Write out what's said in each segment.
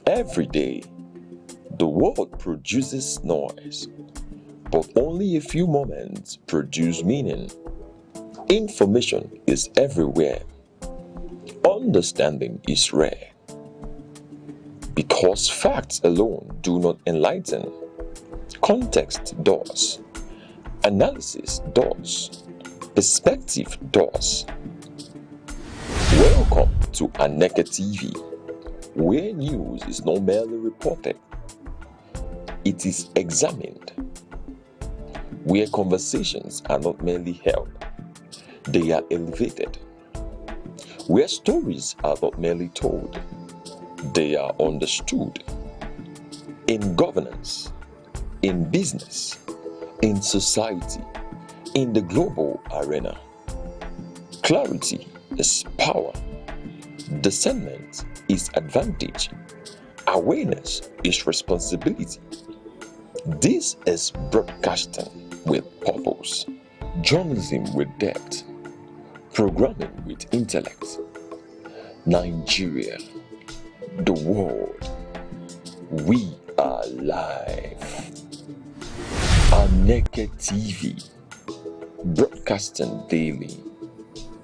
Every day, the world produces noise, but only a few moments produce meaning. Information is everywhere. Understanding is rare. Because facts alone do not enlighten, context does, analysis does, perspective does. Welcome to Aneke TV, where news is not merely reported, it is examined. Where conversations are not merely held, they are elevated. Where stories are not merely told, they are understood. In governance, in business, in society, in the global arena, clarity is power, discernment is advantage, awareness is responsibility. This is broadcasting with purpose, journalism with depth, programming with intellect. Nigeria, the world, we are live. Aneke TV, broadcasting daily,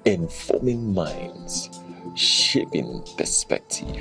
informing minds, shaping perspective.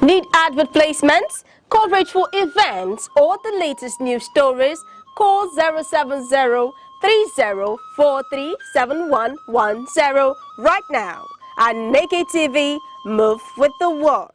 Need advert placements, coverage for events, or the latest news stories? Call 070-3043-7110 right now. Aneke TV, move with the world.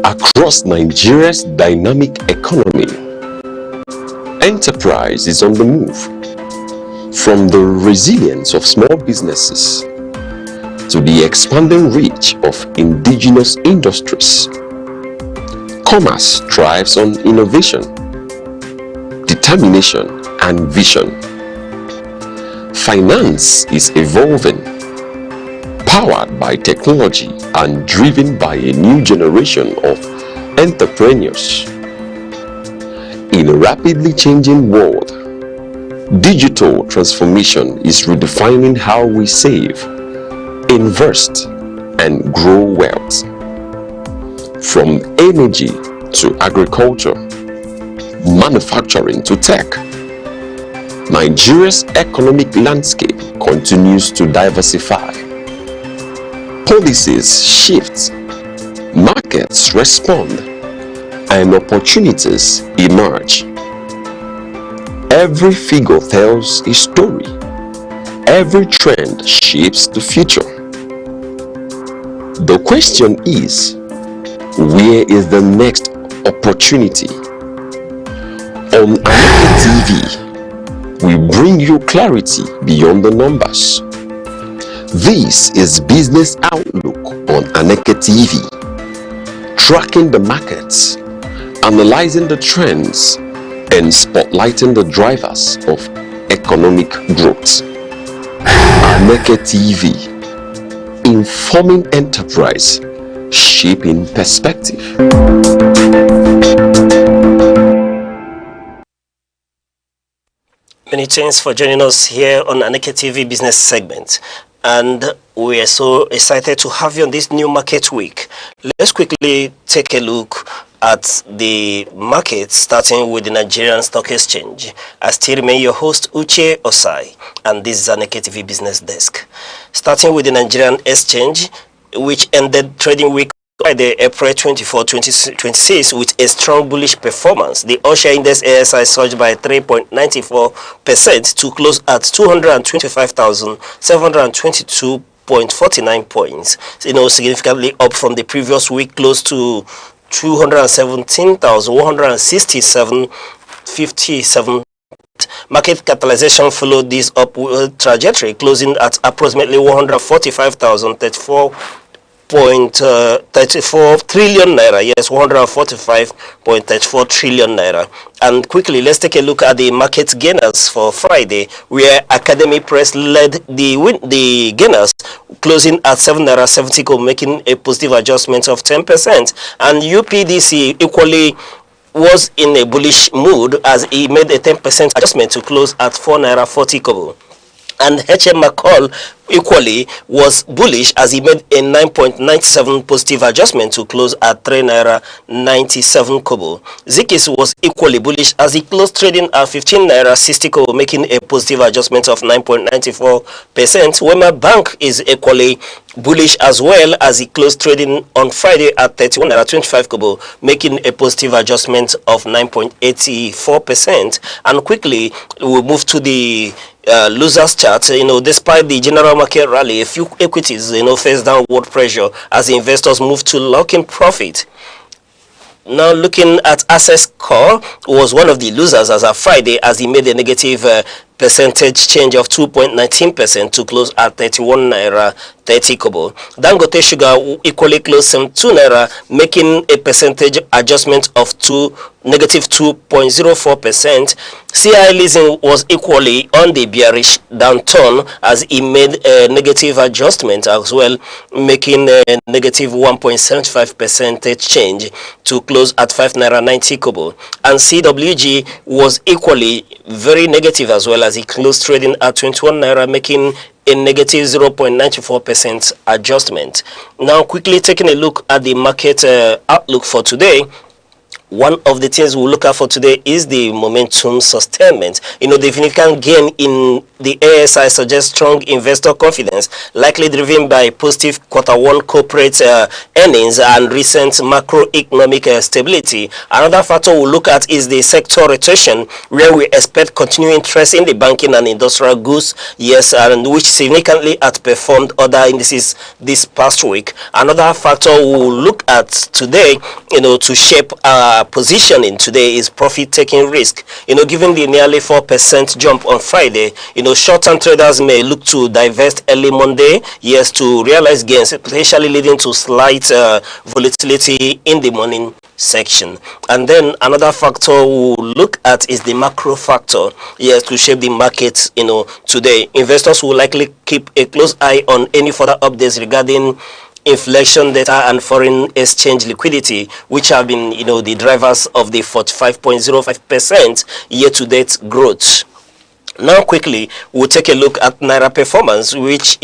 Across Nigeria's dynamic economy, enterprise is on the move. From the resilience of small businesses to the expanding reach of indigenous industries, commerce thrives on innovation, determination, and vision. Finance is evolving, powered by technology and driven by a new generation of entrepreneurs. In a rapidly changing world, digital transformation is redefining how we save, invest, and grow wealth. From energy to agriculture, manufacturing to tech, Nigeria's economic landscape continues to diversify. Policies shift, markets respond, and opportunities emerge. Every figure tells a story. Every trend shapes the future. The question is, where is the next opportunity? On Aneke TV, we bring you clarity beyond the numbers. This is Business Outlook on Aneke TV, tracking the markets, analyzing the trends, and spotlighting the drivers of economic growth. Aneke TV, informing enterprise, shaping perspective. Many thanks for joining us here on Aneke TV business segment. And we are so excited to have you on this new market week. Let's quickly take a look at the market, starting with the Nigerian Stock Exchange. I still remain your host, Uche Osai, and this is Aneke TV Business Desk. Starting with the Nigerian Exchange, which ended trading week Friday, April 24, 2026, with a strong bullish performance. The All-Share Index ASI surged by 3.94% to close at 225,722.49 points. Significantly up from the previous week, close to 217,167.57. Market capitalization followed this upward trajectory, closing at approximately 145,034.34 trillion naira. Yes, 145.34 trillion naira. And quickly, let's take a look at the market gainers for Friday, where Academy Press led the gainers, closing at 7.70 naira, making a positive adjustment of 10%. And UPDC equally was in a bullish mood as he made a 10% adjustment to close at 4.40 naira. And HM McCall equally was bullish as he made a 9.97 positive adjustment to close at 3.97 naira. Zikis was equally bullish as he closed trading at 15.60 naira, making a positive adjustment of 9.94%. Wema Bank is equally bullish as well as he closed trading on Friday at 31.25 naira, making a positive adjustment of 9.84%. And quickly, we'll move to the losers chart. Despite the general market rally, a few equities face downward pressure as the investors move to lock in profit. Now looking at Access Core, was one of the losers as of Friday as he made a negative percentage change of 2.19% to close at 31.30 naira. Dangote Sugar equally closed 72 naira, making a percentage adjustment of negative 2.04%. CI Leasing was equally on the bearish downturn as he made a negative adjustment as well, making a negative 1.75% change to close at 5.90 naira. And CWG was equally very negative as well as he closed trading at 21 naira, making a negative 0.94% adjustment. Now quickly taking a look at the market outlook for today. One of the things we'll look at for today is the momentum sustainment. The significant gain in the ASI suggests strong investor confidence, likely driven by positive Q1 corporate earnings and recent macroeconomic stability. Another factor we'll look at is the sector rotation, where we expect continuing interest in the banking and industrial goods, yes, and which significantly outperformed other indices this past week. Another factor we'll look at today, to shape positioning today is profit-taking risk. Given the nearly 4% jump on Friday, short-term traders may look to divest early Monday, yes, to realize gains, potentially leading to slight volatility in the morning section. And then another factor we'll look at is the macro factor, yes, to shape the markets. Today investors will likely keep a close eye on any further updates regarding inflation data and foreign exchange liquidity, which have been the drivers of the 45.05% year-to-date growth. Now quickly we'll take a look at Naira performance, which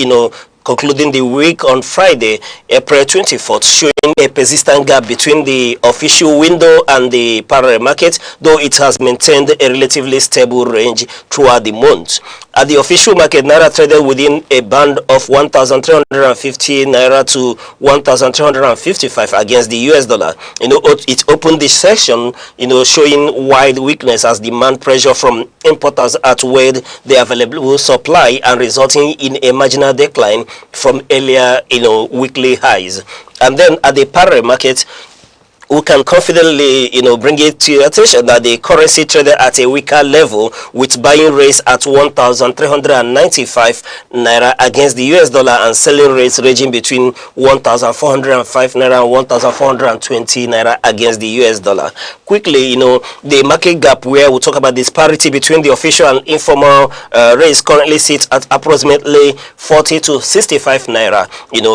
concluding the week on Friday, April 24th, showing a persistent gap between the official window and the parallel market, though it has maintained a relatively stable range throughout the month. At the official market, Naira traded within a band of 1,350 Naira to 1,355 against the US dollar. It opened this session, showing wide weakness as demand pressure from importers outweighed the available supply and resulting in a marginal decline from earlier, weekly highs. And then at the parallel market, we can confidently, bring it to your attention that the currency traded at a weaker level with buying rates at 1,395 Naira against the US dollar and selling rates ranging between 1,405 Naira and 1,420 Naira against the US dollar. Quickly, the market gap where we talk about disparity between the official and informal rates currently sits at approximately 40 to 65 Naira,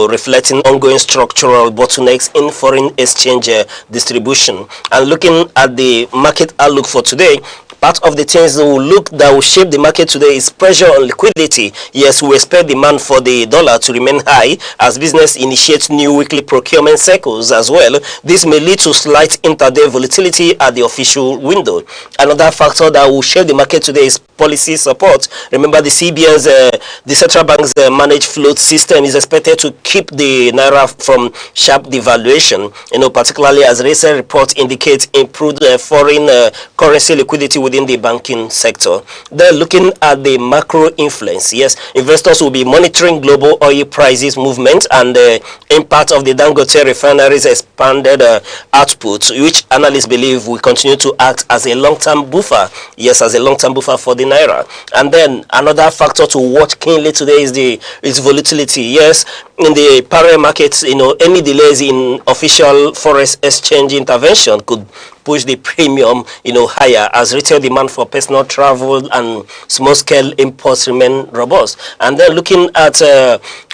reflecting ongoing structural bottlenecks in foreign exchange distribution. And looking at the market outlook for today, part of the things that will shape the market today is pressure on liquidity. Yes, we expect demand for the dollar to remain high as business initiates new weekly procurement cycles as well. This may lead to slight intraday volatility at the official window. Another factor that will shape the market today is policy support. Remember, the CBN's, the central bank's managed float system is expected to keep the Naira from sharp devaluation, particularly as recent reports indicate improved foreign currency liquidity within the banking sector. Then looking at the macro influence, yes, investors will be monitoring global oil prices movement and the impact of the Dangote refinery's expanded output, which analysts believe will continue to act as a long-term buffer, yes, as a long-term buffer for the Naira. And then another factor to watch keenly today is volatility. Yes, in the parallel markets, any delays in official forex exchange intervention could push the premium, higher as retail demand for personal travel and small-scale imports remain robust. And then looking at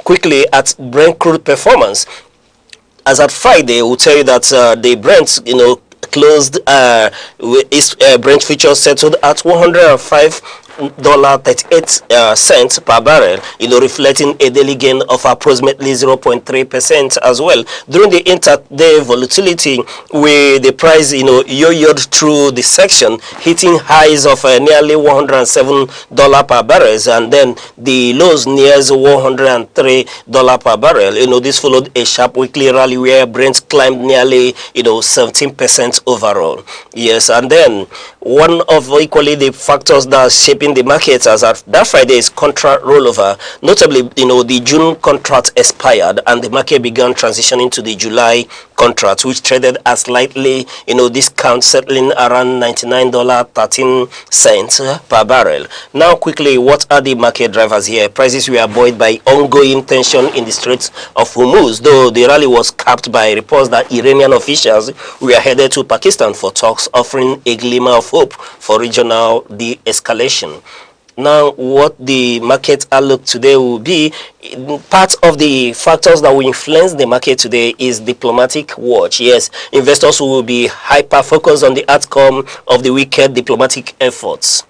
quickly at Brent crude performance, as at Friday, we'll tell you that the Brent, closed Brent futures settled at $105.38 per barrel, reflecting a daily gain of approximately 0.3% as well. During the intraday volatility, with the price, yo-yoed through the section, hitting highs of nearly $107 per barrel, and then the lows nears $103 per barrel. This followed a sharp weekly rally where Brent climbed nearly, 17% overall. Yes, and then one of equally the factors that are shaping the markets as at that Friday is contract rollover. Notably, the June contract expired and the market began transitioning to the July contract, which traded at slightly, discount, settling around $99.13 per barrel. Now, quickly, what are the market drivers here? Prices were buoyed by ongoing tension in the Straits of Hormuz, though the rally was capped by reports that Iranian officials were headed to Pakistan for talks, offering a glimmer of hope for regional de-escalation. Now, what the market outlook today will be, part of the factors that will influence the market today is diplomatic watch. Yes, investors will be hyper-focused on the outcome of the weekend diplomatic efforts.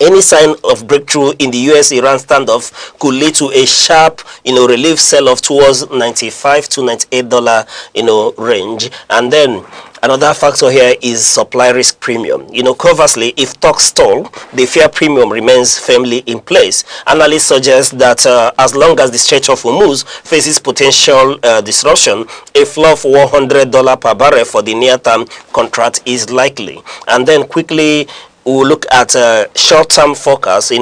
Any sign of breakthrough in the US-Iran standoff could lead to a sharp, relief sell-off towards $95 to $98, range. And then another factor here is supply risk premium. Conversely, if talks stall, the fear premium remains firmly in place. Analysts suggest that as long as the Strait of Hormuz faces potential disruption, a floor of $100 per barrel for the near-term contract is likely. And then quickly, we'll look at short-term forecast,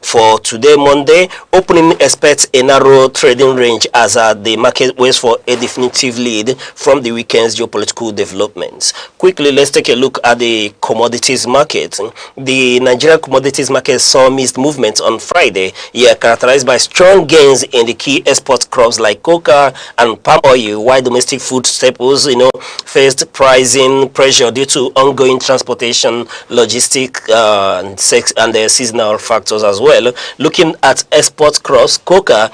for today, Monday. Opening expects a narrow trading range as the market waits for a definitive lead from the weekend's geopolitical developments. Quickly, let's take a look at the commodities market. The Nigerian commodities market saw mixed movement on Friday, characterized by strong gains in the key export crops like cocoa and palm oil, while domestic food staples, faced pricing pressure due to ongoing transportation, logistic, and seasonal factors as well. Looking at export crops, cocoa,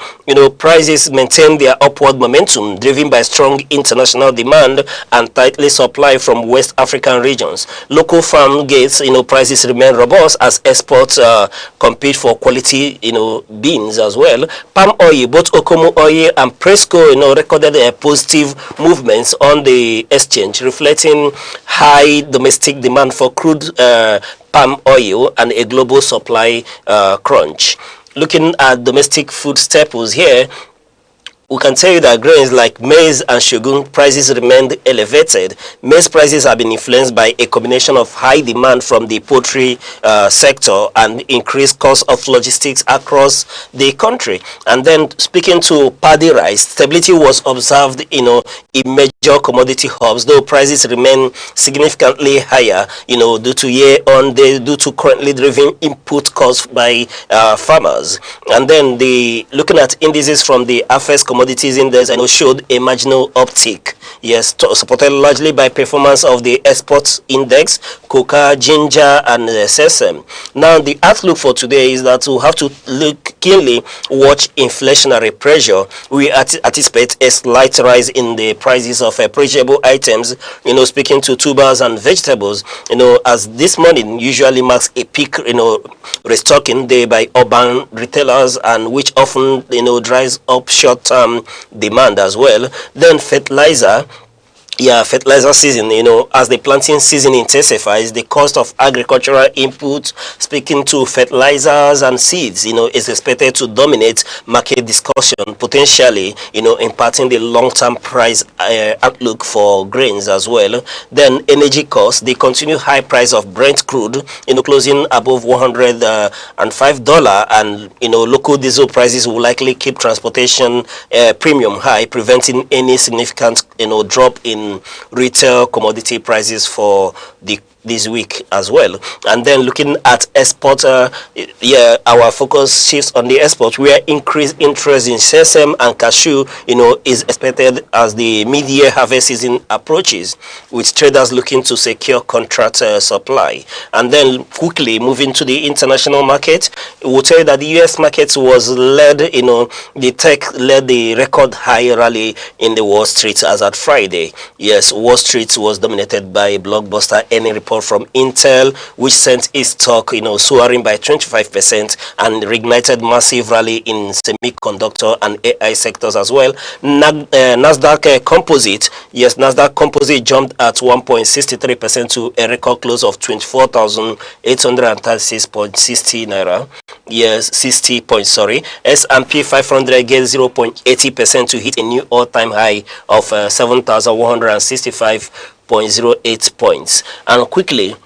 prices maintain their upward momentum, driven by strong international demand and tightly supply from West African regions. Local farm gates, prices remain robust as exports compete for quality, beans as well. Palm oil, both Okomo oil and Presco, recorded positive movements on the exchange, reflecting high domestic demand for crude palm oil and a global supply crunch. Looking at domestic food staples here, we can tell you that grains like maize and sorghum prices remained elevated. Maize prices have been influenced by a combination of high demand from the poultry sector and increased cost of logistics across the country. And then speaking to paddy rice, stability was observed in major commodity hubs, though prices remain significantly higher, due to currently driven input costs by farmers. And then looking at indices from the affairs commodities index, showed a marginal uptick. Yes, supported largely by performance of the exports index, cocoa, ginger, and sesame. Now, the outlook for today is that we'll have to keenly watch inflationary pressure. We anticipate a slight rise in the prices of perishable items, speaking to tubers and vegetables, as this morning usually marks a peak, restocking day by urban retailers, and which often, dries up short-term demand as well. Then fertilizer season, as the planting season intensifies, the cost of agricultural inputs, speaking to fertilizers and seeds, is expected to dominate market discussion, potentially, impacting the long-term price outlook for grains as well. Then energy costs, the continued high price of Brent crude, closing above $105, and, local diesel prices will likely keep transportation premium high, preventing any significant, drop in retail commodity prices for this week as well. And then looking at export, our focus shifts on the export, where increased interest in sesame and cashew, is expected as the mid-year harvest season approaches, with traders looking to secure contract supply. And then quickly moving to the international market, we'll tell you that the US market was led, the tech led the record high rally in the Wall Street as at Friday. Yes, Wall Street was dominated by blockbuster earnings report from Intel, which sent its stock, soaring by 25% and reignited massive rally in semiconductor and AI sectors as well. Nasdaq Composite, Nasdaq Composite jumped at 1.63% to a record close of 24,836.60 naira. Yes, 60 points, sorry. S&P 500 gained 0.80% to hit a new all-time high of 7,165.08 points. And quickly,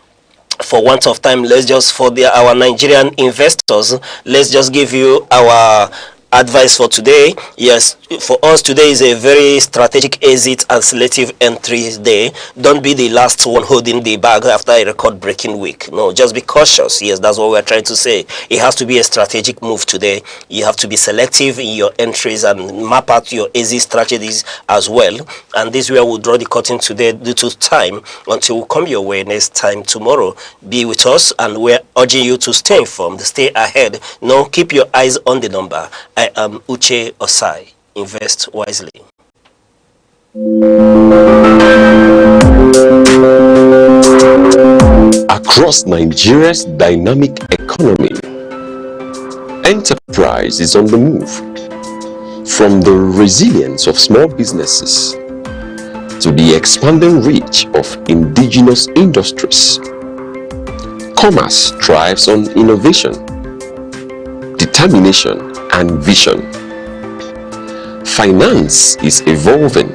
for want of time, our Nigerian investors, let's just give you our advice for today. Yes, for us today is a very strategic exit and selective entry day. Don't be the last one holding the bag after a record-breaking week. No, just be cautious. Yes, that's what we're trying to say. It has to be a strategic move today. You have to be selective in your entries and map out your exit strategies as well. And this is where we'll draw the curtain today due to time, until we come your way next time tomorrow. Be with us, and we're urging you to stay informed, stay ahead. No, keep your eyes on the number. I am Uche Osai. Invest wisely. Across Nigeria's dynamic economy, enterprise is on the move. From the resilience of small businesses to the expanding reach of indigenous industries, commerce thrives on innovation, determination, and vision. Finance is evolving,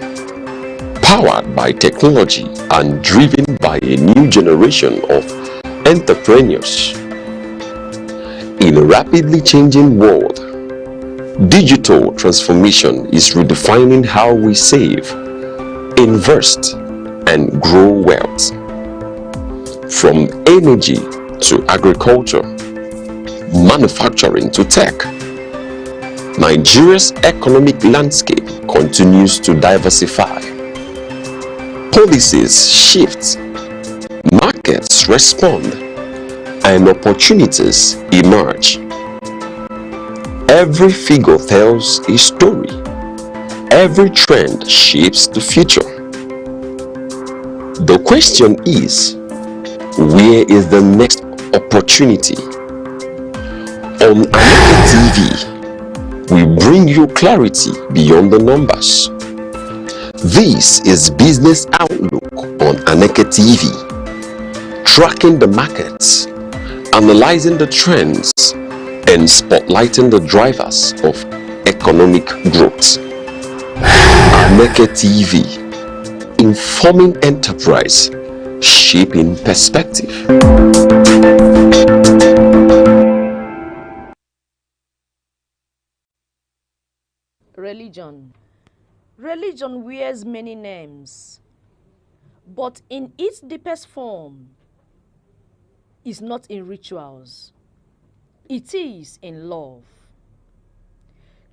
powered by technology and driven by a new generation of entrepreneurs. In a rapidly changing world, digital transformation is redefining how we save, invest, and grow wealth. From energy to agriculture, manufacturing to tech, Nigeria's economic landscape continues to diversify. Policies shift, markets respond, and opportunities emerge. Every figure tells a story. Every trend shapes the future. The question is, where is the next opportunity? On Aneke TV, we bring you clarity beyond the numbers. This is Business Outlook on Aneke TV, tracking the markets, analyzing the trends, and spotlighting the drivers of economic growth. Aneke TV, informing enterprise, shaping perspective. Religion. Religion wears many names, but in its deepest form is not in rituals. It is in love.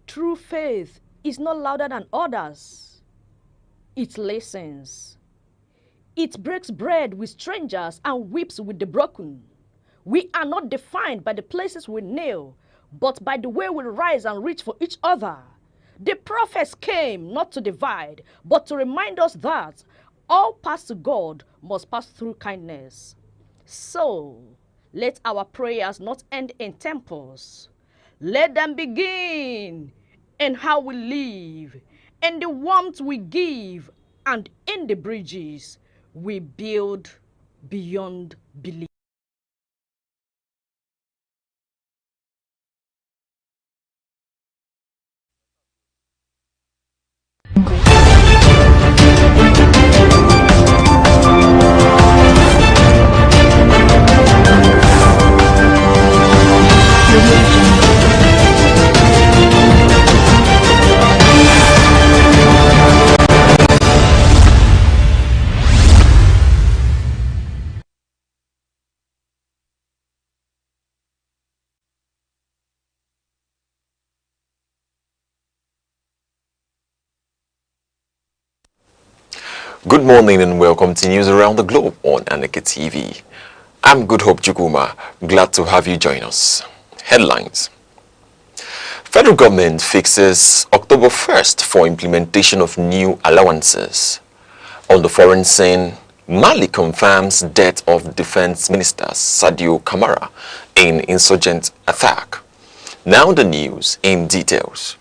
True faith is not louder than others. It listens. It breaks bread with strangers and weeps with the broken. We are not defined by the places we kneel, but by the way we rise and reach for each other. The prophets came not to divide, but to remind us that all paths to God must pass through kindness. So, let our prayers not end in temples. Let them begin in how we live, in the warmth we give, and in the bridges we build beyond belief. Good morning and welcome to news around the globe on Aneke TV. I'm Good Hope Chukuma, glad to have you join us. Headlines. Federal government fixes October 1st for implementation of new allowances. On the foreign scene, Mali confirms death of Defense Minister Sadio Kamara in insurgent attack. Now the news in details.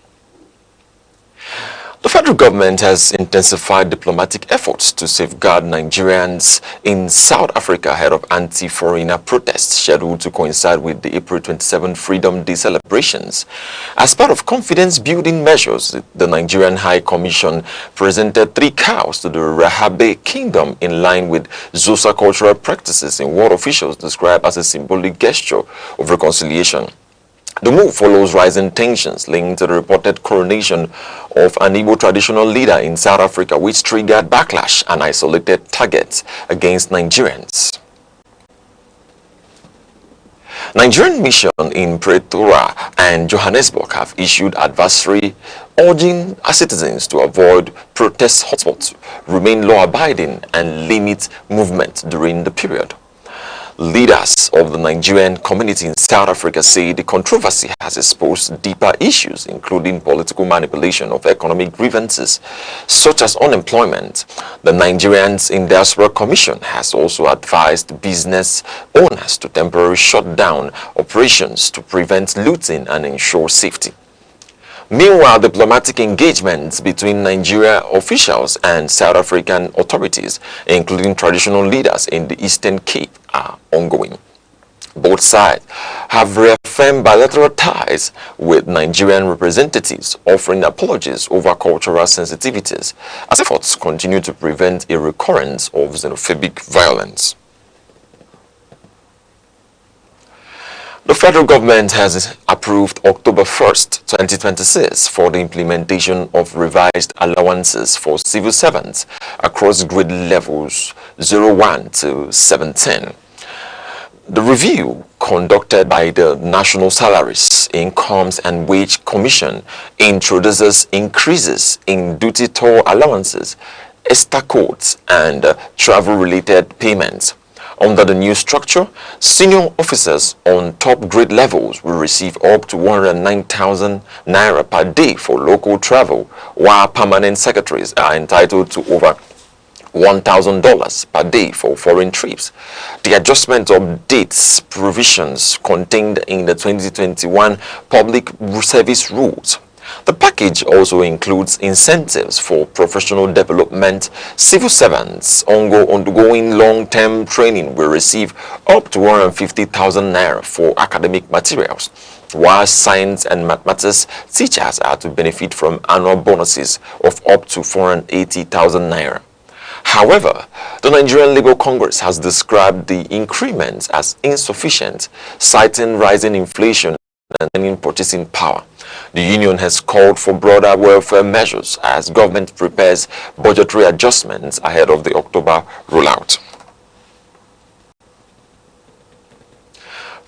The federal government has intensified diplomatic efforts to safeguard Nigerians in South Africa ahead of anti-foreigner protests scheduled to coincide with the April 27 Freedom Day celebrations. As part of confidence-building measures, the Nigerian High Commission presented 3 cows to the Rahabe Kingdom in line with Xhosa cultural practices in what officials describe as a symbolic gesture of reconciliation. The move follows rising tensions linked to the reported coronation of an Igbo traditional leader in South Africa, which triggered backlash and isolated targets against Nigerians. Nigerian mission in Pretoria and Johannesburg have issued advisory urging citizens to avoid protest hotspots, remain law-abiding, and limit movement during the period. Leaders of the Nigerian community in South Africa say the controversy has exposed deeper issues, including political manipulation of economic grievances, such as unemployment. The Nigerians in Diaspora Commission has also advised business owners to temporarily shut down operations to prevent looting and ensure safety. Meanwhile, diplomatic engagements between Nigeria officials and South African authorities, including traditional leaders in the Eastern Cape, are ongoing. Both sides have reaffirmed bilateral ties with Nigerian representatives, offering apologies over cultural sensitivities as efforts continue to prevent a recurrence of xenophobic violence. federal government has approved October 1st, 2026 for the implementation of revised allowances for civil servants across grade levels 01 to 17. The review conducted by the National Salaries, Incomes and Wage Commission introduces increases in duty toll allowances, ESTA codes, and travel-related payments. Under the new structure, senior officers on top grade levels will receive up to 109,000 naira per day for local travel, while permanent secretaries are entitled to over $1,000 per day for foreign trips. The adjustment updates provisions contained in the 2021 Public Service Rules. The package also includes incentives for professional development. Civil servants undergoing long-term training will receive up to 150,000 naira for academic materials, while science and mathematics teachers are to benefit from annual bonuses of up to 480,000 naira. However, the Nigerian Labour Congress has described the increments as insufficient, citing rising inflation and purchasing power. The union has called for broader welfare measures as government prepares budgetary adjustments ahead of the October rollout.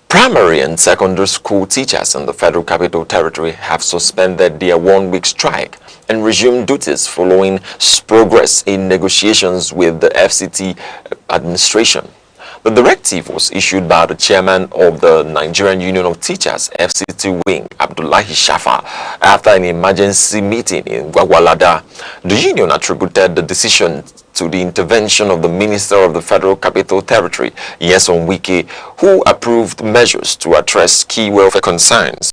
Primary and secondary school teachers in the Federal Capital Territory have suspended their one-week strike and resumed duties following progress in negotiations with the FCT administration. The directive was issued by the chairman of the Nigerian Union of Teachers FCT wing, Abdullahi Shafa, after an emergency meeting in Gwagwalada. The union attributed the decision to the intervention of the Minister of the Federal Capital Territory, Wike, who approved measures to address key welfare concerns.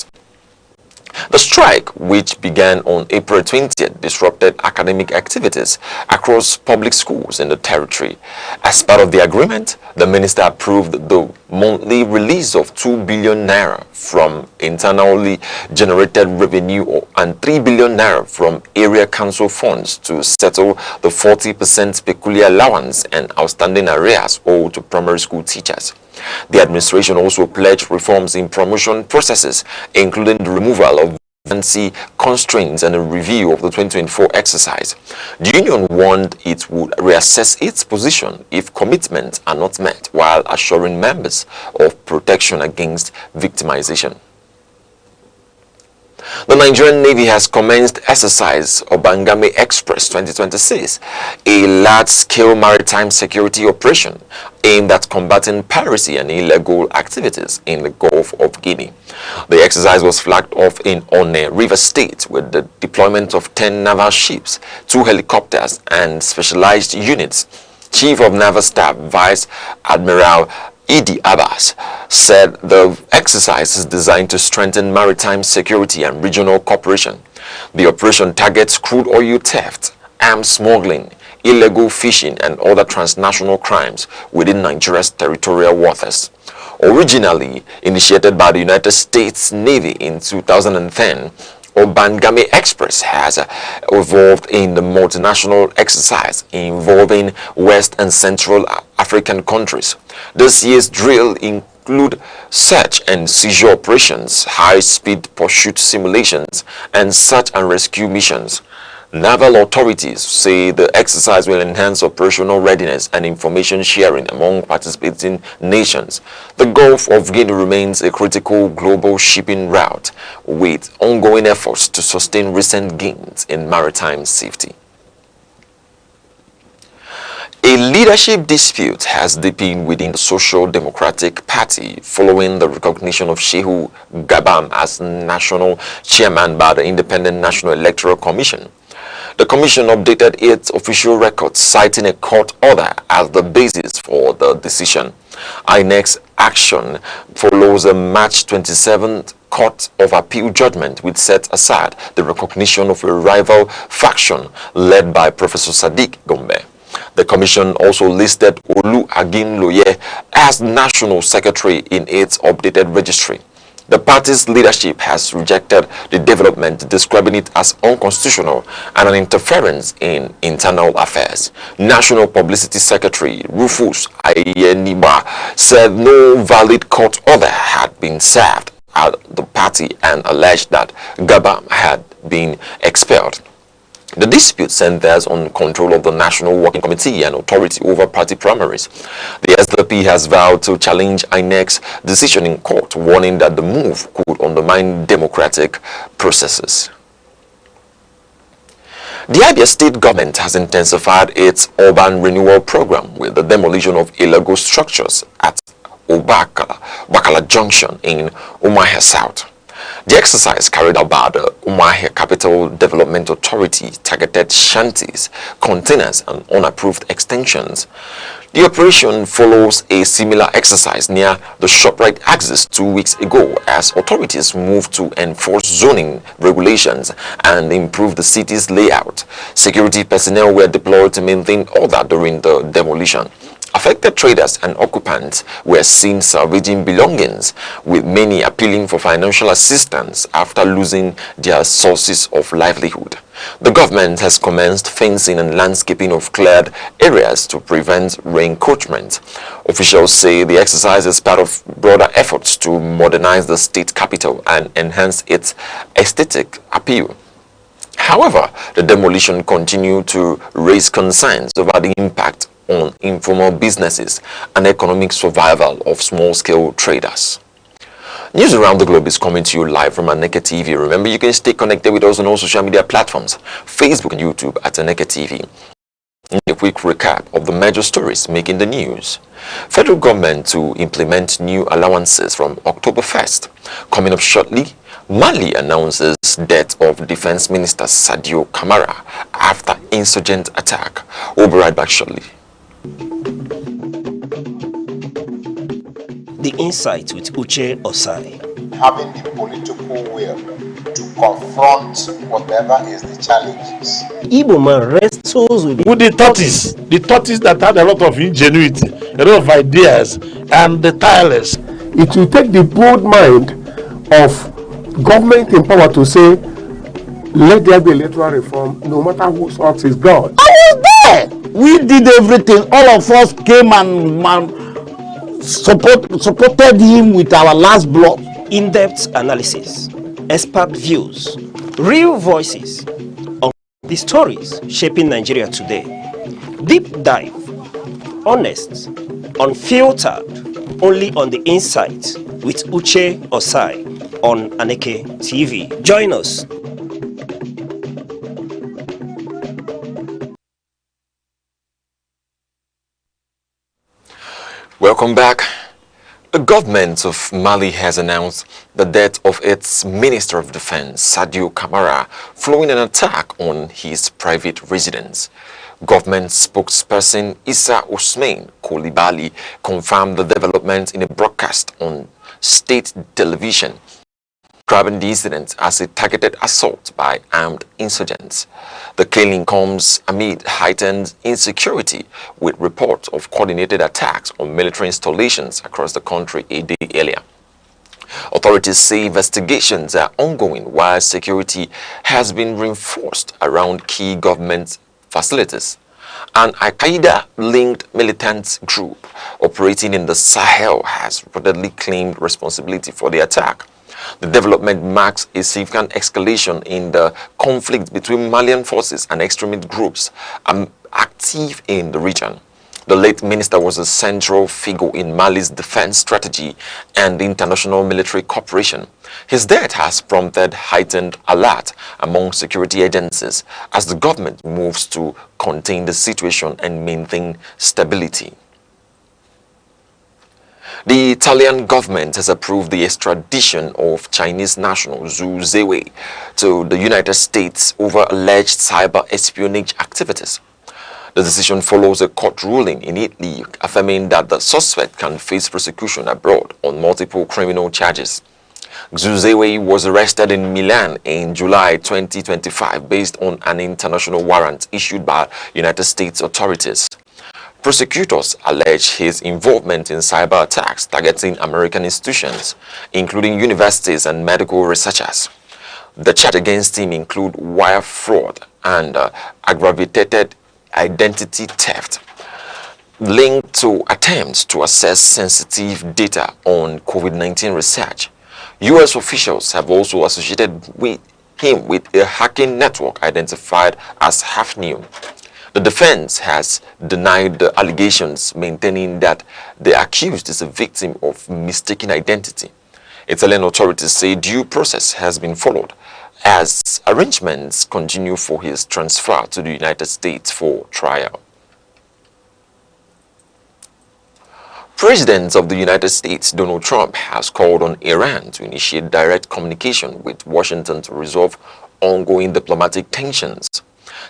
The strike, which began on April 20th, disrupted academic activities across public schools in the territory. As part of the agreement, the minister approved the monthly release of 2 billion naira from internally generated revenue and 3 billion naira from area council funds to settle the 40% peculiar allowance and outstanding arrears owed to primary school teachers. The administration also pledged reforms in promotion processes, including the removal of vacancy constraints and a review of the 2024 exercise. The union warned it would reassess its position if commitments are not met, while assuring members of protection against victimization. The Nigerian Navy has commenced exercise Obangame Express 2026, a large-scale maritime security operation aimed at combating piracy and illegal activities in the Gulf of Guinea. The exercise was flagged off in One, River State, with the deployment of 10 naval ships, 2 helicopters, and specialized units. Chief of Naval Staff Vice Admiral Idi Abbas said the exercise is designed to strengthen maritime security and regional cooperation. The operation targets crude oil theft, arms smuggling, illegal fishing, and other transnational crimes within Nigeria's territorial waters. Originally initiated by the United States Navy in 2010, Obangame Express has evolved in the multinational exercise involving West and Central African countries. This year's drill include search and seizure operations, high-speed pursuit simulations, and search and rescue missions. Naval authorities say the exercise will enhance operational readiness and information sharing among participating nations. The Gulf of Guinea remains a critical global shipping route, with ongoing efforts to sustain recent gains in maritime safety. A leadership dispute has deepened within the Social Democratic Party following the recognition of Shehu Gabam as national chairman by the Independent National Electoral Commission. The commission updated its official records, citing a court order as the basis for the decision. INEC's action follows a March 27th Court of Appeal judgment which set aside the recognition of a rival faction led by Professor Sadiq Gombe. The commission also listed Olu Aginloye as national secretary in its updated registry. The party's leadership has rejected the development, describing it as unconstitutional and an interference in internal affairs. National Publicity Secretary Rufus Ayeniba said no valid court order had been served at the party and alleged that Gaba had been expelled. The dispute centers on control of the National Working Committee and authority over party primaries. The SDP has vowed to challenge INEC's decision in court, warning that the move could undermine democratic processes. The Abia state government has intensified its urban renewal program with the demolition of illegal structures at Bakala Junction in Umuahia South. The exercise carried out by the Umuahia Capital Development Authority targeted shanties, containers, and unapproved extensions. The operation follows a similar exercise near the ShopRite axis 2 weeks ago as authorities moved to enforce zoning regulations and improve the city's layout. Security personnel were deployed to maintain order during the demolition. Affected traders and occupants were seen salvaging belongings, with many appealing for financial assistance after losing their sources of livelihood. The government has commenced fencing and landscaping of cleared areas to prevent re-encroachment. Officials say the exercise is part of broader efforts to modernize the state capital and enhance its aesthetic appeal. However, the demolition continued to raise concerns over the impact on informal businesses and economic survival of small-scale traders. News around the globe is coming to you live from Aneke TV. Remember, you can stay connected with us on all social media platforms, Facebook and YouTube at Aneke TV. A quick recap of the major stories making the news. Federal government to implement new allowances from October 1st. Coming up shortly, Mali announces death of Defense Minister Sadio Kamara after insurgent attack. We'll be right back shortly. The Insight with Uche Osai. Having the political will to confront whatever is the challenges. Igbo man wrestles with the tortoise that had a lot of ingenuity, a lot of ideas, and the tireless. It will take the bold mind of government in power to say, let there be electoral reform, no matter whose ox is God. I was there. We did everything. All of us came and supported him with our last blood. In-depth analysis, expert views, real voices on the stories shaping Nigeria today. Deep dive, honest, unfiltered, only on the Insight with Uche Osai on Aneke TV. Join us. Welcome back. The government of Mali has announced the death of its Minister of Defense, Sadio Kamara, following an attack on his private residence. Government spokesperson Issa Ousmane Coulibaly confirmed the development in a broadcast on state television, describing the incident as a targeted assault by armed insurgents. The killing comes amid heightened insecurity, with reports of coordinated attacks on military installations across the country a day earlier. Authorities say investigations are ongoing while security has been reinforced around key government facilities. An Al-Qaeda-linked militant group operating in the Sahel has reportedly claimed responsibility for the attack. The development marks a significant escalation in the conflict between Malian forces and extremist groups active in the region. The late minister was a central figure in Mali's defense strategy and international military cooperation. His death has prompted heightened alert among security agencies as the government moves to contain the situation and maintain stability. The Italian government has approved the extradition of Chinese national Zhu Ziwei to the United States over alleged cyber espionage activities. The decision follows a court ruling in Italy affirming that the suspect can face prosecution abroad on multiple criminal charges. Zhu Ziwei was arrested in Milan in July 2025 based on an international warrant issued by United States authorities. Prosecutors allege his involvement in cyber attacks targeting American institutions, including universities and medical researchers. The charge against him include wire fraud and aggravated identity theft. linked to attempts to access sensitive data on COVID-19 research. U.S. officials have also associated him with a hacking network identified as Hafnium. The defense has denied the allegations, maintaining that the accused is a victim of mistaken identity. Italian authorities say due process has been followed as arrangements continue for his transfer to the United States for trial. President of the United States, Donald Trump, has called on Iran to initiate direct communication with Washington to resolve ongoing diplomatic tensions.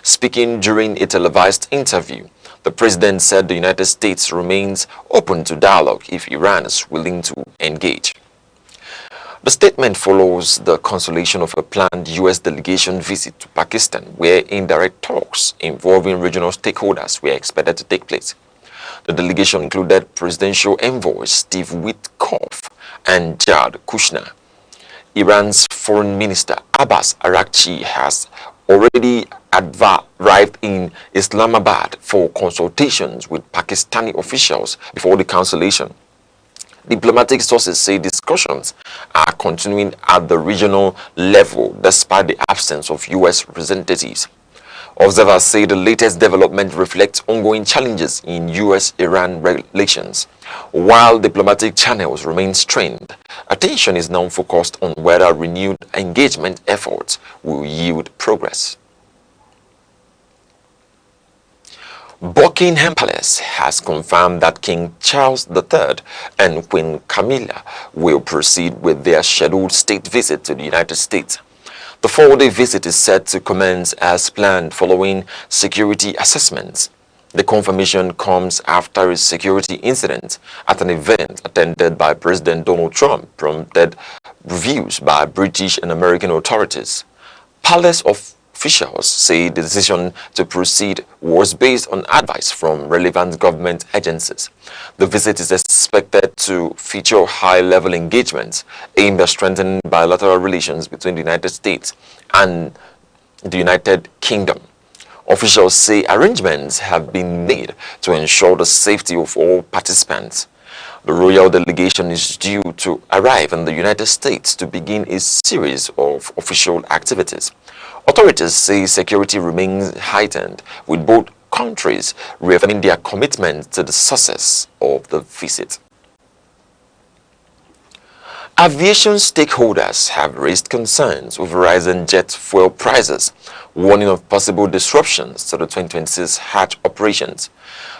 Speaking during a televised interview, the president said the United States remains open to dialogue if Iran is willing to engage. The statement follows the cancellation of a planned U.S. delegation visit to Pakistan, where indirect talks involving regional stakeholders were expected to take place. The delegation included presidential envoy Steve Witkoff and Jared Kushner. Iran's foreign minister Abbas Araghchi has already arrived in Islamabad for consultations with Pakistani officials before the cancellation. Diplomatic sources say discussions are continuing at the regional level despite the absence of U.S. representatives. Observers say the latest development reflects ongoing challenges in U.S.-Iran relations. While diplomatic channels remain strained, attention is now focused on whether renewed engagement efforts will yield progress. Buckingham Palace has confirmed that King Charles III and Queen Camilla will proceed with their scheduled state visit to the United States. The 4-day visit is set to commence as planned following security assessments. The confirmation comes after a security incident at an event attended by President Donald Trump prompted reviews by British and American authorities. Palace officials say the decision to proceed was based on advice from relevant government agencies. The visit is expected to feature high-level engagements aimed at strengthening bilateral relations between the United States and the United Kingdom. Officials say arrangements have been made to ensure the safety of all participants. The royal delegation is due to arrive in the United States to begin a series of official activities. Authorities say security remains heightened, with both countries reaffirming their commitment to the success of the visit. Aviation stakeholders have raised concerns over rising jet fuel prices, warning of possible disruptions to the 2026 Hajj operations.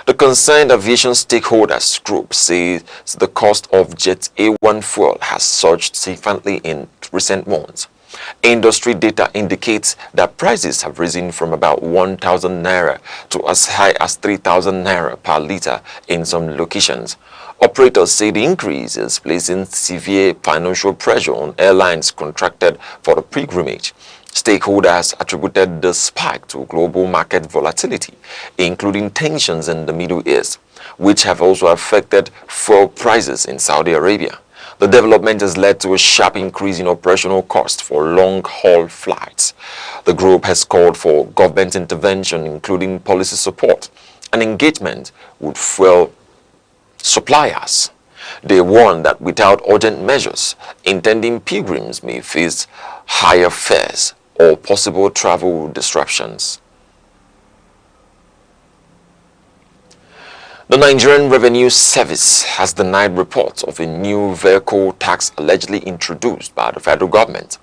The concerned aviation stakeholders group says the cost of jet A1 fuel has surged significantly in recent months. Industry data indicates that prices have risen from about 1,000 naira to as high as 3,000 naira per litre in some locations. Operators say the increase is placing severe financial pressure on airlines contracted for the pilgrimage. Stakeholders attributed the spike to global market volatility, including tensions in the Middle East, which have also affected fuel prices in Saudi Arabia. The development has led to a sharp increase in operational costs for long-haul flights. The group has called for government intervention, including policy support and engagement with fuel suppliers. They warn that without urgent measures, intending pilgrims may face higher fares or possible travel disruptions. The Nigerian Revenue Service has denied reports of a new vehicle tax allegedly introduced by the federal government.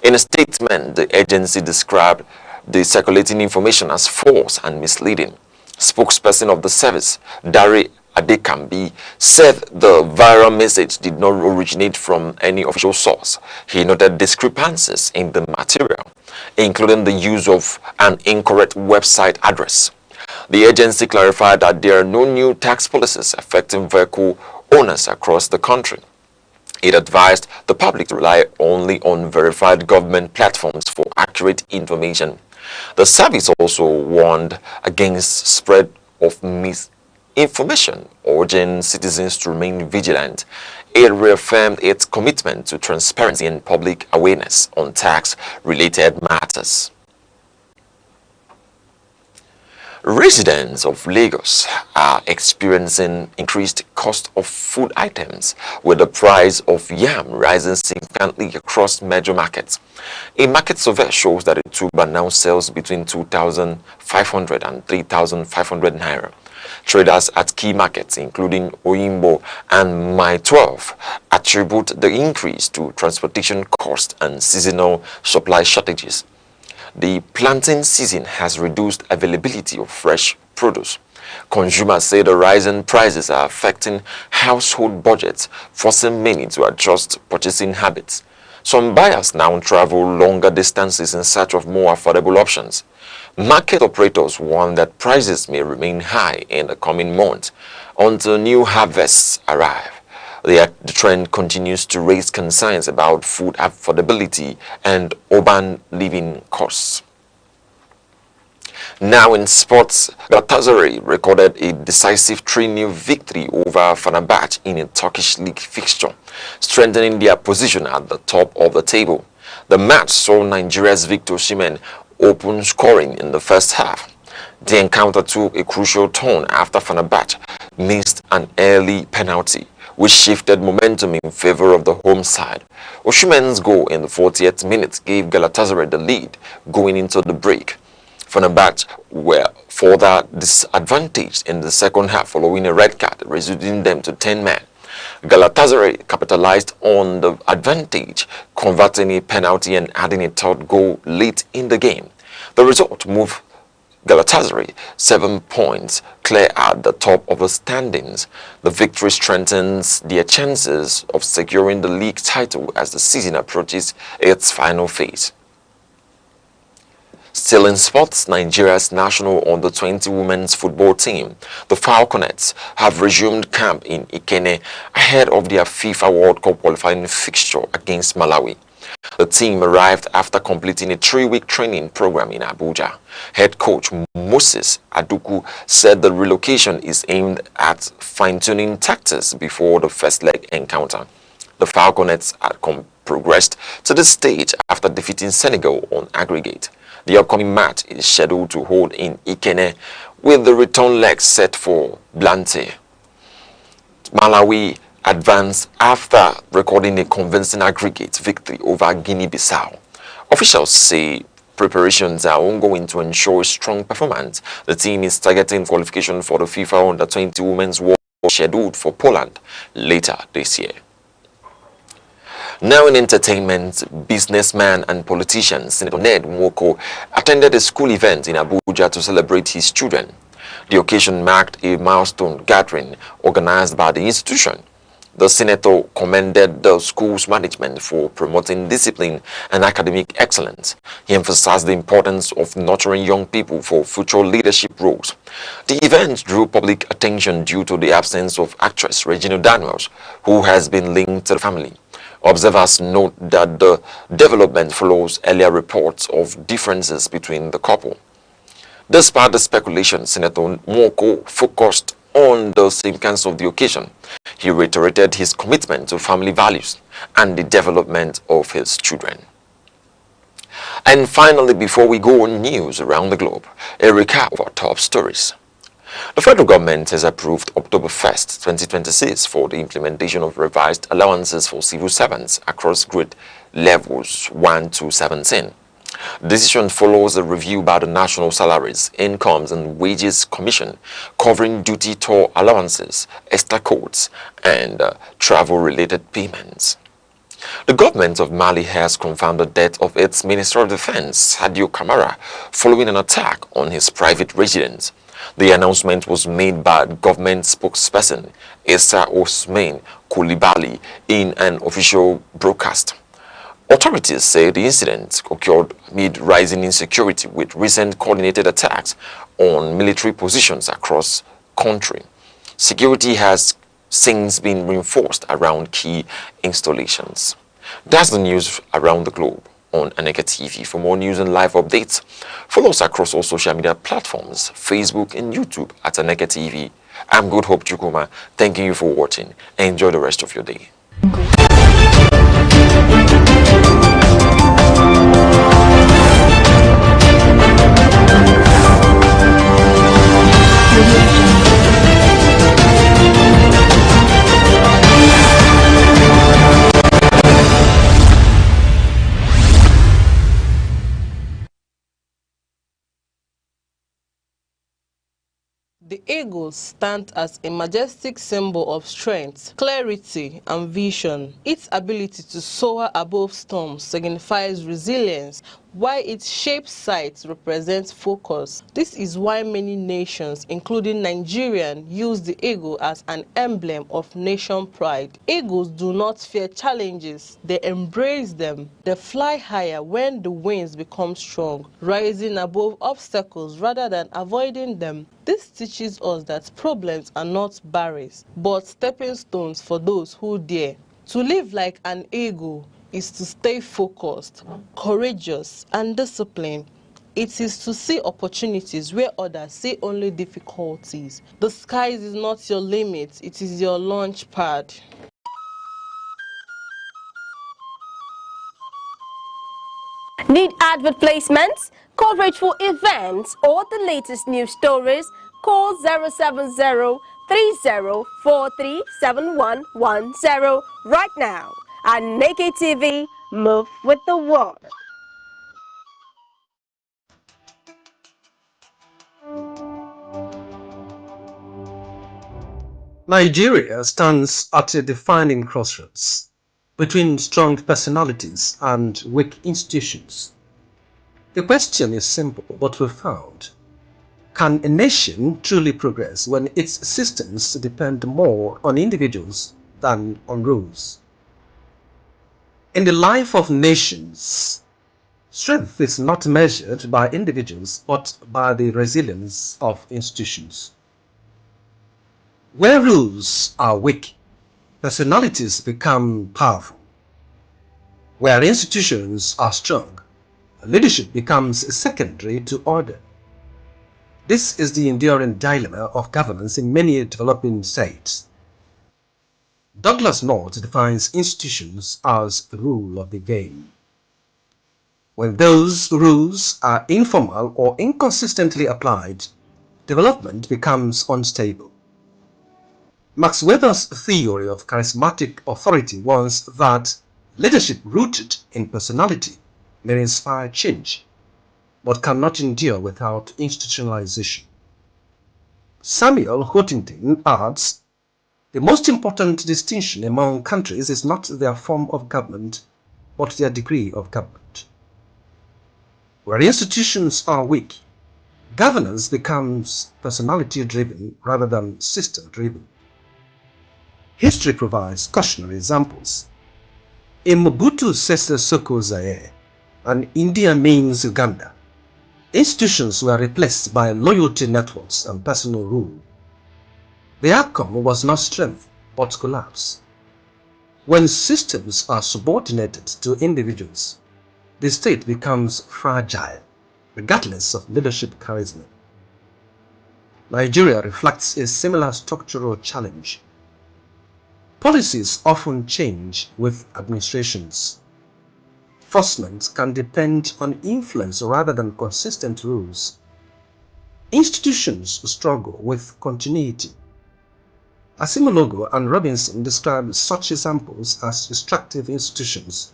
In a statement, the agency described the circulating information as false and misleading. Spokesperson of the service, Dari Adekambi, said the viral message did not originate from any official source. He noted discrepancies in the material, including the use of an incorrect website address. The agency clarified that there are no new tax policies affecting vehicle owners across the country. It advised the public to rely only on verified government platforms for accurate information. The service also warned against spread of misinformation, urging citizens to remain vigilant. It reaffirmed its commitment to transparency and public awareness on tax-related matters. Residents of Lagos are experiencing increased cost of food items, with the price of yam rising significantly across major markets. A market survey shows that a tuber now sells between 2,500 and 3,500 naira. Traders at key markets, including Oyimbo and My 12, attribute the increase to transportation costs and seasonal supply shortages. The planting season has reduced availability of fresh produce. Consumers say the rising prices are affecting household budgets, forcing many to adjust purchasing habits. Some buyers now travel longer distances in search of more affordable options. Market operators warn that prices may remain high in the coming months until new harvests arrive. The trend continues to raise concerns about food affordability and urban living costs. Now in sports, Galatasaray recorded a decisive 3-0 victory over Fenerbahce in a Turkish league fixture, strengthening their position at the top of the table. The match saw Nigeria's Victor Osimhen open scoring in the first half. The encounter took a crucial turn after Fenerbahce missed an early penalty, which shifted momentum in favor of the home side. Osimhen's goal in the 40th minute gave Galatasaray the lead going into the break. Fenerbahce were further disadvantaged in the second half following a red card, reducing them to 10 men. Galatasaray capitalized on the advantage, converting a penalty and adding a third goal late in the game. The result moved Galatasaray 7 points clear at the top of the standings. The victory strengthens their chances of securing the league title as the season approaches its final phase. Still in sports, Nigeria's national under-20 women's football team, the Falconets, have resumed camp in Ikenne ahead of their FIFA World Cup qualifying fixture against Malawi. The team arrived after completing a 3-week training program in Abuja. Head coach Moses Aduku said the relocation is aimed at fine-tuning tactics before the first leg encounter. The Falconets had progressed to this stage after defeating Senegal on aggregate. The upcoming match is scheduled to hold in Ikenne, with the return leg set for Blantyre. Malawi advanced after recording a convincing aggregate victory over Guinea-Bissau. Officials say preparations are ongoing to ensure a strong performance. The team is targeting qualification for the FIFA Under-20 Women's World Cup scheduled for Poland later this year. Now in entertainment, businessman and politician Senator Ned Nwoko attended a school event in Abuja to celebrate his children. The occasion marked a milestone gathering organized by the institution. The senator commended the school's management for promoting discipline and academic excellence. He emphasized the importance of nurturing young people for future leadership roles. The event drew public attention due to the absence of actress Regina Daniels, who has been linked to the family. Observers note that the development follows earlier reports of differences between the couple. Despite the speculation, Senator Nwoko focused on the significance of the occasion. He reiterated his commitment to family values and the development of his children. And finally, before we go on news around the globe, a recap of our top stories. The federal government has approved October 1st, 2026 for the implementation of revised allowances for civil servants across grade levels 1 to 17. The decision follows a review by the National Salaries, Incomes and Wages Commission covering duty toll allowances, extra codes, and travel-related payments. The government of Mali has confirmed the death of its Minister of Defense, Sadio Kamara, following an attack on his private residence. The announcement was made by government spokesperson Issa Osman Koulibaly in an official broadcast. Authorities say the incident occurred amid rising insecurity with recent coordinated attacks on military positions across the country. Security has since been reinforced around key installations. That's the news around the globe on Aneke TV. For more news and live updates, follow us across all social media platforms, Facebook and YouTube at Aneke TV. I'm Good Hope Chukuma, thanking you for watching. Enjoy the rest of your day. eagles stand as a majestic symbol of strength, clarity, and vision. Its ability to soar above storms signifies resilience, while its shaped sight represents focus. This is why many nations, including Nigeria, use the eagle as an emblem of nation pride. Eagles do not fear challenges, they embrace them. They fly higher when the winds become strong, rising above obstacles rather than avoiding them. This teaches us that problems are not barriers, but stepping stones for those who dare. To live like an eagle is to stay focused, courageous, and disciplined. It is to see opportunities where others see only difficulties. The sky is not your limit, it is your launch pad. Need advert placements, coverage for events, or the latest news stories? Call 070-3043-7110 right now. Aneke TV, move with the world. Nigeria stands at a defining crossroads between strong personalities and weak institutions. The question is simple but profound. Can a nation truly progress when its systems depend more on individuals than on rules? In the life of nations, strength is not measured by individuals but by the resilience of institutions. Where rules are weak, personalities become powerful. Where institutions are strong, leadership becomes secondary to order. This is the enduring dilemma of governance in many developing states. Douglas North defines institutions as the rule of the game. When those rules are informal or inconsistently applied, development becomes unstable. Max Weber's theory of charismatic authority was that leadership rooted in personality may inspire change, but cannot endure without institutionalization. Samuel Huntington adds, the most important distinction among countries is not their form of government, but their degree of government. Where institutions are weak, governance becomes personality-driven rather than system-driven. History provides cautionary examples. In Mobutu's Sese Seko Zaire and Idi Amin's Uganda, institutions were replaced by loyalty networks and personal rule. The outcome was not strength, but collapse. When systems are subordinated to individuals, the state becomes fragile, regardless of leadership charisma. Nigeria reflects a similar structural challenge. Policies often change with administrations. Enforcement can depend on influence rather than consistent rules. Institutions struggle with continuity. Asimologo and Robinson describe such examples as destructive institutions,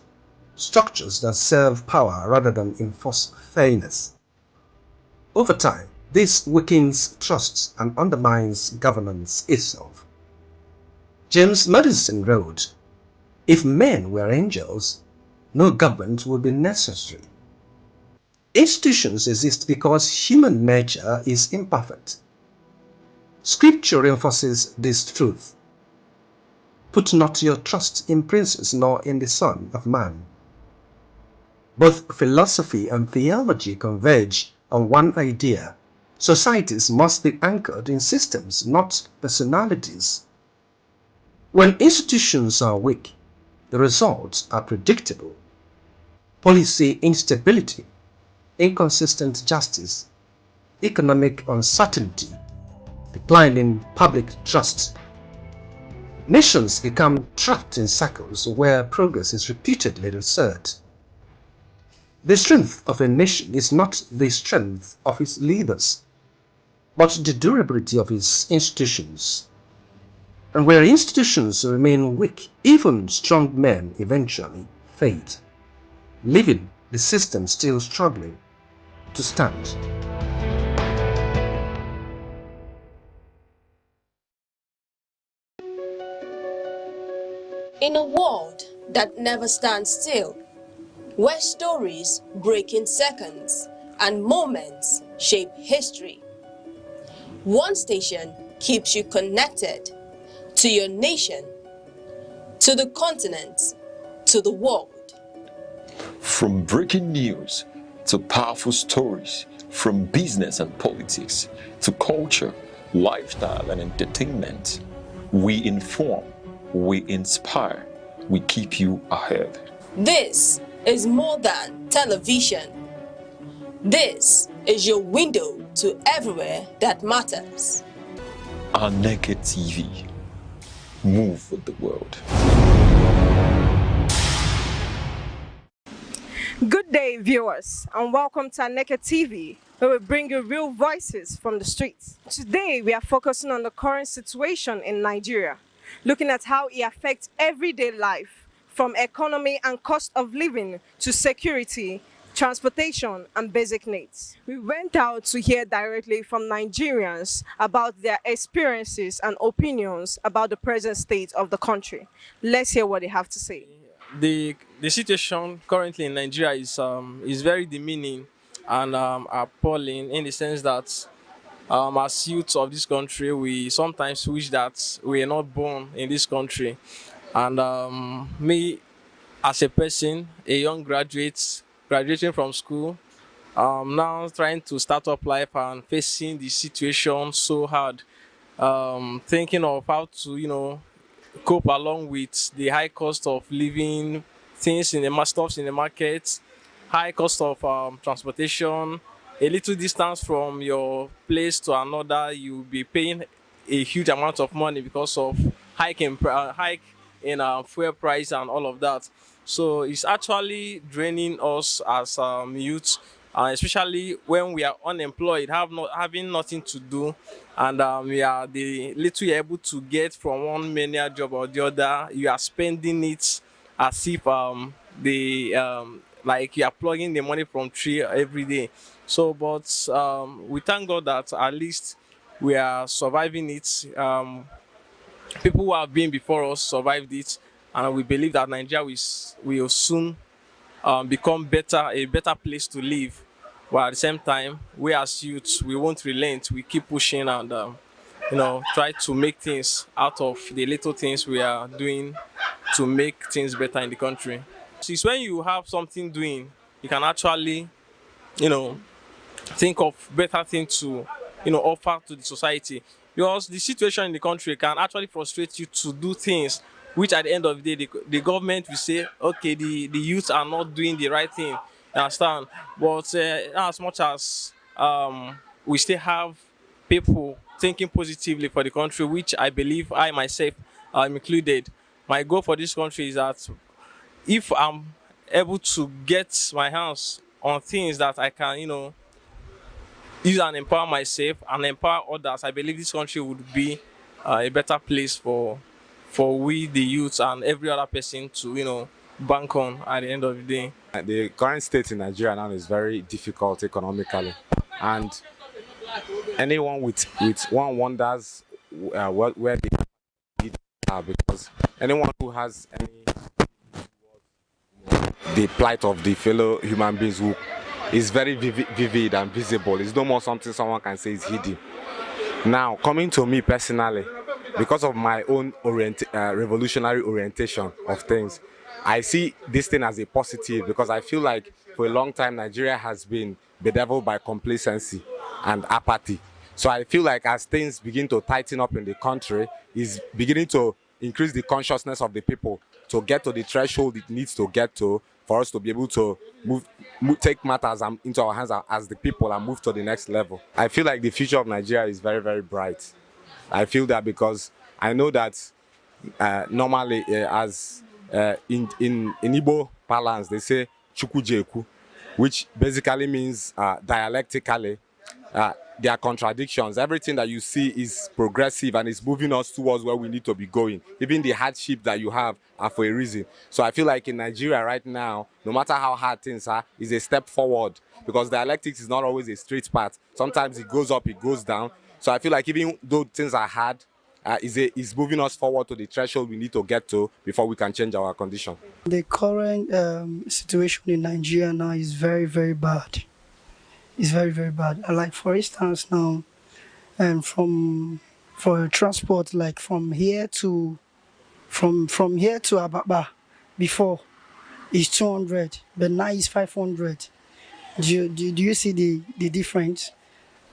structures that serve power rather than enforce fairness. Over time, this weakens trust and undermines governance itself. James Madison wrote, if men were angels, no government would be necessary. Institutions exist because human nature is imperfect. Scripture reinforces this truth. Put not your trust in princes nor in the Son of Man. Both philosophy and theology converge on one idea. Societies must be anchored in systems, not personalities. When institutions are weak, the results are predictable. Policy instability, inconsistent justice, economic uncertainty, declining public trust. Nations become trapped in circles where progress is repeatedly reserved. The strength of a nation is not the strength of its leaders, but the durability of its institutions. And where institutions remain weak, even strong men eventually fade, leaving the system still struggling to stand. In a world that never stands still, where stories break in seconds and moments shape history, one station keeps you connected to your nation, to the continent, to the world. From breaking news to powerful stories, from business and politics to culture, lifestyle and entertainment, we inform, we inspire, we keep you ahead. This is more than television. This is your window to everywhere that matters. Aneke TV. Move with the world. Good day, viewers, and welcome to Aneke TV, where we bring you real voices from the streets. Today, we are focusing on the current situation in Nigeria, looking at how it affects everyday life, from economy and cost of living to security, transportation, and basic needs. We went out to hear directly from Nigerians about their experiences and opinions about the present state of the country. Let's hear what they have to say. The situation currently in Nigeria is very demeaning and appalling, in the sense that as youths of this country, we sometimes wish that we are not born in this country. And me, as a person, a young graduating from school, now trying to start up life and facing the situation so hard, thinking of how to, cope along with the high cost of living, things in the stuffs in the market, high cost of transportation, a little distance from your place to another, you'll be paying a huge amount of money because of hike in fuel price and all of that. So it's actually draining us as youths, especially when we are unemployed, having nothing to do, and we are the little you're able to get from one menial job or the other, you are spending it as if like you are plugging the money from tree every day. So, but we thank God that at least we are surviving it. People who have been before us survived it, and we believe that Nigeria will soon become a better place to live. But at the same time, we as youths, we won't relent. We keep pushing and try to make things out of the little things we are doing to make things better in the country. So it's when you have something doing, you can actually, think of better things to, offer to the society. Because the situation in the country can actually frustrate you to do things which at the end of the day, the government will say, okay, the youth are not doing the right thing, you understand? But as much as we still have people thinking positively for the country, which I believe I myself am included, my goal for this country is that if I'm able to get my hands on things that I can, use and empower myself and empower others, I believe this country would be a better place for we, the youth, and every other person to, bank on at the end of the day. The current state in Nigeria now is very difficult economically, and anyone with one wonders where they are, because anyone who has the plight of the fellow human beings who is very vivid and visible. It's no more something someone can say is hidden. Now, coming to me personally, because of my own revolutionary orientation of things, I see this thing as a positive, because I feel like for a long time Nigeria has been bedeviled by complacency and apathy. So I feel like as things begin to tighten up in the country, is beginning to increase the consciousness of the people to get to the threshold it needs to get to for us to be able to take matters into our hands as the people and move to the next level. I feel like the future of Nigeria is very, very bright. I feel that because I know that normally as in Igbo parlance, they say chukwujeku, which basically means dialectically, there are contradictions. Everything that you see is progressive and is moving us towards where we need to be going. Even the hardship that you have are for a reason. So I feel like in Nigeria right now, no matter how hard things are, is a step forward, because dialectics is not always a straight path. Sometimes it goes up, it goes down. So I feel like even though things are hard, is moving us forward to the threshold we need to get to before we can change our condition. The current situation in Nigeria now is very, very bad. It's very, very bad. Like for instance now, for transport, like from here to Ababa, before is 200, but now it's 500. Do you see the difference?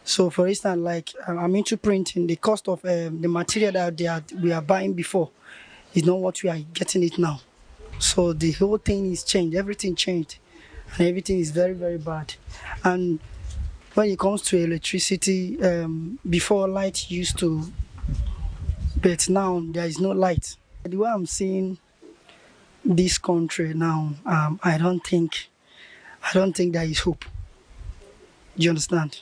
So for instance, like I'm into printing, the cost of the material that we are buying before is not what we are getting it now. So the whole thing is changed, everything changed, and everything is very, very bad. And when it comes to electricity, before light used to, but now there is no light. The way I'm seeing this country now, I don't think there is hope. Do you understand?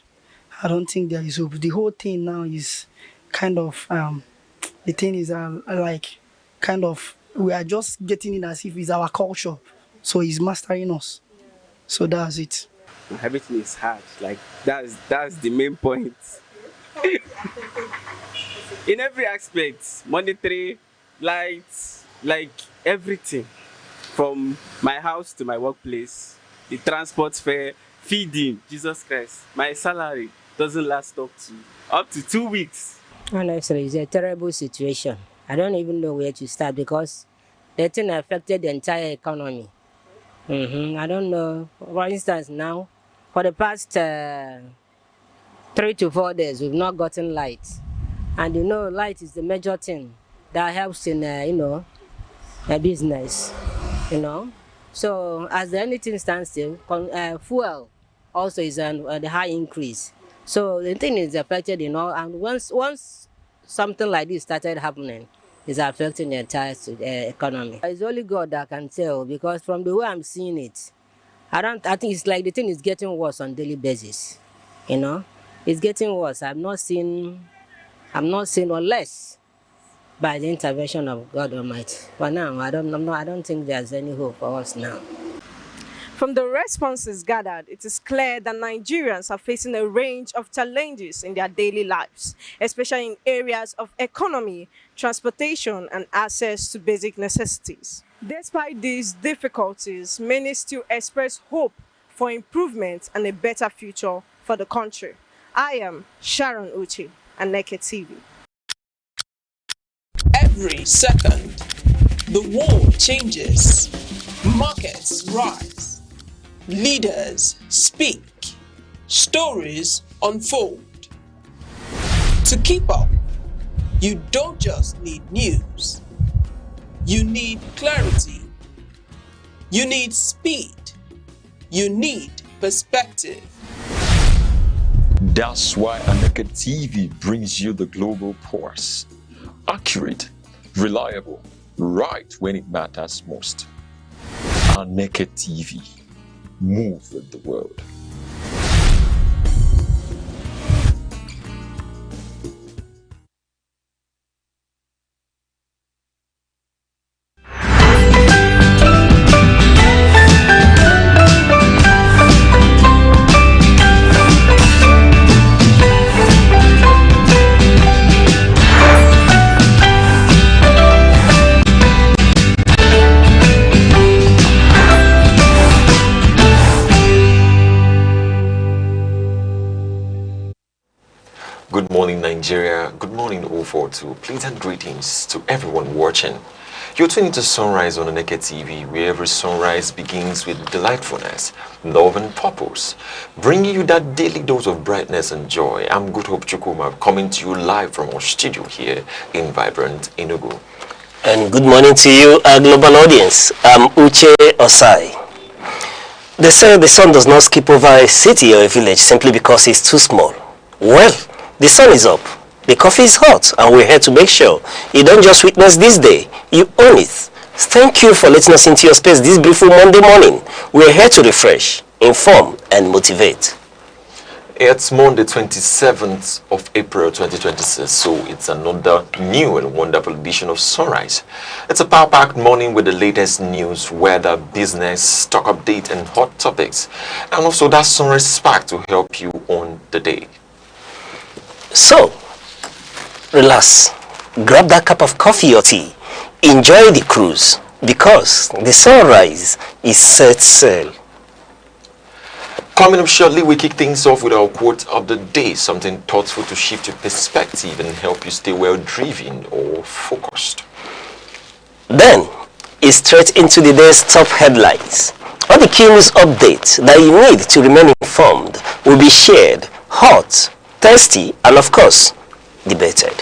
I don't think there is hope. The whole thing now is kind of, the thing is like, kind of, we are just getting it as if it's our culture. So he's mastering us. So that's it. Everything is hard. Like, that's the main point. In every aspect, monetary, lights, like everything. From my house to my workplace, the transport fare, feeding, Jesus Christ. My salary doesn't last up to 2 weeks. Honestly, it's a terrible situation. I don't even know where to start because the thing affected the entire economy. I don't know. For instance, now, for the past 3 to 4 days, we've not gotten light. And you know, light is the major thing that helps in, a business, So as anything stands still, fuel also is on the high increase. So the thing is affected, and once something like this started happening, it's affecting the entire economy. It's only God that can tell, because from the way I'm seeing it, I think it's like the thing is getting worse on a daily basis. It's getting worse. I'm not seeing unless by the intervention of God Almighty. For now, I don't think there's any hope for us now. From the responses gathered, it is clear that Nigerians are facing a range of challenges in their daily lives, especially in areas of economy, transportation, and access to basic necessities. Despite these difficulties, many still express hope for improvement and a better future for the country. I am Sharon Uche, Aneke TV. Every second, the world changes, markets rise, leaders speak, stories unfold. To keep up, you don't just need news, you need clarity, you need speed, you need perspective. That's why Aneke TV brings you the global pulse. Accurate, reliable, right when it matters most. Aneke TV, move with the world. Good morning, Nigeria. Good morning, 042. Pleasant greetings to everyone watching. You're tuning to Sunrise on Aneke TV, where every sunrise begins with delightfulness, love and purpose, bringing you that daily dose of brightness and joy. I'm Good Hope Chukuma, coming to you live from our studio here in vibrant Enugu. And good morning to you, our global audience. I'm Uche Osai. They say the sun does not skip over a city or a village simply because it's too small. Well, the sun is up, the coffee is hot, and we're here to make sure you don't just witness this day, you own it. Thank you for letting us into your space this beautiful Monday morning. We're here to refresh, inform, and motivate. It's Monday, 27th of April 2026, so it's another new and wonderful edition of Sunrise. It's a power-packed morning with the latest news, weather, business, stock update, and hot topics. And also that Sunrise Spark to help you on the day. So, relax, grab that cup of coffee or tea, enjoy the cruise, because the sunrise is set sail. Coming up shortly, we kick things off with our quote of the day, something thoughtful to shift your perspective and help you stay well driven or focused. Then, it's straight into the day's top headlines. All the key news updates that you need to remain informed will be shared, hot, tasty, and of course, debated.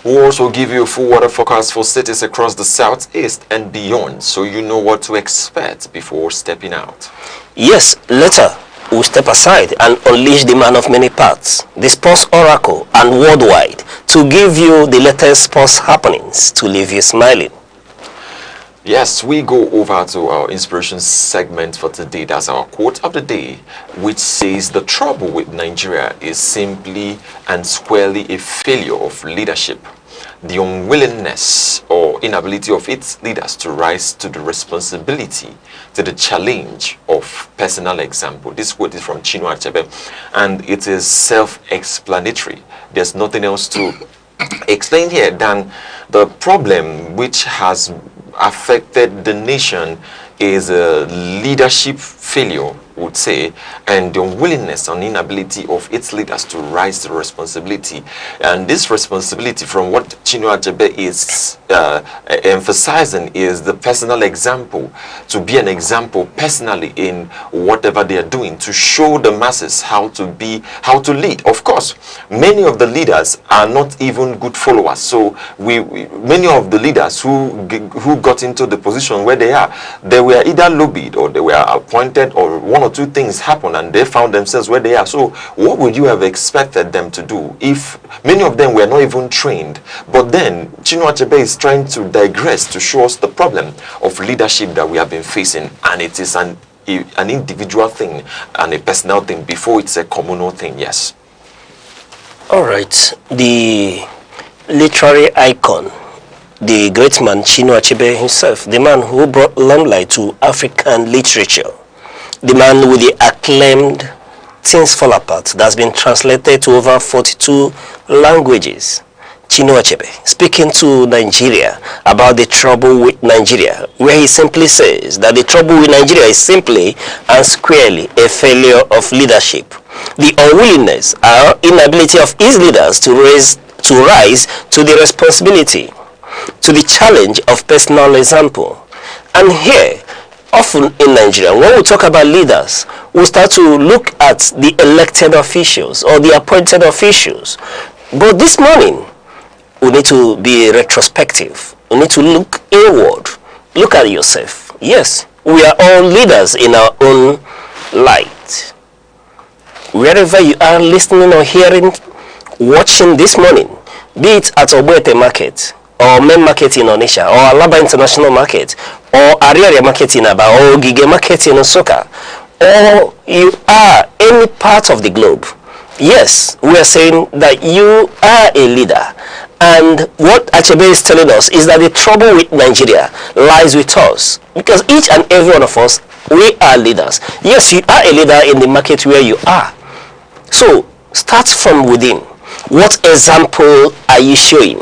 We'll also give you a full weather forecast for cities across the southeast and beyond, so you know what to expect before stepping out. Yes, later, we'll step aside and unleash the man of many parts, the sports oracle and worldwide, to give you the latest sports happenings to leave you smiling. Yes, we go over to our inspiration segment for today. That's our quote of the day, which says the trouble with Nigeria is simply and squarely a failure of leadership. The unwillingness or inability of its leaders to rise to the responsibility, to the challenge of personal example. This quote is from Chinua Achebe, and it is self-explanatory. There's nothing else to explain here than the problem which has affected the nation is a leadership failure, would say, and the unwillingness and inability of its leaders to rise to the responsibility. And this responsibility, from what Chinua Achebe is emphasizing, is the personal example, to be an example personally in whatever they are doing, to show the masses how to lead. Of course, many of the leaders are not even good followers. So many of the leaders who got into the position where they are, they were either lobbied or they were appointed, or one or two things happened and they found themselves where they are. So what would you have expected them to do if many of them were not even trained? But then Chinua Achebe is trying to digress to show us the problem of leadership that we have been facing, and it is an individual thing and a personal thing before it's a communal thing. Yes. All right. The literary icon, the great man Chinua Achebe himself, the man who brought limelight to African literature, the man with the acclaimed Things Fall Apart that's been translated to over 42 languages. Chinua Achebe speaking to Nigeria about the trouble with Nigeria, where he simply says that the trouble with Nigeria is simply and squarely a failure of leadership. The unwillingness or inability of his leaders to rise to the responsibility, to the challenge of personal example. And here, often in Nigeria, when we talk about leaders, we start to look at the elected officials or the appointed officials. But this morning, we need to be retrospective. We need to look inward. Look at yourself. Yes, we are all leaders in our own light. Wherever you are listening or hearing, watching this morning, be it at Obuete Market, or Main Market in Onitsha, or Alaba International Market, or Ariaria Market in Aba, or Gige Market in Osoka, or you are any part of the globe. Yes, we are saying that you are a leader. And what Achebe is telling us is that the trouble with Nigeria lies with us. Because each and every one of us, we are leaders. Yes, you are a leader in the market where you are. So, start from within. What example are you showing?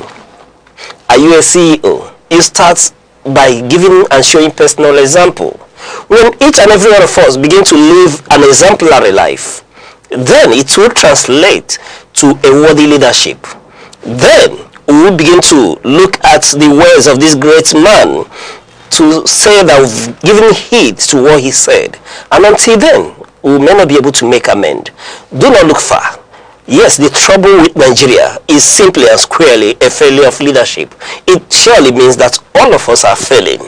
Are you a CEO? You start by giving and showing personal example. When each and every one of us begin to live an exemplary life, then it will translate to a worthy leadership. Then we will begin to look at the words of this great man to say that we've given heed to what he said. And until then, we may not be able to make amend. Do not look far. Yes, the trouble with Nigeria is simply and squarely a failure of leadership. It surely means that all of us are failing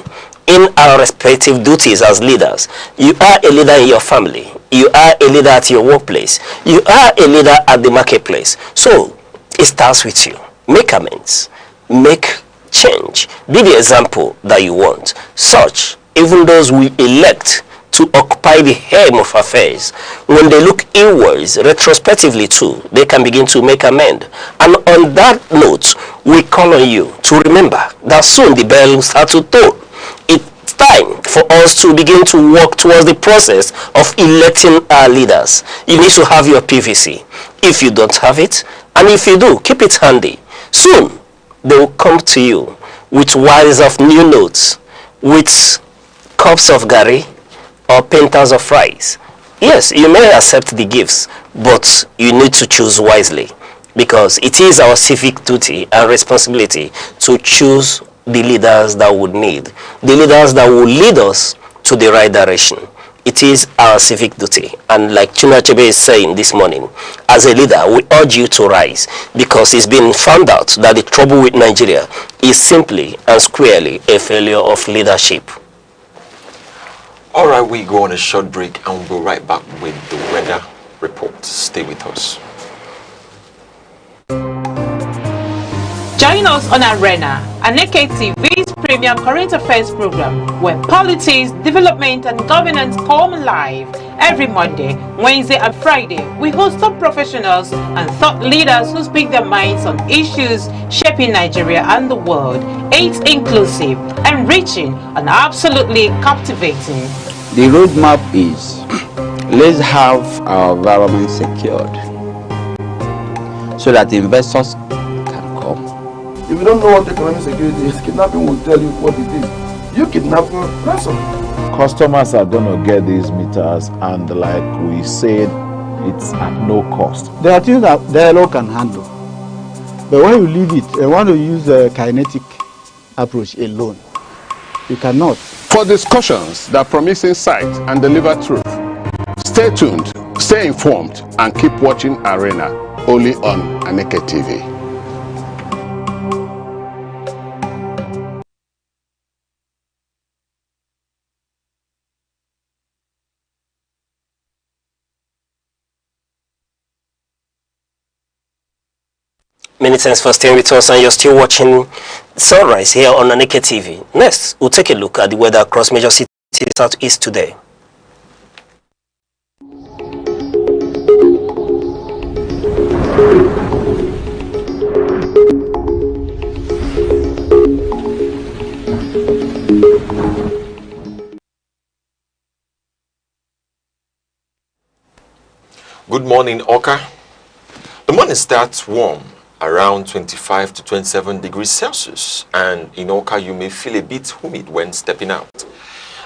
in our respective duties as leaders. You are a leader in your family. You are a leader at your workplace. You are a leader at the marketplace. So, it starts with you. Make amends. Make change. Be the example that you want. Such, even those we elect to occupy the helm of affairs, when they look inwards, retrospectively too, they can begin to make amend. And on that note, we call on you to remember that soon the bell will start to toll. It's time for us to begin to work towards the process of electing our leaders. You need to have your PVC. If you don't have it, and if you do, keep it handy. Soon, they will come to you with wires of new notes, with cups of gari or painters of rice. Yes, you may accept the gifts, but you need to choose wisely, because it is our civic duty and responsibility to choose the leaders that we need, the leaders that will lead us to the right direction. It is our civic duty, and like Chinachebe is saying this morning, as a leader, we urge you to rise, because it's been found out that the trouble with Nigeria is simply and squarely a failure of leadership. All right, we go on a short break and we'll be right back with the weather report. Stay with us. Join us on Arena, Aneke TV's premium current affairs program, where politics, development and governance come alive. Every Monday, Wednesday and Friday, we host top professionals and thought leaders who speak their minds on issues shaping Nigeria and the world. It's inclusive, enriching and absolutely captivating. The roadmap is, let's have our environment secured so that investors can come. If you don't know what economic security is, kidnapping will tell you what it is. You kidnap your ransom. Customers are going to get these meters, and like we said, it's at no cost. There are things that the law can handle. But when you leave it and want to use a kinetic approach alone, you cannot. For discussions that promise insight and deliver truth, stay tuned, stay informed, and keep watching Arena, only on Aneke TV. Many thanks for staying with us, and you're still watching Sunrise here on Aneke TV. Next, we'll take a look at the weather across major cities southeast today. Good morning, Oka. The morning starts warm, around 25 to 27 degrees Celsius, and in Oka you may feel a bit humid when stepping out.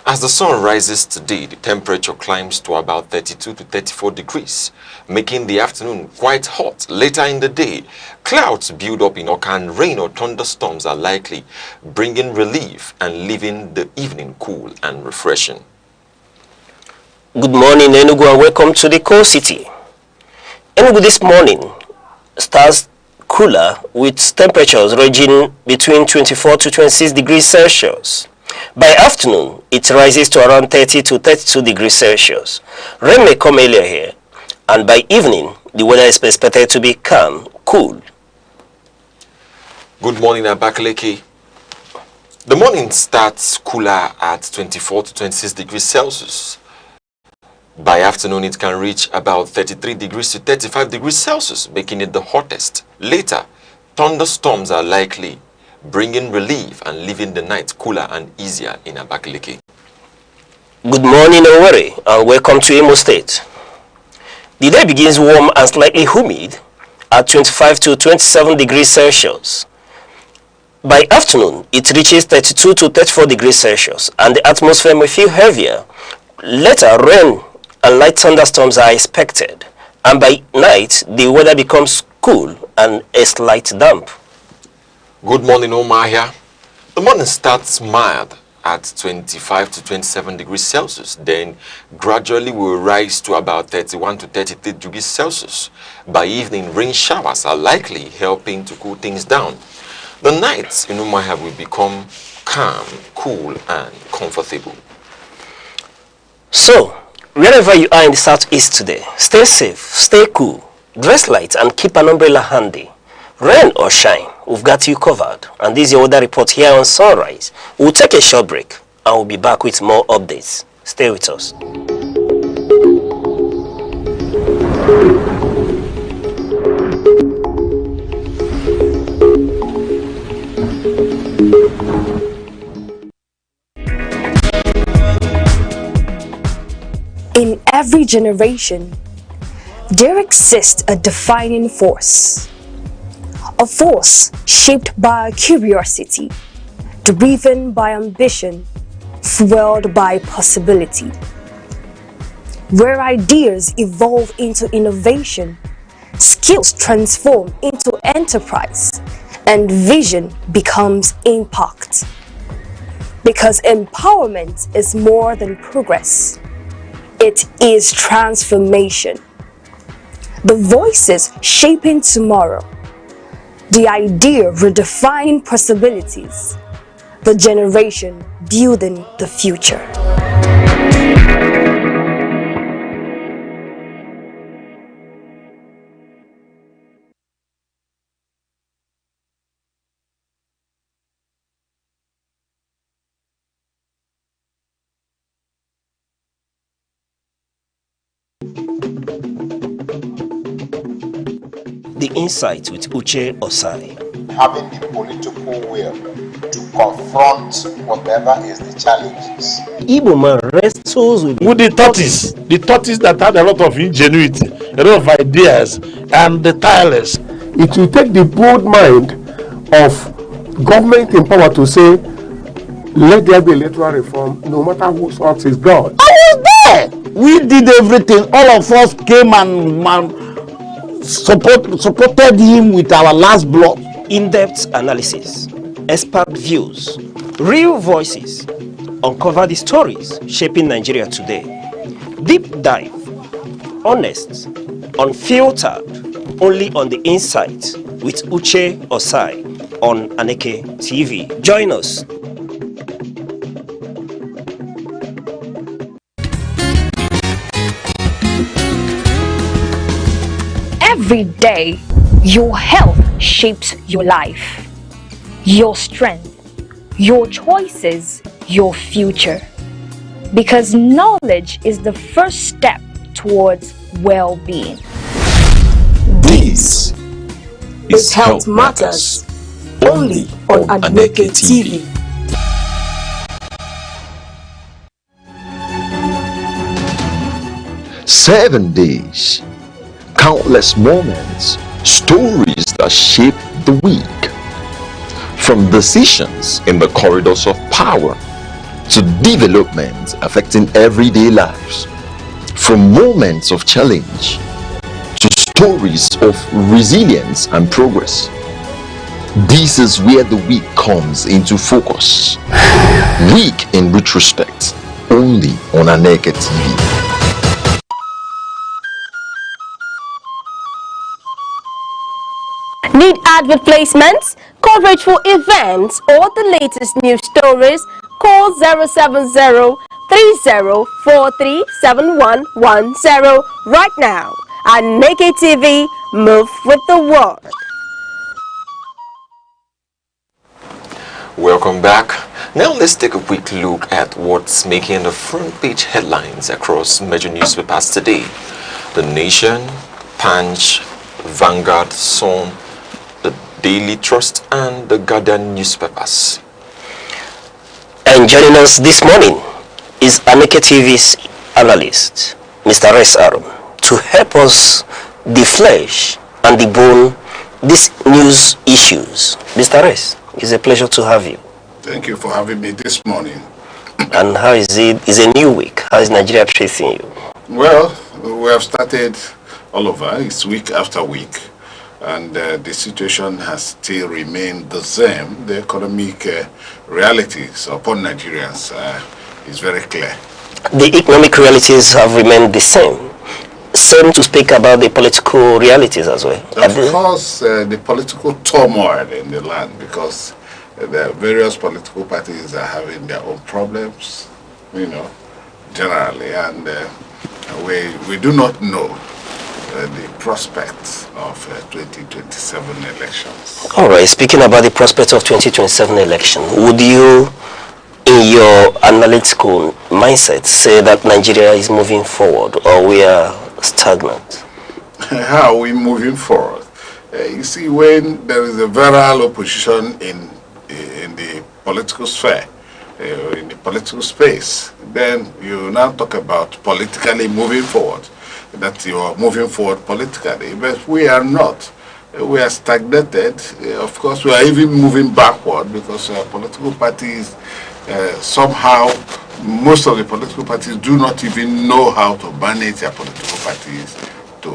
As the sun rises today, the temperature climbs to about 32 to 34 degrees, making the afternoon quite hot. Later in the day, clouds build up in Oka and rain or thunderstorms are likely, bringing relief and leaving the evening cool and refreshing. Good morning, Enugu, and welcome to the core city. Enugu this morning starts cooler, with temperatures ranging between 24 to 26 degrees Celsius. By afternoon, it rises to around 30 to 32 degrees Celsius. Rain may come earlier here, and by evening, the weather is expected to be calm, cool. Good morning, Abakaliki. The morning starts cooler at 24 to 26 degrees Celsius. By afternoon, it can reach about 33 degrees to 35 degrees Celsius, making it the hottest. Later, thunderstorms are likely, bringing relief and leaving the night cooler and easier in Abakaliki. Good morning, Owerri, and welcome to Imo State. The day begins warm and slightly humid at 25 to 27 degrees Celsius. By afternoon, it reaches 32 to 34 degrees Celsius, and the atmosphere may feel heavier. Later, rain and light thunderstorms are expected, and by night, the weather becomes cool and a slight damp. Good morning, Omahia. The morning starts mild at 25 to 27 degrees Celsius, then gradually will rise to about 31 to 33 degrees Celsius. By evening, rain showers are likely, helping to cool things down. The nights in Omahia will become calm, cool, and comfortable. So, wherever you are in the southeast today, stay safe, stay cool, dress light, and keep an umbrella handy. Rain or shine, we've got you covered. And this is your weather report here on Sunrise. We'll take a short break and we'll be back with more updates. Stay with us. In every generation, there exists a defining force, a force shaped by curiosity, driven by ambition, fueled by possibility. Where ideas evolve into innovation, skills transform into enterprise, and vision becomes impact. Because empowerment is more than progress. It is transformation. The voices shaping tomorrow. The idea redefining possibilities. The generation building the future. The Insight with Uche Osai. Having the political will to confront whatever is the challenges. Igbo man wrestles with the tortoise that had a lot of ingenuity, a lot of ideas, and the tireless. It will take the bold mind of government in power to say, let there be electoral reform, no matter whose ox is God. I was there. We did everything. All of us came and supported him with our last blood. In-depth analysis, expert views, real voices, uncover the stories shaping Nigeria today. Deep dive, honest, unfiltered, only on The Insight with Uche Osai on Aneke TV. Join us. Every day, your health shapes your life, your strength, your choices, your future. Because knowledge is the first step towards well-being. This is Health Matters, only on Aneke TV. 7 days. Countless moments, stories that shape the week. From decisions in the corridors of power to developments affecting everyday lives. From moments of challenge to stories of resilience and progress. This is where the week comes into focus. Week in retrospect, only on Aneke TV. Need advert placements, coverage for events, or the latest news stories? Call 070-3043-7110 right now. Aneke TV, move with the world. Welcome back. Now let's take a quick look at what's making the front page headlines across major newspapers today. The Nation, Punch, Vanguard, Sun, the Daily Trust, and the Guardian newspapers. And joining us this morning is Aneke TV's analyst, Mr. Res Aaron, to help us deflesh and debone these news issues. Mr. Res, it's a pleasure to have you. Thank you for having me this morning. And how is it? It's a new week. How is Nigeria treating you? Well, we have started all over. It's week after week. And the situation has still remained the same. The economic realities upon Nigerians is very clear. The economic realities have remained the same. Same to speak about the political realities as well. Of course, the political turmoil in the land, because the various political parties are having their own problems, you know, generally, and we do not know the prospects of 2027 elections. All right, speaking about the prospect of 2027 election, would you, in your analytical mindset, say that Nigeria is moving forward or we are stagnant? How are we moving forward? You see, when there is a viral opposition in the political sphere, in the political space, then you now talk about politically moving forward, that you are moving forward politically, but we are not. we are stagnated. Of course, we are even moving backward because political parties somehow, most of the political parties do not even know how to manage their political parties to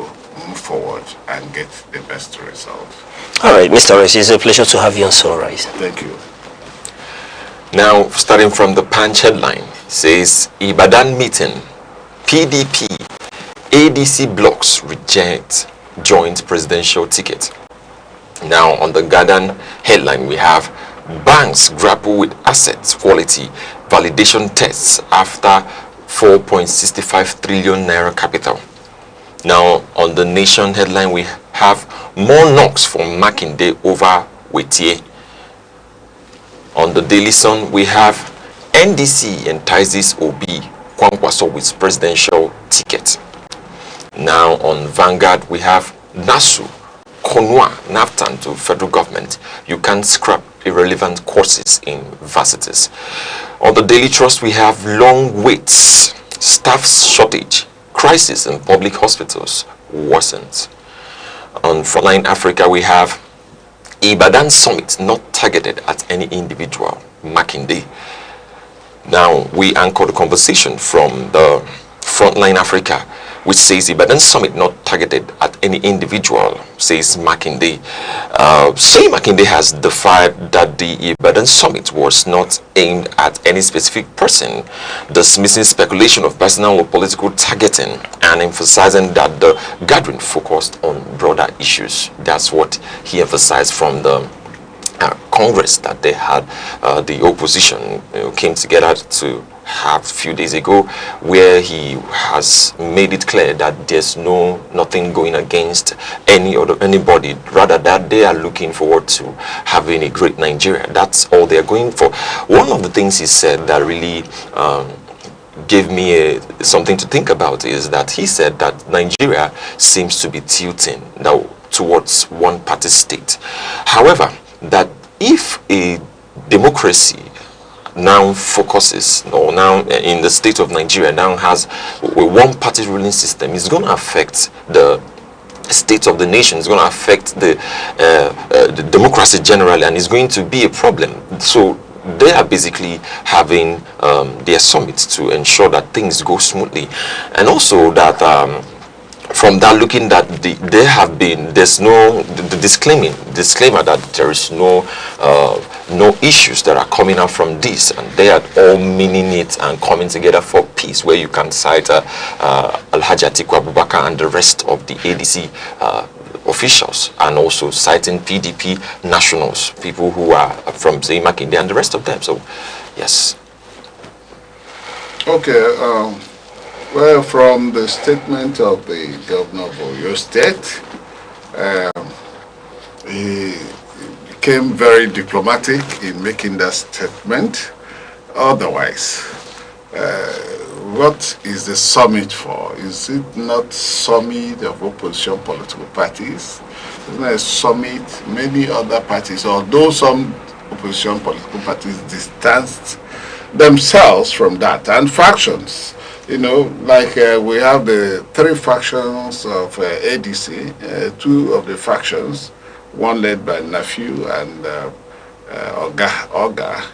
move forward and get the best results. All right, Mr. Rice, it's a pleasure to have you on Sunrise. Thank you. Now, starting from the Punch headline, says Ibadan meeting, PDP, ADC blocks reject joint presidential ticket. Now, on the Garden headline, we have banks grapple with assets quality validation tests after 4.65 trillion naira capital. Now, on the Nation headline, we have more knocks from Makinde over Wetie. On the Daily Sun, we have NDC entices Obi Kwankwaso with presidential ticket. Now, on Vanguard, we have NASU, Konwa, Naftan to federal government. You can scrap irrelevant courses in varsities. On the Daily Trust, we have long waits, staff shortage, crisis in public hospitals worsens. On Frontline Africa, we have Ibadan Summit not targeted at any individual, Makinde. Now, we anchor the conversation from the Frontline Africa, which says Ibadan Summit not targeted at any individual, says Makinde. Say Makinde has defied that the Ibadan Summit was not aimed at any specific person, dismissing speculation of personal or political targeting and emphasizing that the gathering focused on broader issues. That's what he emphasized from the Congress that they had. The opposition came together to have a few days ago, where he has made it clear that there's nothing going against anybody, rather that they are looking forward to having a great Nigeria. That's all they're going for. One of the things he said that really gave me something to think about is that he said that Nigeria seems to be tilting now towards one party state. However, that if a democracy now focuses, or now in the state of Nigeria now has a one-party ruling system, it's going to affect the state of the nation, it's going to affect the democracy generally, and it's going to be a problem. So they are basically having their summit to ensure that things go smoothly, and also that from that, looking that there have been, there's no disclaimer that there is no issues that are coming out from this, and they are all meaning it and coming together for peace, where you can cite Alhaji Atiku Abubakar and the rest of the ADC officials, and also citing PDP nationals, people who are from say Makinde and the rest of them. So yes. Okay, well, from the statement of the governor of Oyo State, he became very diplomatic in making that statement. Otherwise, what is the summit for? Is it not summit of opposition political parties? Isn't it a summit many other parties, although some opposition political parties distanced themselves from that, and factions? You know, like we have the three factions of ADC, two of the factions, one led by Nephew and Oga,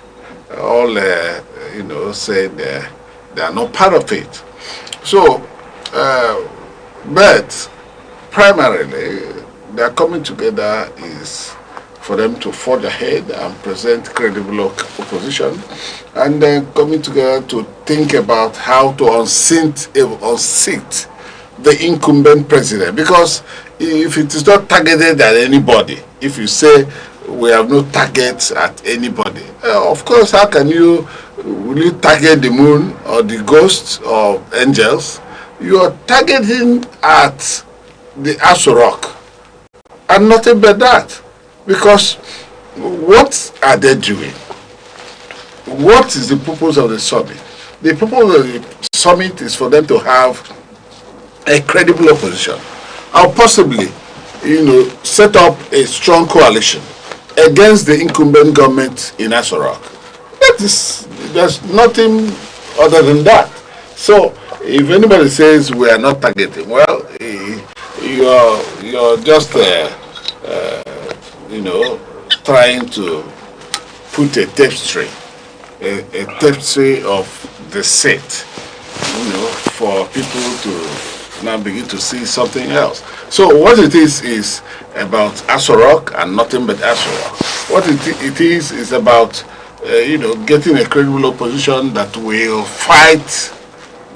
all, you know, said they are not part of it. So, but primarily, they are coming together is for them to forge ahead and present credible opposition, and then coming together to think about how to unseat the incumbent president. Because if it is not targeted at anybody, if you say we have no targets at anybody, of course, how can will you target the moon or the ghosts or angels? You are targeting at the Asurok, and nothing but that. Because what are they doing? What is the purpose of the summit? The purpose of the summit is for them to have a credible opposition, or possibly, you know, set up a strong coalition against the incumbent government in Asorok. There's nothing other than that. So if anybody says we are not targeting, well, you're just you know, trying to put a tapestry of the set, you know, for people to now begin to see something else. So what it is about Aso Rock and nothing but Aso Rock. What it is about, you know, getting a credible opposition that will fight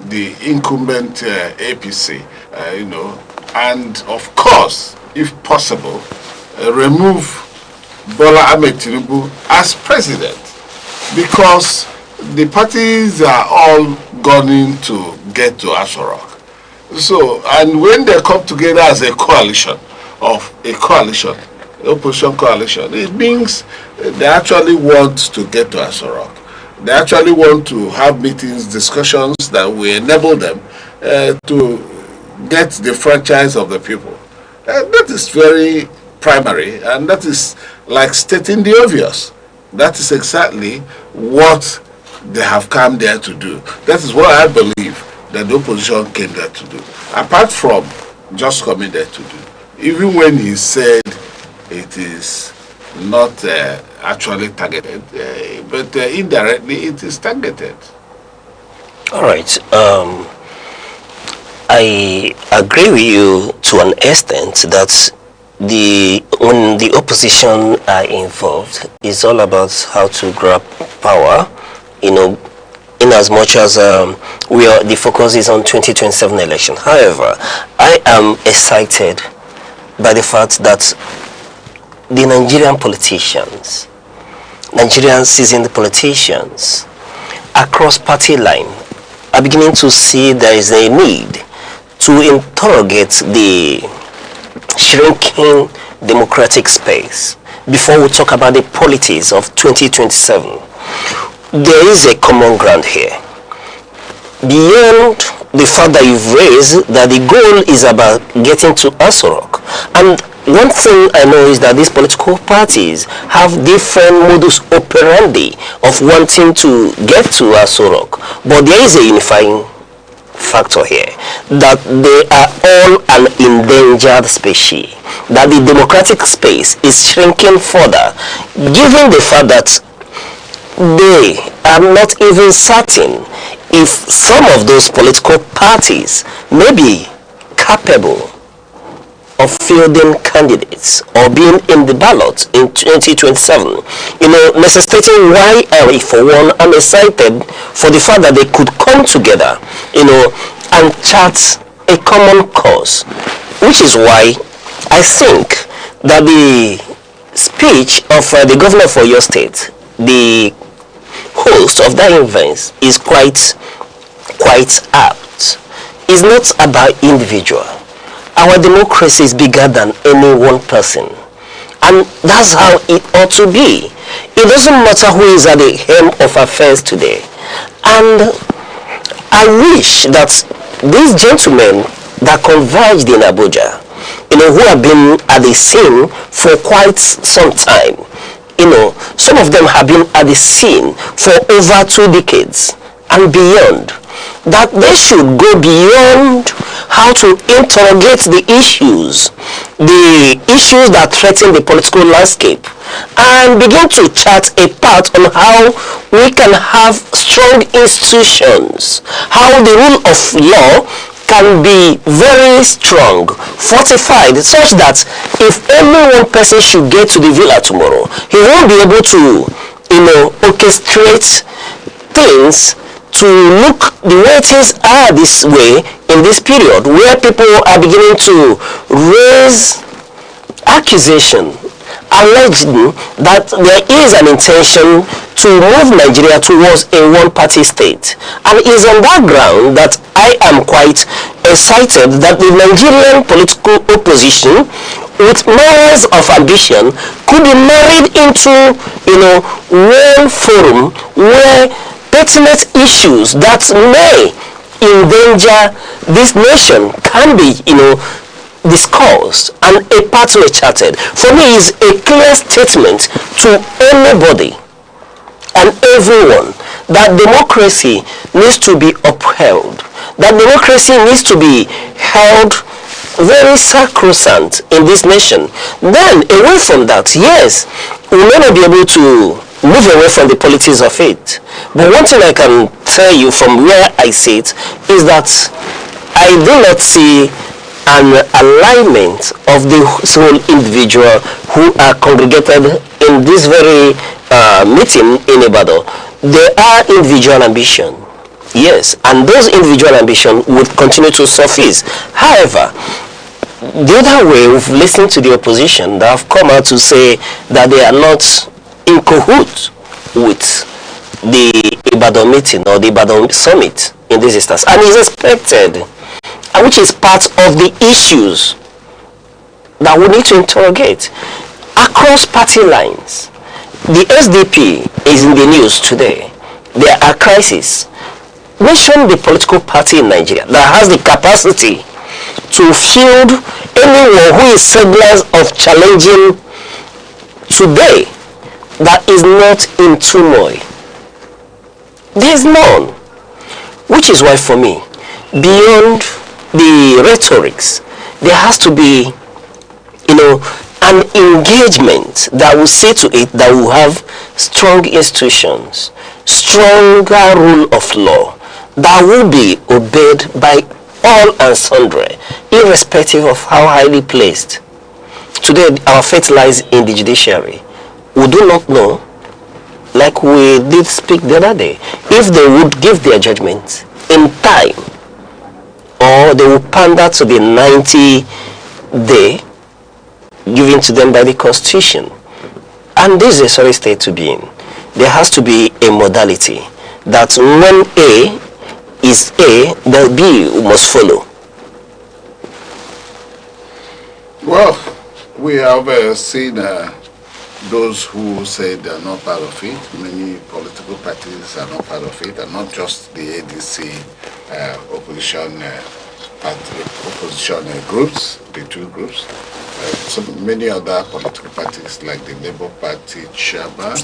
the incumbent APC, you know, and of course, if possible, remove Bola Ahmed Tinubu as president, because the parties are all gunning to get to Aso Rock. So, and when they come together as a coalition, opposition coalition, it means they actually want to get to Aso Rock. They actually want to have meetings, discussions that will enable them to get the franchise of the people. That is very primary, and that is like stating the obvious. That is exactly what they have come there to do. That is what I believe that the opposition came there to do. Apart from just coming there to do. Even when he said it is not actually targeted, but indirectly it is targeted. All right. I agree with you to an extent that when the opposition are involved, it's all about how to grab power, you know, in as much as the focus is on 2027 election. However, I am excited by the fact that the Nigerian politicians, Nigerian seasoned politicians, across party line, are beginning to see there is a need to interrogate the shrinking democratic space before we talk about the politics of 2027. There is a common ground here. Beyond the fact that you've raised that the goal is about getting to Aso Rock. And one thing I know is that these political parties have different modus operandi of wanting to get to Aso Rock. But there is a unifying factor here, that they are all an endangered species, that the democratic space is shrinking further, given the fact that they are not even certain if some of those political parties may be capable of fielding candidates or being in the ballot in 2027. You know, necessitating why I, for one, am excited for the fact that they could come together, you know, and chart a common cause, which is why I think that the speech of the governor for your state, the host of that event, is quite apt. It's not about individual. Our democracy is bigger than any one person, and that's how it ought to be. It doesn't matter who is at the helm of affairs today. And I wish that these gentlemen that converged in Abuja, you know, who have been at the scene for quite some time, you know, some of them have been at the scene for over 2 decades and beyond, that they should go beyond how to interrogate the issues that threaten the political landscape, and begin to chart a path on how we can have strong institutions, how the rule of law can be very strong, fortified, such that if only one person should get to the villa tomorrow, he won't be able to, you know, orchestrate things to look the way things are this way in this period, where people are beginning to raise accusation, alleging that there is an intention to move Nigeria towards a one-party state. And it is on that ground that I am quite excited that the Nigerian political opposition, with miles of ambition, could be married into, you know, one forum where pertinent issues that may endanger this nation can be, you know, discussed and a pathway charted. For me, is a clear statement to anybody and everyone that democracy needs to be upheld, that democracy needs to be held very sacrosanct in this nation. Then, away from that, yes, we may not be able to move away from the politics of it. But one thing I can tell you from where I sit is that I do not see an alignment of the whole individual who are congregated in this very meeting in Ibadan. There are individual ambition. Yes, and those individual ambition would continue to surface. However, the other way, we've listened to the opposition that have come out to say that they are not in cahoots with the Ibadan meeting or the Ibadan summit in this instance, and is expected, which is part of the issues that we need to interrogate across party lines. The SDP is in the news today. There are crises. Mention the political party in Nigeria that has the capacity to field anyone who is signals of challenging today that is not in turmoil. There is none. Which is why, for me, beyond the rhetorics, there has to be, an engagement that will see to it that will have strong institutions, stronger rule of law, that will be obeyed by all and sundry, irrespective of how highly placed. Today, our fate lies in the judiciary. We do not know, like we did speak the other day, if they would give their judgment in time, or they will pander to the 90-day given to them by the Constitution. And this is a sorry state to be in. There has to be a modality that when A is A, then B must follow. Well, we have seen those who say they are not part of it. Many political parties are not part of it, and not just the ADC opposition groups, the two groups. So many other political parties like the Labour Party chairman.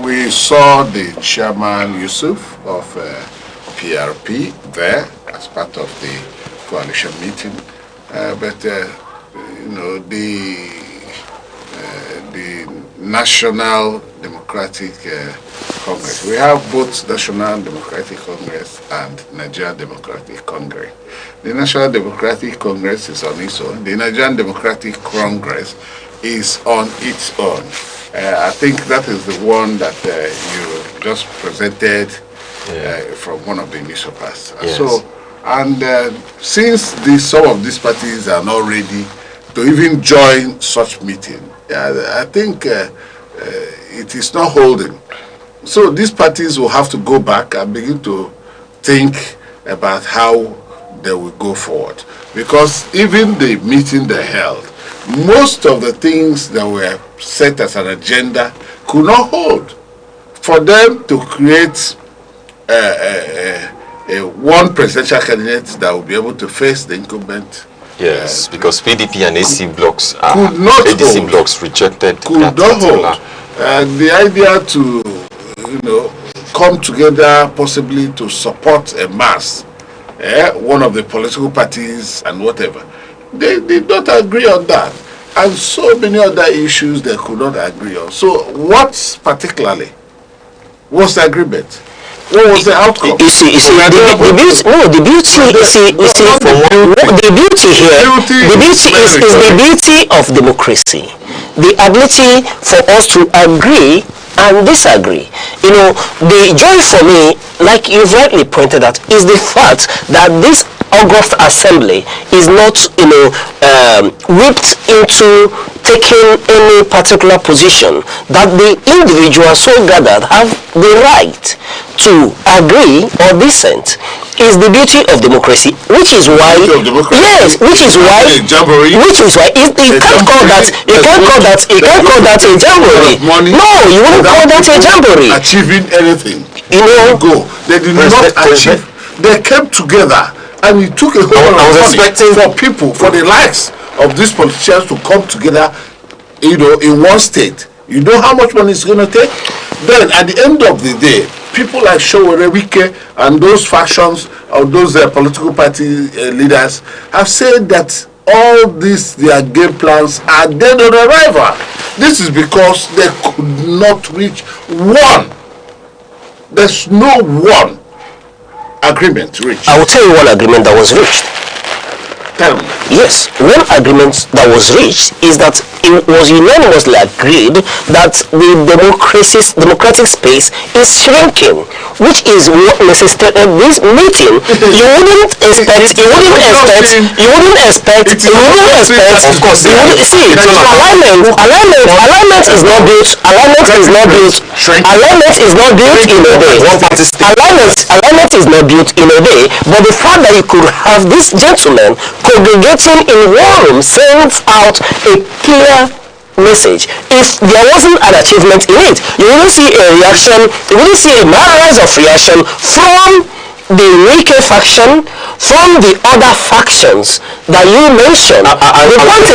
We saw the chairman Yusuf of PRP there as part of the coalition meeting, but the National Democratic Congress. We have both National Democratic Congress and Nigerian Democratic Congress. The National Democratic Congress is on its own. The Nigerian Democratic Congress is on its own. I think that is the one that you just presented from one of the newspapers. Yes. So, and since some of these parties are not ready to even join such meeting, I think it is not holding. So these parties will have to go back and begin to think about how they will go forward. Because even the meeting they held, most of the things that were set as an agenda could not hold. For them to create one presidential candidate that will be able to face the incumbent. Yes, because PDP and AC blocks could not ADC hold. blocks rejected Could that not particular. hold. And the idea to, come together possibly to support a mass, one of the political parties and whatever, they did not agree on that. And so many other issues they could not agree on. So what particularly was the agreement? What was the outcome? You see, the beauty of democracy, the ability for us to agree and disagree. The joy for me, like you've rightly pointed out, is the fact that this August assembly is not, whipped into taking any particular position, that the individuals so gathered have the right to agree or dissent. Is the beauty of democracy, which is why it can't call that a jamboree. No, you wouldn't call that a jamboree. Achieving anything, they did not achieve. They came together, and it took a whole lot of money for people, for the likes of these politicians to come together, in one state. You know how much money it's going to take? Then, at the end of the day, people like Wike and those factions those political party leaders have said that all their game plans are dead on arrival. This is because they could not reach one. There's no one agreement reached. I will tell you one agreement that was reached. Tell me. Yes, one agreement that was reached is that it was unanimously agreed that the democratic space is shrinking, which is what necessitated this meeting. You wouldn't expect. Alignment is not built. Alignment is not built in a day. Alignment is not built in a day. But the fact that you could have this gentleman congregating in one room sends out a clear message. If there wasn't an achievement in it, you wouldn't see a reaction, you wouldn't see a rise of reaction from the wike faction, from the other factions that you mentioned. The point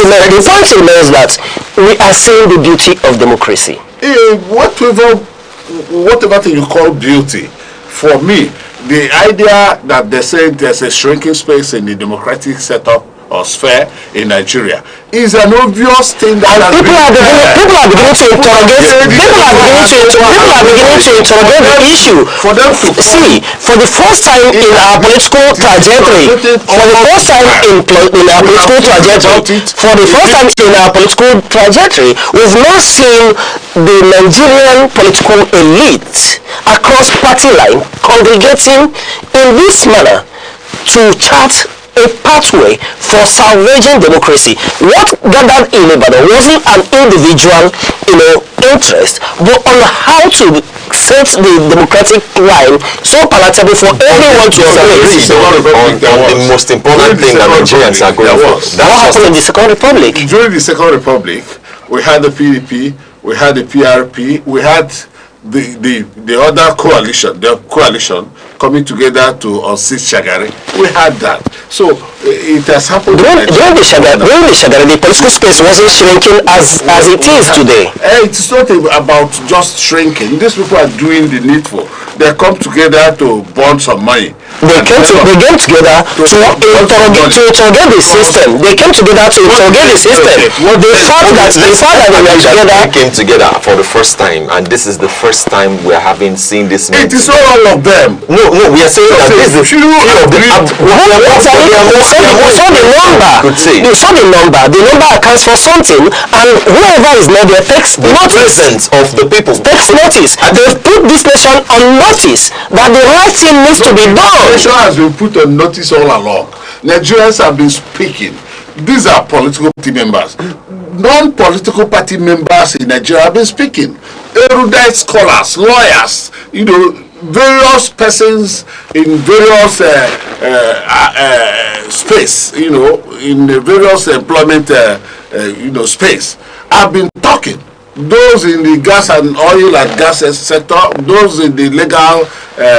remains that we are seeing the beauty of democracy. Whatever thing you call beauty, for me, the idea that they say there's a shrinking space in the democratic setup or sphere in Nigeria is an obvious thing that people are beginning to interrogate the issue. For them to see, for the first time in our political trajectory, we've not seen the Nigerian political elite across party line congregating in this manner to chart a pathway for salvaging democracy. What gathered in Ibadan wasn't an individual, interest, but on how to set the democratic line so palatable for everyone to agree. On the most important thing that Nigerians are going for. What happened in the Second Republic? During the Second Republic, we had the PDP, we had the PRP, we had the other coalition coming together to unseat Shagari. We had that. So it has happened. During the Shagari, the political space wasn't shrinking as it is today. It's not about just shrinking. These people are doing the needful. They come together to bond some money. They came together to interrogate the system. They came together to interrogate the system. The fact that they came together for the first time, and this is the first time we are seen this meeting. It is not all of them. No, we are saying that this is the few of the number. The number accounts for something, and whoever is not there takes notice of the people. Takes notice. They've put this nation on notice that the right thing needs to be done. The nation has been put on notice all along. Nigerians have been speaking. These are political party members. Non-political party members in Nigeria have been speaking. Erudite scholars, lawyers, various persons in various space, in various employment, space, have been talking. Those in the gas and oil and gas sector, those in the legal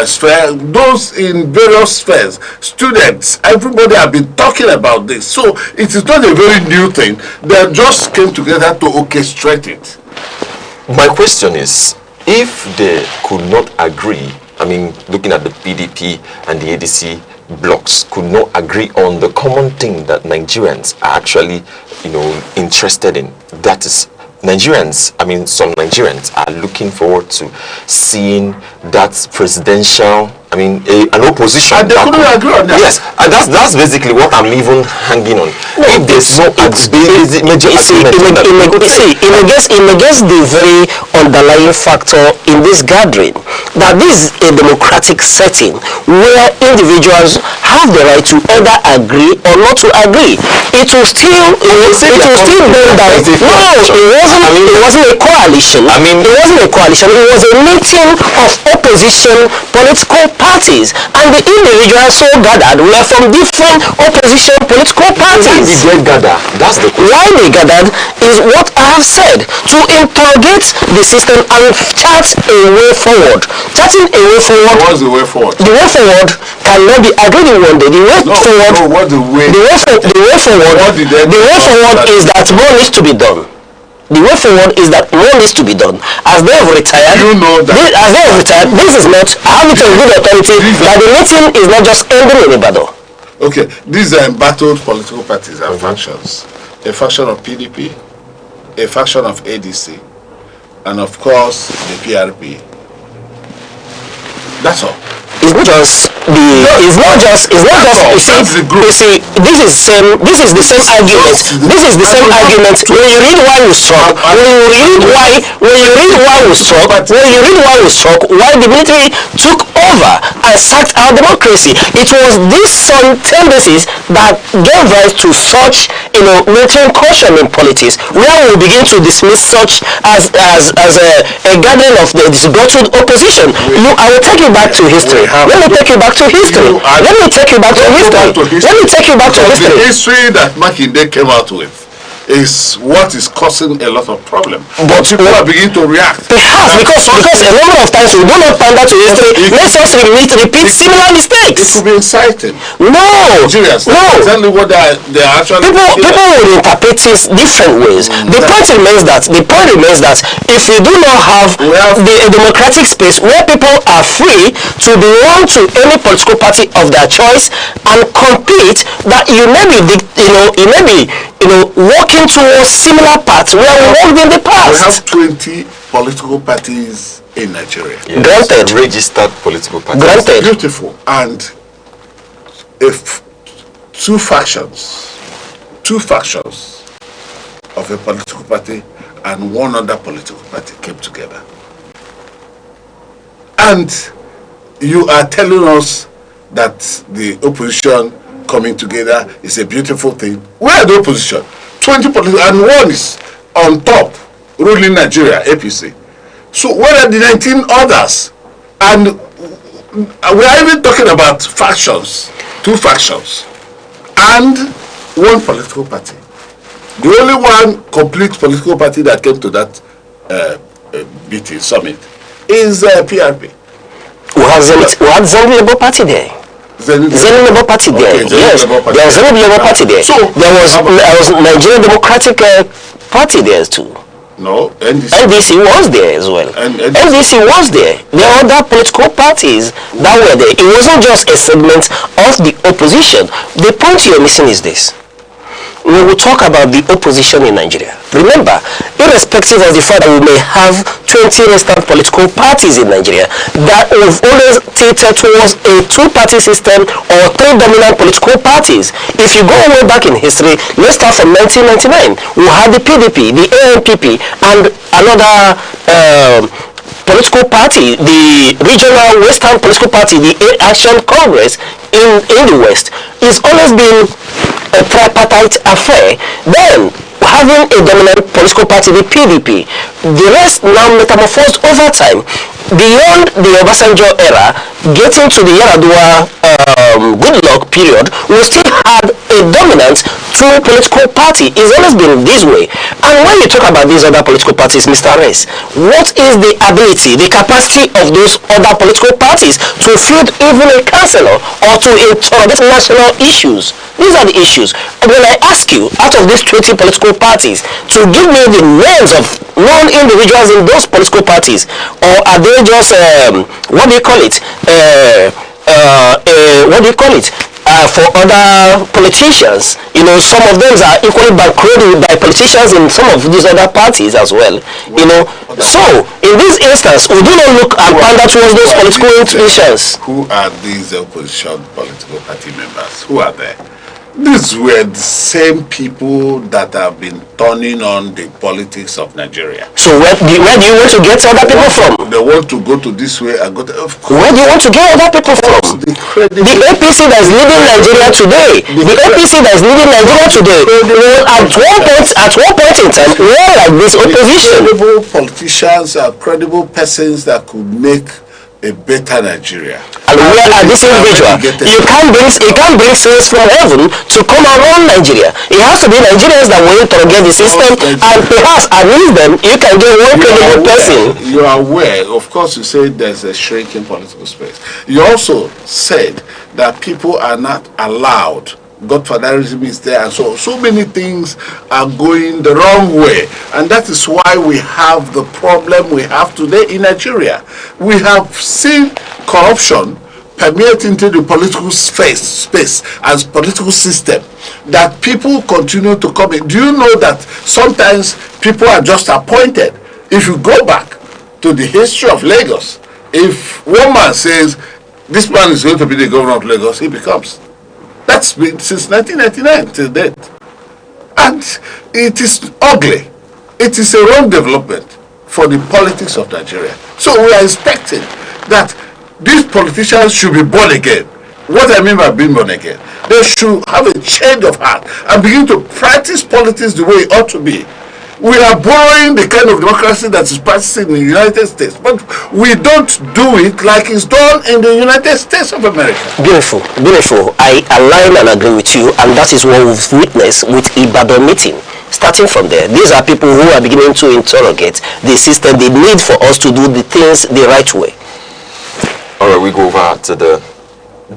sphere, those in various spheres, students, everybody have been talking about this. So it is not a very new thing. They just came together to orchestrate it. My question is, if they could not agree, looking at the PDP and the ADC blocks, could not agree on the common thing that Nigerians are actually, interested in, that is Nigerians, some Nigerians are looking forward to seeing that presidential, an opposition. And they couldn't agree on that. Yes, and that's basically what I'm even hanging on. If there's no major agreement, it negates the very underlying factor in this gathering, that this is a democratic setting where individuals have the right to either agree or not to agree. It will still bring down. It wasn't a coalition. It wasn't a coalition. It was a meeting of opposition political parties, and the individuals so gathered were from different opposition political parties. Why did they gather? That's the question. Why they gathered is what I have said, to interrogate the system and chart a way forward. Charting a way forward. What's the way forward? The way forward cannot be agreed in one day. The way forward is that more needs to be done. the way forward is that more needs to be done. As they have retired, this is not, I have it on good authority that the meeting is not just ending in Ibadan. Okay, these are embattled political parties and factions. A faction of PDP, a faction of ADC, and of course the PRP. That's all. It's not just you see, this is the same argument. This is the same argument. When you read why we struck, why the military took over and sacked our democracy. It was these some tendencies that gave rise to such, military incursion in politics, where we begin to dismiss such as a gathering of the disgruntled opposition. I will take you back to history. Let me take you back to history. The history that Makinde came out with is what is causing a lot of problem. But people are beginning to react. Perhaps because a number of times we do not pander to history. Let's just repeat similar mistakes. It could be inciting. No. Nigerians. No. Tell me what they are actually. People will interpret things different ways. The point remains that if we do not have a democratic space where people are free to belong to any political party of their choice and compete, that you may be working towards similar paths where we worked in the past. We have 20 political parties in Nigeria. Yes. Granted. Registered political parties. Granted. Beautiful. And if two factions of a political party and one other political party came together, and you are telling us that the opposition coming together is a beautiful thing. Where are the opposition? 20 political, and one is on top, ruling Nigeria, APC. So where are the 19 others? And we are even talking about factions, two factions, and one political party. The only one complete political party that came to that BT summit is PRP. We had Zenith Labour Party there. Zenith Labour Party there. Yes, there was Zenith Labour Party there. So there was Nigerian Democratic Party there too. No, NDC was there as well. NDC was there. There are other political parties that were there. It wasn't just a segment of the opposition. The point you're missing is this. We will talk about the opposition in Nigeria. Remember, irrespective of the fact that we may have 20 registered political parties in Nigeria, that we've always tilted towards a two-party system or three dominant political parties. If you go way back in history, let's start from 1999. We had the PDP, the ANPP, and another political party, the regional Western political party, the Action Congress in the West. It's always been a tripartite affair. Then having a dominant political party, the PDP, the rest now metamorphosed over time. Beyond the Obasanjo era, getting to the Yaradua Goodluck period, we still had a dominant two political party. It's always been this way. And when you talk about these other political parties, Mr. Reyes, what is the ability, the capacity of those other political parties to field even a councillor or to interrogate national issues? These are the issues. And when I ask you, out of these 20 political parties, to give me the names of known individuals in those political parties, or are they just for other politicians? Some of them are equally bankrolled by politicians in some of these other parties as well. So in this instance, we do not look and pander towards those political institutions. Who are these opposition political party members? Who are they? These were the same people that have been turning on the politics of Nigeria. So where do you want to get other people from? They want to go to this way and go to... Of course. Where do you want to get other people from? The APC that is leading Nigeria today. At one point in time, we were like this opposition. Credible politicians are credible persons that could make a better Nigeria. And where are this individual? You can't bring saints from heaven to come around Nigeria. It has to be Nigerians that will interrogate the system, and perhaps amidst them you can get one credible person. You are aware, of course, you said there's a shrinking political space. You also said that people are not allowed godfatherism is there, and so many things are going the wrong way, and that is why we have the problem we have today in Nigeria. We have seen corruption permeate into the political space as political system, that people continue to come in. Do you know that sometimes people are just appointed? If you go back to the history of Lagos, if one man says this man is going to be the governor of Lagos, he becomes. That's been since 1999 till date. And it is ugly. It is a wrong development for the politics of Nigeria. So we are expecting that these politicians should be born again. What I mean by being born again, they should have a change of heart and begin to practice politics the way it ought to be. We are borrowing the kind of democracy that is practiced in the United States, but we don't do it like it's done in the United States of America. Beautiful, beautiful. I align and agree with you, and that is what we've witnessed with Ibadan meeting. Starting from there, these are people who are beginning to interrogate the system, the need for us to do the things the right way. All right, we go over to the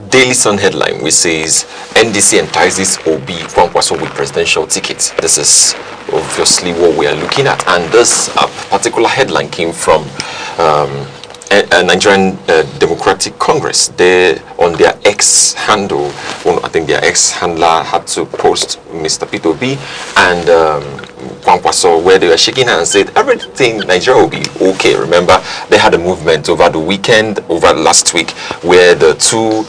Daily Sun headline, which says NDC entices Obi Kwankwaso with presidential tickets. This is obviously what we are looking at, and this particular headline came from Nigerian Democratic Congress. They, on their X handle, I think their X handler had to post Mr. Peterobi and Kwankwaso, where they were shaking hands and said everything Nigeria will be okay. Remember, they had a movement over the weekend, over last week, where the two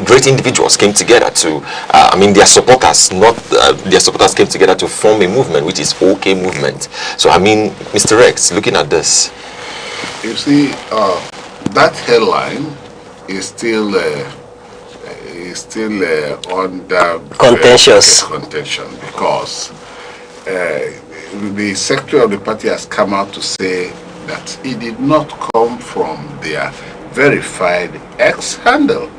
great individuals came together to, their supporters, their supporters came together to form a movement, which is OK Movement. So, Mr. Rex, looking at this. You see, that headline is still under contention because the secretary of the party has come out to say that it did not come from their verified X handle.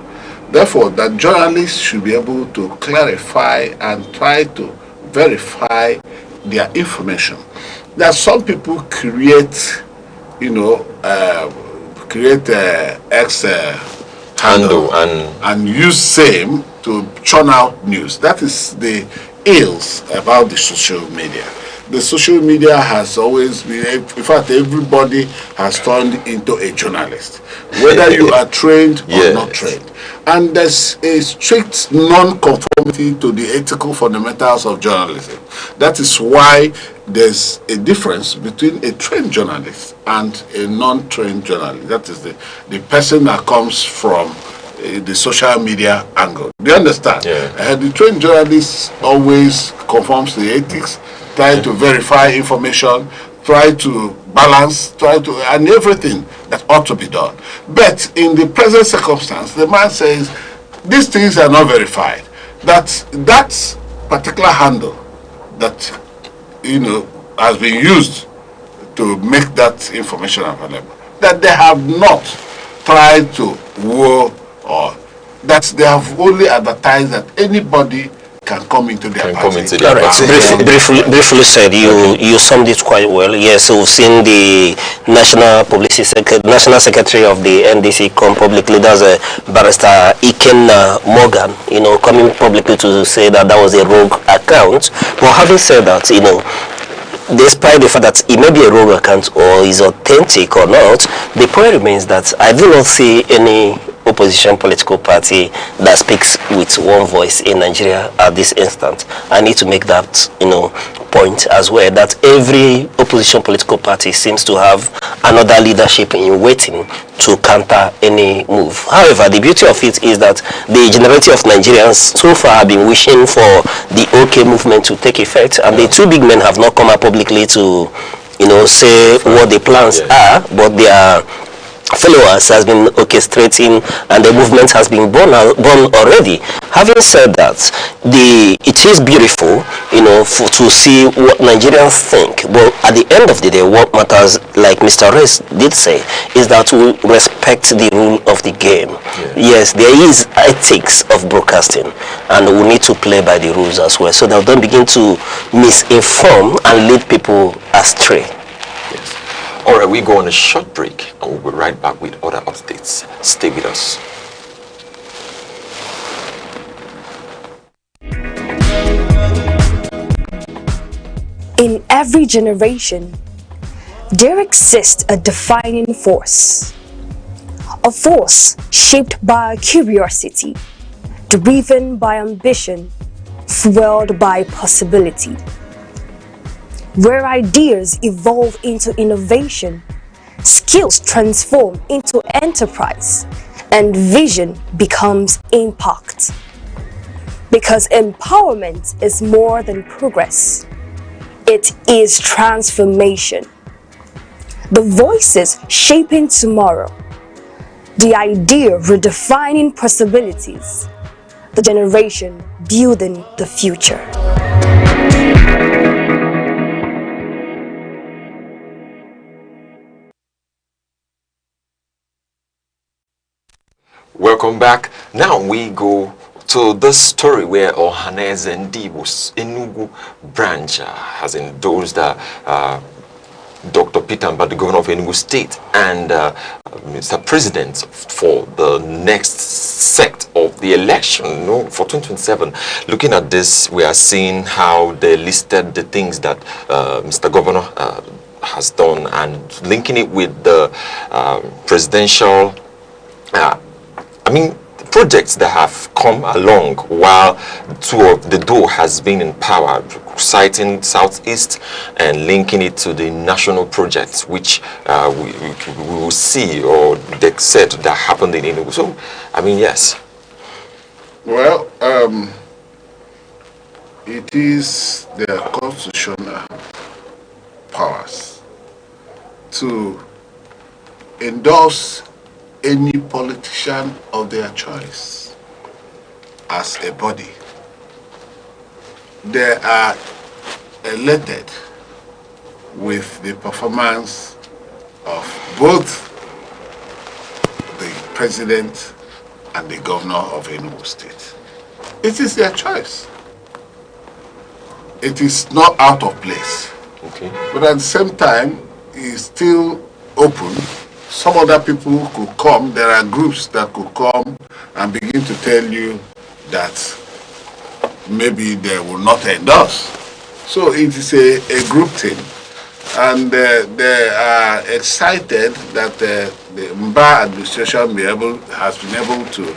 Therefore, that journalists should be able to clarify and try to verify their information. That some people create, create X handle and use same to churn out news. That is the ills about the social media. The social media has always been, in fact, everybody has turned into a journalist, whether you are trained or not trained. And there's a strict non-conformity to the ethical fundamentals of journalism. That is why there's a difference between a trained journalist and a non-trained journalist. That is the person that comes from the social media angle. Do you understand? The trained journalist always conforms to the ethics, try to verify information, try to balance, and everything that ought to be done. But in the present circumstance, the man says these things are not verified. That particular handle that has been used to make that information available, that they have not tried to woo, or that they have only advertised that anybody can come into their party. Briefly said, you summed it quite well. Yes, we've seen the National Secretary of the NDC come publicly. That's Barrister Iken Morgan, coming publicly to say that was a rogue account. But having said that, despite the fact that it may be a rogue account or is authentic or not, the point remains that I do not see any opposition political party that speaks with one voice in Nigeria at this instant. I need to make that point as well, that every opposition political party seems to have another leadership in waiting to counter any move. However, the beauty of it is that the generality of Nigerians so far have been wishing for the OK movement to take effect, and the two big men have not come out publicly to say what the plans are, but they are followers has been orchestrating and the movement has been born already. Having said that, it is beautiful, to see what Nigerians think. But at the end of the day, what matters, like Mr. Reyes did say, is that we respect the rule of the game. Yes, there is ethics of broadcasting, and we need to play by the rules as well, so that we don't begin to misinform and lead people astray. All right, we go on a short break and we'll be right back with other updates. Stay with us. In every generation, there exists a defining force. A force shaped by curiosity, driven by ambition, fueled by possibility. Where ideas evolve into innovation, skills transform into enterprise, and vision becomes impact. Because empowerment is more than progress. It is transformation. The voices shaping tomorrow. The idea redefining possibilities. The generation building the future. Welcome back. Now we go to this story where Ohanaeze Ndigbo's Enugu branch has endorsed Dr. Petermbah, the governor of Enugu State, and Mr. President for the next set of the election for 2027. Looking at this, we are seeing how they listed the things that Mr. Governor has done and linking it with the presidential projects that have come along while two of the duo has been in power, citing Southeast and linking it to the national projects, which we will see, or they said that happened in Enugu. So, yes. Well, it is their constitutional powers to endorse any politician of their choice as a body. They are elected with the performance of both the president and the governor of Enugu State. It is their choice. It is not out of place. Okay. But at the same time, it's still open. Some other people could come. There are groups that could come and begin to tell you that maybe they will not endorse. So it is a group thing. And they are excited that the Mbah administration has been able to,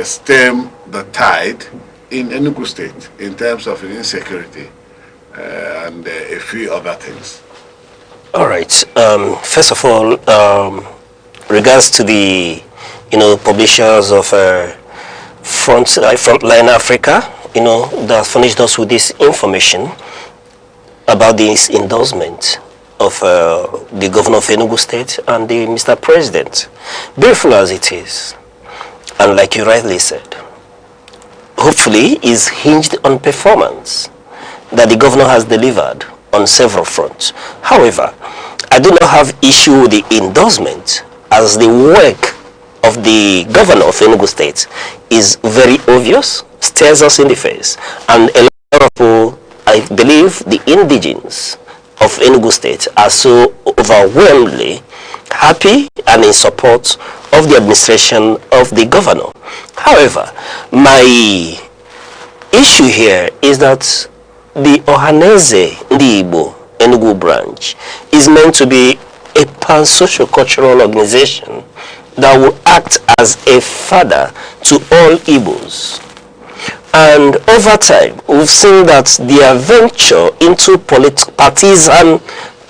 stem the tide in Enugu State in terms of insecurity and a few other things. All right. First of all, regards to the, publishers of Frontline Africa, that furnished us with this information about this endorsement of the governor of Enugu State and the Mr. President. Beautiful as it is, and like you rightly said, hopefully is hinged on performance that the governor has delivered on several fronts. However, I do not have issue with the endorsement, as the work of the governor of Enugu State is very obvious, stares us in the face, and a lot of people, I believe the indigenes of Enugu State are so overwhelmingly happy and in support of the administration of the governor. However, my issue here is that the Ohanaeze Ndigbo Enugu branch is meant to be a pan-socio-cultural organization that will act as a father to all Igbos. And over time, we've seen that their venture into partisan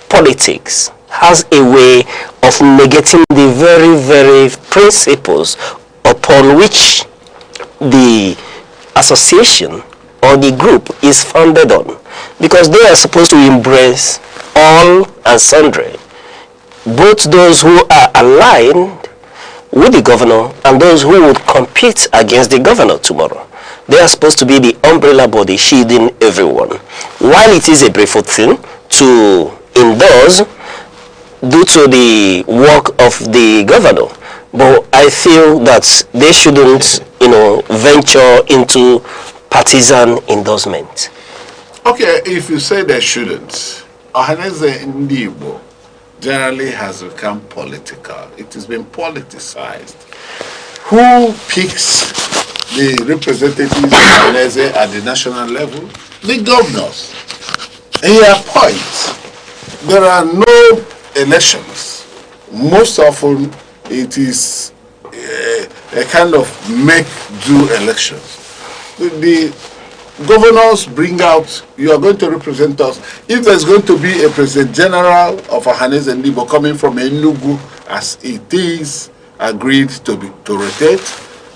politics has a way of negating the very, very principles upon which the association or the group is founded on, because they are supposed to embrace all and sundry, both those who are aligned with the governor and those who would compete against the governor tomorrow. They are supposed to be the umbrella body shielding everyone. While it is a beautiful thing to endorse due to the work of the governor, but I feel that they shouldn't, venture into partisan endorsement. Okay, if you say they shouldn't, Ohanaeze Ndigbo generally has become political. It has been politicized. Who picks the representatives of Ohanaeze at the national level? The governors. Here point, there are no elections. Most often it is a kind of make-do elections. The governors bring out, you are going to represent us. If there's going to be a President General of Ohanese and Igbo coming from Enugu, as it is agreed to rotate,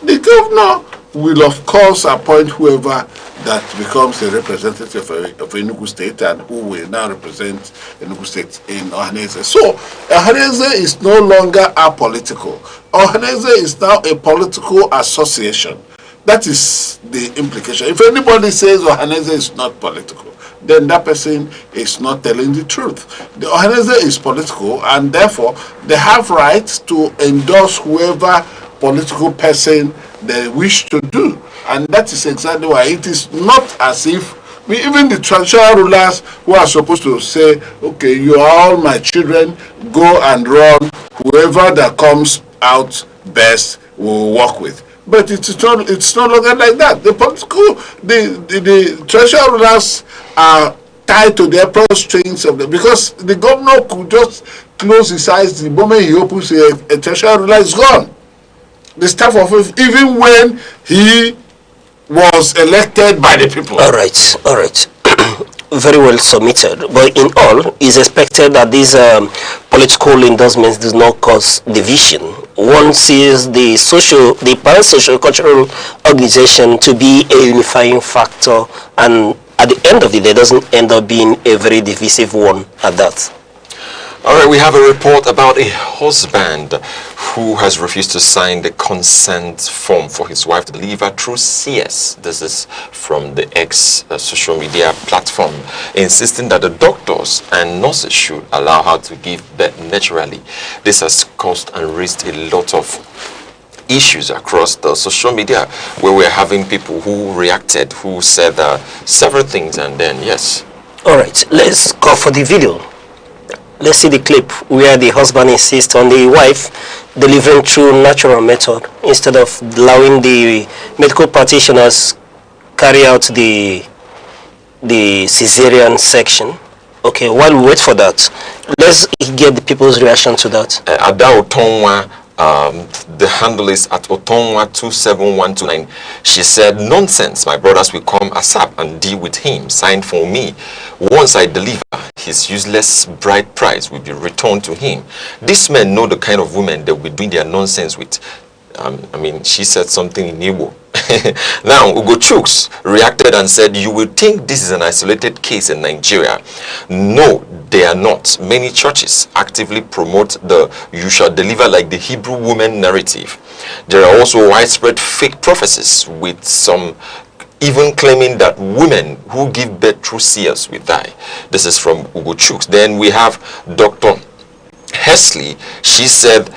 the governor will of course appoint whoever that becomes a representative of Enugu State and who will now represent Enugu State in Ohanese. So Ohanese is no longer apolitical. Ohanese is now a political association. That is the implication. If anybody says Ohanese is not political, then that person is not telling the truth. The Ohanese is political, and therefore they have rights to endorse whoever political person they wish to do. And that is exactly why it is not as if even the traditional rulers who are supposed to say, okay, you are all my children, go and run, whoever that comes out best will work with. But it's no longer like that. The political, the traditional rulers are tied to the apron strings of them, because the governor could just close his eyes the moment he opens a traditional ruler is gone. The staff of it, even when he was elected by the people. All right. Very well submitted. But in all, it's expected that these political endorsements do not cause division. One sees the parasocial cultural organization to be a unifying factor, and at the end of the day, doesn't end up being a very divisive one at that. All right, we have a report about a husband who has refused to sign the consent form for his wife to deliver through CS. This is from the X social media platform, insisting that the doctors and nurses should allow her to give birth naturally. This has caused and raised a lot of issues across the social media, where we're having people who reacted, who said several things, and then yes. All right, let's go for the video. Let's see the clip where the husband insists on the wife delivering through natural method instead of allowing the medical practitioners carry out the cesarean section. Okay, while we wait for that, let's get the people's reaction to that. Ada Otonwa, the handle is at Otonwa27129. She said, nonsense, my brothers will come ASAP and deal with him. Sign for me. Once I deliver, his useless bride price will be returned to him. These men know the kind of women they will be doing their nonsense with. I mean, she said something in Igbo. Now, Ugo Chuks reacted and said, you will think this is an isolated case in Nigeria. No, they are not. Many churches actively promote the you shall deliver like the Hebrew woman narrative. There are also widespread fake prophecies, with some even claiming that women who give birth through CS will die. This is from Ugo Chuks. Then we have Dr. Hesley. She said,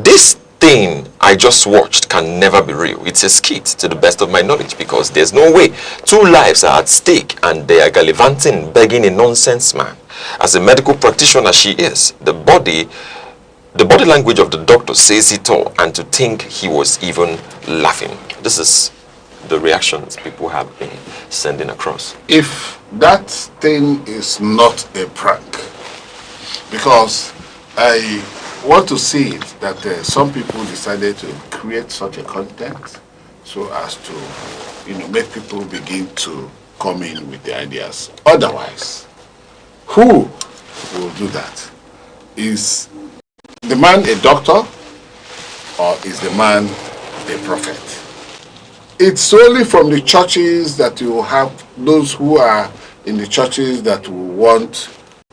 this thing I just watched can never be real. It's a skit to the best of my knowledge, because there's no way. 2 lives are at stake and they are gallivanting, begging a nonsense man. As a medical practitioner she is, the body language of the doctor says it all, and to think he was even laughing. This is the reactions people have been sending across. If that thing is not a prank, because I want to see it that some people decided to create such a content so as to, make people begin to come in with the ideas. Otherwise, who will do that? Is the man a doctor, or is the man a prophet? It's only from the churches that you have those who are in the churches that will want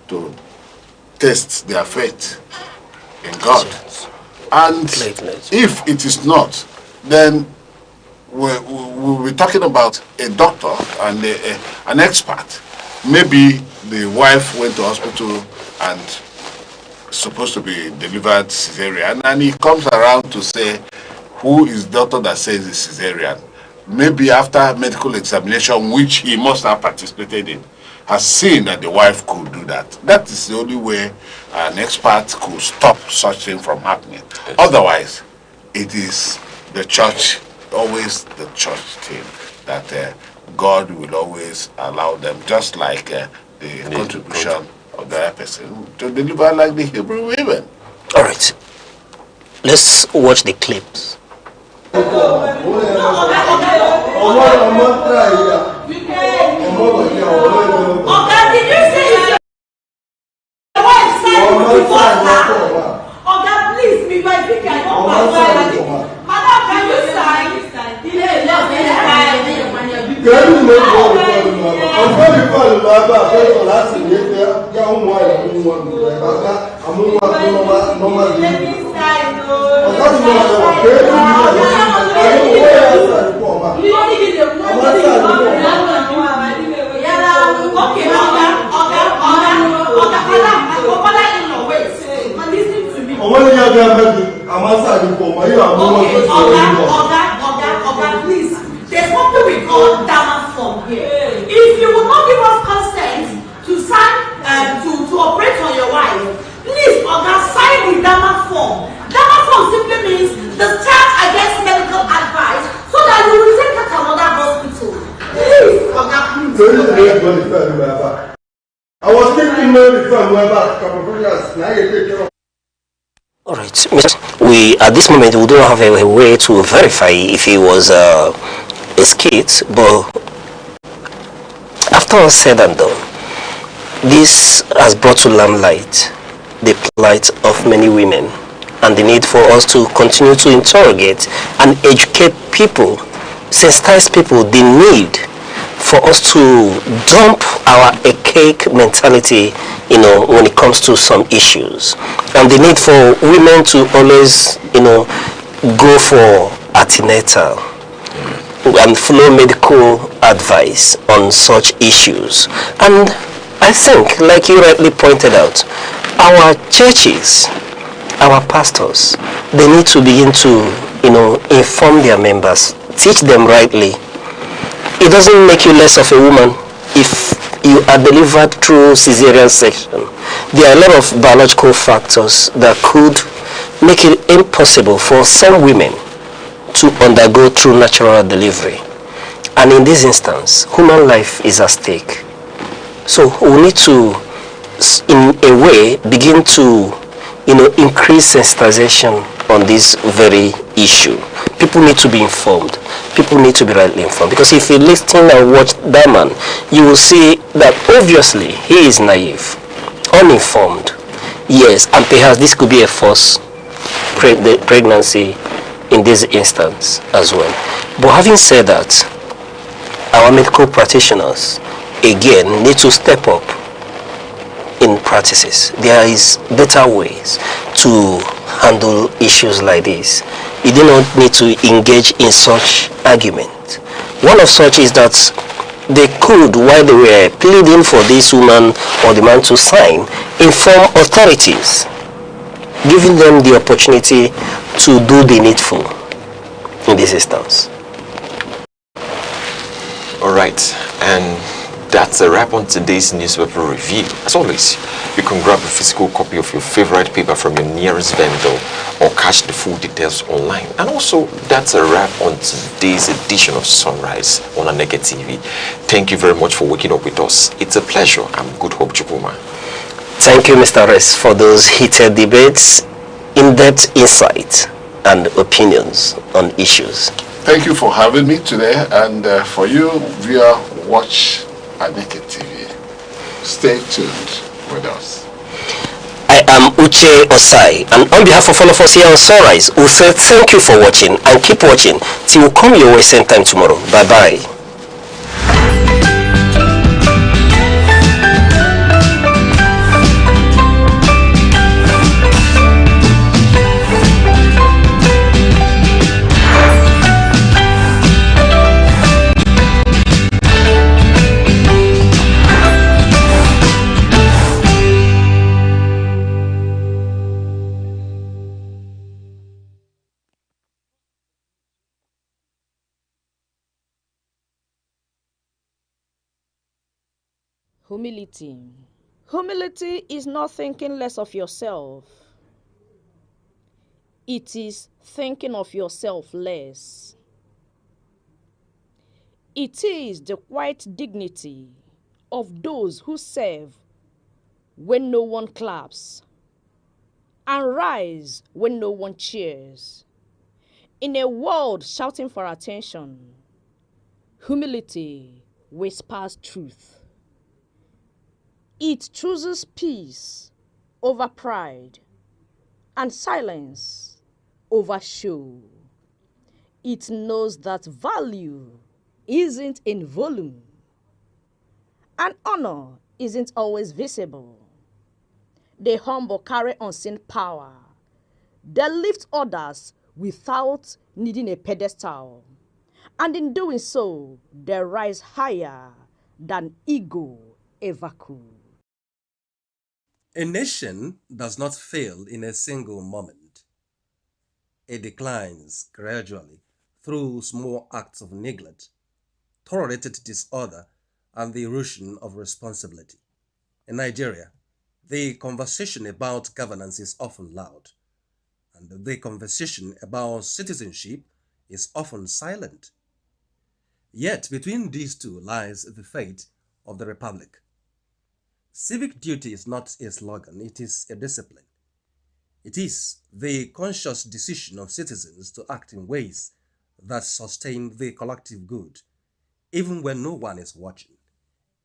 to test their faith in God. And if it is not, then we'll be talking about a doctor and an expert. Maybe the wife went to hospital and supposed to be delivered cesarean, and he comes around to say, who is the doctor that says it's cesarean? Maybe after medical examination, which he must have participated in, has seen that the wife could do that. That is the only way an expert could stop such thing from happening. Yes. Otherwise, it is the church, always the church team, that God will always allow them, just like the the contribution of the other person to deliver like the Hebrew women. All right. Let's watch the clips. Please be my vicar. Madam, can you sign? Please. There's something we call Dama form here. If you will not give us consent to sign to operate on your wife, please, sign the Dama form. Dama form simply means the charge against medical advice so that you will take her to another hospital. Please, please. I was thinking maybe from my back. Now you take care of. All right. We at this moment we don't have a way to verify if he was a skit, but after all said and done, this has brought to limelight the plight of many women and the need for us to continue to interrogate and educate people, sensitize people the need for us to dump our archaic mentality, when it comes to some issues, and the need for women to always, go for antenatal and follow medical advice on such issues. And I think, like you rightly pointed out, our churches, our pastors, they need to begin to, inform their members, teach them rightly. It doesn't make you less of a woman if you are delivered through cesarean section. There are a lot of biological factors that could make it impossible for some women to undergo through natural delivery. And in this instance, human life is at stake. So we need to, in a way, begin to, increase sensitization on this very issue. People need to be informed. People need to be rightly informed. Because if you listen and watch that man, you will see that obviously he is naive, uninformed. Yes, and perhaps this could be a false pregnancy in this instance as well. But having said that, our medical practitioners, again, need to step up in practices. There is better ways to handle issues like this. You do not need to engage in such argument. One of such is that they could, while they were pleading for this woman or the man to sign, inform authorities, giving them the opportunity to do the needful in this instance. All right, and that's a wrap on today's newspaper review. As always, you can grab a physical copy of your favorite paper from your nearest vendor or catch the full details online. And also, that's a wrap on today's edition of Sunrise on Aneke TV. Thank you very much for waking up with us. It's a pleasure. I'm Good Hope Chukuma. Thank you, Mr. Rest, for those heated debates, in-depth insight, and opinions on issues. Thank you for having me today, and for you, viewer, watch Aneke TV. Stay tuned with us. I am Uche Osai, and on behalf of all of us here on Sunrise, we say thank you for watching and keep watching till we come your way same time tomorrow. Bye-bye. Humility. Humility is not thinking less of yourself. It is thinking of yourself less. It is the quiet dignity of those who serve when no one claps and rise when no one cheers. In a world shouting for attention, humility whispers truth. It chooses peace over pride and silence over show. It knows that value isn't in volume and honor isn't always visible. The humble carry unseen power. They lift others without needing a pedestal. And in doing so, they rise higher than ego ever could. A nation does not fail in a single moment. It declines gradually through small acts of neglect, tolerated disorder, and the erosion of responsibility. In Nigeria, the conversation about governance is often loud, and the conversation about citizenship is often silent. Yet between these two lies the fate of the republic. Civic duty is not a slogan, it is a discipline. It is the conscious decision of citizens to act in ways that sustain the collective good, even when no one is watching,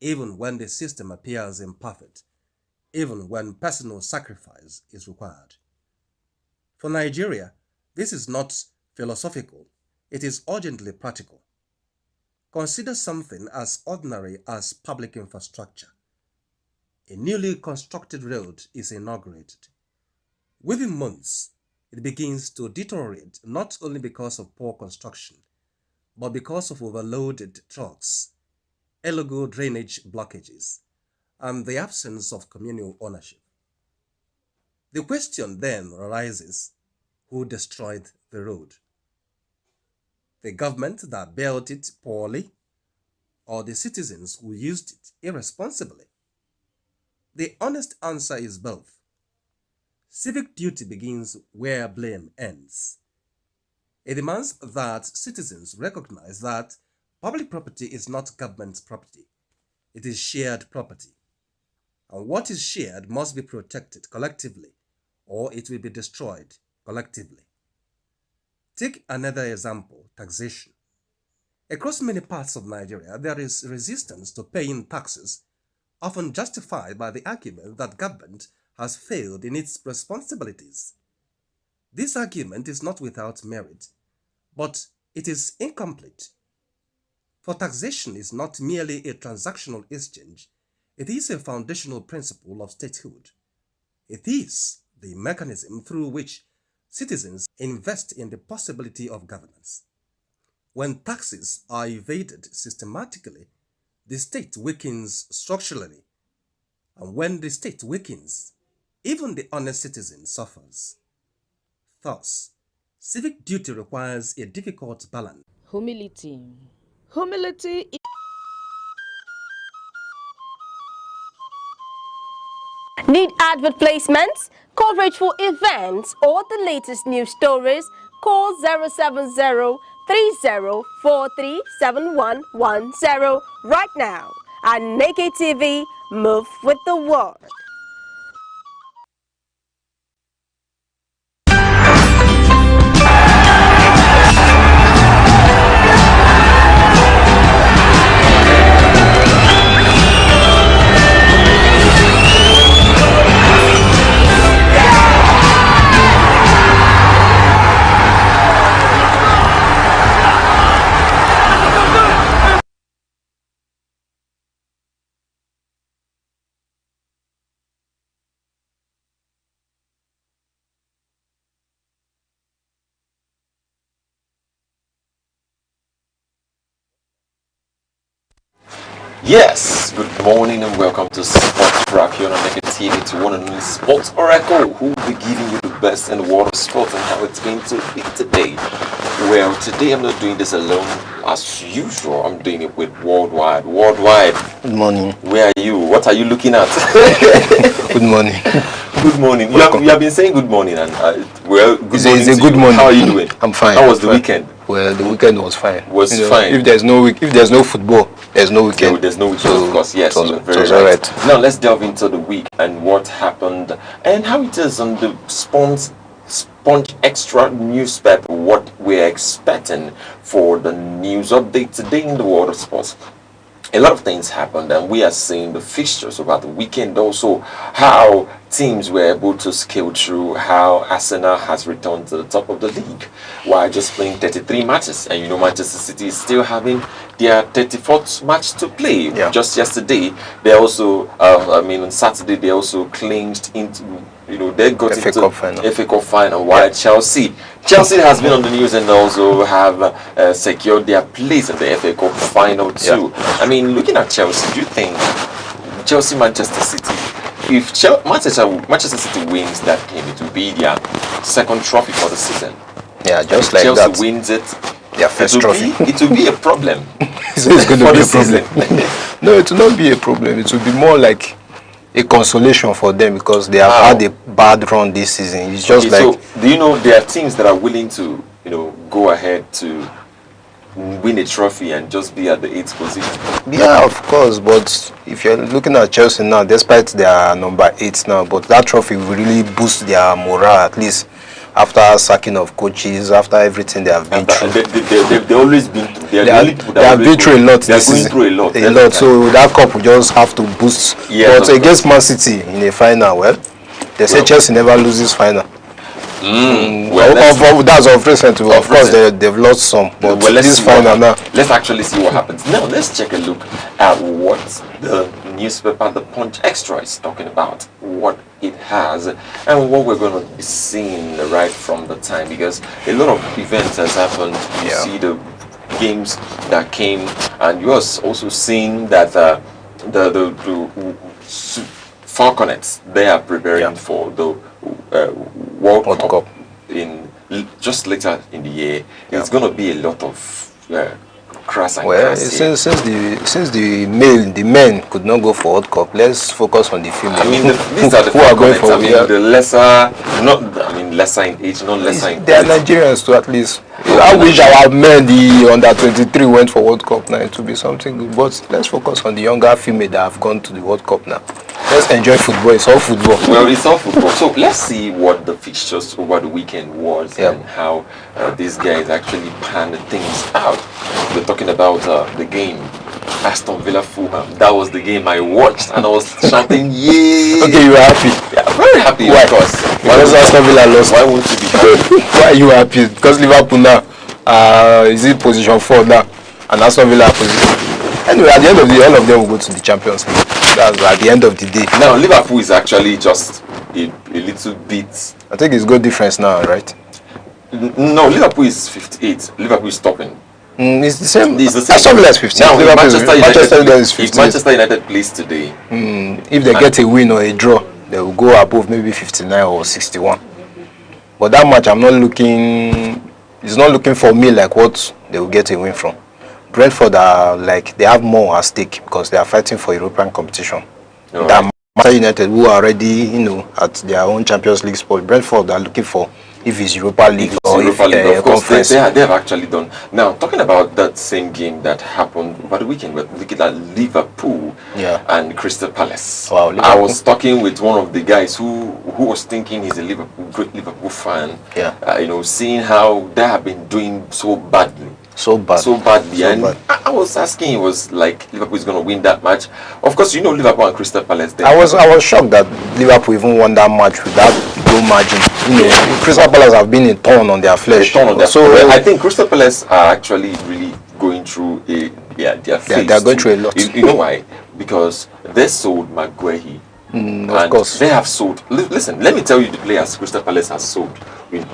even when the system appears imperfect, even when personal sacrifice is required. For Nigeria, this is not philosophical, it is urgently practical. Consider something as ordinary as public infrastructure. A newly constructed road is inaugurated. Within months, it begins to deteriorate not only because of poor construction, but because of overloaded trucks, illegal drainage blockages, and the absence of communal ownership. The question then arises, who destroyed the road? The government that built it poorly, or the citizens who used it irresponsibly? The honest answer is both. Civic duty begins where blame ends. It demands that citizens recognize that public property is not government property. It is shared property. And what is shared must be protected collectively, or it will be destroyed collectively. Take another example, taxation. Across many parts of Nigeria, there is resistance to paying taxes, often justified by the argument that government has failed in its responsibilities. This argument is not without merit, but it is incomplete. For taxation is not merely a transactional exchange, it is a foundational principle of statehood. It is the mechanism through which citizens invest in the possibility of governance. When taxes are evaded systematically, the state weakens structurally, and when the state weakens, even the honest citizen suffers. Thus, civic duty requires a difficult balance. Humility. Humility is Need advert placements, coverage for events, or the latest news stories? Call 070-3043-7110 right now. Aneke TV, move with the world. Yes, good morning and welcome to Sports Wrap here on Aneke TV. It's one and only Sports Oracle who will be giving you the best in the world of sports and how it's going to be today. Well, today I'm not doing this alone as usual. I'm doing it with Worldwide. Worldwide. Good morning. Where are you? What are you looking at? Good morning. Good morning. You have been saying good morning and well, good morning. It's a good morning. How are you doing? I'm fine. How was the weekend? Well, the weekend was fine. Was fine. If there's no football, there's no weekend. There's no weekend, so of course. Yes, it was, you're very all right. Now let's delve into the week and what happened and how it is on the Sponge Extra newspaper. What we're expecting for the news update today in the world of sports. A lot of things happened, and we are seeing the fixtures about the weekend. Also, how teams were able to scale through, how Arsenal has returned to the top of the league while just playing 33 matches. And you know, Manchester City is still having their 34th match to play. Yeah. Just yesterday, they also, on Saturday, they also clinched into, they got FA into Cup final. FA Cup final. While Chelsea has been on the news and also have secured their place in the FA Cup final too. Yeah. I mean, looking at Chelsea, do you think Manchester City, if Manchester City wins that game, it will be their second trophy for the season? Yeah, just if like Chelsea that. wins it, their first trophy. It will be a problem. So it's going to be a problem. No, it will not be a problem. It will be more like a consolation for them because they have had a bad run this season. It's just like. So, do you know there are teams that are willing to, go ahead to win a trophy and just be at the 8th position? Yeah, of course. But if you're looking at Chelsea now, despite their number 8 now, but that trophy will really boost their morale, at least after sacking of coaches, after everything they have been through. They've always been through. They have been through a lot. They are going through a lot. A lot. So that cup will just have to boost. Yes, but against Man City in a final, well, they say Chelsea never loses final. That's of recent. Of course, they've lost some, but this final now. Let's actually see what happens. Now, let's take a look at what the newspaper, the Punch Extra, is talking about, what it has, and what we're going to be seeing right from the time, because a lot of events has happened. You see the games that came, and you are also seeing that the Falconets, they are preparing for the World Cup in just later in the year. It's going to be a lot of crass and crass. Since the men could not go for World Cup, let's focus on the female. I mean, these are the who are going for. I mean, the lesser, lesser in age, not lesser in. They are Nigerians too, at least. I wish our men, the under 23, went for World Cup now. It would be something good. But let's focus on the younger female that have gone to the World Cup now. Let's enjoy football. It's all football. Well, it's all football. So let's see what the fixtures over the weekend was and how these guys actually planned things out. We're talking about the game, Aston Villa Fulham. That was the game I watched and I was shouting, yay! Okay, you were happy? Yeah, very happy. Why? Of course. Because Aston Villa lost. Why won't you be happy? Why are you happy? Because Liverpool now is in position 4 now, and Aston Villa position. Anyway, at the end of the day, all of them will go to the Champions League. That's at the end of the day. Now, Liverpool is actually just a little bit. I think it's goal difference now, right? No, Liverpool is 58. Liverpool is topping. It's the same. It's the same. Aston Villa is 15. Now, Manchester United is 15. If Manchester United plays today, if they get a win or a draw, they will go above maybe 59 or 61. But that match, I'm not looking. It's not looking for me like what they will get a win from. Brentford are like they have more at stake because they are fighting for European competition. Than Manchester United, who are already at their own Champions League spot. Brentford are looking for if it's Europa League or Europa League, of course, conference. they have actually done. Now, talking about that same game that happened over the weekend, we're looking at Liverpool and Crystal Palace. Wow, I was talking with one of the guys who was thinking he's a great Liverpool fan. Seeing how they have been doing so badly. So badly. I was asking, he was like, Liverpool is going to win that match. Of course, Liverpool and Crystal Palace. I was shocked that Liverpool even won that match with that low margin. Crystal Palace have been in torn on their flesh. So I think Crystal Palace are actually really going through their phase. They're going through a lot. You know why? Because they sold Maguire. Of course. They have sold. Listen, let me tell you the players Crystal Palace has sold in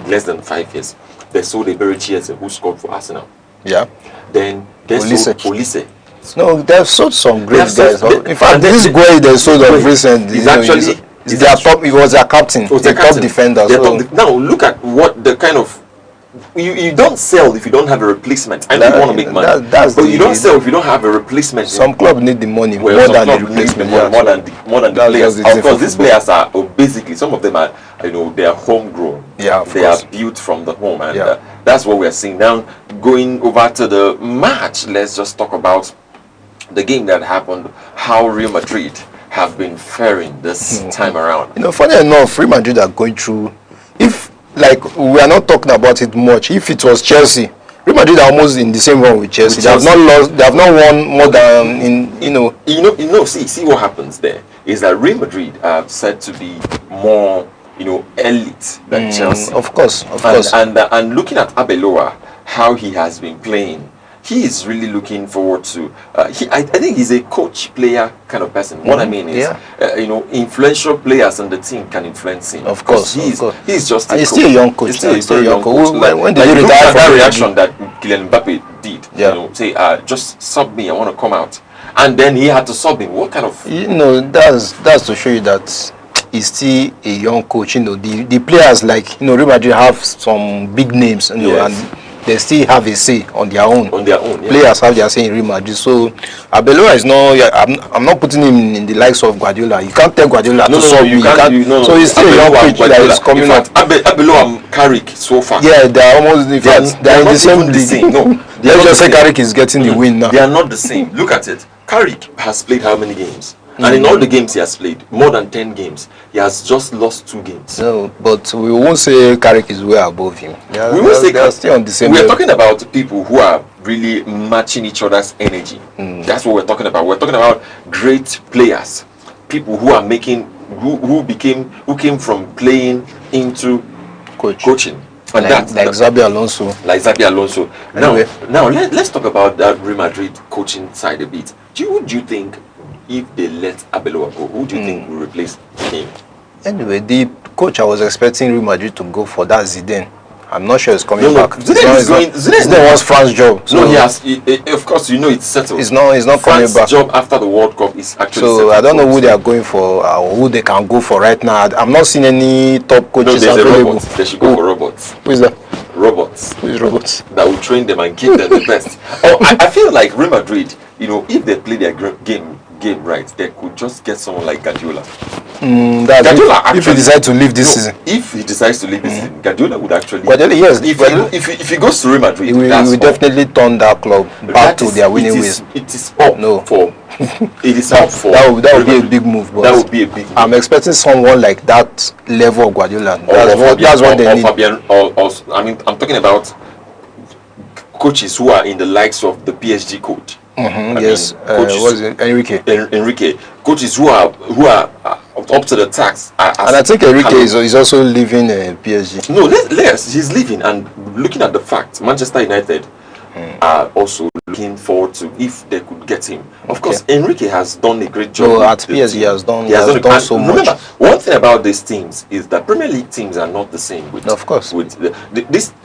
less than 5 years. They sold a very who scored for Arsenal. Yeah. Then they sold Police. No, they've sold some great guys. In fact, this guy they sold of recent. He's actually their top. He was their captain. The top defender. Now look at what the kind of. You don't sell if you don't have a replacement. I know you want to make money, but you don't sell if you don't have a replacement. Some clubs need the money more than the replacement. More than the players. Of course, these players are basically, some of them are they are homegrown. Yeah, they are built from the home, and that's what we are seeing now. Going over to the match, let's just talk about the game that happened. How Real Madrid have been faring this time around. You know, funny enough, Real Madrid are going through. If like we are not talking about it much, if it was Chelsea, Real Madrid are almost in the same run with Chelsea. They have not lost. They have not won more than See what happens there is that Real Madrid are said to be more, elite than Chelsea. Of course. And looking at Arbeloa, how he has been playing, he is really looking forward to. I think he's a coach-player kind of person. What I mean is, influential players on the team can influence him. Of course, he's just. He's still a young coach. He's still a young coach. When did you retire? That reaction that Kylian Mbappe did. Say, just sub me. I want to come out, and then he had to sub him. What kind of? That's to show you that he's still a young coach. The players like Real Madrid have some big names. And they still have a say on their own. Players have their say in Real Madrid. So Arbeloa is not. I'm not putting him in the likes of Guardiola. You can't tell Guardiola to solve me. So he's still a young coach that is coming up. Arbeloa and Carrick so far. Yeah, they are almost different. They are in the same league. No, let's just say Carrick is getting the win now. They are not the same. Look at it. Carrick has played how many games? And in all the games he has played, more than 10 games, he has just lost 2 games. No, but we won't say Carrick is way above him. We won't say they're still on the same level. level. We're talking about people who are really matching each other's energy. That's what we're talking about. We're talking about great players, people who are who came from playing into coaching. And like Xabi Alonso. Like Xabi Alonso. Now let's talk about that Real Madrid coaching side a bit. Who do you think, if they let Arbeloa go, who do you think will replace him? Anyway, the coach I was expecting Real Madrid to go for, that Zidane. I'm not sure he's coming back. Zidane wants France's job. So he has. Of course, it's settled. He's not coming back. France's job after the World Cup is actually. So I don't know who they are going for, or who they can go for right now. I'm not seeing any top coaches available. They should go for robots. Who is that? Robots. Who is robots? That will train them and give them the best. I feel like Real Madrid, if they play their game right, they could just get someone like Guardiola. Guardiola if he decides to leave this season. If he decides to leave this season, Guardiola would actually. Yes. If he goes to Real Madrid, he will definitely turn that club back to their winning ways. It is up for. It is up for. That would be a big move. That would be a big move. I'm expecting someone like that level of Guardiola. That's what they need. I'm talking about coaches who are in the likes of the PSG coach. Yes, was it Enrique? Coaches who are up to the task. And I think Enrique is also leaving PSG. No, he's leaving. And looking at the fact, Manchester United are also looking forward to if they could get him. Of course, Enrique has done a great job. No, at PSG he has done so much. Remember, one thing about these teams is that Premier League teams are not the same. Of course.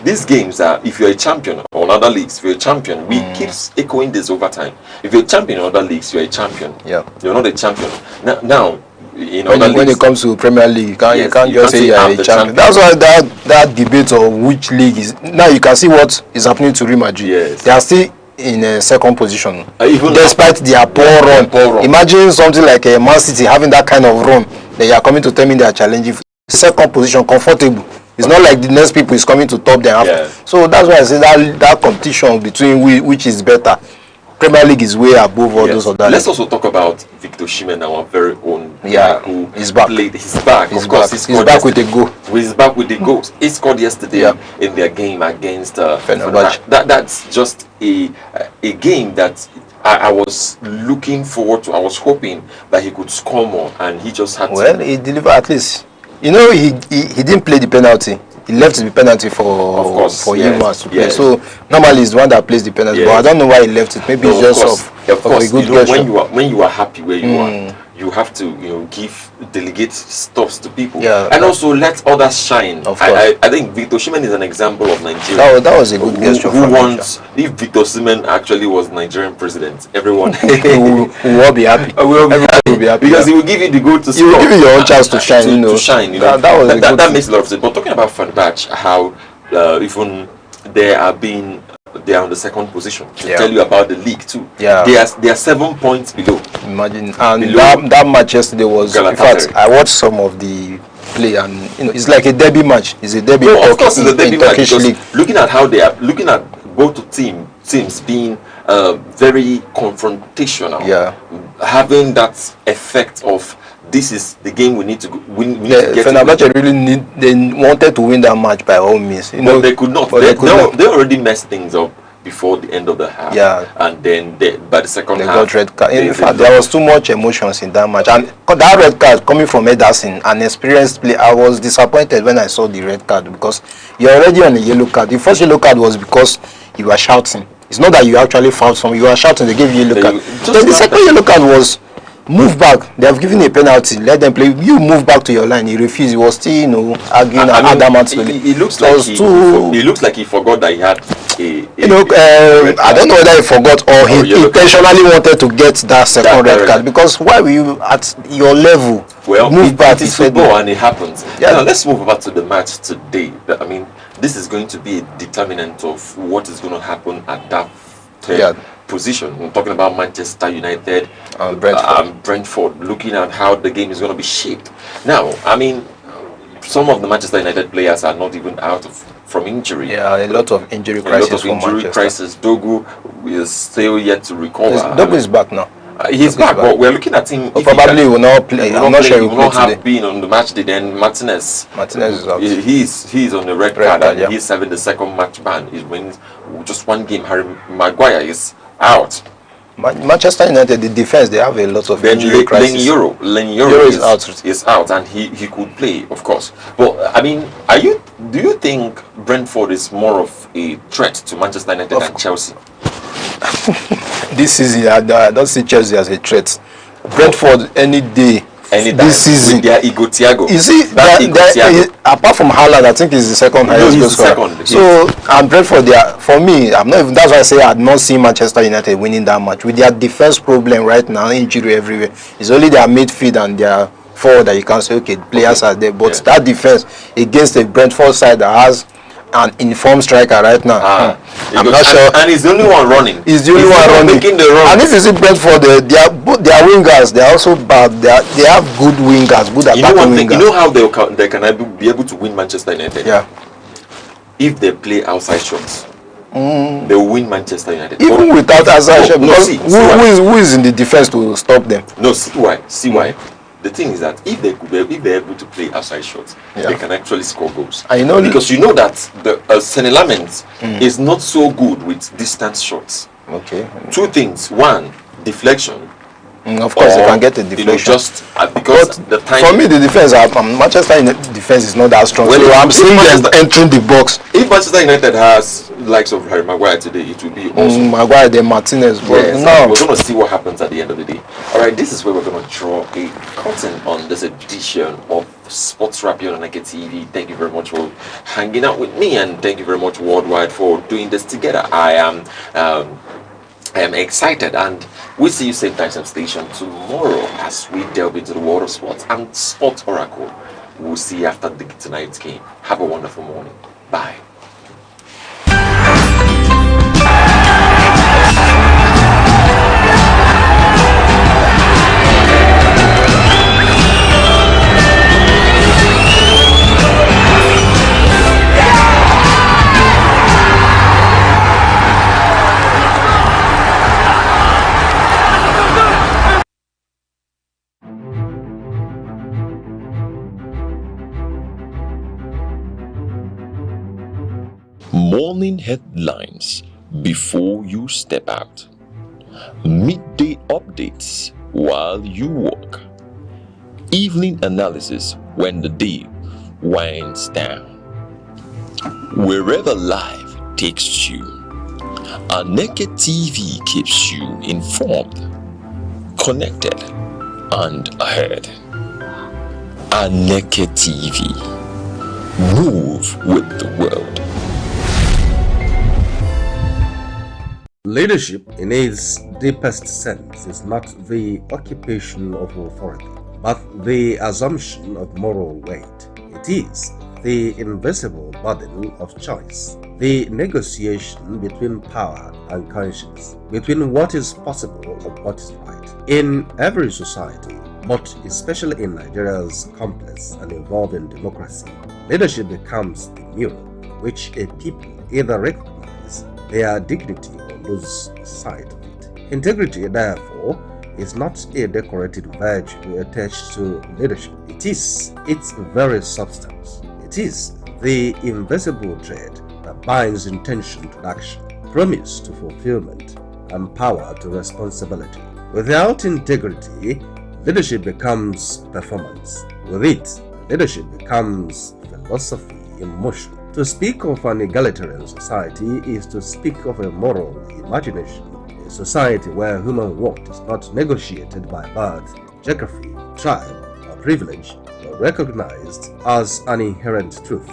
These games are, if you're a champion or other leagues, if you're a champion, we keep echoing this over time. If you're a champion in other leagues, you're a champion. Yeah. You're not a champion. Now when it comes to Premier League, you can't just say you're a champion. That's why that debate of which league is now. You can see what is happening to Real Madrid. Yes. They are still in a second position, despite their poor run. Imagine something like Man City having that kind of run. They are coming to tell me they are challenging second position, comfortable. It's not like the next people is coming to top them after. So that's why I say that competition between which is better. Premier League is way above all those other. Let's also talk about Victor Osimhen, our very own. Who is back. He's back. Of course, he's back with the goal. He's back with the goals. He scored yesterday in their game against Fenerbahce. That's just a game that I was looking forward to. I was hoping that he could score more, and he just had. Well, he delivered at least. He didn't play the penalty. He left the penalty for Yilmaz to play. So normally he's the one that plays the penalty, but I don't know why he left it. Maybe it's just of a good gesture. When you are happy where you are, you have to delegate stuffs to people, and also let others shine. Of course. I think Victor Osimhen is an example of Nigeria. That was a good gesture. If Victor Osimhen actually was Nigerian president, everyone will all be happy. Everyone will be happy because he will give you the goal to score. He will give you your own chance to shine. To shine. That makes a lot of sense. But talking about Fenerbahce, how even they are on the second position. To tell you about the league too. They are 7 points below. Imagine, and that match yesterday was. In fact, I watched some of the play, and it's like a derby match. It's a derby. No, of course, it's a derby match. Turkish Because league. looking at how they are, looking at both teams being very confrontational, having that effect of this is the game we need to win. We need to get Fenerbahce really they wanted to win that match by all means. But they could not. They already messed things up before the end of the half. Yeah. And then by the second half, got red card. In fact, there was too much emotions in that match. And that red card coming from Ederson, an experienced player, I was disappointed when I saw the red card because you're already on a yellow card. The first yellow card was because you were shouting. It's not that you actually fouled someone. You were shouting. They gave you a yellow card. Then the second yellow card was move back. They have given a penalty. Let them play. You move back to your line. He refused. He was still, arguing adamantly. It looks like he forgot that he had I don't know whether he forgot or he intentionally wanted to get that second red card. Because why were you at your level? Well, move back. It's football and it happens. Yeah. Now let's move back to the match today. I mean, this is going to be a determinant of what is going to happen at that third position. We're talking about Manchester United and Brentford, looking at how the game is going to be shaped. Now, I mean, some of the Manchester United players are not even out from injury. Yeah, a lot of injury crisis. Dogu is still yet to recover. Dogu is back now. He's back, but we're looking at him. Probably he will not play. I'm not sure he will not have been on the match day. Then Martinez is out. He's on the red card and he's having the second match ban. He wins just one game. Harry Maguire is out. Manchester United, the defense, they have a lot of injury crisis. Lenny Euro is out, and he could play, of course. But I mean, do you think Brentford is more of a threat to Manchester United than Chelsea? This season, I don't see Chelsea as a threat. Brentford any day. This season, with their Ego Thiago. You see, apart from Haaland, I think he's the second highest goal scorer. So, and Brentford, for me, I'm not even. That's why I say I've not seen Manchester United winning that match with their defense problem right now, injury everywhere. It's only their midfield and their forward that you can say, okay, players are there, but that defense against a Brentford side that has an informed striker right now. I'm not sure. And he's the only one running. He's the only one running. And if you see Brentford, their wingers, they're also bad. They have good wingers, good attacking wingers. You know how they can be able to win Manchester United? Yeah. If they play outside shots. They will win Manchester United. Even without outside shots. Who is in the defense to stop them? No, see why. The thing is that if they're able to play outside shots, they can actually score goals. Because you know that the Sen Lament is not so good with distance shots. Okay. Two things. One, deflection. Of course, they can get a deflection. Because the time. For me, the defense, Manchester United defense is not that strong. So I'm seeing them entering the box. If Manchester United has likes of Harry Maguire today, it will be awesome. Maguire, then Martinez. But no, we're going to see what happens at the end of the day. All right, this is where we're going to draw a curtain on this edition of Sports Wrap here on Aneke TV. Thank you very much for hanging out with me, and thank you very much Worldwide for doing this together. I am excited, and we'll see you same time, same station tomorrow as we delve into the world of sports and Sports Oracle. We'll see you after tonight's game. Have a wonderful morning. Bye. Morning headlines before you step out. Midday updates while you walk. Evening analysis when the day winds down. Wherever life takes you, Aneke TV keeps you informed, connected, and ahead. Aneke TV. Move with the world. Leadership, in its deepest sense, is not the occupation of authority, but the assumption of moral weight. It is the invisible burden of choice, the negotiation between power and conscience, between what is possible and what is right. In every society, But especially in Nigeria's complex and evolving democracy, leadership becomes the mirror which a people either recognize their dignity or lose sight of it. Integrity, therefore, is not a decorated virtue attached to leadership. It is its very substance. It is the invisible thread that binds intention to action, promise to fulfillment, and power to responsibility. Without integrity, leadership becomes performance. With it, leadership becomes philosophy in motion. To speak of an egalitarian society is to speak of a moral imagination, a society where human worth is not negotiated by birth, geography, tribe, or privilege, but recognized as an inherent truth.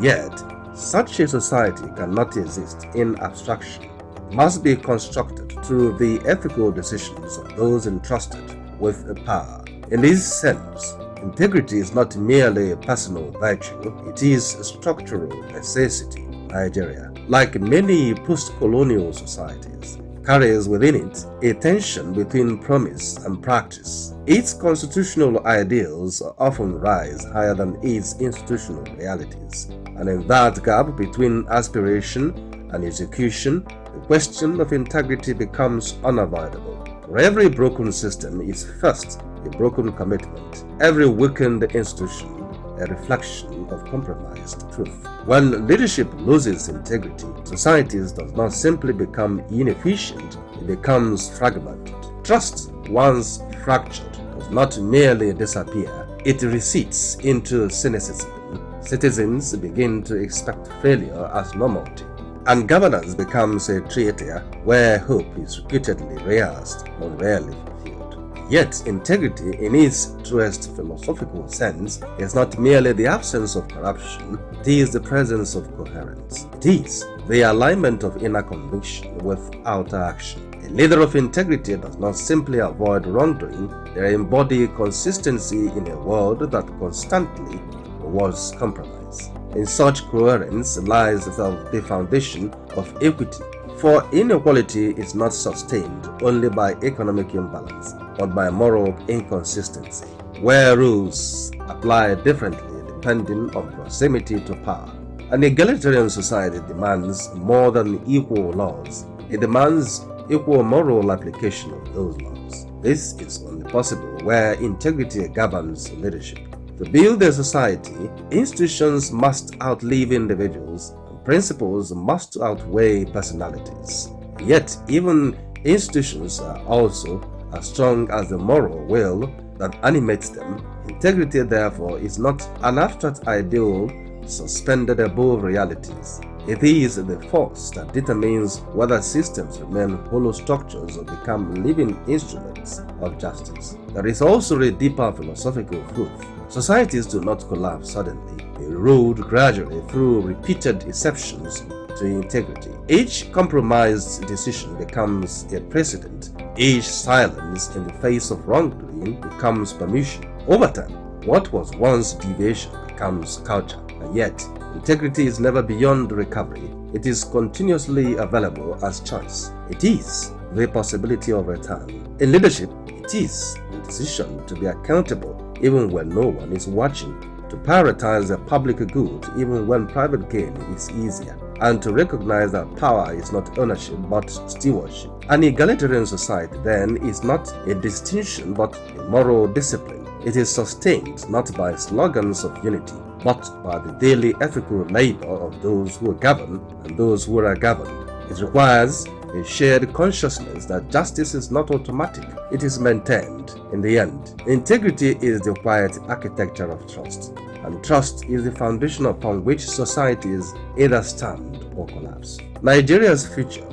Yet, such a society cannot exist in abstraction. It must be constructed through the ethical decisions of those entrusted with power. In this sense, integrity is not merely a personal virtue, it is a structural necessity. Nigeria, like many post-colonial societies, carries within it a tension between promise and practice. Its constitutional ideals often rise higher than its institutional realities, and in that gap between aspiration and execution, the question of integrity becomes unavoidable. For every broken system is first a broken commitment, every weakened institution a reflection of compromised truth. When leadership loses integrity, societies does not simply become inefficient, it becomes fragmented. Trust, once fractured, does not merely disappear, it recedes into cynicism. Citizens begin to expect failure as normality, and governance becomes a theater where hope is repeatedly rehearsed but rarely fulfilled. Yet, integrity in its truest philosophical sense is not merely the absence of corruption, it is the presence of coherence. It is the alignment of inner conviction with outer action. A leader of integrity does not simply avoid wrongdoing, they embody consistency in a world that constantly was compromised. In such coherence lies the foundation of equity, for inequality is not sustained only by economic imbalance, but by moral inconsistency, where rules apply differently depending on proximity to power. An egalitarian society demands more than equal laws, it demands equal moral application of those laws. This is only possible where integrity governs leadership. To build a society, institutions must outlive individuals, and principles must outweigh personalities. Yet, even institutions are also as strong as the moral will that animates them. Integrity, therefore, is not an abstract ideal suspended above realities. It is the force that determines whether systems remain hollow structures or become living instruments of justice. There is also a deeper philosophical truth. Societies do not collapse suddenly. They erode gradually through repeated exceptions to integrity. Each compromised decision becomes a precedent. Each silence in the face of wrongdoing becomes permission. Over time, what was once deviation becomes culture. And yet, integrity is never beyond recovery. It is continuously available as choice. It is the possibility of return. In leadership, it is the decision to be accountable even when no one is watching, to prioritize the public good even when private gain is easier, and to recognize that power is not ownership but stewardship. An egalitarian society, then, is not a distinction but a moral discipline. It is sustained not by slogans of unity, but by the daily ethical labor of those who govern and those who are governed. It requires a shared consciousness that justice is not automatic, it is maintained. In the end, integrity is the quiet architecture of trust, and trust is the foundation upon which societies either stand or collapse. Nigeria's future,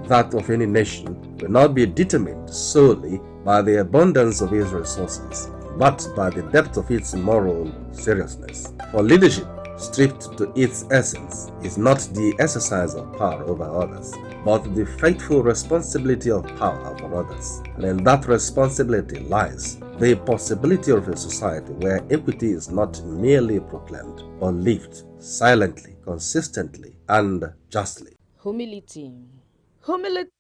that of any nation, will not be determined solely by the abundance of its resources, but by the depth of its moral seriousness. For leadership, stripped to its essence, is not the exercise of power over others, but the faithful responsibility of power for others. And in that responsibility lies the possibility of a society where equity is not merely proclaimed, but lived silently, consistently, and justly. Humility. Humility.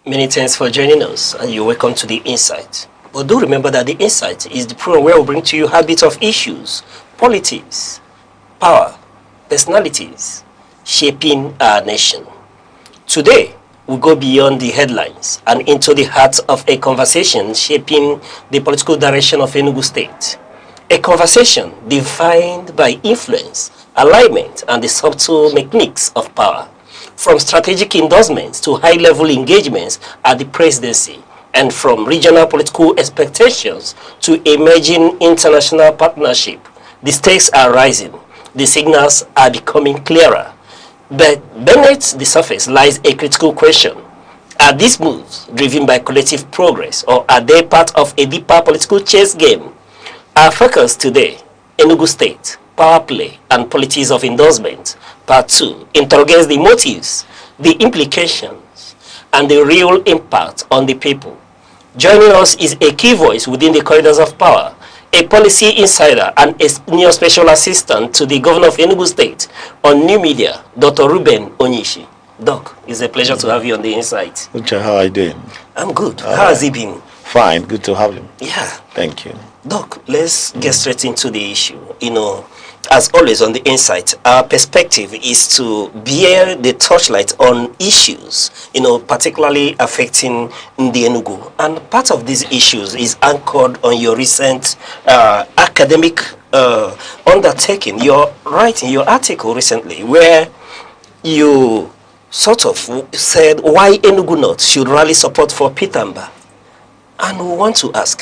Many thanks for joining us, and you're welcome to The Insight. But do remember that The Insight is the program where we bring to you habits of issues, politics, power, personalities, shaping our nation. Today, we go beyond the headlines and into the heart of a conversation shaping the political direction of Enugu State. A conversation defined by influence, alignment, and the subtle mechanics of power. From strategic endorsements to high-level engagements at the presidency, and from regional political expectations to emerging international partnership, the stakes are rising, the signals are becoming clearer. But beneath the surface lies a critical question. Are these moves driven by collective progress, or are they part of a deeper political chess game? Our focus today, Enugu State, power play, and politics of endorsement, Part 2, interrogates the motives, the implications, and the real impact on the people. Joining us is a key voice within the corridors of power, a policy insider and a senior special assistant to the governor of Enugu State on new media, Dr. Ruben Onyishi. Doc, it's a pleasure to have you on The Insight. Uche, how are you doing? I'm good. How has it been? Fine, good to have you. Yeah. Thank you. Doc, let's get straight into the issue. You know, as always on The Insight, our perspective is to bear the torchlight on issues, you know, particularly affecting the Enugu. And part of these issues is anchored on your recent academic undertaking. You're writing your article recently where you sort of said why Enugu North should rally support for petermbah. And we want to ask,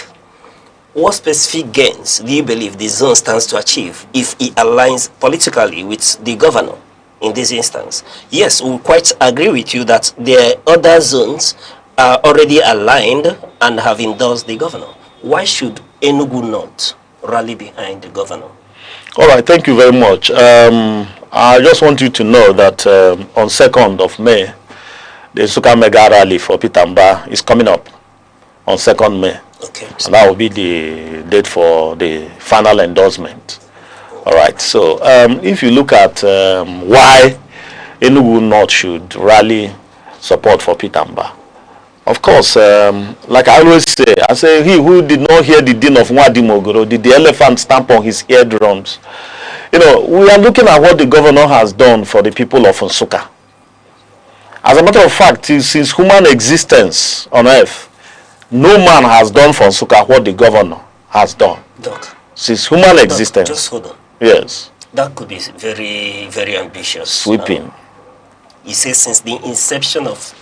what specific gains do you believe the zone stands to achieve if it aligns politically with the governor in this instance? Yes, we quite agree with you that the other zones are already aligned and have endorsed the governor. Why should Enugu North rally behind the governor? All right, thank you very much. I just want you to know that on 2nd of May, the Nsukka Mega Rally for petermbah is coming up on 2nd May. Okay. And that will be the date for the final endorsement. All right. So if you look at why Enugu North should rally support for petermbah, of course, like I always say, I say he who did not hear the din of Nwadimogoro, did the elephant stamp on his eardrums. You know, we are looking at what the governor has done for the people of Nsukka. As a matter of fact, since human existence on earth, no man has done for Nsukka what the governor has done. Doc. Since human existence. Just hold on. Yes. That could be very, very ambitious. Sweeping. He says since the inception of...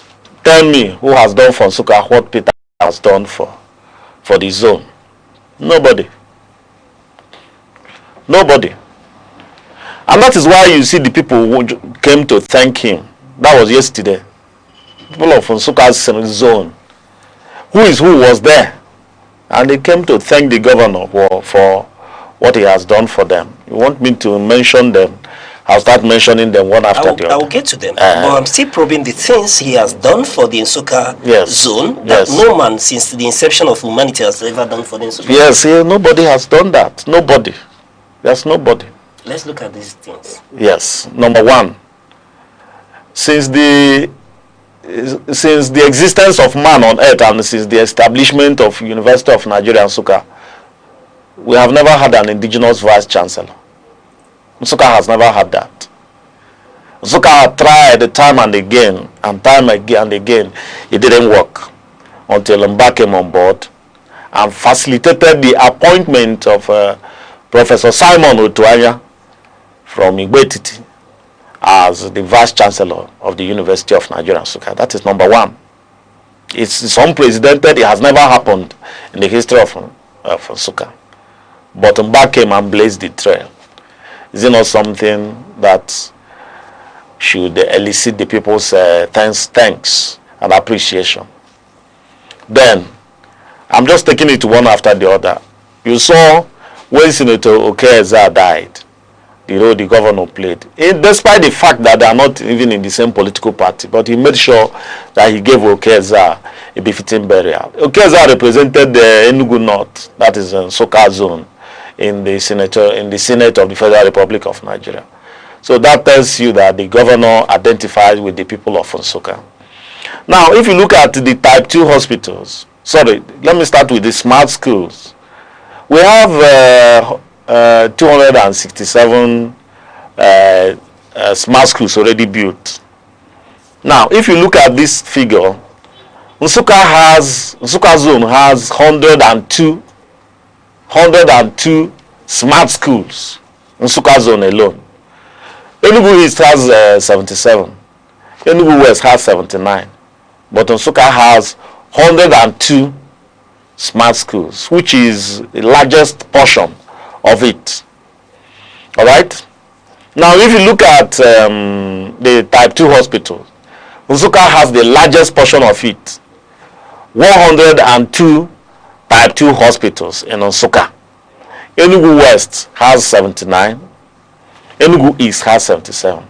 Tell me who has done for Nsukka what Peter has done for the zone. Nobody. Nobody. And that is why you see the people who came to thank him. That was yesterday. People of Nsukka's zone. Who was there, and they came to thank the governor for what he has done for them. You want me to mention them? I'll start mentioning them one after the other. I will get to them, but I'm still probing the things he has done for the Nsukka zone that no man since the inception of humanity has ever done for the Nsukka. Yes, nobody has done that. Nobody. There's nobody. Let's look at these things. Yes. Number one, since the existence of man on earth and since the establishment of University of Nigeria Nsukka, we have never had an indigenous vice chancellor. Nsukka has never had that. Nsukka tried time and again, it didn't work until Mba came on board and facilitated the appointment of Professor Simon Otuanya from Igbetiti as the Vice Chancellor of the University of Nigeria Nsukka. That is number one. It's unprecedented. It has never happened in the history of Nsukka. But Mba came and blazed the trail. Is it not something that should elicit the people's thanks and appreciation? Then, I'm just taking it one after the other. You saw when Senator Okeza died, the role the governor played. Despite the fact that they are not even in the same political party, but he made sure that he gave Okeza a befitting burial. Okeza represented the Enugu North, that is in Nsukka zone, in the Senate of the Federal Republic of Nigeria. So that tells you that the governor identifies with the people of Nsukka. Now, if you look at the type 2 hospitals, sorry, let me start with the smart schools. We have 267 smart schools already built. Now, if you look at this figure, Nsukka zone has 102 smart schools. Nsukka zone alone. Enugu East has 77. Enugu West has 79. But Nsukka has 102 smart schools, which is the largest portion of it. All right. Now, if you look at the type 2 hospitals, Nsukka has the largest portion of it. 102 type 2 hospitals in Nsukka. Enugu West has 79. Enugu East has 77.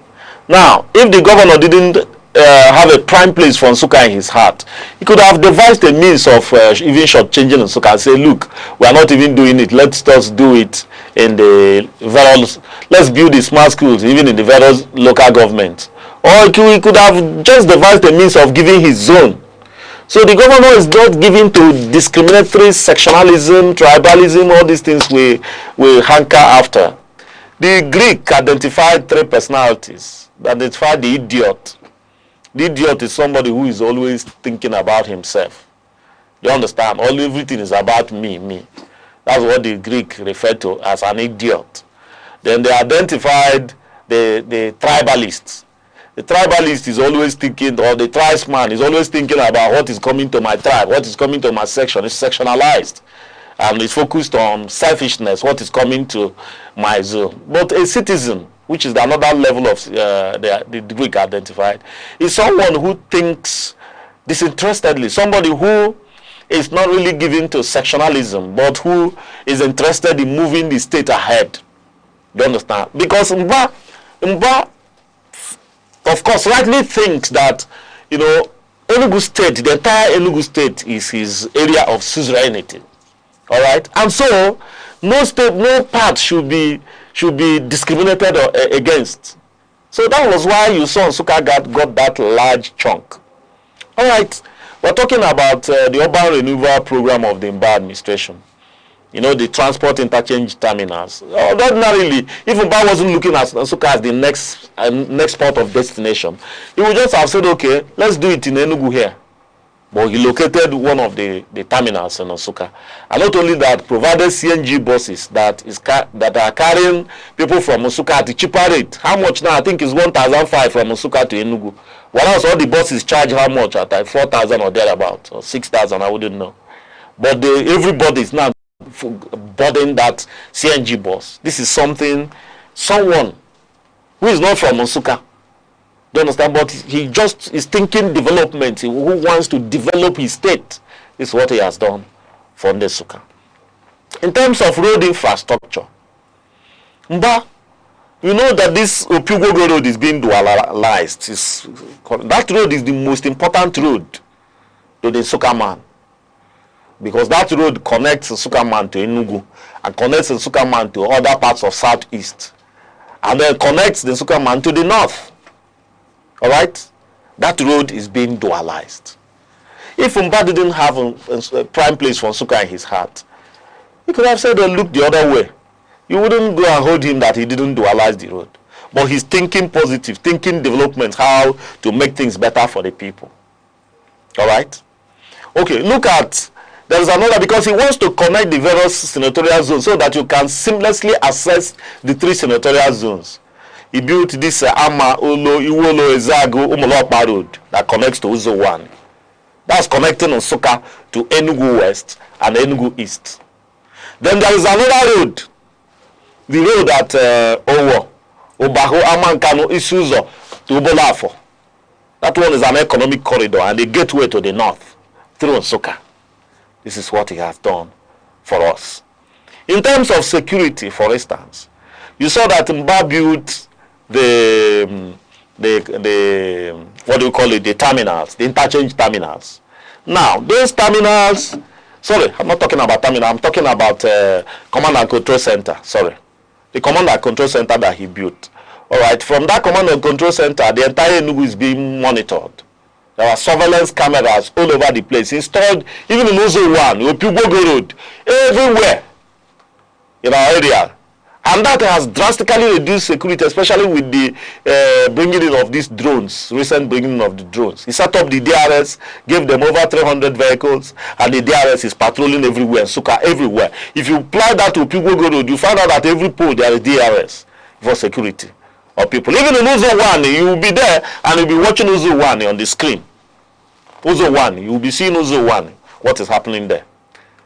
Now, if the governor didn't have a prime place for Nsukka in his heart, he could have devised a means of even shortchanging Nsukka and say, look, we are not even doing it. Let's just do it in the various, let's build the smart schools even in the various local governments. Or he could have just devised a means of giving his zone. So the governor is not giving to discriminatory sectionalism, tribalism, all these things we hanker after. The Greek identified 3 personalities. They identified the idiot. The idiot is somebody who is always thinking about himself. You understand? Everything is about me. That's what the Greek referred to as an idiot. Then they identified the tribalists. The tribalist is always thinking, or the tribesman is always thinking about what is coming to my tribe, what is coming to my section. It's sectionalized. And it's focused on selfishness, what is coming to my zone. But a citizen, which is another level of the Greek identified, is someone who thinks disinterestedly, somebody who is not really given to sectionalism, but who is interested in moving the state ahead. You understand? Because Mba, of course, rightly thinks that, Enugu State, the entire Enugu State is his area of suzerainty. All right? And so, no state, no part should be discriminated against. So that was why you saw Nsukka got that large chunk. All right. We're talking about the urban renewal program of the Mba administration. The transport interchange terminals. Ordinarily, if Mba wasn't looking at Nsukka as the next port of destination, he would just have said, okay, let's do it in Enugu here. But he located one of the terminals in Nsukka. And not only that, provided CNG buses that are carrying people from Nsukka at a cheaper rate. How much now? I think it's 1,500 from Nsukka to Enugu. Whereas all the buses charge how much? At like 4,000 or thereabout, or 6,000, I wouldn't know. But everybody is now boarding that CNG bus. This is someone who is not from Nsukka. Do you understand? But he just is thinking development. Who wants to develop his state. This is what he has done for Nsukka. In terms of road infrastructure, Mba, you know that this Opugogo road is being dualized. That road is the most important road to the Nsukka man. Because that road connects Nsukka man to Enugu and connects the Nsukka man to other parts of Southeast. And then connects the Nsukka man to the north. All right? That road is being dualized. If Mba didn't have a prime place for Nsukka in his heart, he could have said, look the other way. You wouldn't go and hold him that he didn't dualize the road. But he's thinking positive, thinking development, how to make things better for the people. All right? Okay, look at, there's another, because he wants to connect the various senatorial zones so that you can seamlessly access the 3 senatorial zones. He built this Ama, Olo, Iwolo, Ezago, Umolokpa road that connects to Uzo 1. That's connecting Nsukka to Enugu West and Enugu East. Then there is another road. The road at Owo, Obaho, Amankano, Isuzo to Ubolafo. That one is an economic corridor and a gateway to the north through Nsukka. This is what he has done for us. In terms of security, for instance, you saw that Mba built the what do you call it, the terminals, the interchange terminals. Now, those terminals, sorry, I'm not talking about terminal, I'm talking about command and control center, sorry. The command and control center that he built. All right, from that command and control center, the entire Enugu is being monitored. There are surveillance cameras all over the place, installed even in Uzo 1, Opiugogo Road, everywhere in our area. And that has drastically reduced security, especially with the bringing in of these drones, recent bringing in of the drones. He set up the DRS, gave them over 300 vehicles, and the DRS is patrolling everywhere, Suka everywhere. If you apply that to Opiugogo Road, you find out that every pole there is DRS for security of people. Even in Uzo 1, you will be there and you'll be watching Uzo 1 on the screen. Uzo 1, you will be seeing Uzo 1, what is happening there.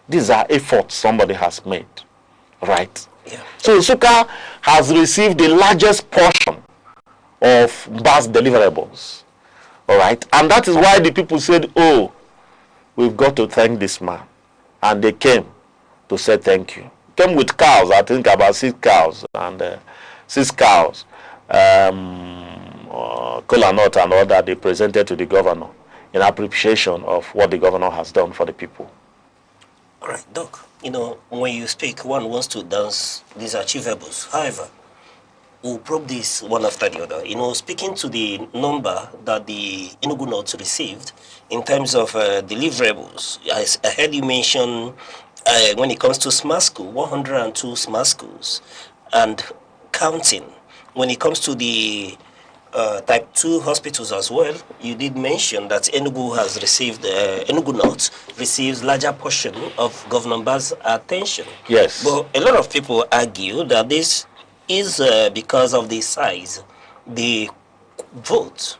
These are efforts somebody has made, right? Yeah. So Nsukka has received the largest portion of bus deliverables, all right? And that is why the people said, oh, we've got to thank this man. And they came to say thank you. Came with cows, I think about 6 cows, and 6 cows, kola nut and all that they presented to the governor in appreciation of what the governor has done for the people. All right, Doc, you know, when you speak, one wants to dance these achievables. However, we'll probe this one after the other. You know, speaking to the number that the Enugu North received in terms of deliverables, I heard you mention when it comes to smart school, 102 smart schools, and counting. When it comes to the type 2 hospitals as well, you did mention that Enugu has received, Enugu North receives larger portion of Governor Mbah's attention. Yes. But a lot of people argue that this is because of the size, the vote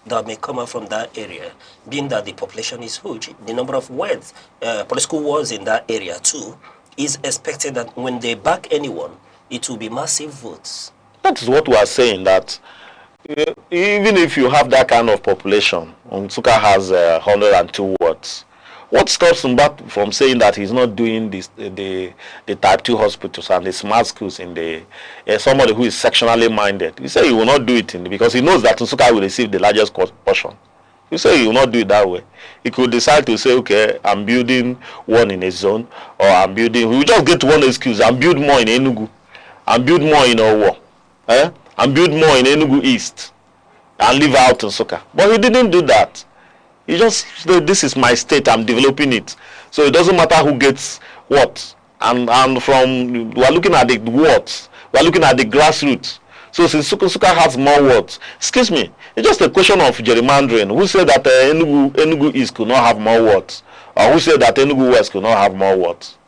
that may come out from that area, being that the population is huge. The number of words, political words in that area too, is expected that when they back anyone, it will be massive votes. That is what we are saying, that even if you have that kind of population, Nsukka has 102 wards. What stops Mbah from saying that he's not doing this, the type 2 hospitals and the smart schools in the somebody who is sectionally minded? He said he will not do it because he knows that Nsukka will receive the largest portion. You say he will not do it that way. He could decide to say, okay, I'm building one in a zone, or I'm building. We will just get one excuse and build more in Enugu, and build more in Owo, and build more in Enugu East, and leave out Nsukka. But he didn't do that. He just said, this is my state, I'm developing it. So it doesn't matter who gets what. And from, we are looking at the wards, we are looking at the grassroots. So since Nsukka has more wards, excuse me, it's just a question of gerrymandering. Who said that Enugu East could not have more wards? Or who said that Enugu West could not have more wards?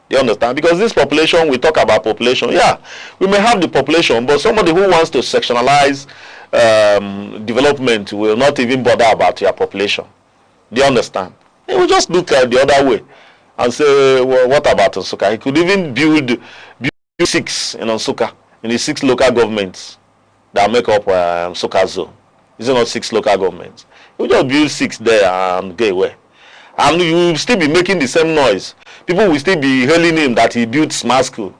You understand? Because this population, we talk about population. Yeah, we may have the population, but somebody who wants to sectionalize development will not even bother about your population. Do you understand? He will just look at the other way and say, well, what about Nsukka? He could even build 6 in Nsukka, in the 6 local governments that make up Nsukka zone. Is it not 6 local governments? He will just build 6 there and go away. And you will still be making the same noise. People will still be hailing him that he built smart school.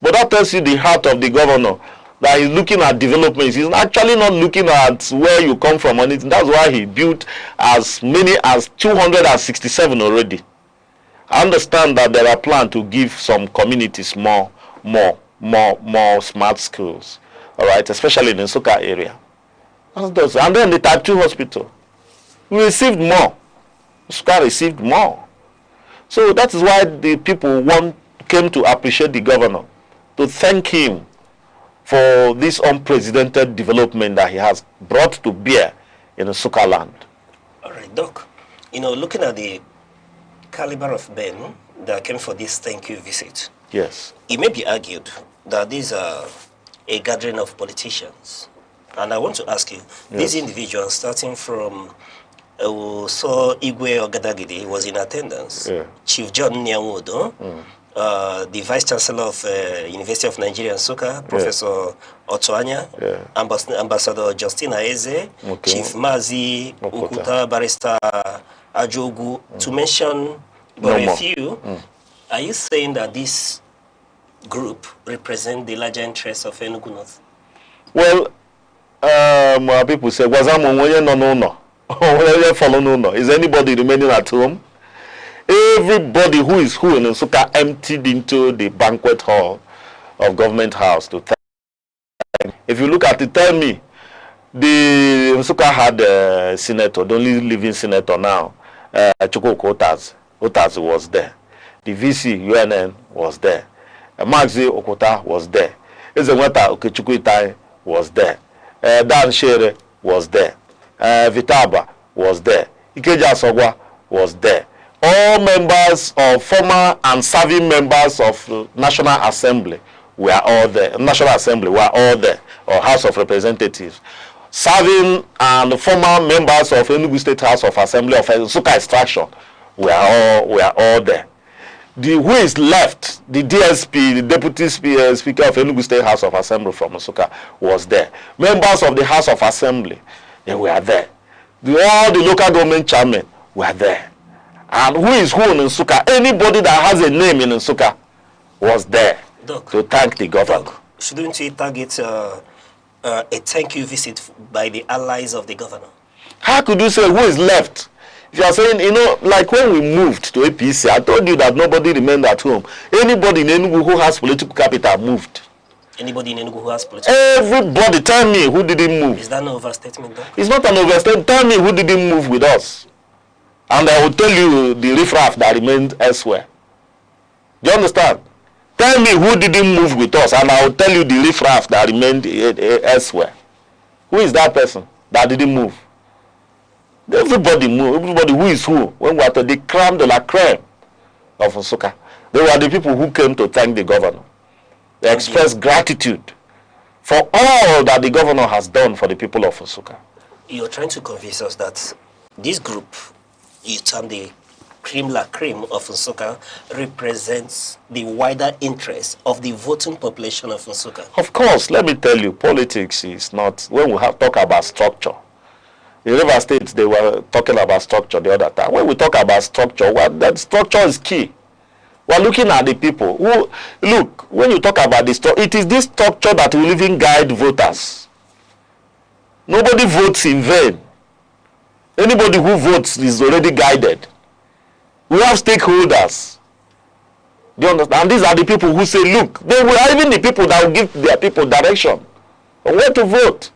But that tells you the heart of the governor, that he's looking at developments. He's actually not looking at where you come from on it. That's why he built as many as 267 already. I understand that there are plans to give some communities more smart schools. All right, especially in the Nsukka area. And then the type 2 hospital. We received more. Nsukka received more. So that is why the people came to appreciate the governor, to thank him for this unprecedented development that he has brought to bear in Nsukka land. All right, Doc. You know, looking at the caliber of men that came for this thank you visit, yes, it may be argued that these are a gathering of politicians. And I want to ask you, yes, these individuals, starting from so Igwe Ogadagidi was in attendance, yeah, Chief John Nyawodo, the Vice Chancellor of University of Nigeria Nsukka, Professor Otoanya, Ambassador Justina Eze, Chief Mazi Ukuta, Barrister Ajogu, to mention but a few. Are you saying that this group represent the larger interests of Enugu North? Well, people say, no. Is anybody remaining at home? Everybody who is who in Nsukka emptied into the banquet hall of Government House to thank. If you look at it, tell me, The Nsukka had a senator, the only living senator now, Chukwuka Otazi was there. The VC UNN was there. Maxi Okuta was there. Ezenweta Okechukwu Itai was there. Dan Shere was there. Vitaba was there. Ikeja Sogwa was there. All members of former and serving members of National Assembly were all there. National Assembly were all there, or House of Representatives. Serving and former members of Enugu State House of Assembly of Nsukka Extraction were all there. Who is left, the DSP, the Deputy Speaker of Enugu State House of Assembly from Nsukka was there. Members of the House of Assembly, they were there. All the local government chairmen were there. And who is who in Nsukka? Anybody that has a name in Nsukka was there to thank the governor. Shouldn't we target a thank you visit by the allies of the governor? How could you say who is left? If you are saying, you know, like when we moved to APC, I told you that nobody remained at home. Anybody in Enugu who has political capital moved. Anybody in Enugu who has political Everybody, tell me who didn't move. Is that an overstatement though? It's not an overstatement. Tell me who didn't move with us. And I will tell you the riffraff that remained elsewhere. Do you understand? Tell me who didn't move with us, and I will tell you the riffraff that remained elsewhere. Who is that person that didn't move? Everybody moved. Everybody who is who. When we are to the crème de la crème of Nsukka, they were the people who came to thank the governor. They expressed gratitude for all that the governor has done for the people of Nsukka. You're trying to convince us that this group, you term the cream la cream of Nsukka, represents the wider interest of the voting population of Nsukka. Of course, let me tell you, politics is not, when we talk about structure. In River State, they were talking about structure the other time. When we talk about structure, that structure is key. We're looking at the people who, look, when you talk about this structure, it is this structure that will even guide voters. Nobody votes in vain. Anybody who votes is already guided. We have stakeholders. Do you understand? And these are the people who say, look, they are even the people that will give their people direction on where to vote.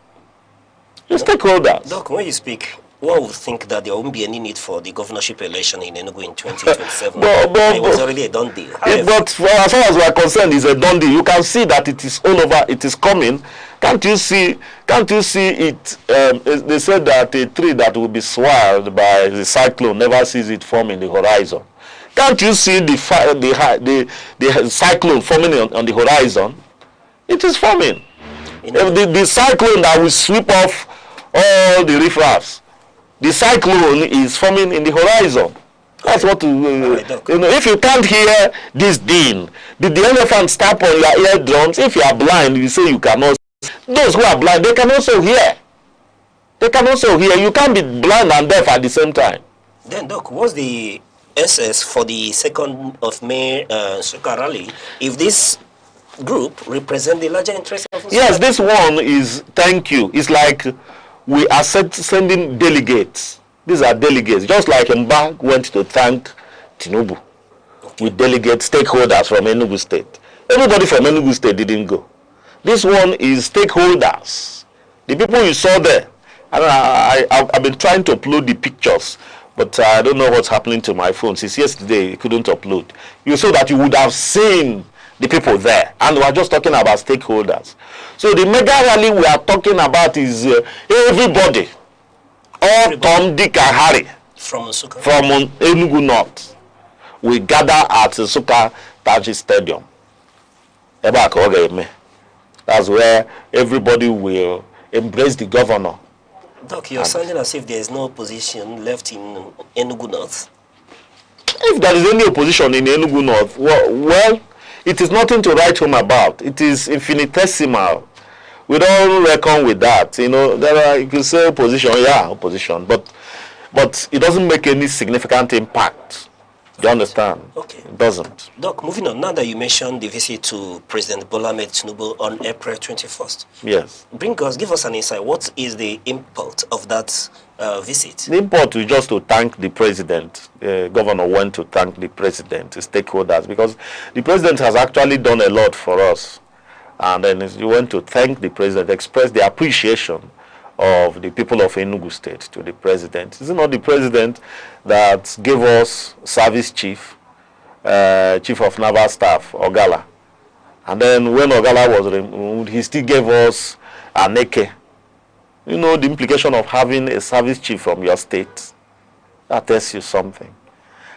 The stakeholders. Doc, when you speak, one would think that there won't be any need for the governorship election in Enugu in 2027. It was already a done deal. But for as far as we are concerned, it's a done deal. You can see that it is all over. It is coming. Can't you see it? They said that a tree that will be swallowed by the cyclone never sees it form in the horizon. Can't you see the cyclone forming on the horizon? It is forming. The cyclone that will sweep off all the riffraffs, the cyclone is forming in the horizon. That's what you know. If you can't hear this din, did the elephant stamp on your eardrums? If you are blind, you say you cannot. Those who are blind, they can also hear. They can also hear. You can't be blind and deaf at the same time. Then, Doc, what's the SS for the 2nd of May Nsukka rally? If this group represent the larger interest of Nsukka? Yes, this one is thank you. It's like we are sending delegates. These are delegates, just like Mbah went to thank Tinubu with delegate stakeholders from Enugu State. Everybody from Enugu State didn't go. This one is stakeholders. The people you saw there. And I've been trying to upload the pictures, but I don't know what's happening to my phone. Since yesterday, it couldn't upload. You saw that you would have seen the people there. And we're just talking about stakeholders. So the mega rally we are talking about is everybody. All Tom, Dick, and Harry from Nsukka, from Enugu North, we gather at Nsukka Taji Stadium. That's where everybody will embrace the governor. Doc, you're sounding as if there is no opposition left in Enugu North. If there is any opposition in Enugu North, well, it is nothing to write home about. It is infinitesimal. We don't reckon with that. You know, there are, you can say opposition, yeah, opposition, but it doesn't make any significant impact. Do you understand? Okay. It doesn't. Doc, moving on, now that you mentioned the visit to President Bola Ahmed Tinubu on April 21st. Yes. Give us an insight. What is the import of that visit? The import is just to thank the president. The governor went to thank the president, the stakeholders, because the president has actually done a lot for us. And then you went to thank the president, express the appreciation of the people of Enugu State to the president? Is it not the president that gave us service chief, chief of naval staff, Ogala? And then when Ogala was removed, he still gave us Aneke. You know the implication of having a service chief from your state. That tells you something.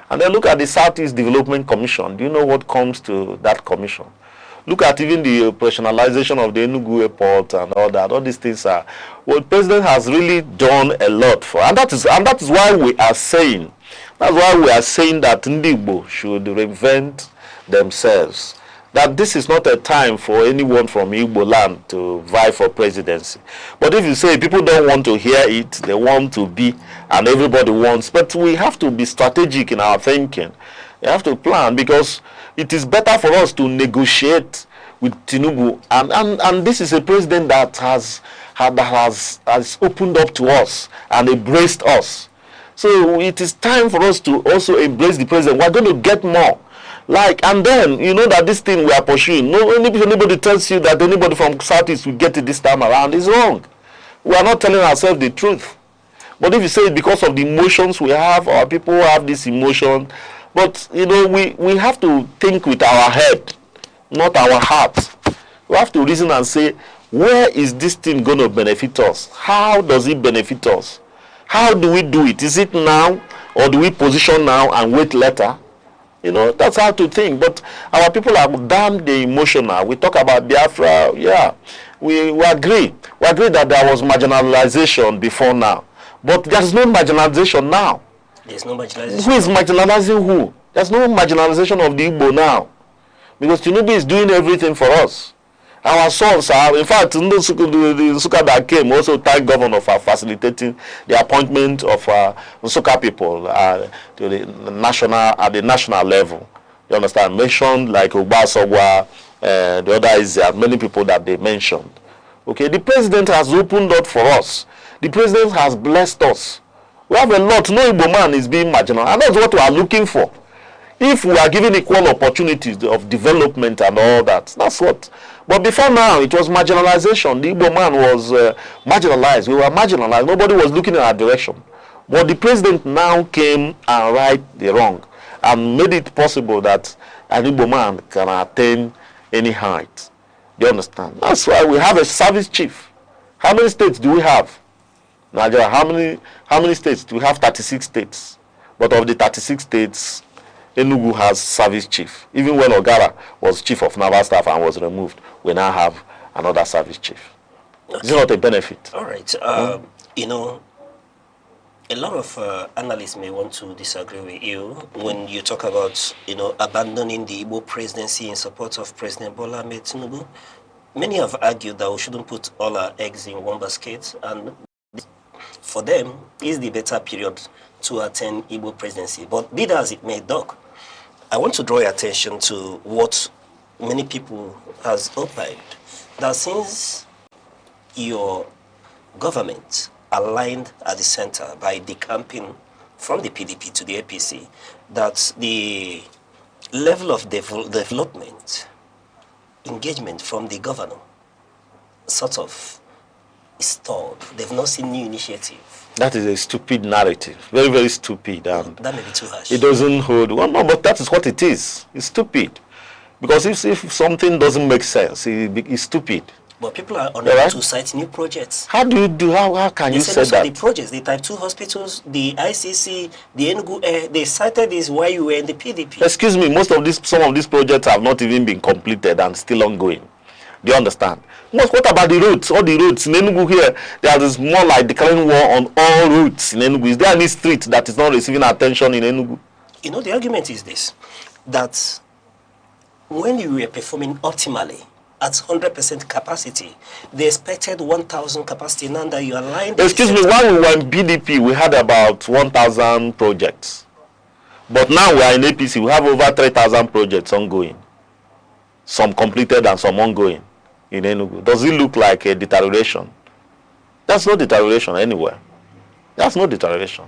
And then look at the Southeast Development Commission. Do you know what comes to that commission? Look at even the operationalization of the Enugu airport and all that. All these things are what the president has really done a lot for. And that is why we are saying, that Ndigbo should reinvent themselves. That this is not a time for anyone from Igbo land to vie for presidency. But if you say people don't want to hear it, they want to be, and everybody wants, but we have to be strategic in our thinking. We have to plan, because it is better for us to negotiate with Tinubu, and this is a president that has opened up to us and embraced us. So it is time for us to also embrace the president. We're going to get more. And then, you know that this thing we are pursuing, if anybody tells you that anybody from Southeast will get it this time around, is wrong. We are not telling ourselves the truth. But if you say because of the emotions we have, our people have this emotion, but, you know, we have to think with our head, not our heart. We have to reason and say, where is this thing going to benefit us? How does it benefit us? How do we do it? Is it now, or do we position now and wait later? You know, that's how to think. But our people are damn emotional. We talk about Biafra, yeah. We agree. We agree that there was marginalization before now. But there's no marginalization now. There's no marginalization. Who is marginalizing who? There's no marginalization of the Igbo now. Because Tinubu is doing everything for us. Our sons are, in fact, the Nsukka that came also thank governor for facilitating the appointment of Nsukka people to the national level. You understand? Mentioned like Obasogwa, the other is many people that they mentioned. Okay, the president has opened up for us. The president has blessed us. We have a lot. No Igbo man is being marginal, and that's what we are looking for. If we are given equal opportunities of development and all that, that's what. But before now, it was marginalization. The Igbo man was marginalized. We were marginalized. Nobody was looking in our direction. But the president now came and right the wrong and made it possible that an Igbo man can attain any height. Do you understand? That's why we have a service chief. How many states do we have? Nigeria, how many states? We have 36 states. But of the 36 states, Enugu has service chief. Even when Ogara was chief of naval staff and was removed, we now have another service chief. Okay. Is it not a benefit? All right. You know, a lot of analysts may want to disagree with you when you talk about, you know, abandoning the Igbo presidency in support of President Bola Ahmed Tinubu. Many have argued that we shouldn't put all our eggs in one basket, and for them, is the better period to attain Igbo presidency. But be that as it may, Doc, I want to draw your attention to what many people has opined, that since your government aligned at the center by decamping from the PDP to the APC, that the level of development, engagement from the governor sort of stalled. They've not seen new initiative. That is a stupid narrative. Very, very stupid. And that may be too harsh. It doesn't hold. Well, no, but that is what it is. It's stupid. Because if something doesn't make sense, it's stupid. But people are unable to cite new projects. How do you do? How can you say that? The projects, the Type 2 hospitals, the ICC, the enugu, they cited this while you were in the PDP. Excuse me, some of these projects have not even been completed and still ongoing. Do you understand? What about the roads? All the roads in Enugu here, there is more like declaring war on all roads in Enugu. Is there any street that is not receiving attention in Enugu? You know, the argument is this, that when you were performing optimally at 100% capacity, they expected 1,000 capacity. Now that you are lying. Excuse me, when we were in PDP, we had about 1,000 projects. But now we are in APC, we have over 3,000 projects ongoing. Some completed and some ongoing in Enugu. Does it look like a deterioration? That's no deterioration anywhere. That's no deterioration.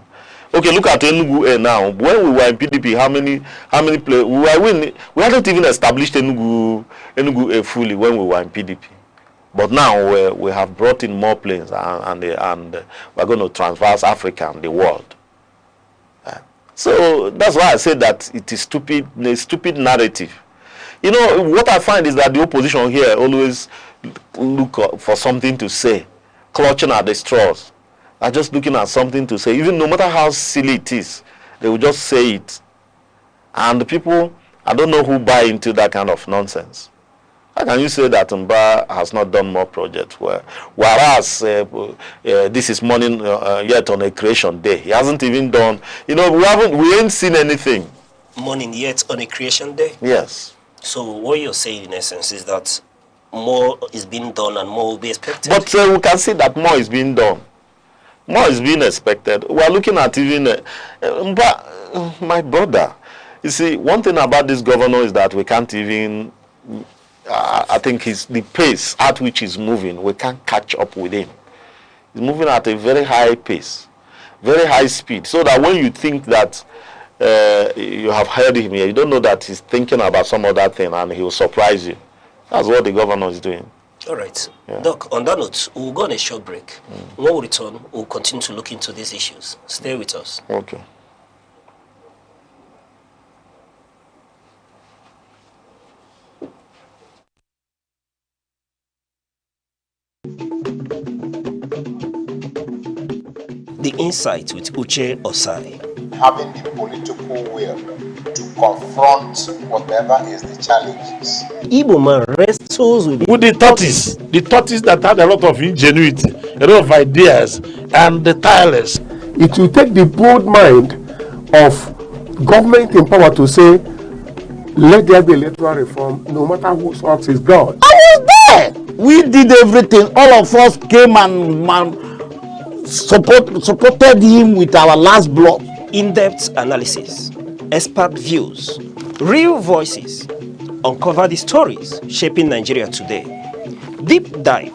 Okay, look at Enugu now. When we were in PDP, how many players we hadn't even established Enugu fully when we were in PDP. But now we have brought in more planes, and we're going to traverse Africa and the world. So that's why I said that it is stupid, a stupid narrative. You know, what I find is that the opposition here always look for something to say, clutching at the straws. Are just looking at something to say, even no matter how silly it is, they will just say it. And the people, I don't know who buy into that kind of nonsense. How can you say that Mbah has not done more projects? Whereas this is morning yet on a creation day. He hasn't even done, you know, we ain't seen anything. Morning yet on a creation day? Yes. So what you're saying in essence is that more is being done and more will be expected. But we can see that more is being done. More is being expected. We are looking at even, my brother, you see, one thing about this governor is that we can't even, I think the pace at which he's moving, we can't catch up with him. He's moving at a very high pace, very high speed, so that when you think that you have heard him here, you don't know that he's thinking about some other thing and he will surprise you. That's what the governor is doing. All right. Yeah. Doc, on that note, we'll go on a short break. When we return, we'll continue to look into these issues. Stay with us. Okay. The Insight with Uche Osai. Having the political will to confront whatever is the challenges. Igbo man wrestles with the tortoise that had a lot of ingenuity, a lot of ideas, and the tireless. It will take the bold mind of government in power to say, let there be electoral reform, no matter whose ox is God. I was there. We did everything. All of us came and supported him with our last blood. In-depth analysis, expert views, real voices, uncover the stories shaping Nigeria today. Deep dive,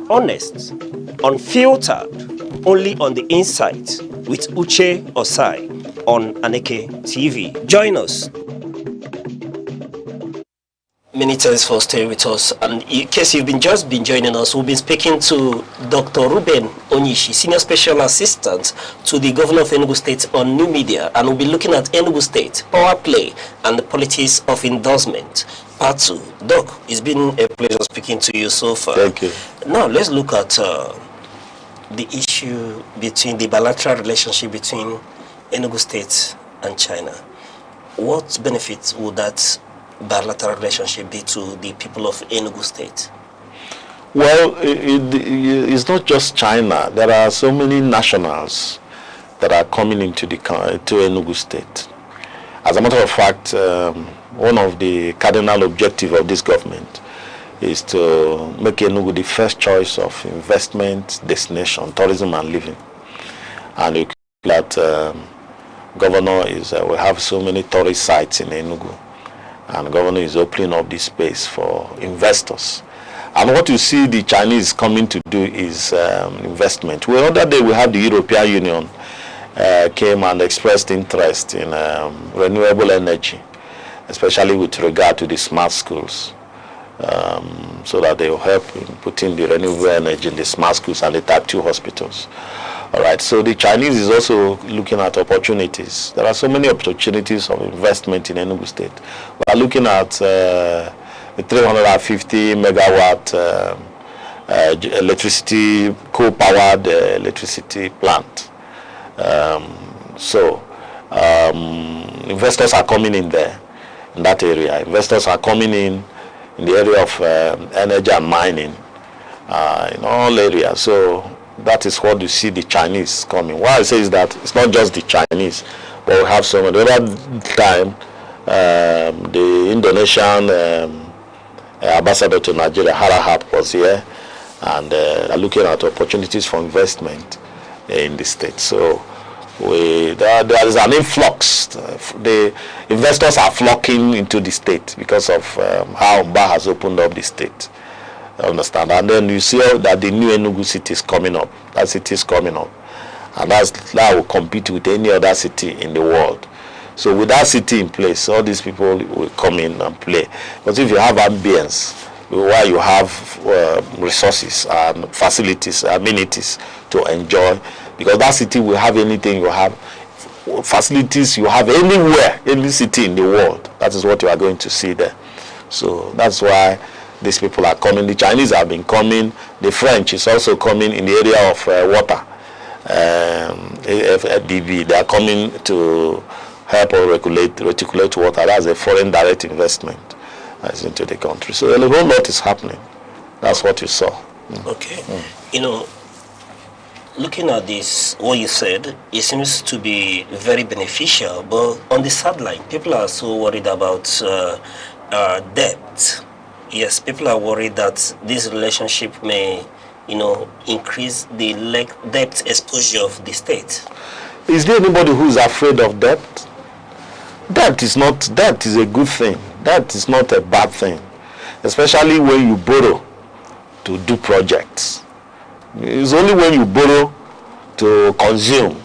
honest, unfiltered, only on The Insight with Uche Osai on Aneke TV. Join us. Many thanks for staying with us. And in case you've just been joining us, we've been speaking to Dr. Ruben Onyishi, Senior Special Assistant to the Governor of Enugu State on New Media, and we'll be looking at Enugu State, power play, and the politics of endorsement. Part 2. Doc, it's been a pleasure speaking to you so far. Thank you. Now, let's look at the issue between the bilateral relationship between Enugu State and China. What benefits would that bilateral relationship be to the people of Enugu State? Well, it's not just China. There are so many nationals that are coming into to Enugu State. As a matter of fact, one of the cardinal objectives of this government is to make Enugu the first choice of investment destination, tourism and living. And you that governor is, we have so many tourist sites in Enugu. And the governor is opening up this space for investors. And what you see the Chinese coming to do is investment. The other day we have the European Union came and expressed interest in renewable energy, especially with regard to the smart schools, so that they will help in putting the renewable energy in the smart schools and the Type 2 hospitals. All right, so the Chinese is also looking at opportunities. There are so many opportunities of investment in Enugu State. We are looking at the 350 megawatt electricity, coal-powered electricity plant. Investors are coming in there, in that area. Investors are coming in the area of energy and mining, in all areas. So that is what you see the Chinese coming. Why I say is that it's not just the Chinese, but we have some. The other time, the Indonesian ambassador to Nigeria, Harahap, was here, and looking at opportunities for investment in the state. So there is an influx. The investors are flocking into the state because of how Mbah has opened up the state. Understand? And then you see that the new Enugu city is coming up. That city is coming up, and that will compete with any other city in the world. So with that city in place, all these people will come in and play. Because if you have ambience, where you have resources and facilities, amenities to enjoy, because that city will have anything you have, facilities you have anywhere, any city in the world. That is what you are going to see there. So that's why these people are coming. The Chinese have been coming. The French is also coming in the area of water. FDB, they are coming to help or reticulate water. That's a foreign direct investment into the country. So a whole lot is happening. That's what you saw. Okay. You know, looking at this, what you said, it seems to be very beneficial. But on the sideline, people are so worried about debt. Yes, people are worried that this relationship may, you know, increase the debt exposure of the state. Is there anybody who is afraid of debt? Debt is a good thing. That is not a bad thing, especially when you borrow to do projects. It's only when you borrow to consume.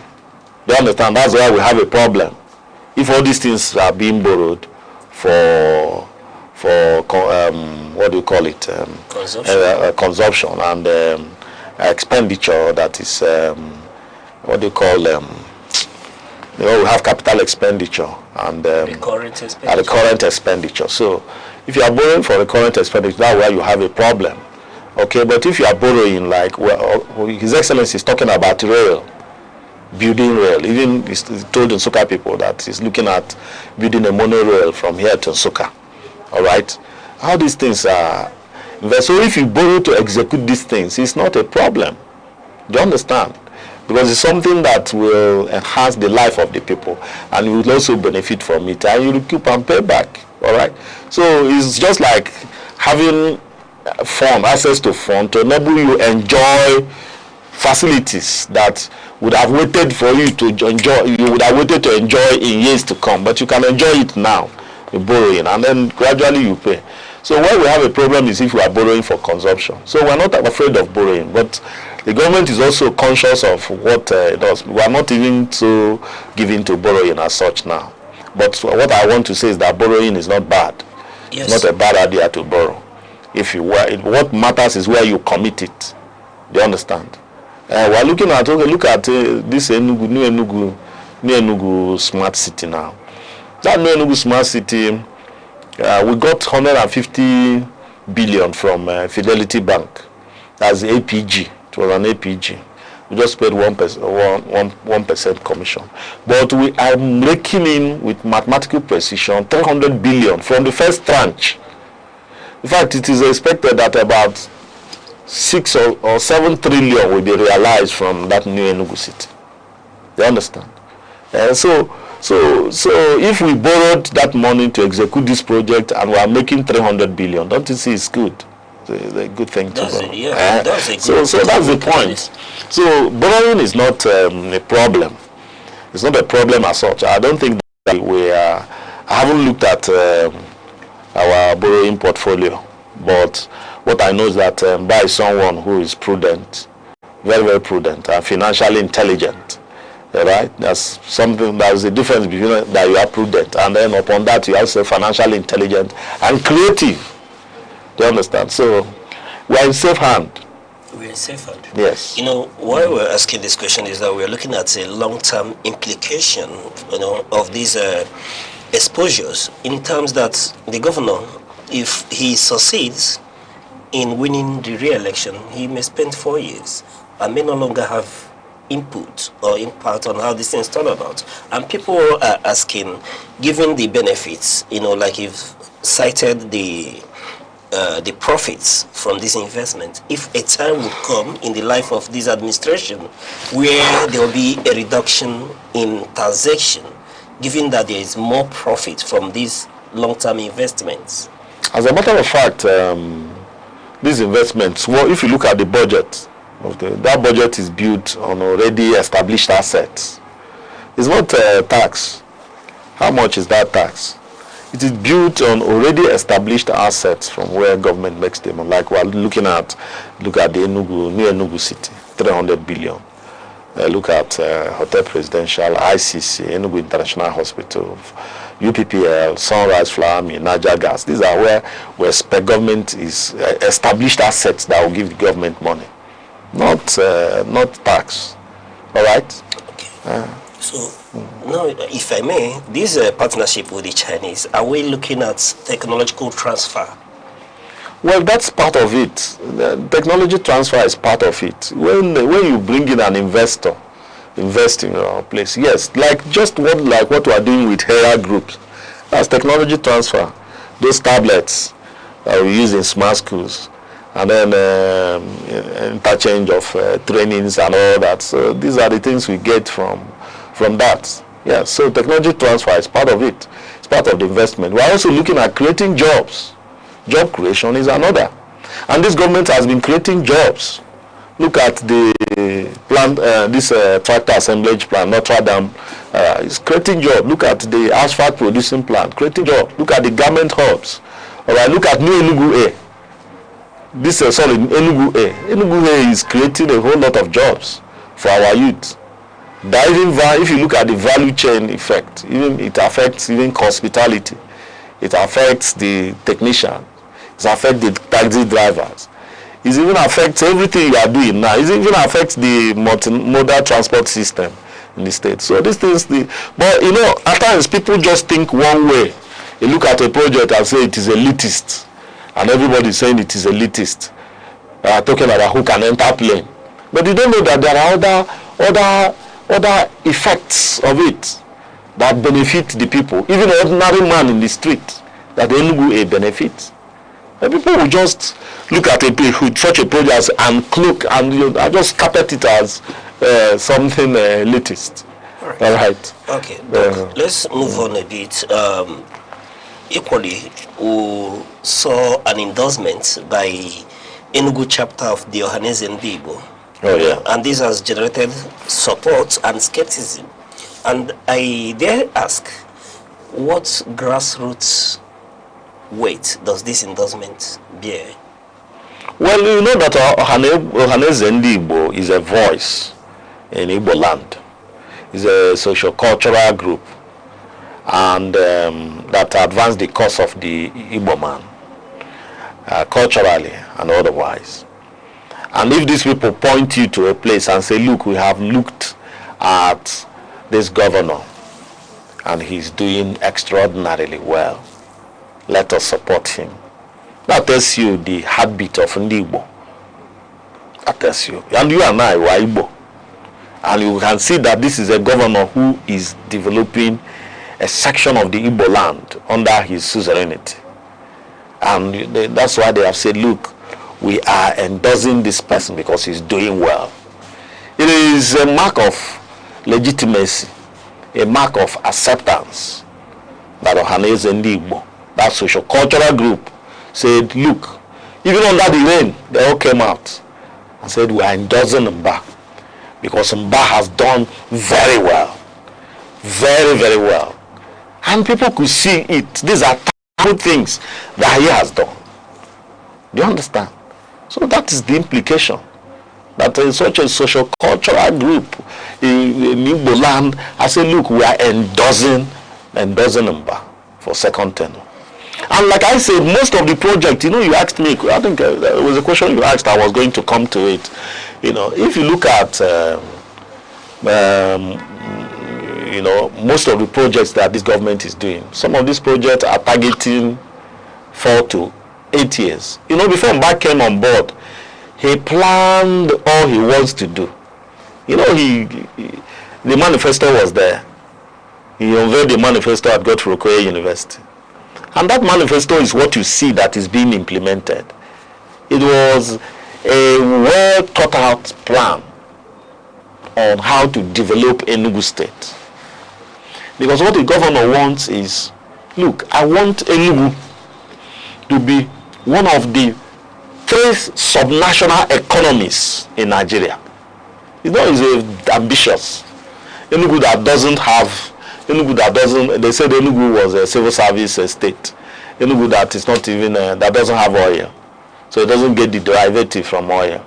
You understand? That's why we have a problem. If all these things are being borrowed for what do you call it? Consumption and expenditure. That is what do you call them? We have capital expenditure and recurrent expenditure. So if you are borrowing for recurrent expenditure, that's why you have a problem. Okay, but if you are borrowing, like His Excellency is talking about rail, building rail. Even he's told Nsukka people that he's looking at building a monorail from here to Nsukka. All right, how these things are. So if you borrow to execute these things, it's not a problem. Do you understand? Because it's something that will enhance the life of the people, and you will also benefit from it, and you will keep and pay back. All right. So it's just like having access to fund to enable you enjoy facilities that would have waited for you to enjoy. You would have waited to enjoy in years to come, but you can enjoy it now. You're borrowing, and then gradually you pay. So where we have a problem is if we are borrowing for consumption. So we're not afraid of borrowing, but the government is also conscious of what it does. We are not even so given to borrowing as such now. But what I want to say is that borrowing is not bad. Yes. It's not a bad idea to borrow. If you what matters is where you commit it. Do you understand? We're looking at look at this new Enugu smart city now. That new Enugu smart city, we got 150 billion from Fidelity Bank. That's APG. It was an APG. We just paid 1% commission. But we are making in with mathematical precision 300 billion from the first tranche. In fact, it is expected that about 6 or 7 trillion will be realized from that new Enugu city. You understand? So if we borrowed that money to execute this project and we are making 300 billion, don't you see it's good? It's a good thing to borrow. So that's the point. So borrowing is not a problem. It's not a problem as such. I don't think that I haven't looked at our borrowing portfolio, but what I know is that by someone who is prudent, very, very prudent and financially intelligent. Right? That's something. There's a difference between that you are prudent, and then upon that you are also financially intelligent and creative. Do you understand? So we are in safe hand. We're in safe hand. Yes. You know, why we're asking this question is that we're looking at a long-term implication, you know, of these exposures, in terms that the governor, if he succeeds in winning the re-election, he may spend 4 years and may no longer have input or impact on how this things turn about. And people are asking, given the benefits, you know, like you've cited the profits from this investment, if a time would come in the life of this administration where there will be a reduction in taxation, given that there is more profit from these long-term investments? As a matter of fact, these investments, well, if you look at the budget, that budget is built on already established assets. It's not tax. How much is that tax? It is built on already established assets from where government makes them. Like we're looking at, look at the new Enugu city, 300 billion. Look at Hotel Presidential, ICC, Enugu International Hospital, UPPL, Sunrise Flour Mill, Niger Gas. These are where government is established assets that will give the government money, not tax. All right. Okay. So now, if I may, this partnership with the Chinese, are we looking at technological transfer? Well, that's part of it. The technology transfer is part of it. When you bring in an investor, invest in your place, yes, like what we are doing with Hera Group, that's technology transfer. Those tablets that we use in smart schools, and then interchange of trainings and all that. So these are the things we get from that. Yeah. So technology transfer is part of it. It's part of the investment. We are also looking at creating jobs. Job creation is another, and this government has been creating jobs. Look at the plant, this tractor assemblage plant, Notre Dame, is creating jobs. Look at the asphalt producing plant, creating jobs. Look at the garment hubs. All right, look at new Enugu A. Enugu A. Enugu A is creating a whole lot of jobs for our youth. If you look at the value chain effect, it affects even hospitality. It affects the technician. It affects the taxi drivers. It even affects everything you are doing now. It even affects the multimodal transport system in the state. So these things, but at times people just think one way. You look at a project and say it is elitist, and everybody is saying it is elitist. Talking about who can enter plane, but you don't know that there are other effects of it that benefit the people, even an ordinary man in the street, that the Enugu A benefits. And people will just look at such a project and cloak and just carpet it as something elitist. All right. Okay. Let's move on a bit. Equally, we saw an endorsement by Enugu chapter of the Ohaneze Ndigbo. Oh yeah. And this has generated support and skepticism. And I dare ask, what grassroots weight does this endorsement bear? Well, you know that Ohaneze Ndigbo is a voice in Igbo land. It's a socio-cultural group, and that advance the cause of the Igbo man, culturally and otherwise. And if these people point you to a place and say, look, we have looked at this governor and he's doing extraordinarily well, let us support him. That tells you the heartbeat of Ndigbo. That tells you. And you and I were Igbo. And you can see that this is a governor who is developing a section of the Igbo land under his suzerainty. And that's why they have said, look, we are endorsing this person because he's doing well. It is a mark of legitimacy, a mark of acceptance that Ohaneze Ndigbo, that social cultural group, said, look, even under the rain, they all came out and said, we are endorsing Mba because Mba has done very well. Very, very well. And people could see it. These are good things that he has done. Do you understand? So that is the implication. That in such a social cultural group in Igbo land, I say, look, we are endorsing Mba for second tenure. And like I said, most of the project, you asked me, I think there was a question you asked, I was going to come to it. If you look at, most of the projects that this government is doing, some of these projects are targeting 4 to 8 years. Before Mba came on board, he planned all he wants to do. The manifesto was there. He unveiled the manifesto at Godfrey University. And that manifesto is what you see that is being implemented. It was a well thought out plan on how to develop Enugu State. Because what the governor wants is, look, I want Enugu to be one of the 3 subnational economies in Nigeria. He's ambitious. Enugu that doesn't have, they said Enugu was a civil service state. Enugu that is not even, that doesn't have oil. So it doesn't get the derivative from oil.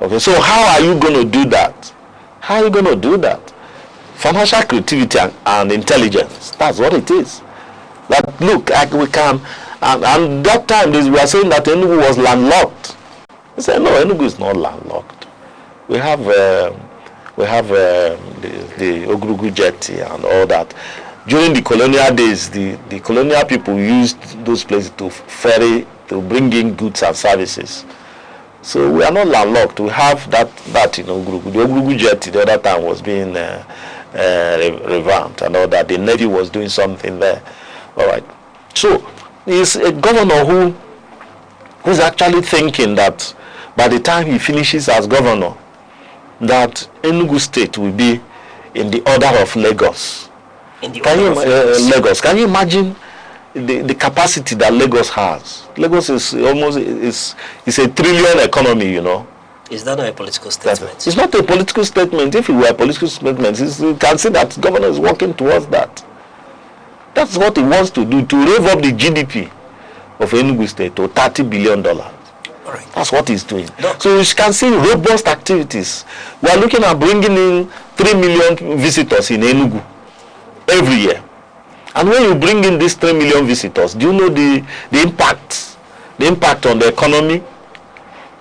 Okay, so how are you going to do that? How are you going to do that? Financial creativity and intelligence. That's what it is. That look, we can, and that time we were saying that Enugu was landlocked. They said no, Enugu is not landlocked. We have the Ogrugu jetty and all that. During the colonial days, the colonial people used those places to ferry, to bring in goods and services. So we are not landlocked. We have that Ogrugu. The Ogrugu jetty the other time was being revamped and all that. The Navy was doing something there. All right. So he's a governor who's actually thinking that by the time he finishes as governor, that Enugu State will be in the order of Lagos. Lagos. Can you imagine the capacity that Lagos has? Lagos is almost is a trillion economy, you know. Is that not a political statement? It's not a political statement. If it were a political statement, you can see that governor is working towards that. That's what he wants to do, to rev up the GDP of Enugu State to $30 billion. Right. That's what he's doing. So you can see robust activities. We are looking at bringing in 3 million visitors in Enugu every year. And when you bring in these 3 million visitors, do you know the impact? The impact on the economy?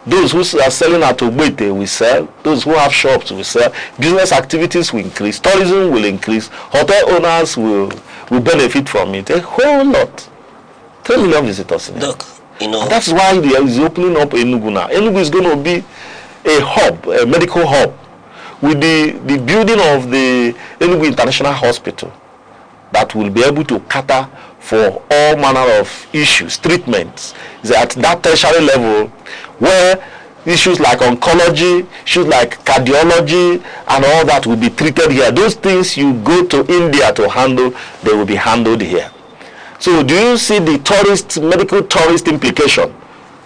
Those who are selling at Ogbete will sell. Those who have shops will sell. Business activities will increase. Tourism will increase. Hotel owners will benefit from it. A whole lot. 3 million visitors in Look, you know. And that's why he is opening up Enugu now. Enugu is going to be a hub, a medical hub, with the building of the Enugu International Hospital that will be able to cater for all manner of issues, treatments. It's at that tertiary level where issues like oncology, issues like cardiology and all that will be treated here. Those things you go to India to handle, they will be handled here. So do you see the medical tourist implication?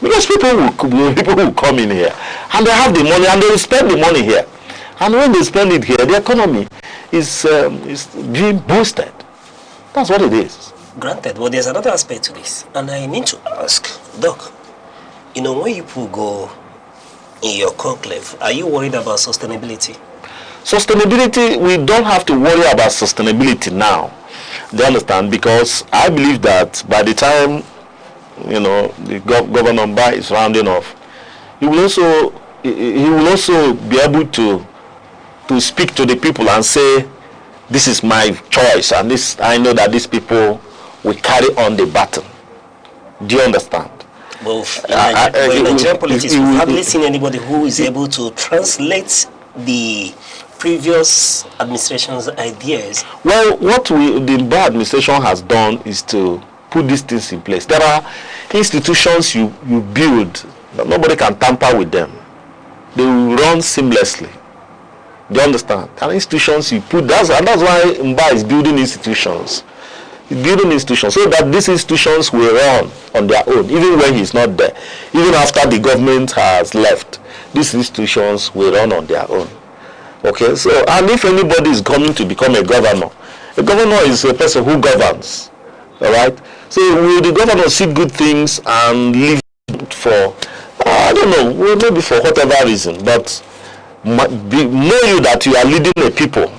Because people will come in here and they have the money and they will spend the money here. And when they spend it here, the economy is being boosted. That's what it is. Granted, but there's another aspect to this. And I need to ask, Doc, you know, when you people go in your conclave, are you worried about sustainability? Sustainability, we don't have to worry about sustainability now. Do you understand? Because I believe that by the time, you know, the Governor Mbah is rounding off, he will also be able to speak to the people and say, this is my choice, and this I know that these people will carry on the baton. Do you understand? Well, in Nigerian politics, we've hardly seen anybody who is able to translate the previous administration's ideas. Well, what the Mbah administration has done is to put these things in place. There are institutions you build that nobody can tamper with them. They will run seamlessly. Do you understand? And institutions you put, and that's why Mbah is building institutions. He's building institutions so that these institutions will run on their own, even when he's not there. Even after the government has left, these institutions will run on their own. Okay, so, and if anybody is coming to become a governor is a person who governs. All right? So will the governor see good things and live for, I don't know, well, maybe for whatever reason, but know you that you are leading a people,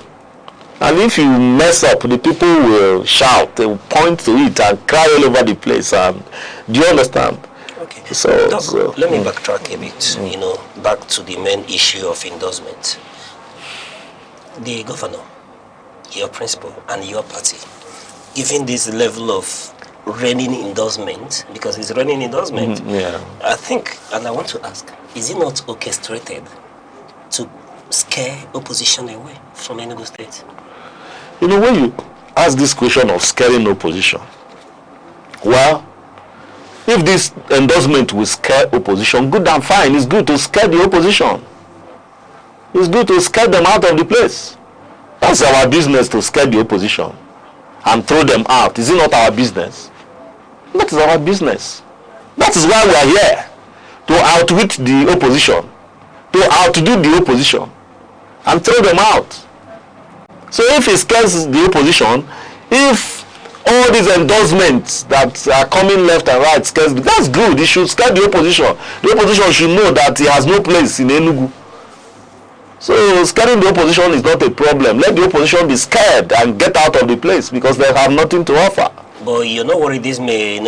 and if you mess up, the people will shout, they will point to it and cry all over the place. And do you understand? Okay. So let me backtrack a bit. You know, back to the main issue of endorsement. The governor, your principal, and your party, given this level of reigning endorsement, because it's reigning endorsement, I think, and I want to ask, is it not orchestrated to scare opposition away from Enugu State? You know, when you ask this question of scaring opposition, well, if this endorsement will scare opposition, good and fine. It's good to scare the opposition. It's good to scare them out of the place. That's our business, to scare the opposition and throw them out. Is it not our business? That is our business. That is why we are here, to outwit the opposition, to outdo the opposition and throw them out. So if it scares the opposition, if all these endorsements that are coming left and right scares, that's good. It should scare the opposition. The opposition should know that he has no place in Enugu. So scaring the opposition is not a problem. Let the opposition be scared and get out of the place because they have nothing to offer. But you're not worried this may,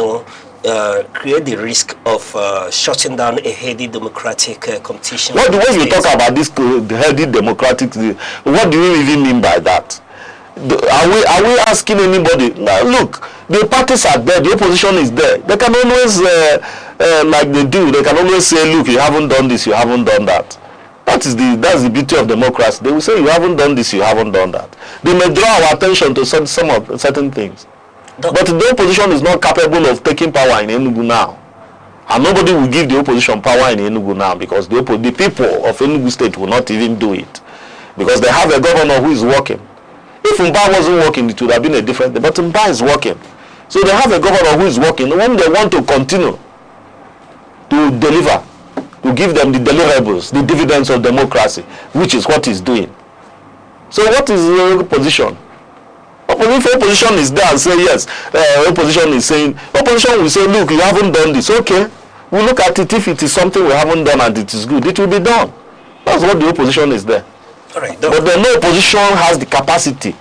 create the risk of shutting down a healthy democratic competition? What the way you talk about this healthy democratic, what do you even mean by that? Are we asking anybody? Now look, the parties are there, the opposition is there. They can always, like they do, they can always say, look, you haven't done this, you haven't done that. That's the beauty of democracy. They will say, you haven't done this, you haven't done that. They may draw our attention to some of certain things. But the opposition is not capable of taking power in Enugu now. And nobody will give the opposition power in Enugu now because the people of Enugu state will not even do it. Because they have a governor who is working. If Mba wasn't working, it would have been a different thing. But Mba is working. So they have a governor who is working. When they want to continue to deliver, to give them the deliverables, the dividends of democracy, which is what he's doing. So what is the position? If opposition is there and say yes, opposition is saying, opposition will say, look, you haven't done this. Okay, we'll look at it. If it is something we haven't done and it is good, it will be done. That's what the opposition is there. All right, but the no opposition has the capacity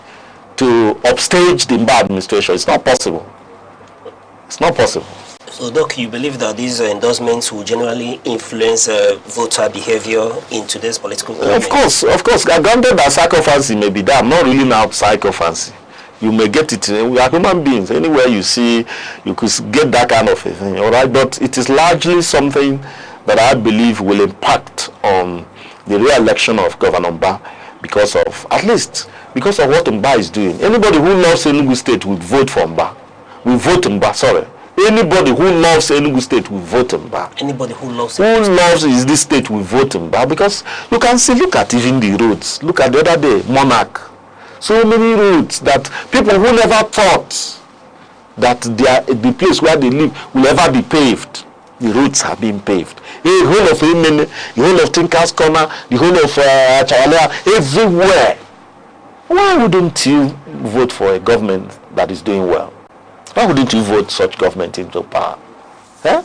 to upstage the Mba administration. It's not possible. It's not possible. So, Doc, you believe that these endorsements will generally influence voter behavior in today's political climate? Of course. Granted that psychophancy may be there. I'm not really now psychophancy. You may get it. We are human beings. Anywhere you see, you could get that kind of a thing. All right, but it is largely something that I believe will impact on the re-election of Governor Mba because of, at least, because of what Mba is doing. Anybody who loves Enugu State will vote for Mba. Will vote Mba, sorry. Anybody who loves Enugu State will vote Mba. Anybody who loves is this state will vote Mba because you can see, look at even the roads. Look at the other day, Monarch. So many roads that people who never thought that the place where they live will ever be paved. The roads have been paved. The whole of Imene, the whole of Tinker's Corner, the whole of Chawalea, everywhere. Why wouldn't you vote for a government that is doing well? Why wouldn't you vote such government into power? Huh?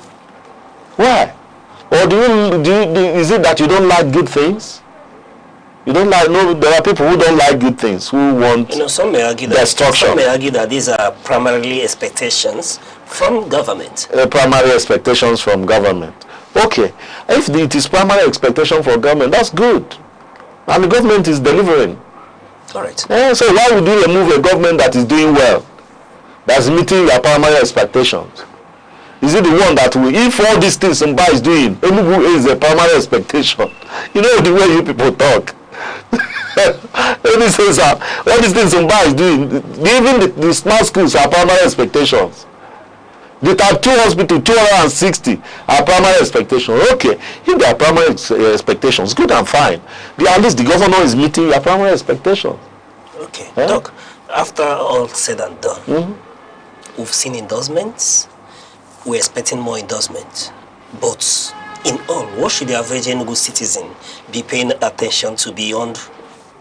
Why? Or is it that you don't like good things? You don't like, no, there are people who don't like good things, who want some may argue destruction. Some may argue that these are primarily expectations from government. Primary expectations from government. Okay, if it is primary expectation for government, that's good. And the government is delivering. All right. So why would you remove a government that is doing well, that's meeting your primary expectations? Is it the one that will, if all these things Mba is doing, Enugu is a primary expectation? You know the way you people talk. All these things Mba is doing, even the smart schools are primary expectations. The tattoo hospital, 260 are primary expectations. Okay, if they are primary expectations, good and fine. At least the governor is meeting your primary expectations. Okay, Doc, after all said and done, we've seen endorsements. We're expecting more endorsements. But in all, what should the average Enugu citizen be paying attention to beyond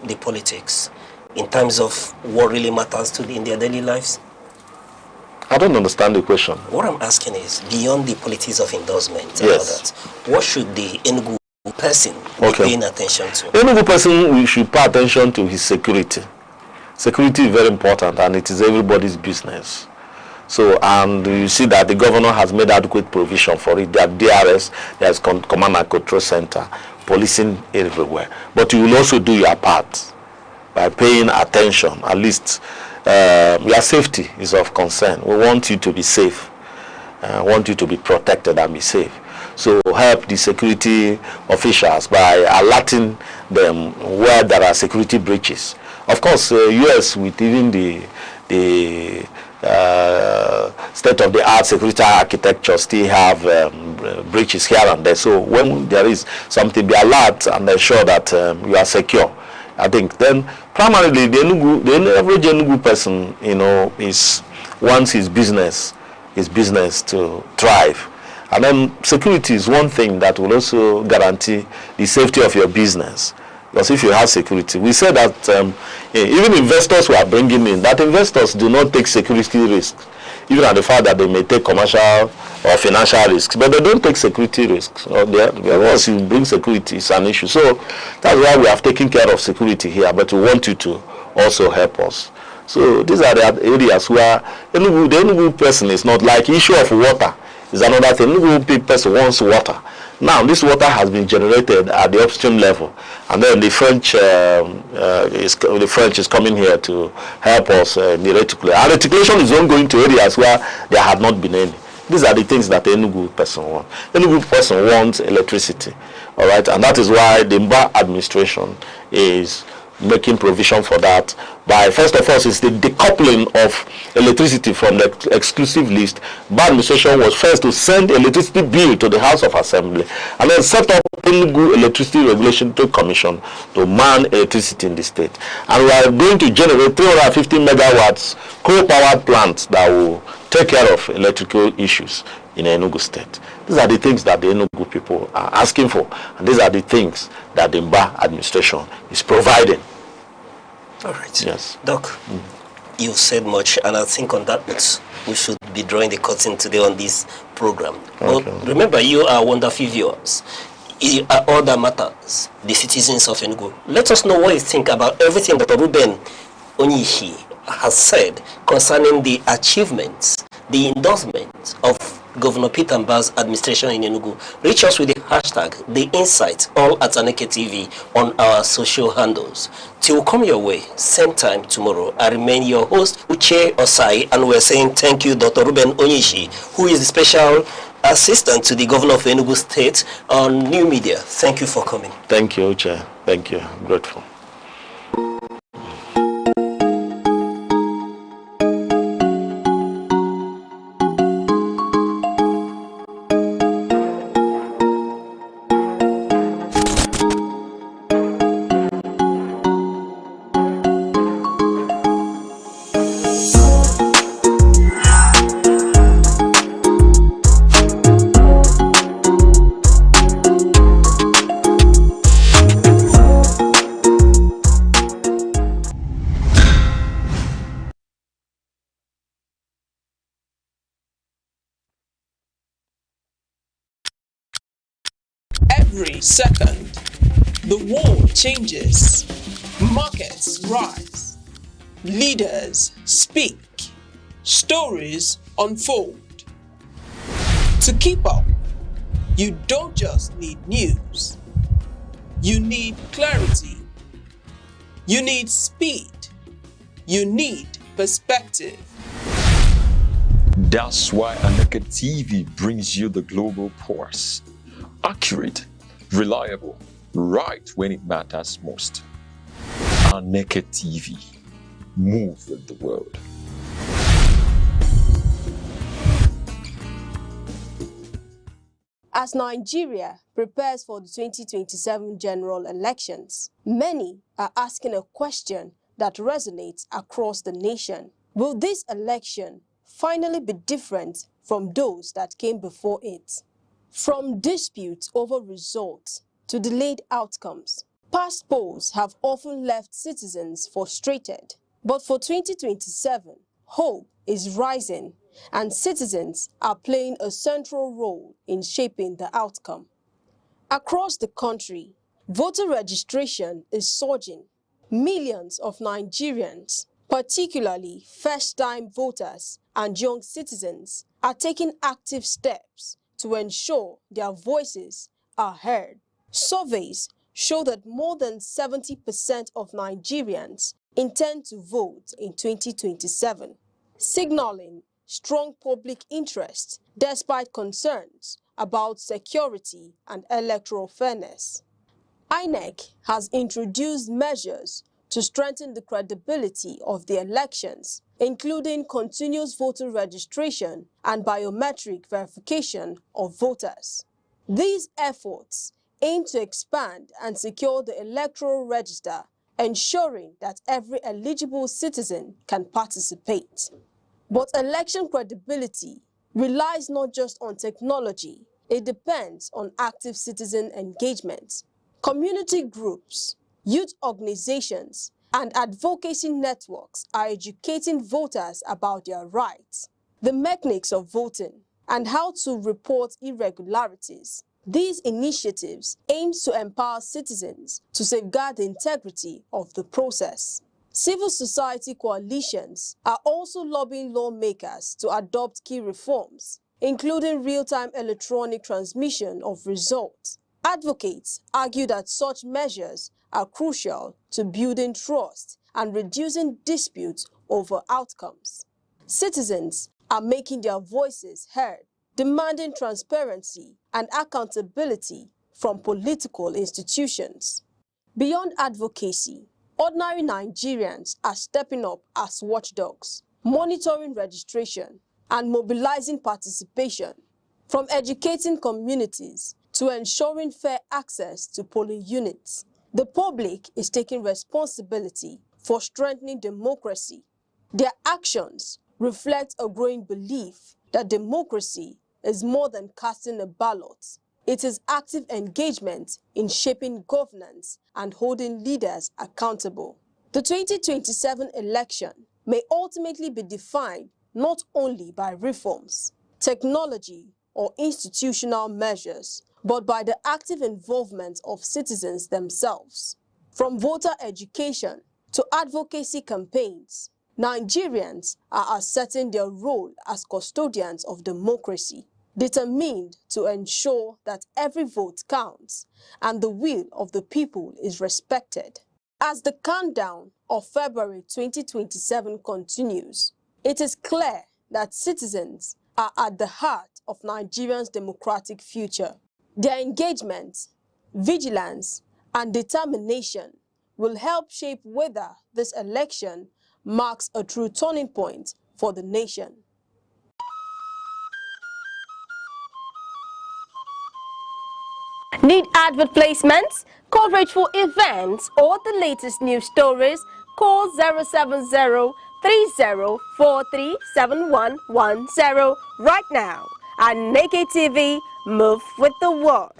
the politics in terms of what really matters to in their daily lives? I don't understand the question. What I'm asking is, beyond the politics of endorsement and all that, what should the Enugu person be paying attention to? Enugu person, we should pay attention to his security. Security is very important and it is everybody's business. So, and you see that the governor has made adequate provision for it. There are DRS, there's Command and Control Center, policing everywhere. But you will also do your part by paying attention, at least. Your safety is of concern. We want you to be safe. Want you to be protected and be safe. So help the security officials by alerting them where there are security breaches. Of course, US with even the state-of-the-art security architecture still have breaches here and there. So when there is something, be alert and ensure that you are secure. I think then primarily the average Enugu person, wants his business to thrive. And then security is one thing that will also guarantee the safety of your business. Because if you have security, we say that even investors we are bringing in, that investors do not take security risks, even at the fact that they may take commercial or financial risks, but they don't take security risks. Once you bring security, it's an issue. So that's why we have taken care of security here, but we want you to also help us. So these are the areas where the Enugu person is not like issue of water is another thing. Enugu person wants water. Now this water has been generated at the upstream level, and then the French is coming here to help us in the reticulation. Our reticulation is ongoing to areas where there had not been any. These are the things that the Enugu person wants. Enugu person wants electricity, all right, and that is why the Mbah administration is making provision for that by, first of all, is the decoupling of electricity from the exclusive list. Mbah administration was first to send electricity bill to the House of Assembly and then set up Enugu Electricity Regulatory Commission to man electricity in the state. And we are going to generate 350 megawatts coal-powered plants that will take care of electrical issues in Enugu state. These are the things that the Enugu people are asking for, and these are the things that the Mbah administration is providing. All right. Yes. Doc, you've said much, and I think on that note, we should be drawing the curtain today on this program. Okay. But remember, you are wonderful viewers. All that matters, the citizens of Enugu. Let us know what you think about everything that Ruben Onyishi has said concerning the achievements, the endorsement of Governor Petermbah's administration in Enugu. Reach us with the hashtag, The Insight, all at Aneke TV on our social handles. Till come your way, same time tomorrow. I remain your host, Uche Osai, and we're saying thank you, Dr. Ruben Onyishi, who is the special assistant to the Governor of Enugu State on New Media. Thank you for coming. Thank you, Uche. Thank you. I'm grateful. Every second, the world changes, markets rise, leaders speak, stories unfold. To keep up, you don't just need news, you need clarity, you need speed, you need perspective. That's why Aneke TV brings you the global pulse. Accurate, reliable, right when it matters most. Aneke TV. Move with the world. As Nigeria prepares for the 2027 general elections, many are asking a question that resonates across the nation. Will this election finally be different from those that came before it? From disputes over results to delayed outcomes, past polls have often left citizens frustrated. But for 2027, hope is rising, and citizens are playing a central role in shaping the outcome. Across the country, voter registration is surging. Millions of Nigerians, particularly first-time voters and young citizens, are taking active steps to ensure their voices are heard. Surveys show that more than 70% of Nigerians intend to vote in 2027, signaling strong public interest despite concerns about security and electoral fairness. INEC has introduced measures to strengthen the credibility of the elections, including continuous voter registration and biometric verification of voters. These efforts aim to expand and secure the electoral register, ensuring that every eligible citizen can participate. But election credibility relies not just on technology, it depends on active citizen engagement. Community groups, youth organizations, and advocacy networks are educating voters about their rights, the mechanics of voting, and how to report irregularities. These initiatives aim to empower citizens to safeguard the integrity of the process. Civil society coalitions are also lobbying lawmakers to adopt key reforms, including real-time electronic transmission of results. Advocates argue that such measures are crucial to building trust and reducing disputes over outcomes. Citizens are making their voices heard, demanding transparency and accountability from political institutions. Beyond advocacy, ordinary Nigerians are stepping up as watchdogs, monitoring registration and mobilizing participation, from educating communities to ensuring fair access to polling units. The public is taking responsibility for strengthening democracy. Their actions reflect a growing belief that democracy is more than casting a ballot. It is active engagement in shaping governance and holding leaders accountable. The 2027 election may ultimately be defined not only by reforms, technology, or institutional measures, but by the active involvement of citizens themselves. From voter education to advocacy campaigns, Nigerians are asserting their role as custodians of democracy, determined to ensure that every vote counts and the will of the people is respected. As the countdown of February 2027 continues, it is clear that citizens are at the heart of Nigeria's democratic future. Their engagement, vigilance, and determination will help shape whether this election marks a true turning point for the nation. Need advert placements, coverage for events, or the latest news stories? Call 070-3043-7110 right now. Aneke TV, move with the world.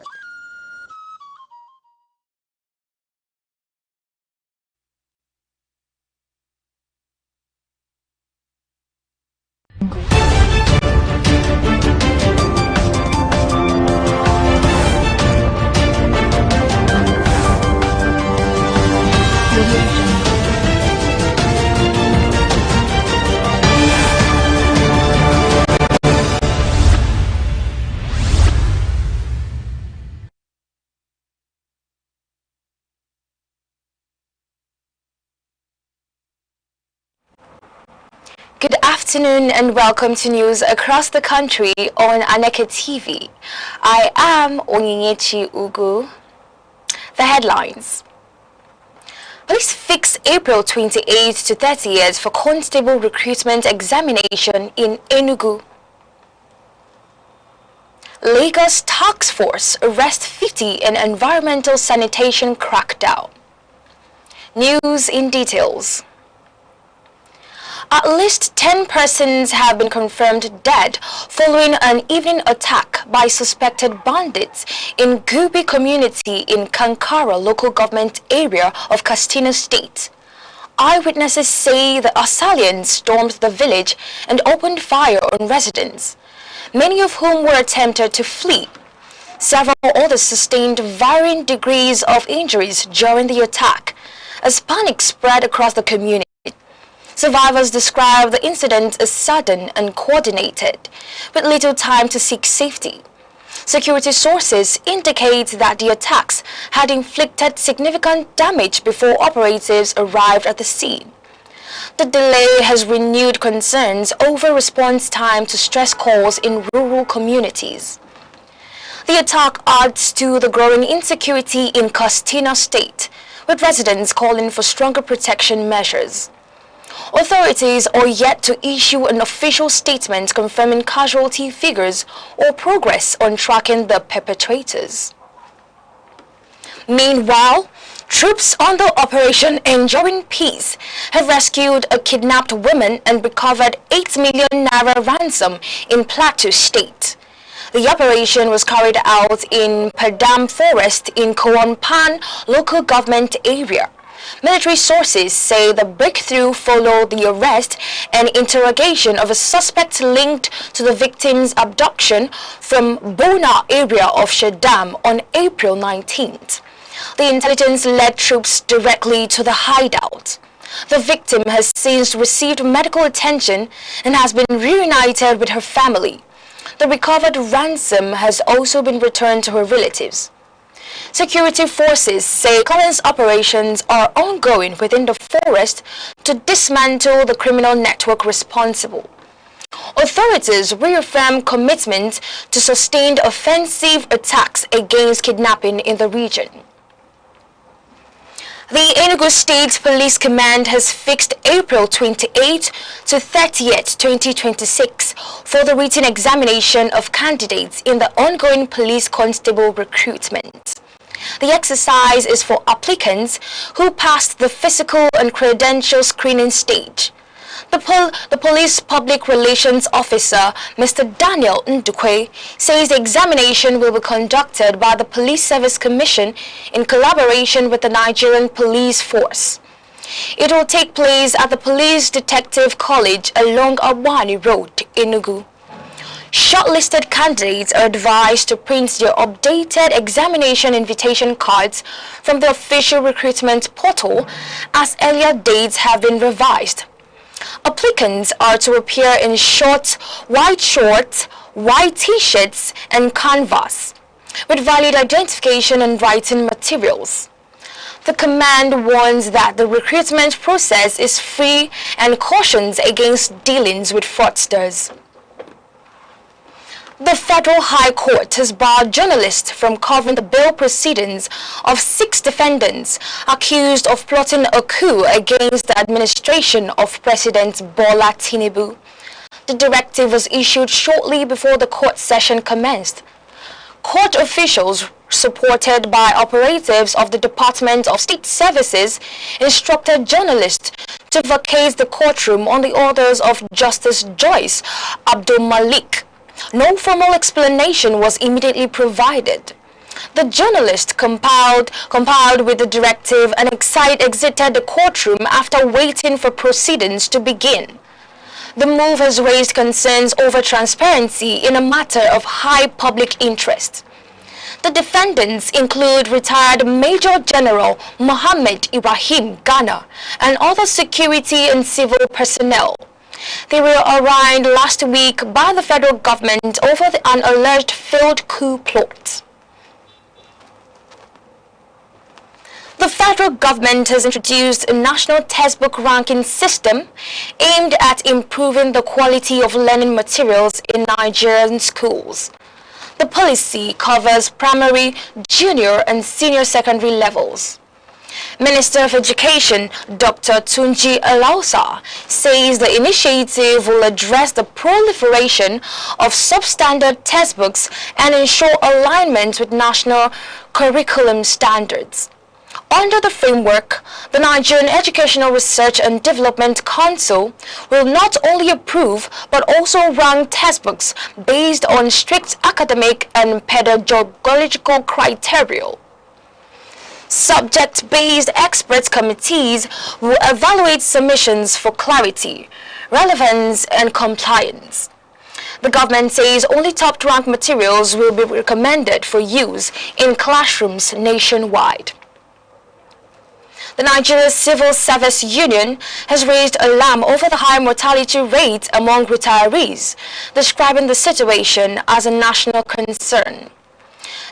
Good afternoon and welcome to news across the country on Aneke TV. I am Inec. The headlines. Police fix April 28th to 30th for constable recruitment examination in Enugu. Lagos task force arrest 50 in environmental sanitation crackdown. News in details. At least 10 persons have been confirmed dead following an evening attack by suspected bandits in Gubi community in Kankara local government area of Katsina State. Eyewitnesses say the assailants stormed the village and opened fire on residents, many of whom were attempted to flee. Several others sustained varying degrees of injuries during the attack, as panic spread across the community. Survivors describe the incident as sudden and coordinated, with little time to seek safety. Security sources indicate that the attacks had inflicted significant damage before operatives arrived at the scene. The delay has renewed concerns over response time to stress calls in rural communities. The attack adds to the growing insecurity in Katsina State, with residents calling for stronger protection measures. Authorities are yet to issue an official statement confirming casualty figures or progress on tracking the perpetrators. Meanwhile, troops under Operation Enduring Peace have rescued a kidnapped woman and recovered 8 million naira ransom in Plateau State. The operation was carried out in Petermbah Forest in Kawanpan local government area. Military sources say the breakthrough followed the arrest and interrogation of a suspect linked to the victim's abduction from Bona area of Shedam on April 19th. The intelligence led troops directly to the hideout. The victim has since received medical attention and has been reunited with her family. The recovered ransom has also been returned to her relatives. Security forces say current operations are ongoing within the forest to dismantle the criminal network responsible. Authorities reaffirm commitment to sustained offensive attacks against kidnapping in the region. The Enugu State Police Command has fixed April 28 to 30th, 2026 for the written examination of candidates in the ongoing police constable recruitment. The exercise is for applicants who passed the physical and credential screening stage. The police public relations officer, Mr. Daniel Ndukwe, says the examination will be conducted by the Police Service Commission in collaboration with the Nigerian Police Force. It will take place at the Police Detective College along Awani Road, Enugu. Shortlisted candidates are advised to print their updated examination invitation cards from the official recruitment portal as earlier dates have been revised. Applicants are to appear in white shorts, white t-shirts and canvas with valid identification and writing materials. The command warns that the recruitment process is free and cautions against dealings with fraudsters. The Federal High Court has barred journalists from covering the bail proceedings of 6 defendants accused of plotting a coup against the administration of President Bola Tinubu. The directive was issued shortly before the court session commenced. Court officials, supported by operatives of the Department of State Services, instructed journalists to vacate the courtroom on the orders of Justice Joyce Abdul Malik. No formal explanation was immediately provided. The journalist complied with the directive and exited the courtroom after waiting for proceedings to begin. The move has raised concerns over transparency in a matter of high public interest. The defendants include retired Major General Mohammed Ibrahim Ghana and other security and civil personnel. They were arraigned last week by the federal government over an alleged failed coup plot. The federal government has introduced a national textbook ranking system aimed at improving the quality of learning materials in Nigerian schools. The policy covers primary, junior and senior secondary levels. Minister of Education Dr. Tunji Alausa says the initiative will address the proliferation of substandard textbooks and ensure alignment with national curriculum standards. Under the framework, the Nigerian Educational Research and Development Council will not only approve but also rank textbooks based on strict academic and pedagogical criteria. Subject-based expert committees will evaluate submissions for clarity, relevance and compliance. The government says only top-ranked materials will be recommended for use in classrooms nationwide. The Nigeria Civil Service Union has raised alarm over the high mortality rate among retirees, describing the situation as a national concern.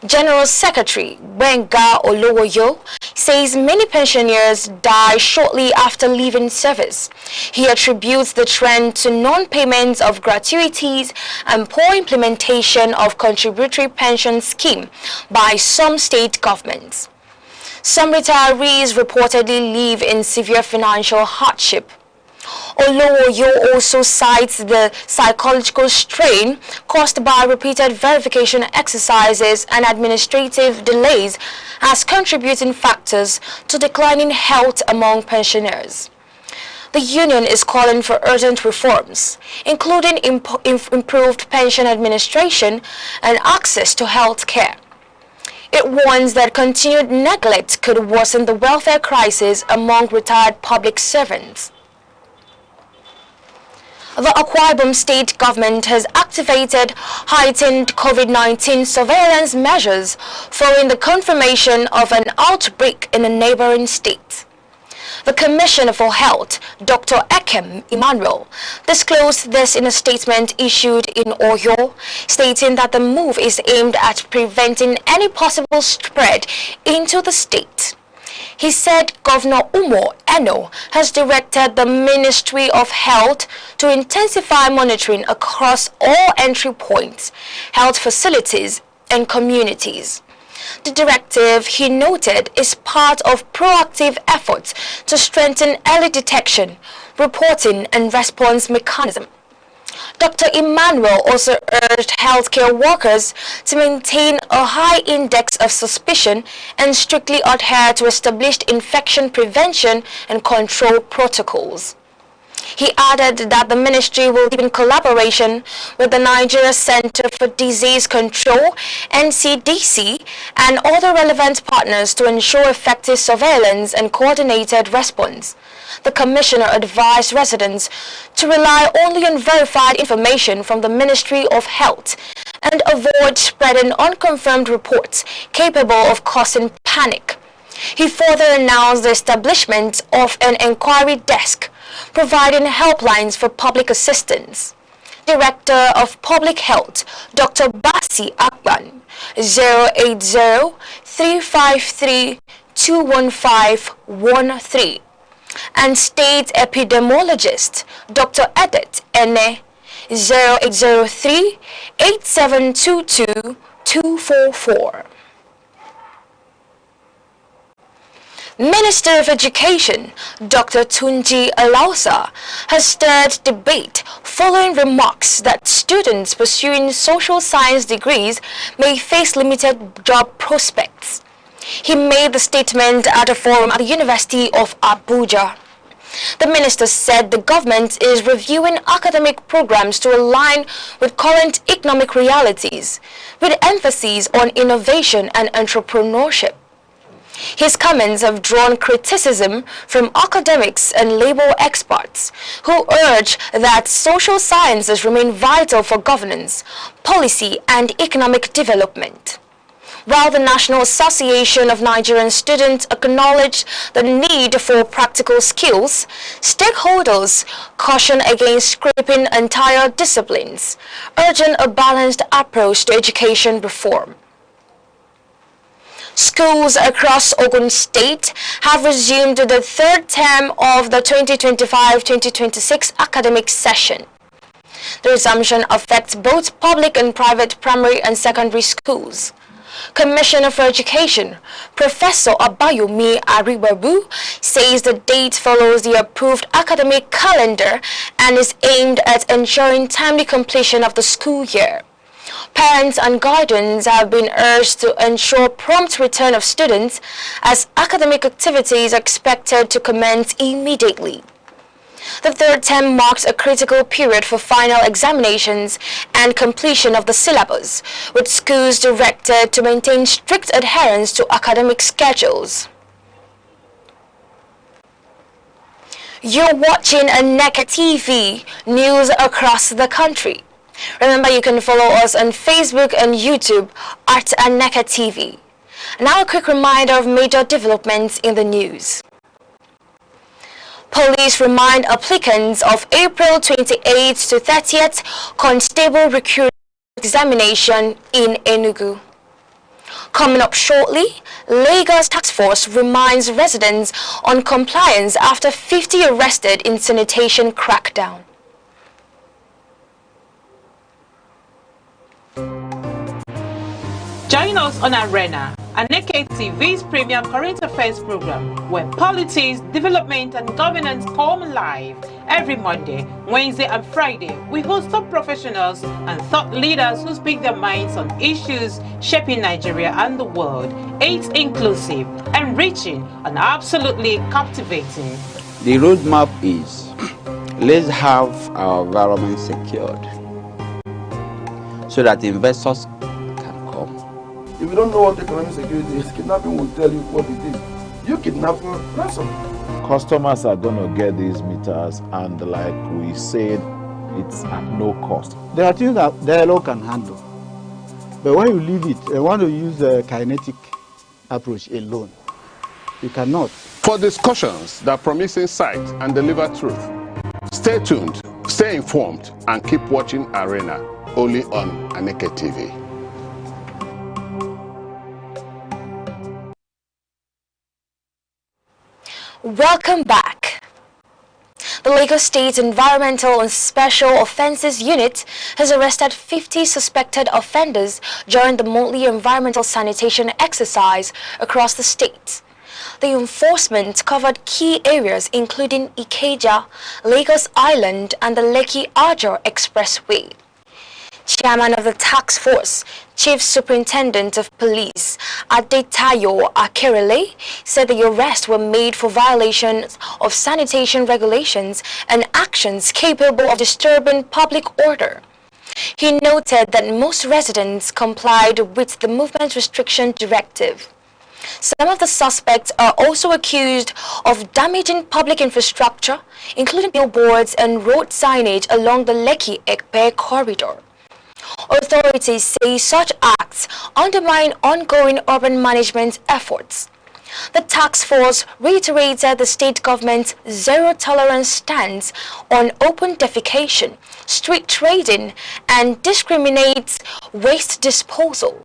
General Secretary Benga Olowoyo says many pensioners die shortly after leaving service. He attributes the trend to non-payment of gratuities and poor implementation of contributory pension scheme by some state governments. Some retirees reportedly live in severe financial hardship. Olowoyo also cites the psychological strain caused by repeated verification exercises and administrative delays as contributing factors to declining health among pensioners. The union is calling for urgent reforms, including improved pension administration and access to health care. It warns that continued neglect could worsen the welfare crisis among retired public servants. The Akwa Ibom state government has activated heightened COVID-19 surveillance measures following the confirmation of an outbreak in a neighboring state. The Commissioner for Health, Dr. Ekem Emmanuel, disclosed this in a statement issued in Oyo, stating that the move is aimed at preventing any possible spread into the state. He said Governor Umo Eno has directed the Ministry of Health to intensify monitoring across all entry points, health facilities, and communities. The directive, he noted, is part of proactive efforts to strengthen early detection, reporting, and response mechanism. Dr. Emmanuel also urged healthcare workers to maintain a high index of suspicion and strictly adhere to established infection prevention and control protocols. He added that the ministry will deepen collaboration with the Nigeria Center for Disease Control, NCDC, and other relevant partners to ensure effective surveillance and coordinated response. The Commissioner advised residents to rely only on verified information from the Ministry of Health and avoid spreading unconfirmed reports capable of causing panic. He further announced the establishment of an inquiry desk, providing helplines for public assistance. Director of Public Health, Dr. Basi Akban, 080-353-21513, and State Epidemiologist, Dr. Edet Ene, 0803-8722-244. Minister of Education, Dr. Tunji Alausa, has stirred debate following remarks that students pursuing social science degrees may face limited job prospects. He made the statement at a forum at the University of Abuja. The minister said the government is reviewing academic programs to align with current economic realities, with emphasis on innovation and entrepreneurship. His comments have drawn criticism from academics and labor experts who urge that social sciences remain vital for governance, policy, and economic development. While the National Association of Nigerian Students acknowledged the need for practical skills, stakeholders caution against scraping entire disciplines, urging a balanced approach to education reform. Schools across Ogun State have resumed the third term of the 2025-2026 academic session. The resumption affects both public and private primary and secondary schools. Commissioner for Education, Professor Abayomi Aribabu, says the date follows the approved academic calendar and is aimed at ensuring timely completion of the school year. Parents and guardians have been urged to ensure prompt return of students as academic activities are expected to commence immediately. The third term marks a critical period for final examinations and completion of the syllabus, with schools directed to maintain strict adherence to academic schedules. You're watching Aneke TV, news across the country. Remember, you can follow us on Facebook and YouTube at Aneke TV. Now a quick reminder of major developments in the news. Police remind applicants of April 28th to 30th constable recruitment examination in Enugu. Coming up shortly, Lagos Task Force reminds residents on compliance after 50 arrested in sanitation crackdown. Join us on Arena, Aneke TV's premium current affairs program, where politics, development, and governance come alive. Every Monday, Wednesday, and Friday, we host top professionals and thought leaders who speak their minds on issues shaping Nigeria and the world. It's inclusive, enriching, and absolutely captivating. The roadmap is, let's have our environment secured so that investors can come. If you don't know what economic security is, kidnapping will tell you what it is. You kidnapping ransom. Customers are going to get these meters, and like we said, it's at no cost. There are things that dialogue can handle. But when you leave it, I want to use a kinetic approach alone. You cannot. For discussions that promise insight and deliver truth, stay tuned, stay informed, and keep watching Arena, only on Aneke TV. Welcome back. The Lagos State Environmental and Special Offences Unit has arrested 50 suspected offenders during the monthly environmental sanitation exercise across the state. The enforcement covered key areas including Ikeja, Lagos Island and the Lekki-Ajo Expressway. Chairman of the task force, Chief Superintendent of Police, Adetayo Akerele, said the arrests were made for violations of sanitation regulations and actions capable of disturbing public order. He noted that most residents complied with the Movement Restriction Directive. Some of the suspects are also accused of damaging public infrastructure, including billboards and road signage along the Lekki-Ekpe corridor. Authorities say such acts undermine ongoing urban management efforts. The task force reiterated the state government's zero-tolerance stance on open defecation, street trading, and discriminates waste disposal.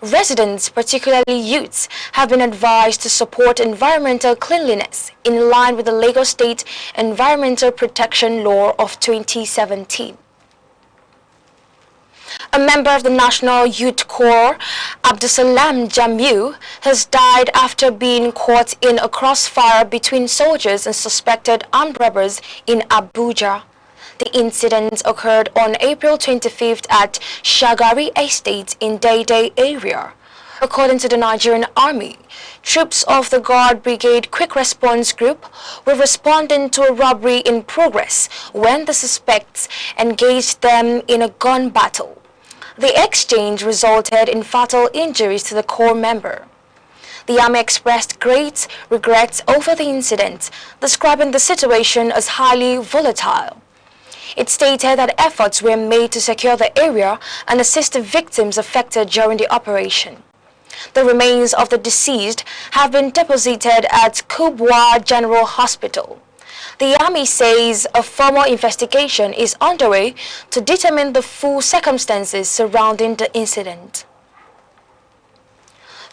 Residents, particularly youths, have been advised to support environmental cleanliness in line with the Lagos State Environmental Protection Law of 2017. A member of the National Youth Corps, Abdusalam Jamiu, has died after being caught in a crossfire between soldiers and suspected armed robbers in Abuja. The incident occurred on April 25th at Shagari Estate in Dede area. According to the Nigerian Army, troops of the Guard Brigade Quick Response Group were responding to a robbery in progress when the suspects engaged them in a gun battle. The exchange resulted in fatal injuries to the Corps member. The Army expressed great regrets over the incident, describing the situation as highly volatile. It stated that efforts were made to secure the area and assist the victims affected during the operation. The remains of the deceased have been deposited at Kubwa General Hospital. The Army says a formal investigation is underway to determine the full circumstances surrounding the incident.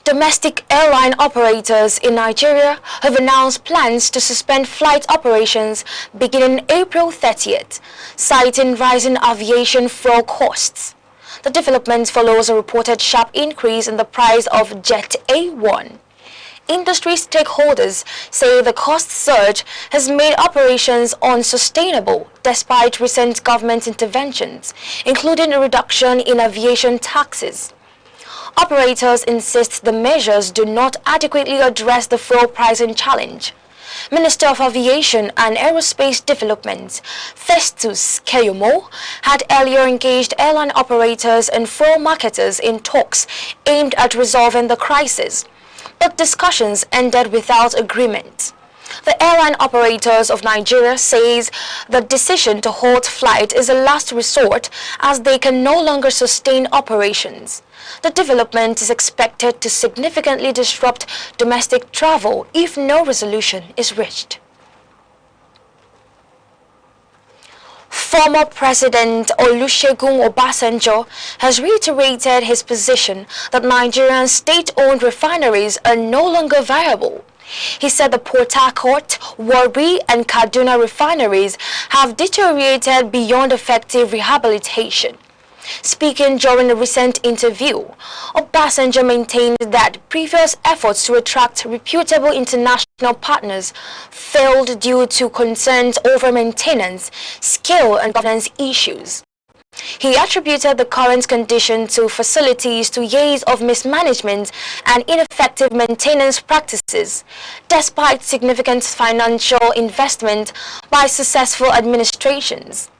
Domestic airline operators in Nigeria have announced plans to suspend flight operations beginning April 30th, citing rising aviation fuel costs. The development follows a reported sharp increase in the price of Jet A1. Industry stakeholders say the cost surge has made operations unsustainable despite recent government interventions, including a reduction in aviation taxes. Operators insist the measures do not adequately address the fuel pricing challenge. Minister of Aviation and Aerospace Development, Festus Keyomo, had earlier engaged airline operators and fuel marketers in talks aimed at resolving the crisis, but discussions ended without agreement. The Airline Operators of Nigeria says the decision to halt flight is a last resort as they can no longer sustain operations. The development is expected to significantly disrupt domestic travel if no resolution is reached. Former President Olusegun Obasanjo has reiterated his position that Nigerian state-owned refineries are no longer viable. He said the Port Harcourt, Warri and Kaduna refineries have deteriorated beyond effective rehabilitation. Speaking during a recent interview, Obasanjo maintained that previous efforts to attract reputable international partners failed due to concerns over maintenance, scale and governance issues. He attributed the current condition to facilities to years of mismanagement and ineffective maintenance practices, despite significant financial investment by successful administrations.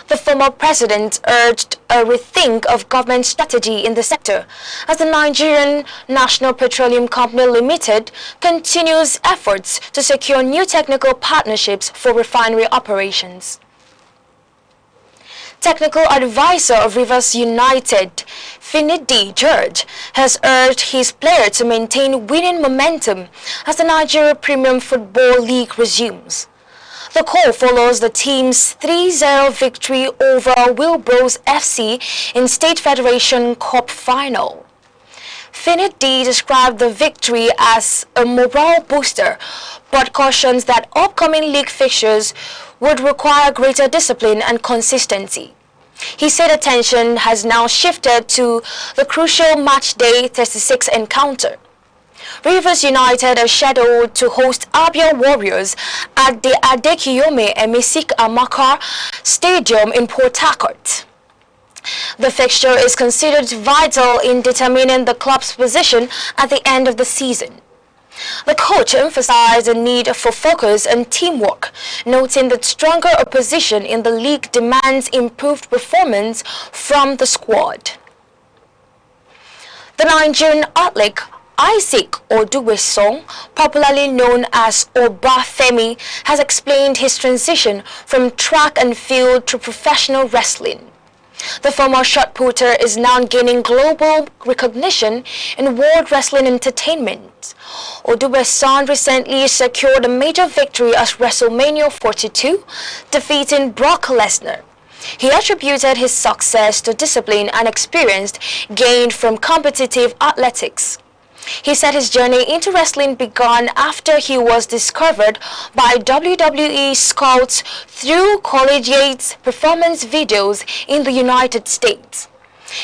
The former president urged a rethink of government strategy in the sector as the Nigerian National Petroleum Company Limited continues efforts to secure new technical partnerships for refinery operations. Technical advisor of Rivers United, Finidi George, has urged his player to maintain winning momentum as the Nigeria Premium Football League resumes. The call follows the team's 3-0 victory over Wilbros FC in State Federation Cup final. Finidi described the victory as a morale booster, but cautions that upcoming league fixtures would require greater discipline and consistency. He said attention has now shifted to the crucial match day 36 encounter. Rivers United are scheduled to host Abia Warriors at the Adekiyome Emisik Amaka Stadium in Port Harcourt. The fixture is considered vital in determining the club's position at the end of the season. The coach emphasized the need for focus and teamwork, noting that stronger opposition in the league demands improved performance from the squad. The Nigerian athlete Isaac Oduwesong, popularly known as Obafemi, has explained his transition from track and field to professional wrestling. The former shot putter is now gaining global recognition in world wrestling entertainment. Oduwesong recently secured a major victory at WrestleMania 42, defeating Brock Lesnar. He attributed his success to discipline and experience gained from competitive athletics. He said his journey into wrestling began after he was discovered by WWE scouts through collegiate performance videos in the United States.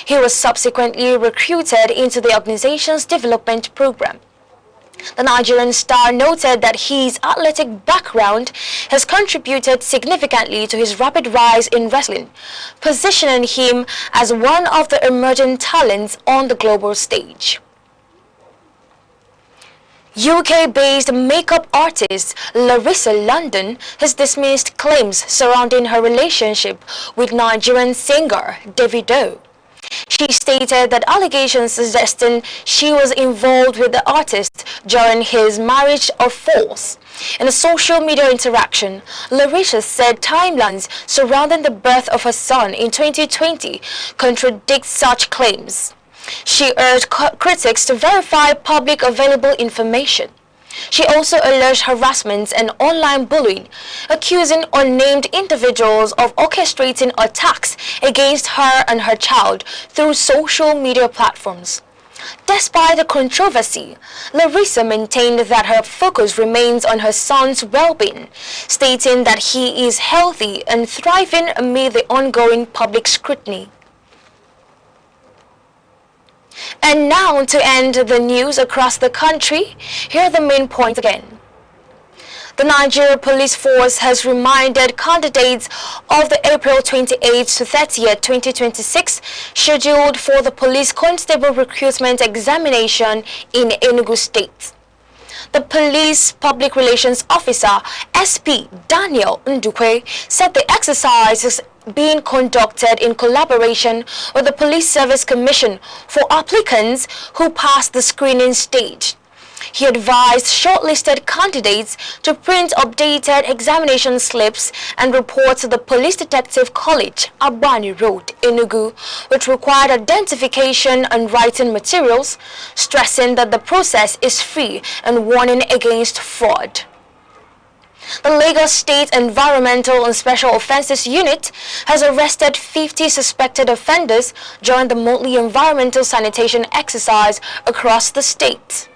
He was subsequently recruited into the organization's development program. The Nigerian star noted that his athletic background has contributed significantly to his rapid rise in wrestling, positioning him as one of the emerging talents on the global stage. UK-based makeup artist Larissa London has dismissed claims surrounding her relationship with Nigerian singer Davido. She stated that allegations suggesting she was involved with the artist during his marriage are false. In a social media interaction, Larissa said timelines surrounding the birth of her son in 2020 contradict such claims. She urged critics to verify public available information. She also alleged harassment and online bullying, accusing unnamed individuals of orchestrating attacks against her and her child through social media platforms. Despite the controversy, Larissa maintained that her focus remains on her son's well-being, stating that he is healthy and thriving amid the ongoing public scrutiny. And now, to end the news across the country, here are the main points again. The Nigeria Police Force has reminded candidates of the April 28 to 30th, 2026 scheduled for the police constable recruitment examination in Enugu State. The police public relations officer, SP Daniel Ndukwe, said the exercise is being conducted in collaboration with the Police Service Commission for applicants who passed the screening stage. He advised shortlisted candidates to print updated examination slips and report to the Police Detective College, Abani Road, Enugu, which required identification and writing materials, stressing that the process is free and warning against fraud. The Lagos State Environmental and Special Offences Unit has arrested 50 suspected offenders during the monthly environmental sanitation exercise across the state.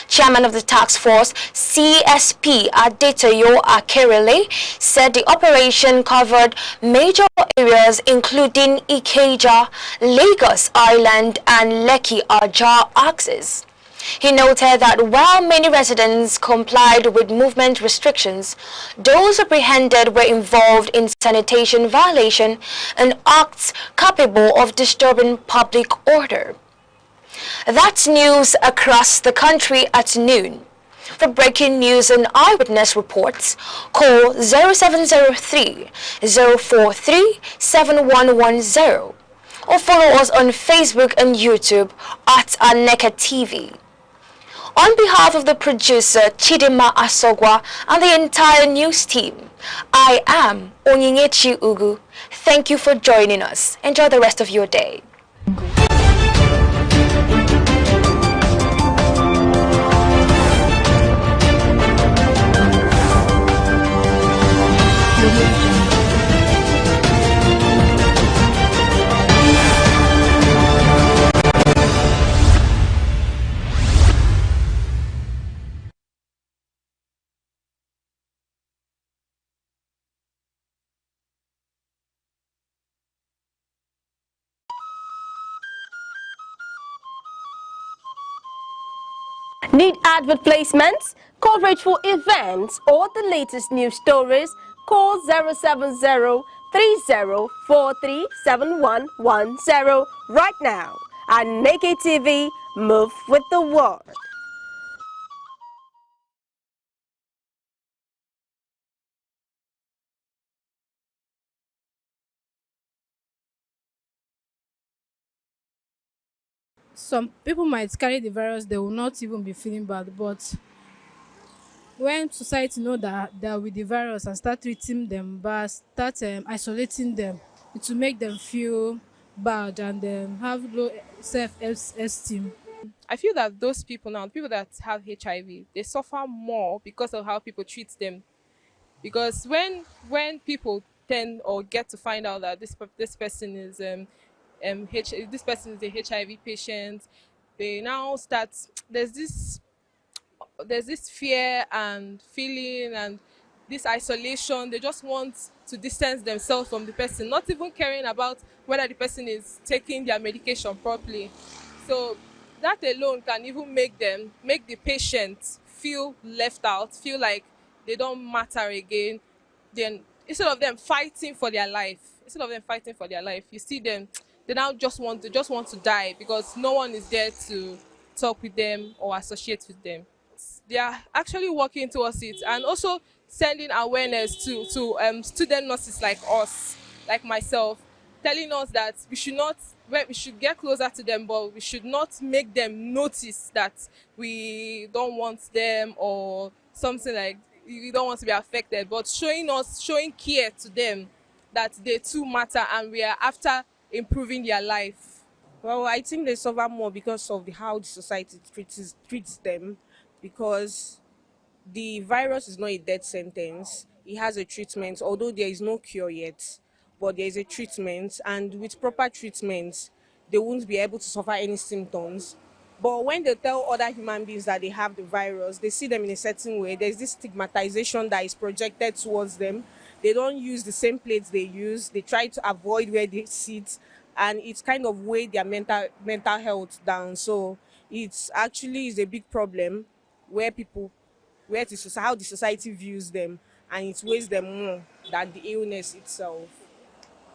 Chairman of the task force, CSP Adetoyo Akerele, said the operation covered major areas including Ikeja, Lagos Island and Lekki Ajah axis. He noted that while many residents complied with movement restrictions, those apprehended were involved in sanitation violation and acts capable of disturbing public order. That's news across the country at noon. For breaking news and eyewitness reports, call 0703 043 7110 or follow us on Facebook and YouTube at Aneke TV. On behalf of the producer Chidima Asogwa and the entire news team, I am Onyinyechi Ugu. Thank you for joining us. Enjoy the rest of your day. Need advert placements, coverage for events, or the latest news stories? Call 070-3043-7110 right now. Aneke TV, move with the world. Some people might carry the virus, they will not even be feeling bad, but when society know that they are with the virus and start treating them bad, start isolating them, it will make them feel bad and have low self-esteem. I feel that those people now, people that have HIV, they suffer more because of how people treat them. Because when people tend or get to find out that this person is this person is a HIV patient, they now start there's this fear and feeling and this isolation. They just want to distance themselves from the person, not even caring about whether the person is taking their medication properly. So that alone can even make the patient feel left out, feel like they don't matter again. Then instead of them fighting for their life, you see them, they now just want to die because no one is there to talk with them or associate with them. They are actually working towards it and also sending awareness to student nurses like us, like myself, telling us that we should get closer to them, but we should not make them notice that we don't want them or something, like we don't want to be affected, but showing care to them that they too matter and we are after improving their life. Well, I think they suffer more because of how the society treats them, because the virus is not a death sentence. It has a treatment, although there is no cure yet, but there is a treatment, and with proper treatment, they won't be able to suffer any symptoms. But when they tell other human beings that they have the virus, they see them in a certain way. There's this stigmatization that is projected towards them. They don't use the same plates they use. They try to avoid where they sit, and it's kind of weigh their mental health down. So it's actually is a big problem where how the society views them, and it weighs them more than the illness itself.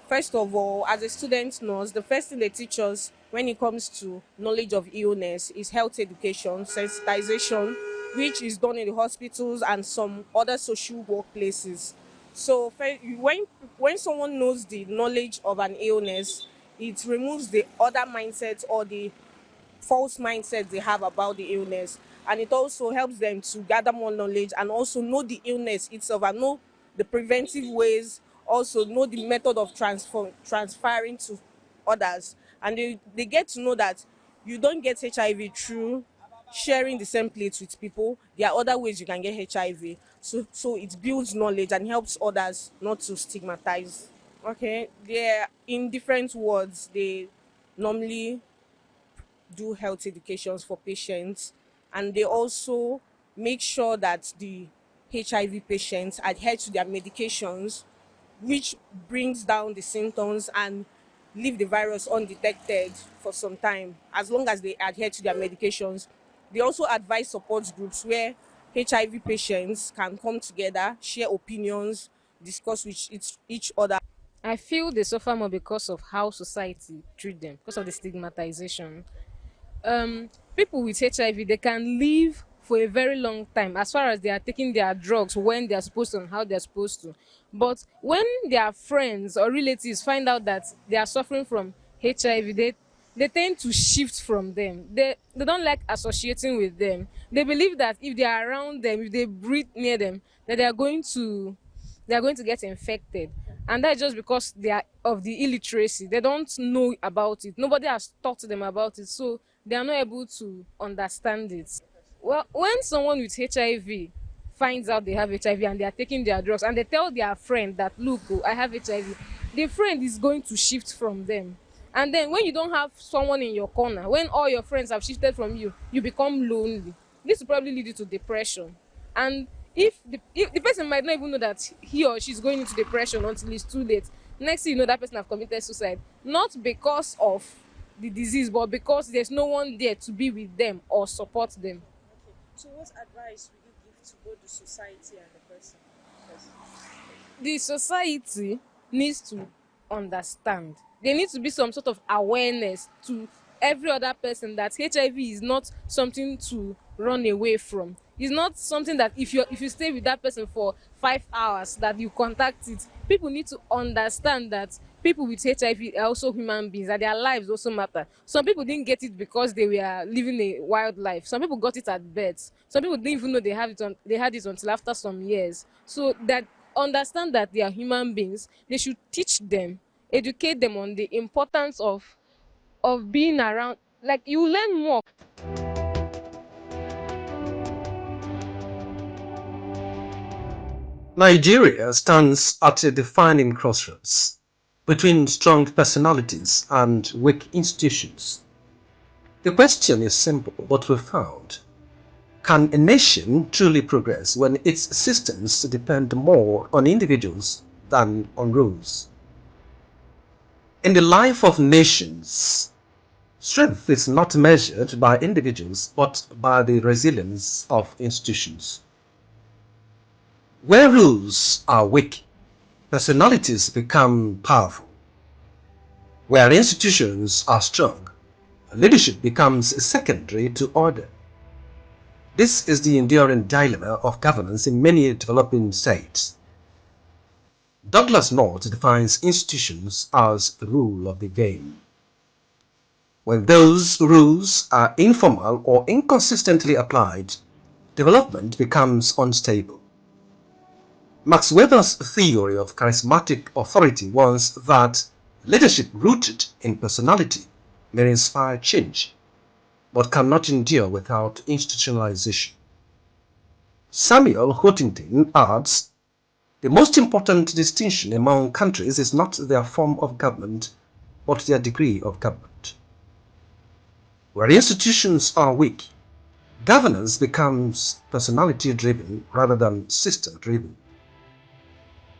First of all, as a student nurse, the first thing they teach us when it comes to knowledge of illness is health education, sensitization, which is done in the hospitals and some other social workplaces. So when someone knows the knowledge of an illness, it removes the other mindset or the false mindset they have about the illness, and it also helps them to gather more knowledge and also know the illness itself and know the preventive ways, also know the method of transferring to others, and they get to know that you don't get HIV through sharing the same plate with people. There are other ways you can get HIV, so it builds knowledge and helps others not to stigmatize. Okay, they're in different wards. They normally do health educations for patients, and they also make sure that the HIV patients adhere to their medications, which brings down the symptoms and leave the virus undetected for some time. As long as they adhere to their medications, They also advise support groups where HIV patients can come together, share opinions, discuss with each other. I feel they suffer more because of how society treat them, because of the stigmatization. People with HIV, they can live for a very long time as far as they are taking their drugs when they are supposed to and how they are supposed to. But when their friends or relatives find out that they are suffering from HIV, they tend to shift from them. They don't like associating with them. They believe that if they are around them, if they breathe near them, that they are going to get infected. And that's just because they are of the illiteracy. They don't know about it. Nobody has taught them about it, so they are not able to understand it. Well, when someone with HIV finds out they have HIV and they are taking their drugs and they tell their friend that, look, oh, I have HIV, the friend is going to shift from them. And then when you don't have someone in your corner, when all your friends have shifted from you, you become lonely. This will probably lead you to depression. And if the person might not even know that he or she is going into depression until it's too late, next thing you know, that person have committed suicide, not because of the disease, but because there's no one there to be with them or support them. So what advice would you give to both the society and the person? The society needs to understand. There needs to be some sort of awareness to every other person that HIV is not something to run away from. It's not something that if you stay with that person for 5 hours that you contact it. People need to understand that people with HIV are also human beings, that their lives also matter. Some people didn't get it because they were living a wild life. Some people got it at birth. Some people didn't even know they had it until after some years. So that understand that they are human beings, they should teach them, educate them on the importance of being around. Like, you learn more. Nigeria stands at a defining crossroads between strong personalities and weak institutions. The question is simple but profound. Can a nation truly progress when its systems depend more on individuals than on rules? In the life of nations, strength is not measured by individuals but by the resilience of institutions. Where rules are weak, personalities become powerful. Where institutions are strong, leadership becomes secondary to order. This is the enduring dilemma of governance in many developing states. Douglas North defines institutions as the rule of the game. When those rules are informal or inconsistently applied, development becomes unstable. Max Weber's theory of charismatic authority warns that leadership rooted in personality may inspire change, but cannot endure without institutionalization. Samuel Huntington adds, the most important distinction among countries is not their form of government, but their degree of government. Where institutions are weak, governance becomes personality-driven rather than system-driven.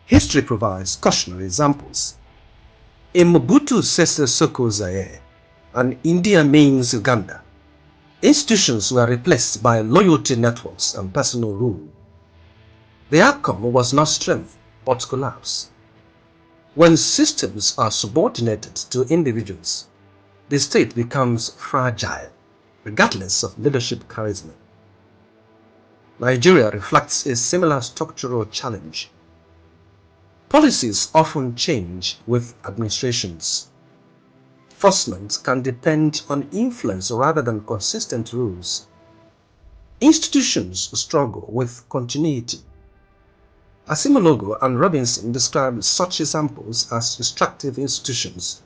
History provides cautionary examples. In Mobutu Sese Seko Zaire and India Means Uganda, institutions were replaced by loyalty networks and personal rule. The outcome was not strength, but collapse. When systems are subordinated to individuals, the state becomes fragile, regardless of leadership charisma. Nigeria reflects a similar structural challenge. Policies often change with administrations. Enforcement can depend on influence rather than consistent rules. Institutions struggle with continuity. Asimologo and Robinson describe such examples as destructive institutions,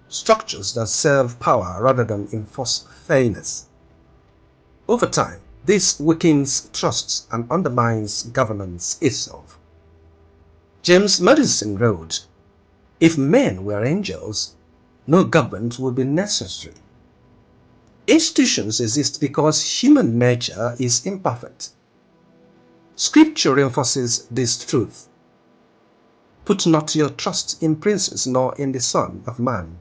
structures that serve power rather than enforce fairness. Over time, this weakens trust and undermines governance itself. James Madison wrote, if men were angels, no government would be necessary. Institutions exist because human nature is imperfect. Scripture reinforces this truth. Put not your trust in princes nor in the Son of Man.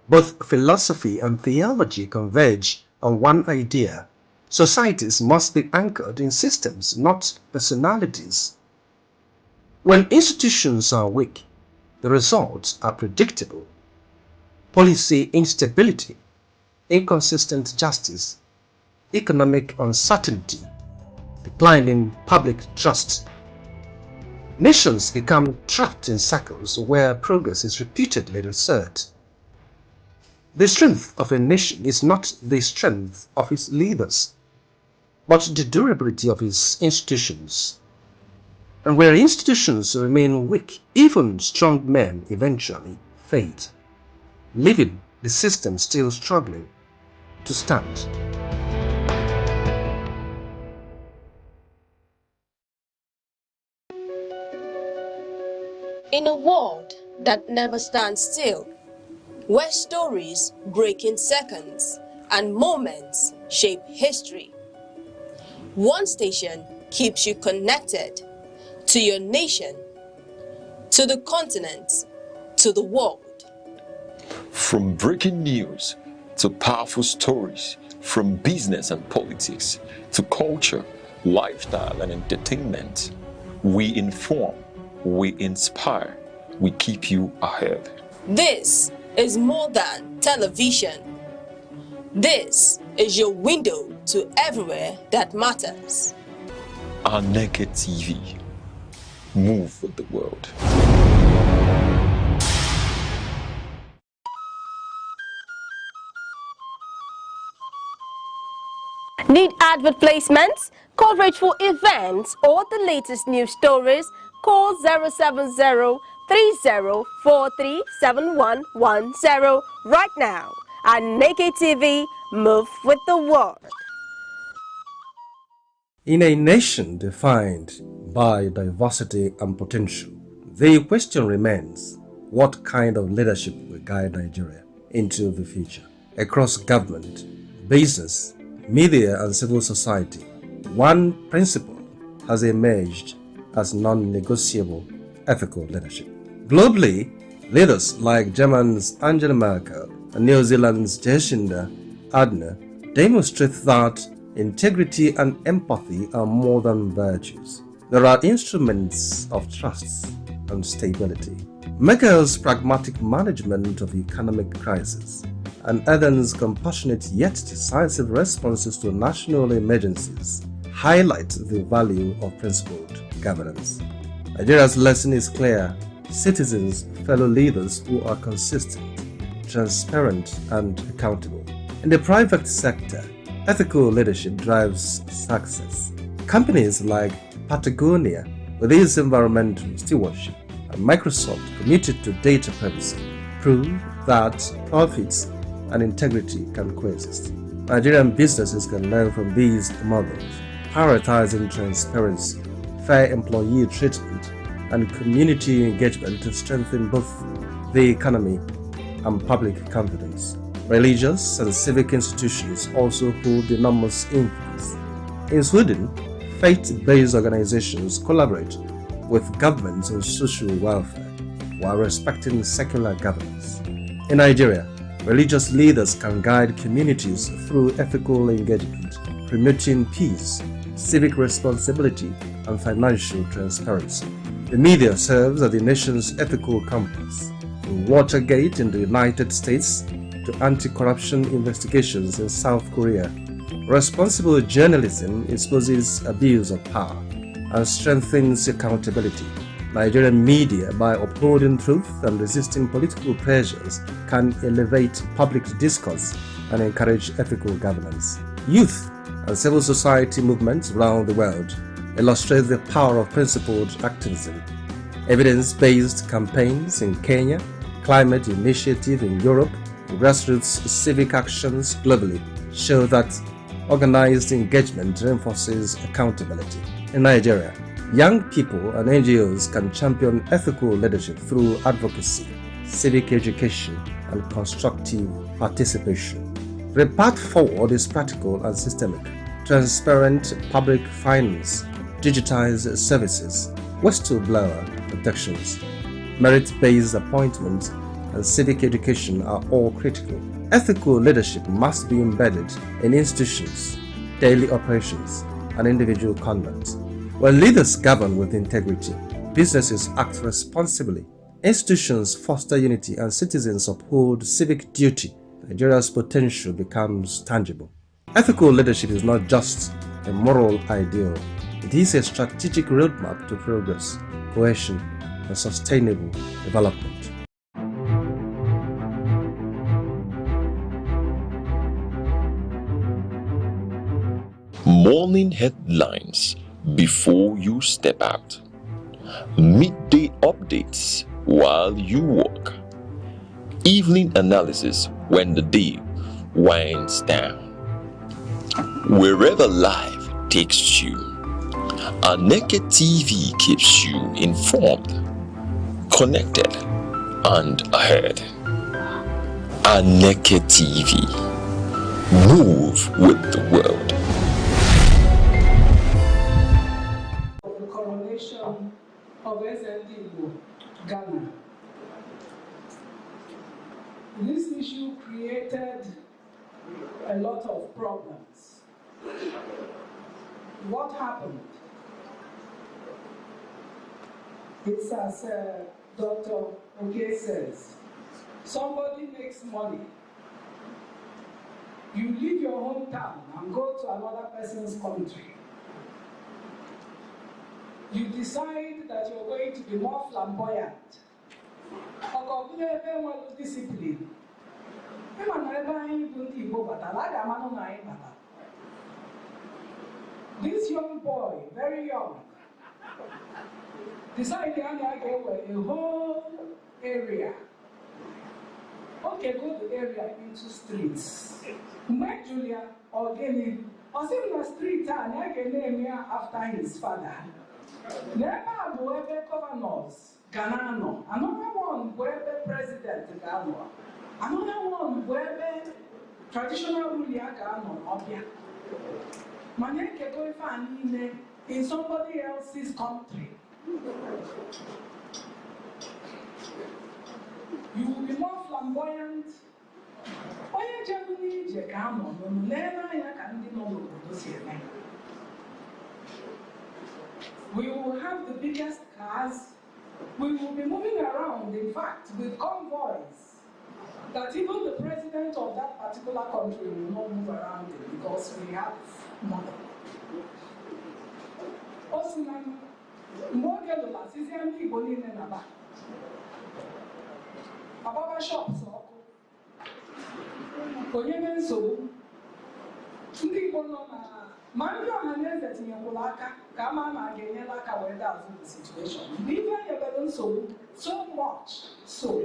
Both philosophy and theology converge on one idea. Societies must be anchored in systems, not personalities. When institutions are weak, the results are predictable. Policy instability, inconsistent justice, economic uncertainty, declining public trust. Nations become trapped in circles where progress is repeatedly reserved. The strength of a nation is not the strength of its leaders, but the durability of its institutions. And where institutions remain weak, even strong men eventually fade, leaving the system still struggling to stand. In a world that never stands still, where stories break in seconds and moments shape history, one station keeps you connected to your nation, to the continent, to the world. From breaking news to powerful stories, from business and politics to culture, lifestyle and entertainment, we inform, we inspire, we keep you ahead. This is more than television. This is your window to everywhere that matters. Aneke TV. Move with the world. Need advert placements, coverage for events, or the latest news stories? Call 070-3043-7110 right now. Aneke TV, move with the world. In a nation defined by diversity and potential, the question remains, what kind of leadership will guide Nigeria into the future? Across government, business, media and civil society, one principle has emerged as non-negotiable ethical leadership. Globally, leaders like Germany's Angela Merkel and New Zealand's Jacinda Ardern demonstrate that integrity and empathy are more than virtues. There are instruments of trust and stability. Merkel's pragmatic management of economic crisis and Ardern's compassionate yet decisive responses to national emergencies highlight the value of principled governance. Nigeria's lesson is clear. Citizens, fellow leaders who are consistent, transparent and accountable. In the private sector, ethical leadership drives success. Companies like Patagonia, with its environmental stewardship, and Microsoft, committed to data privacy, prove that profits and integrity can coexist. Nigerian businesses can learn from these models, prioritizing transparency, fair employee treatment, and community engagement to strengthen both the economy and public confidence. Religious and civic institutions also hold enormous influence. In Sweden, faith-based organizations collaborate with governments on social welfare while respecting secular governance. In Nigeria, religious leaders can guide communities through ethical engagement, promoting peace, civic responsibility, and financial transparency. The media serves as the nation's ethical compass, from Watergate in the United States to anti-corruption investigations in South Korea. Responsible journalism exposes abuse of power and strengthens accountability. Nigerian media, by upholding truth and resisting political pressures, can elevate public discourse and encourage ethical governance. Youth and civil society movements around the world illustrate the power of principled activism. Evidence-based campaigns in Kenya, climate initiative in Europe, and grassroots civic actions globally show that organized engagement reinforces accountability. In Nigeria, young people and NGOs can champion ethical leadership through advocacy, civic education, and constructive participation. The path forward is practical and systemic. Transparent public finance, digitized services, whistleblower protections, merit-based appointments, and civic education are all critical. Ethical leadership must be embedded in institutions, daily operations, and individual conduct. When leaders govern with integrity, businesses act responsibly, institutions foster unity, and citizens uphold civic duty, Nigeria's potential becomes tangible. Ethical leadership is not just a moral ideal, it is a strategic roadmap to progress, cohesion, and sustainable development. Morning headlines before you step out. Midday updates while you walk. Evening analysis when the day winds down. Wherever life takes you, Aneke TV keeps you informed, connected, and ahead. Aneke TV. Move with the world. The coronation of ndlea, Ghana. This issue created a lot of problems. What happened? It's as Dr. Oke says, somebody makes money. You leave your hometown and go to another person's country. You decide that you're going to be more flamboyant. Discipline. This young boy, very young, decided to go a whole area. Okay, go the area into streets. Make Julia organic. Or see the street and I can name here after his father. Never whoever governors, Ganano. Another one whoever president Gano. Another one whoever traditional ruler Gano, Obia. Maneke go find in somebody else's country. You will be more flamboyant. We will have the biggest cars. We will be moving around, in fact, with convoys that even the president of that particular country will not move around in because we have money. Ababa shops Konyeme nsogbu ndị Igbo nọ na ma ndị ọhaneze tinyekwuru aka ka ama ma ga-enyela aka wee daazụ the situation. N'ihe enyebere nsogbu so much so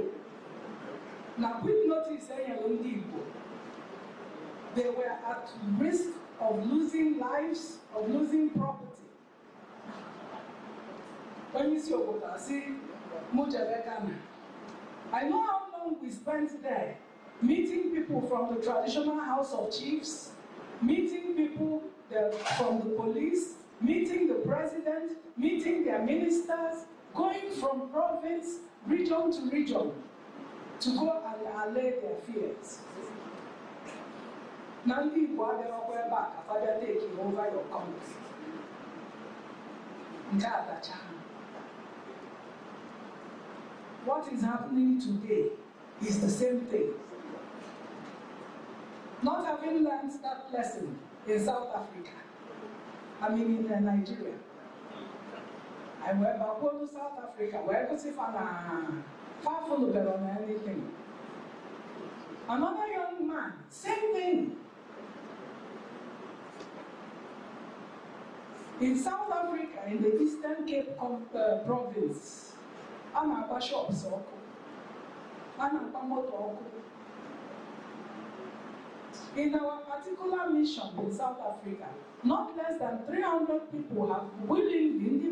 na quick notice enyere ndị Igbo, they were at risk of losing lives, of losing property. Onye isi obodo asị mụ jebe Ghana. I know how long we spent there, meeting people from the traditional house of chiefs, meeting people from the police, meeting the president, meeting their ministers, going from province, region to region, to go and allay their fears. Nandi Bwaderowe back after taking over your country. What is happening today is the same thing. Not having learned that lesson in South Africa, I mean in Nigeria. I went back to South Africa, where I see far from anything. Another young man, same thing. In South Africa, in the Eastern Cape province, I'm a shop, so I'm a motor. In our particular mission in South Africa, not less than 300 people have willingly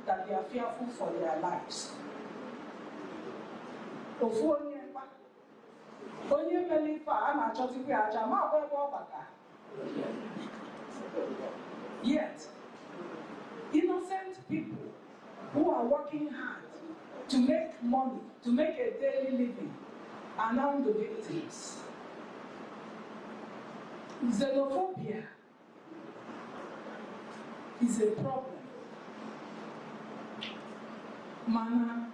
that they are fearful for their lives. Yet, innocent people who are working hard to make money, to make a daily living, are now the victims. Xenophobia is a problem. Mana,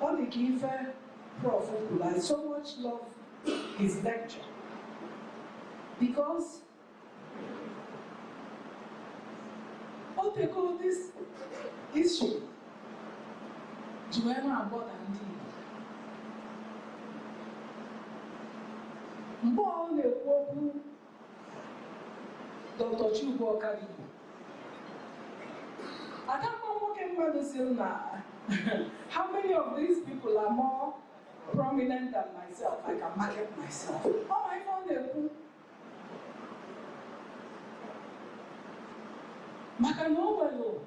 all the giver Prof. I so much love his lecture because what they call this issue, Joanna about and more on the Dr. Chubo Karibu. I can't how many of these people are more prominent than myself? I can market myself. Oh, I found a book. Makanowelo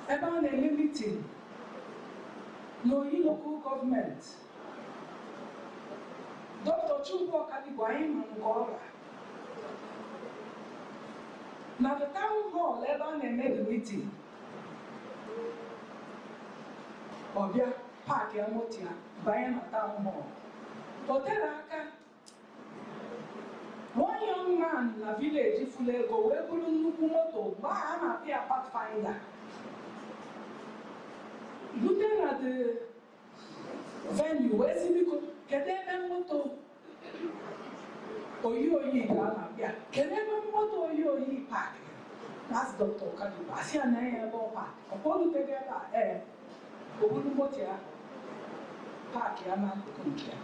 about a meeting. No local government. Dr. Chubo Karibu Ngora. Now the town hall about a meeting. Obia park ya motia buying a town hall. Hotel one young man in a village if you go we couldn't moto buy an appear pathfinder. Looking at the venue, where's it get them moto? Oyi Ghana, can ever moto Oyi park? That's Dr. Kadiba. I see an air park. Upon the together, Motia park yana kunkia.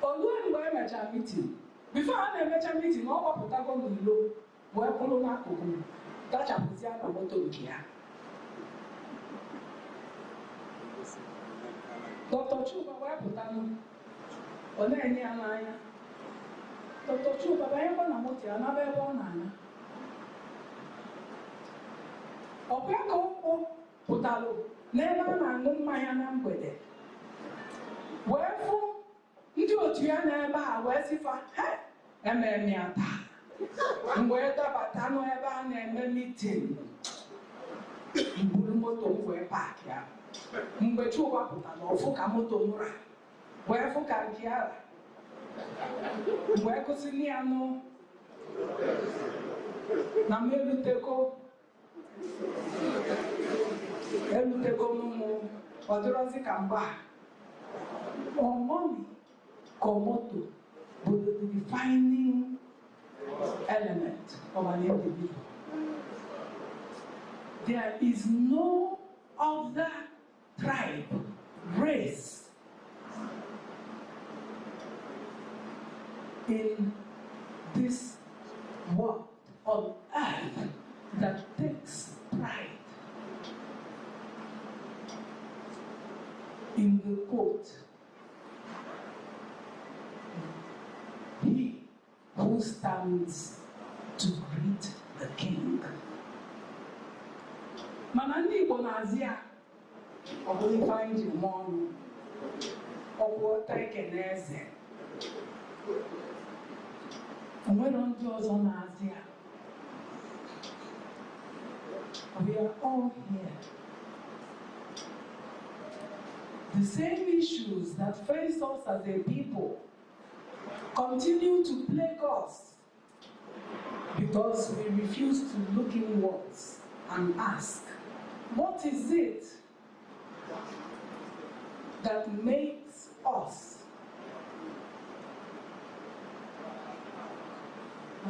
Although we were a meeting, before I met a meeting, all of Patagon low, where Polona Kuku, that's a Puziana Motokia. Dr. Chuba, where Putano, or any Anaya. Dr. Chuba, I am on a Motia, another one. Opeko Putalo, never and Mayana with it. Wherefore, into a Tiana, where's if I Emeniata, and where the Batano ever and meeting in Bulumoto, where park ya. Mbechuba Putalo, Fukamoto Mura, where Fukankia, where Cosiniano Nameluteko. Elutekomo, Odorosi Kamba, or money, Komoto, but the defining element of an individual. There is no other tribe, race in this world on earth that takes pride in the quote, he who stands to greet the king. Manandi Bonazia, or we find you one, or what I can answer. And when on yours on Asia, we are all here. The same issues that face us as a people continue to plague us because we refuse to look inwards and ask, what is it that makes us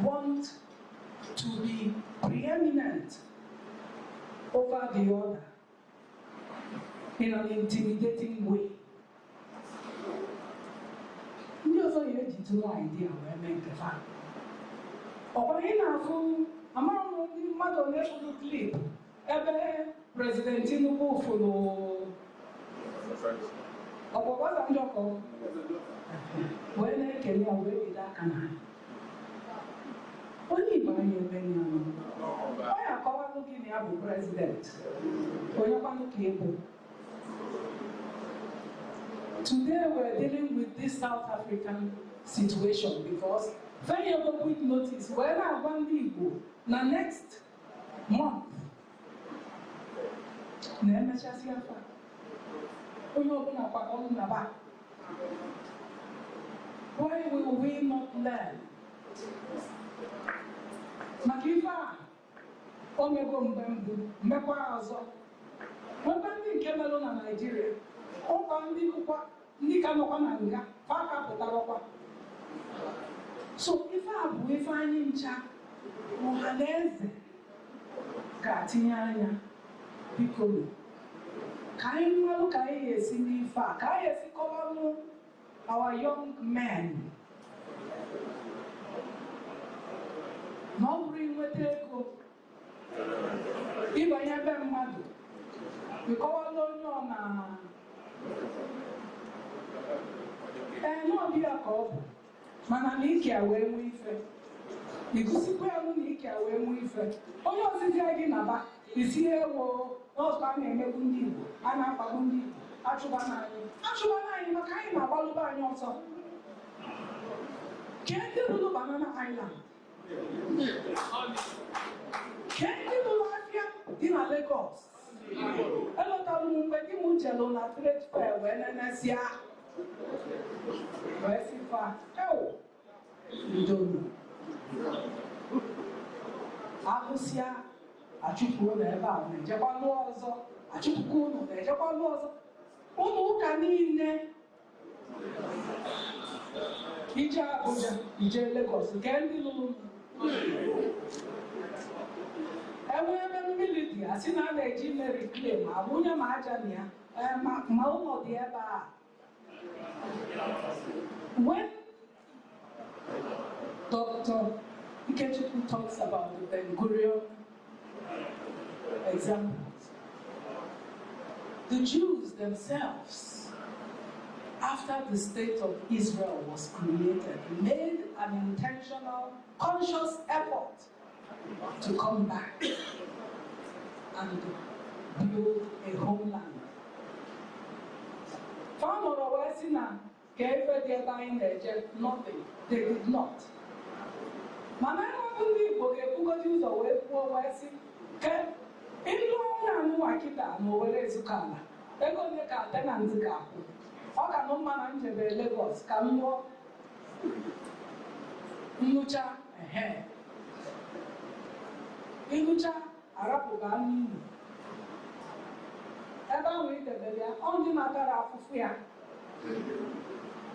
want to be preeminent over the other in an intimidating way? You also have no idea where I make the fact. Or in a full amount of mother national clip, ever President Tinubu follow. Or what I'm talking when I can already that can. Only by your venue. Why are Kawa looking at the president? Today we're dealing with this South African situation because very quick notice when I want to go now next month. Why will we not learn? Makiva, omego mbembu, mekwa azo. Mwemba ndi nke melo na Nigeria. Opa ndi kukwa, ndi kanokwa na nga, faka potarokwa. So ife anyị ncha ọhaneze ga-atinye anya biko ka anyị mmalụ ka anyị ga-esi n'ife a ka anyị esi kọwanụ our young men na ọ bụrụ inweta ego ịbanye ebe mmadụ ịkọwalụ onye ọ na n'ọbịa ka ọ bụ mana na ike a wee nwee ife ikusikwa elu na ike a wee nwee ife onye ozizi gị na-aba isi ewo n'ọzọ a na-emegbu ndị Igbo a na-akpagbu ndị Igbo achụba n'anyị maka anyị na-agbalụba anyị ọsọ kee ndị lụrụ Banana Island kee ndị lụrụ afịa dị na Lagos elọtalụ m mgbe di m jelụ na trade fair wee nenesịa wee sifa ewo ndonu agụsịa achụpụ ụlọ ebe a na-ejekwa lụọ ọzọ achụpụkwa ụlọ na-ejekwa lụọ ọzọ ụmụ ụka niile ije Abuja ije Lagos nke ndị lụrụ enwe ebe mmiri dị asị na a na-eji mmeri claim abụnye ma aja na ya ma ụlọ dị ebe a. When Dr. Ikechukwu talks about the Ben Gurion examples, the Jews themselves, after the state of Israel was created, made an intentional, conscious effort to come back and build a homeland. Nothing. They did not. Mana ndị Igbo ga-ebugoji ụzọ wee kwuo wee sị ke ịlụ ọnwụ anụ akịta na Owerri ezukọ ala ego ole ka tenant ga-akwụ ọ ka nụ mma na njebe Lagos ka m lụọ nnụcha ịnụcha arapụga n'iyi ebe ahụ idebere ya ọ ndị na-atara afụfụ ya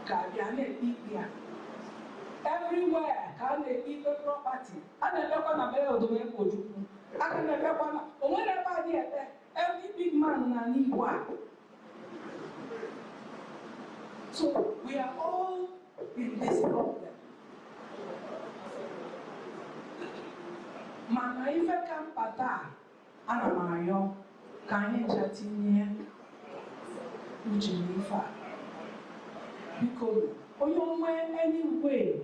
ka bịa na-ekpe ikpe ya everywhere ka a na-ekpe ikpe property a na-emekwa na mere odomekwu Ojukwu a ka na-emekwa na o nwere ebe a dị ete every big man na n'Igbo a. So we are all in this problem. Mana ife ka mpata ana m ayọ ka anyị ncha tinye uche n'ife a biko onye onwe anyway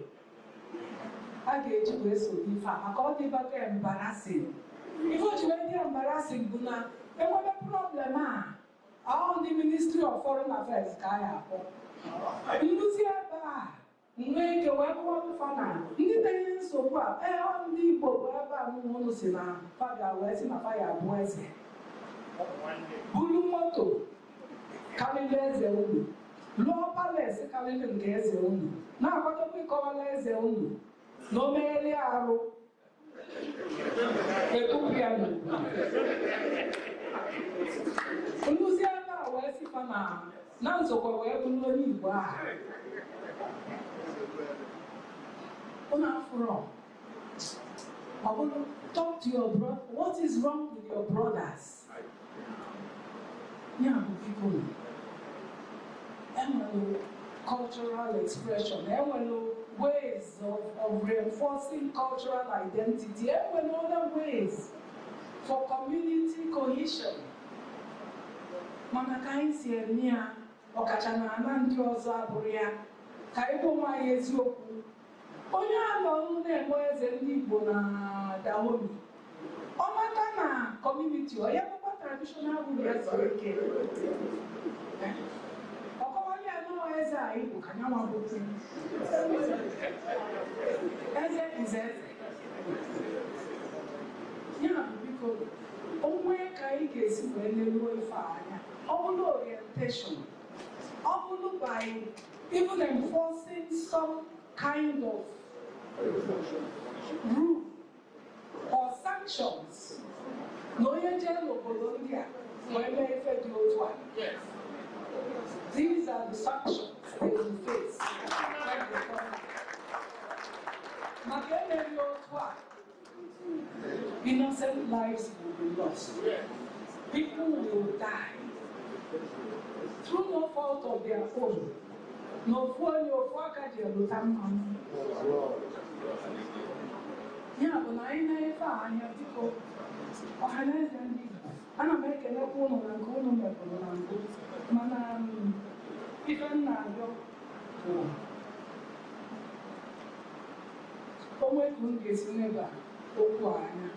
a ga-eji wee so ife a maka ọ dịbago embarrassing. Ife o ji wee dị embarrassing bụ na enwebe problem a ahụ ndị Ministry of Foreign Affairs ka a ya akpọ nduzi ebe a nwee ike wee kọwapụfa na ndị na-enye nsogbu a ndị Igbo bụ ebe a ụlọ si na fabia wee si na faya abụọ eze bulu moto karịrị eze unu lụọ palesi karịrị nke eze unu na-akwadokwa ịkọwala eze unu na o megheli arụ etupu ya n'ugwu nduzi ebe a wee sifa na nzọkwa wee bụrụ onye Igbo a unu afụrọ ọ bụrụ talk to your brother. What is wrong with your brothers? Yeah, people. Cultural expression, ways of reinforcing cultural identity, other ways for community cohesion. Mana ka anyị si eme ya ọkacha na ana ndị ọzọ abụrụ ya ka ịbụ nwanyị eziokwu onye alọ na-eme eze ndị Igbo na Dahomey ọ mata na community ọ ya bụkwa traditional rulers eke ọkọwali anọ eze a Igbo ka ya nwa bụ eze eze ya bụ biko onwe ka anyị ga-esi wee leruo ife anya ọ bụrụ orientation All by even enforcing some kind of rule or sanctions. No, these are the sanctions they will face when they come. Innocent lives will be lost. People will die through no fault of their own. No fool, no fucker, no time. Yeah, but I never have to go. Ana make na kuno na kuno me kuno na kuno. Mana even na yo. Omwe kunge sineba okwana.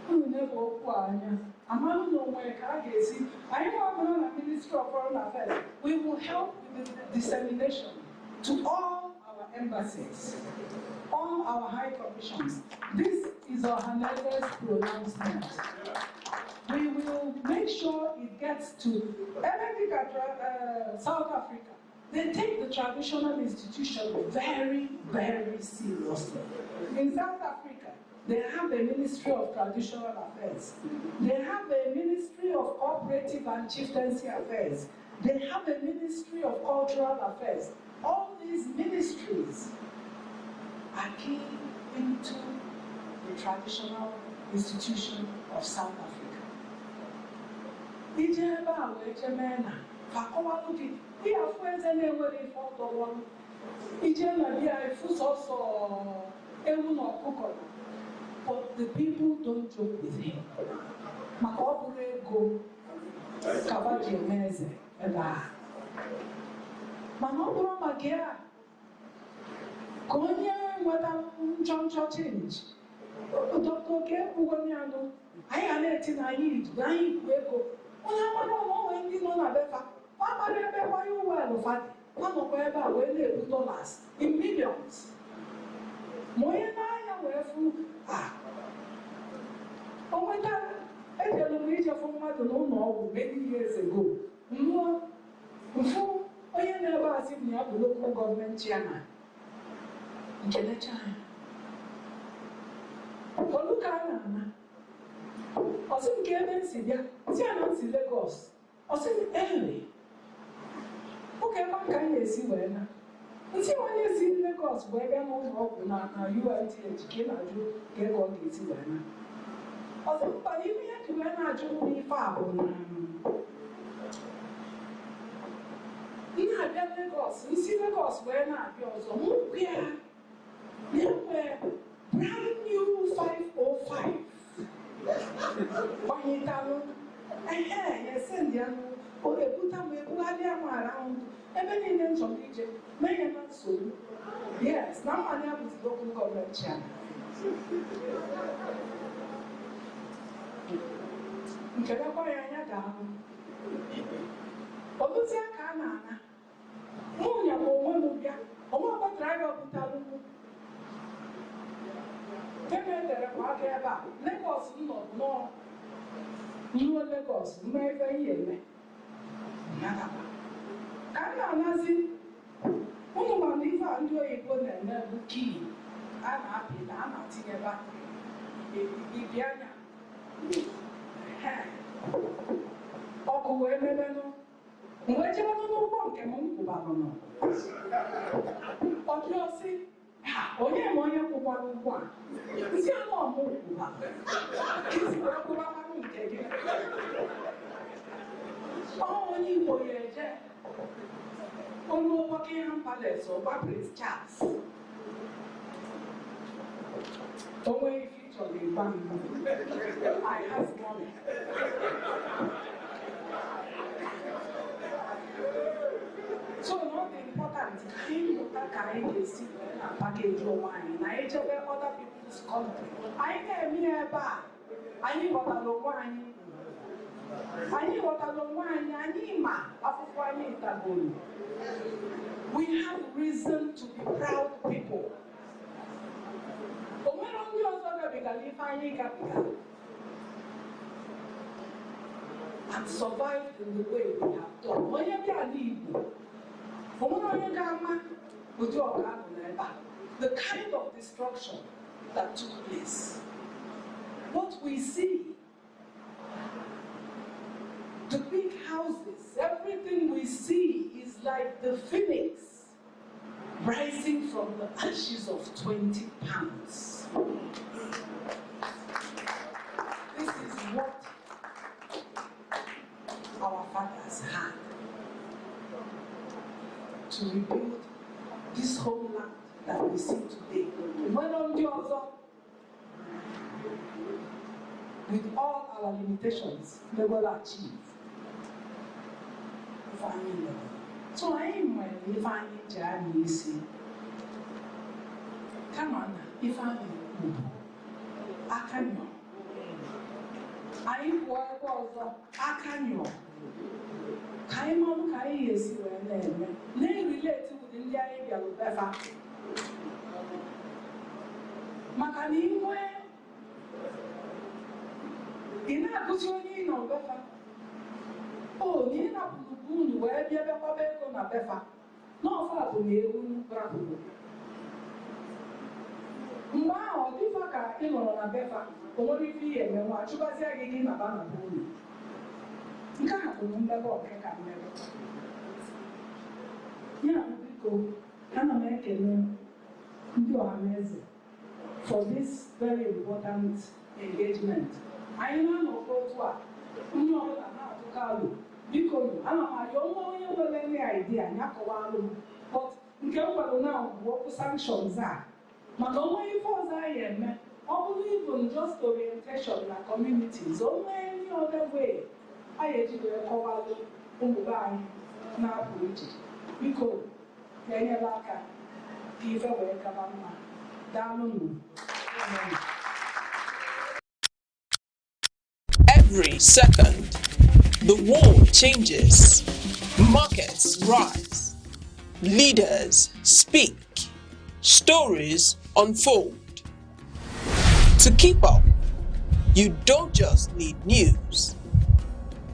Unebo okwana. Amalu no mwe ka gesi. I know na Ministry of Foreign Affairs. We will help with the dissemination to all our embassies, all our high commissions. This is our Haneke's pronouncement. We will make sure it gets to South Africa. They take the traditional institution very, very seriously. In South Africa, they have a Ministry of Traditional Affairs. They have a Ministry of Cooperative and Chieftaincy Affairs. They have a Ministry of Cultural Affairs. All these ministries are key into the traditional institution of South Africa. We are friends and they were in front of one. But the people don't joke with him. Makobure go Kavaji Meze and Manobro Magia Konya Madam John Change. Dr. K. Ugoniano, I am 18 I need, dying Wego. When you know Nabefa, Papa Rebe, why you were fat? One of wherever when they put dollars in millions. Moyana were full. Oh my God, I tell you, major from what to know many years ago. No, before I never seen the local government chairman. Look at Anna. I said, Kevin, see Lagos. I said, Emily. Okay, man, can you see when? You see, when you see Lagos, where they move up now, you are came and you get on the see when. I said, but if you had to go and do me far on. You had Lagos, you see Lagos where now, you also move here. Brand new 505. When you tell yes, and you put them around. Even in them some Egypt, many not so. Yes, now I have with local government channel. Nkelekwanya down. Obuzia kana. Munya mo mo bia. Omo ba driver butalu. Lagos no. You Lagos, my very Nazi, woman, if I do a good and key, I'm happy, I'm not together. Ibiana. Oko Wemeno. Whichever no one can move Babano. Or you see. Onye moya kuwa si ano mo kuwa kisi kuwa manu nkege oni moye je onu Buckingham Palace or Prince Charles onwe feature the bank I have money. So not important thing that can see and package your wine. I eat other people's country. I came here back. I need what I don't wine. I need what I don't wine. I need ma. We have reason to be proud people. But when only also be capital and survived in the way we have done. When you can The kind of destruction that took place. What we see, the big houses, everything we see is like the phoenix rising from the ashes of 20 pounds. This is what our fathers had to rebuild this homeland that we see today. When on the other, with all our limitations, they will achieve. So I am my if journey see. Come on, if I can know. I work also, I can know. Kaimon Kai is when they relate to the India Befa. Makani, in a good no Befa. Oh, Nina Pulu, where you have a Befa. No far to me, Brabu. Wow, Tifaka, on a Befa, only fear and watch you as I gave a banner. You can't remember what I can never. Yeah, because I'm American. You are amazing for this very important engagement. I know what you know how to call you. Because I don't know any idea, but you can't know what the sanctions are. But only for Zion, or even just orientation in our communities, or any other way. I had to call Umbubai now, because they are like a giveaway government. Down. Every second, the world changes, markets rise, leaders speak, stories unfold. To keep up, you don't just need news,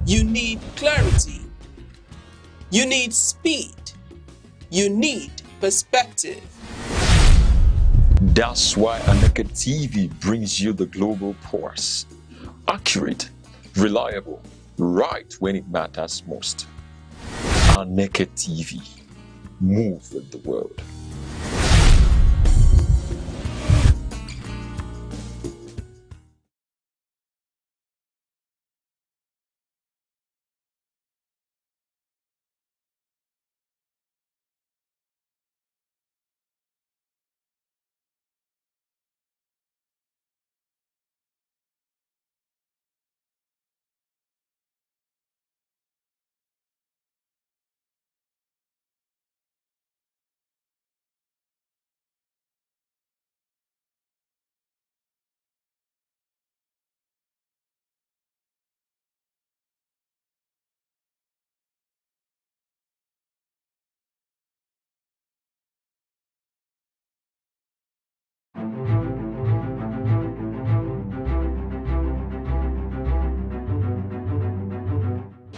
you need clarity, you need speed, you need perspective. That's why Aneke TV brings you the global pulse. Accurate, reliable, right when it matters most. Aneke TV. Move with the world.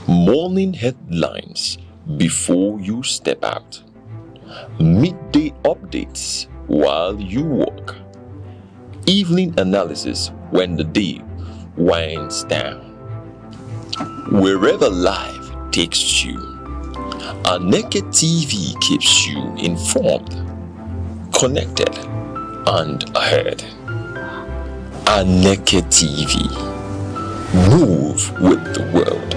Morning headlines before you step out. Midday updates while you walk. Evening analysis when the day winds down. Wherever life takes you, Aneke TV keeps you informed, connected, and ahead. Aneke TV. Move with the world.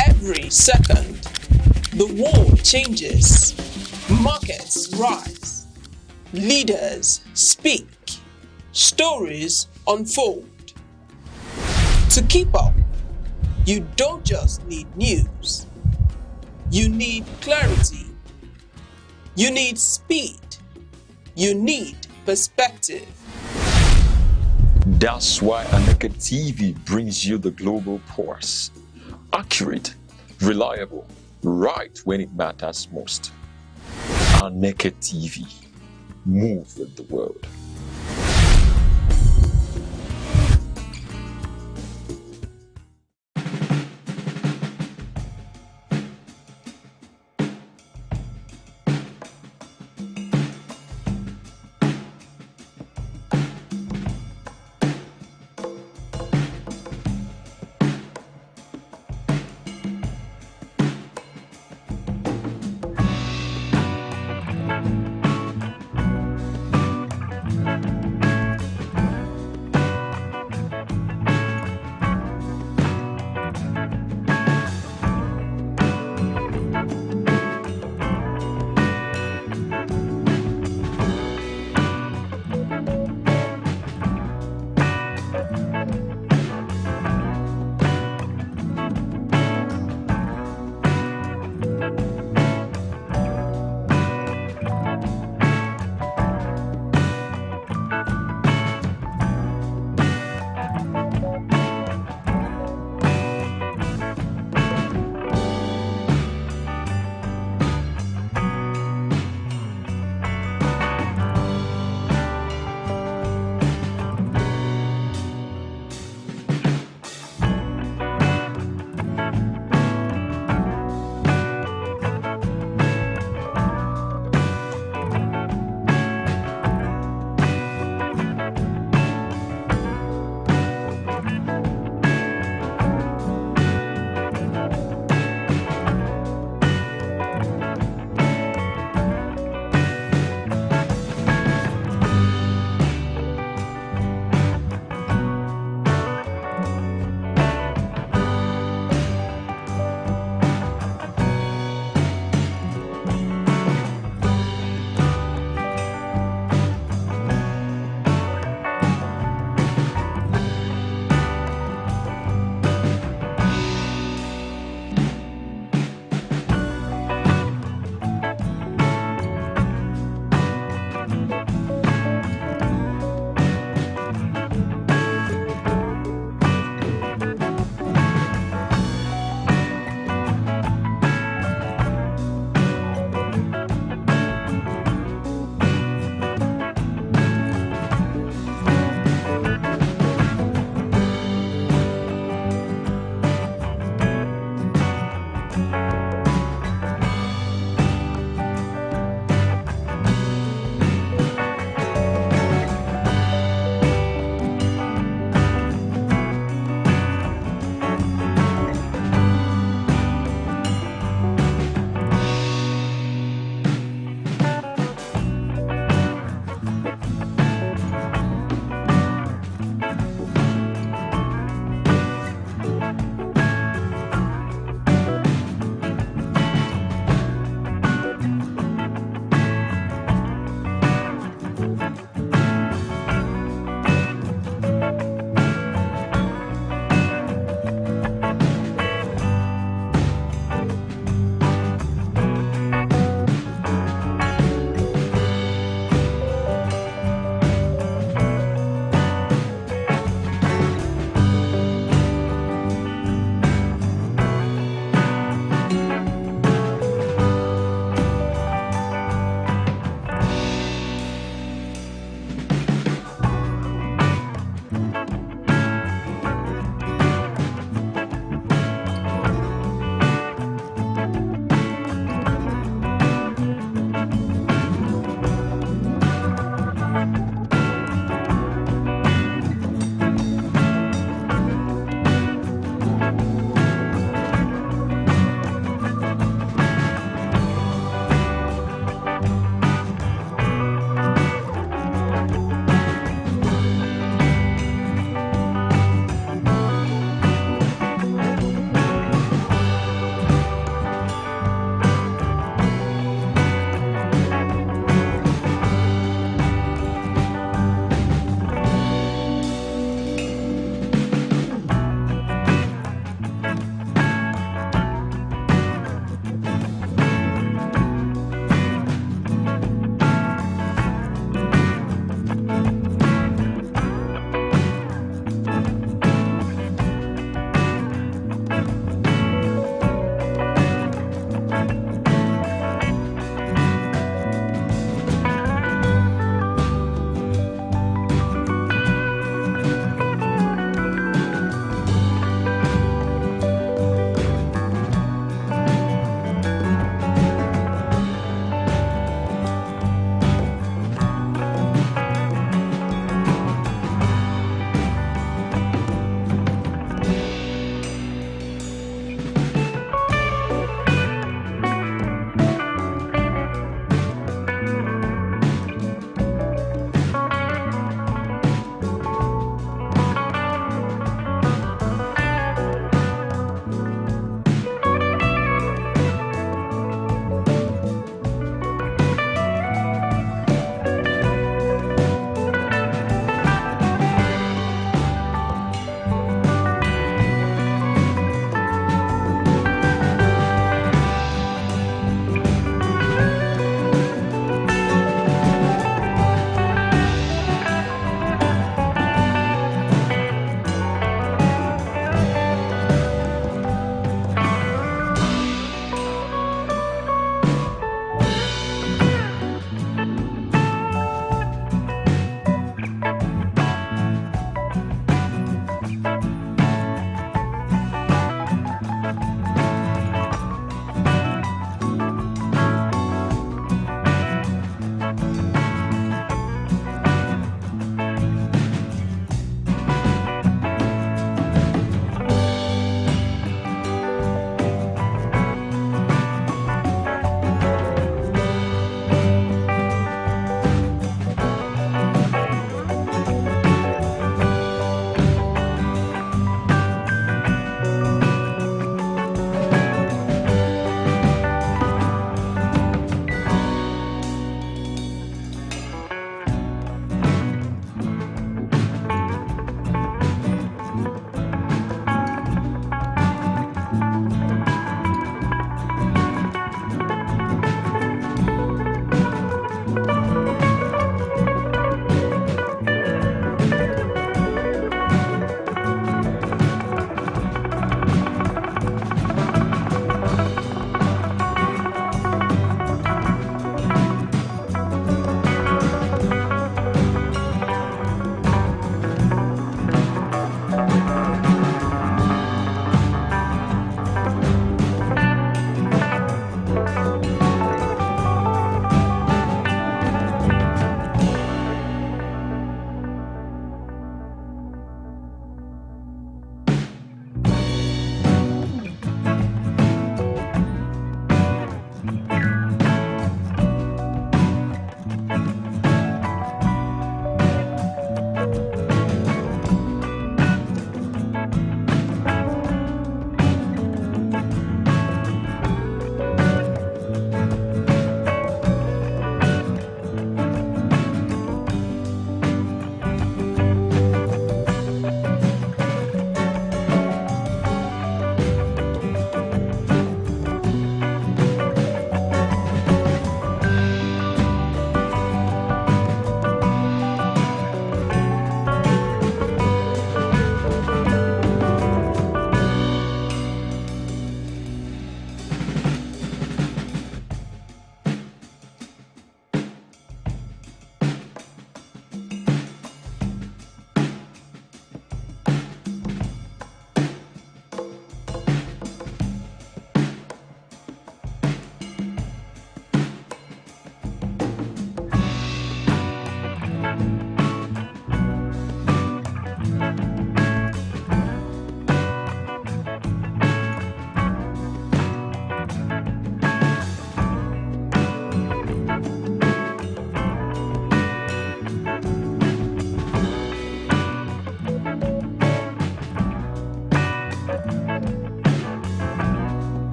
Every second, the world changes, markets rise, leaders speak, stories unfold. To keep up, you don't just need news, you need clarity, you need speed, you need perspective. That's why Aneke TV brings you the global pulse. Accurate, reliable, right when it matters most. Aneke TV. Move with the world.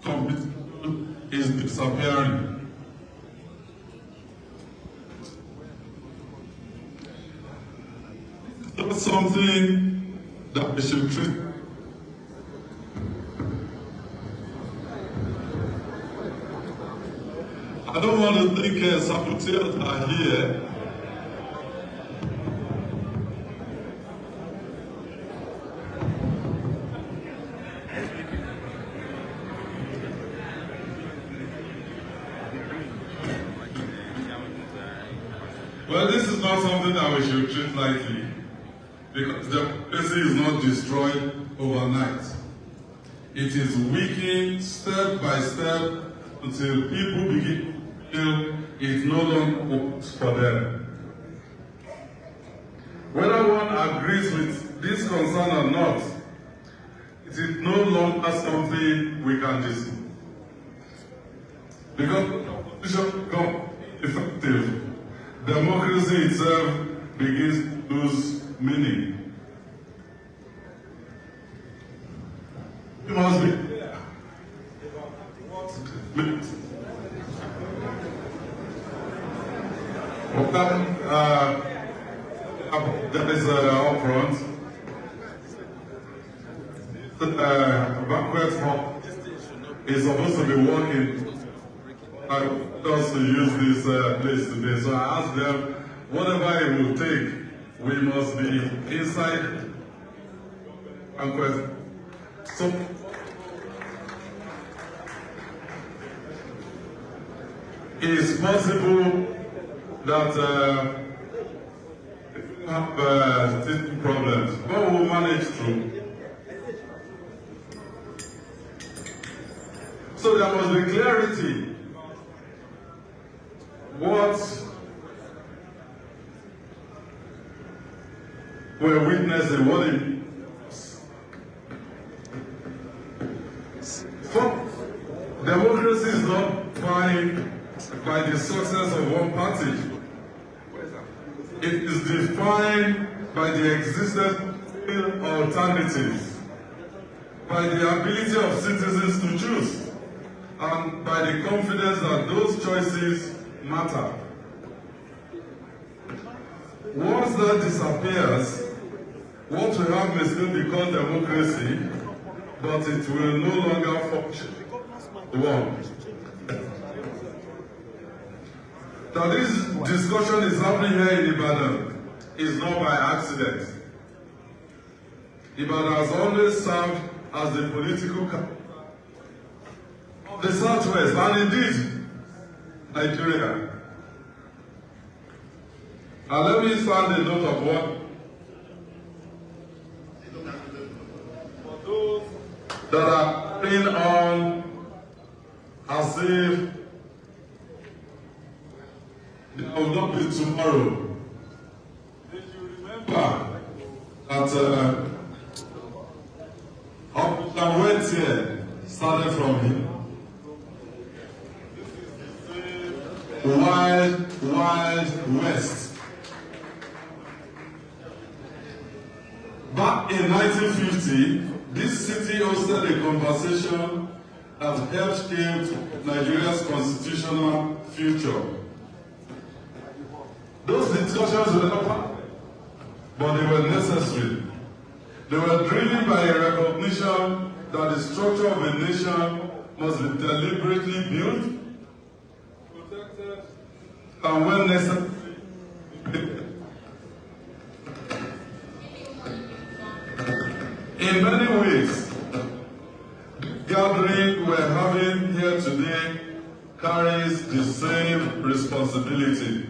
competition is disappearing. That's something that we should treat. I don't want to think saboteurs are here. Well, this is not something that we should treat lightly, because democracy is not destroyed overnight. It is weakened step by step until people begin to feel it no longer works for them. Whether one agrees with this concern or not, it is no longer something we can discuss. Because the opposition becomes effective, democracy itself begins to lose meaning. We must be clear about what means. That is up front. The banquet hall is supposed to be working. I want us to use this place today. So I asked them, whatever it will take, we must be inside banquet. So it's possible that we have teething problems, but we'll manage through. So there must be clarity. What we're witnessing, what it means. Democracy is not defined by the success of one party. It is defined by the existence of alternatives, by the ability of citizens to choose, and by the confidence that those choices matter. Once that disappears, what we have may still be called democracy, but it will no longer function. One. That this discussion is happening here in Ibadan is not by accident. Ibadan has always served as the political capital of the Southwest, and indeed Nigeria. And let me sound a note of what for those that are carrying on as if there will not be tomorrow. They should remember that Operation Went here started from here. Wild West. Back in 1950, this city hosted a conversation that helped shape Nigeria's constitutional future. Those discussions were not perfect, but they were necessary. They were driven by a recognition that the structure of a nation must be deliberately built, protected, and when necessary. In many ways, the gathering we're having here today carries the same responsibility.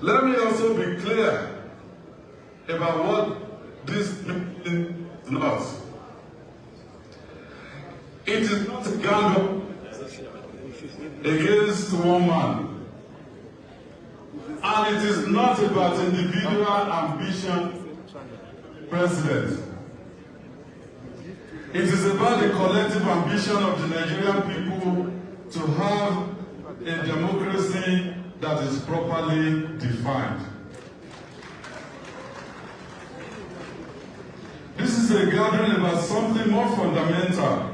Let me also be clear about what this meeting is not. It is not a gang against one man. And it is not about individual ambition, president. It is about the collective ambition of the Nigerian people to have a democracy that is properly defined. a gathering about something more fundamental,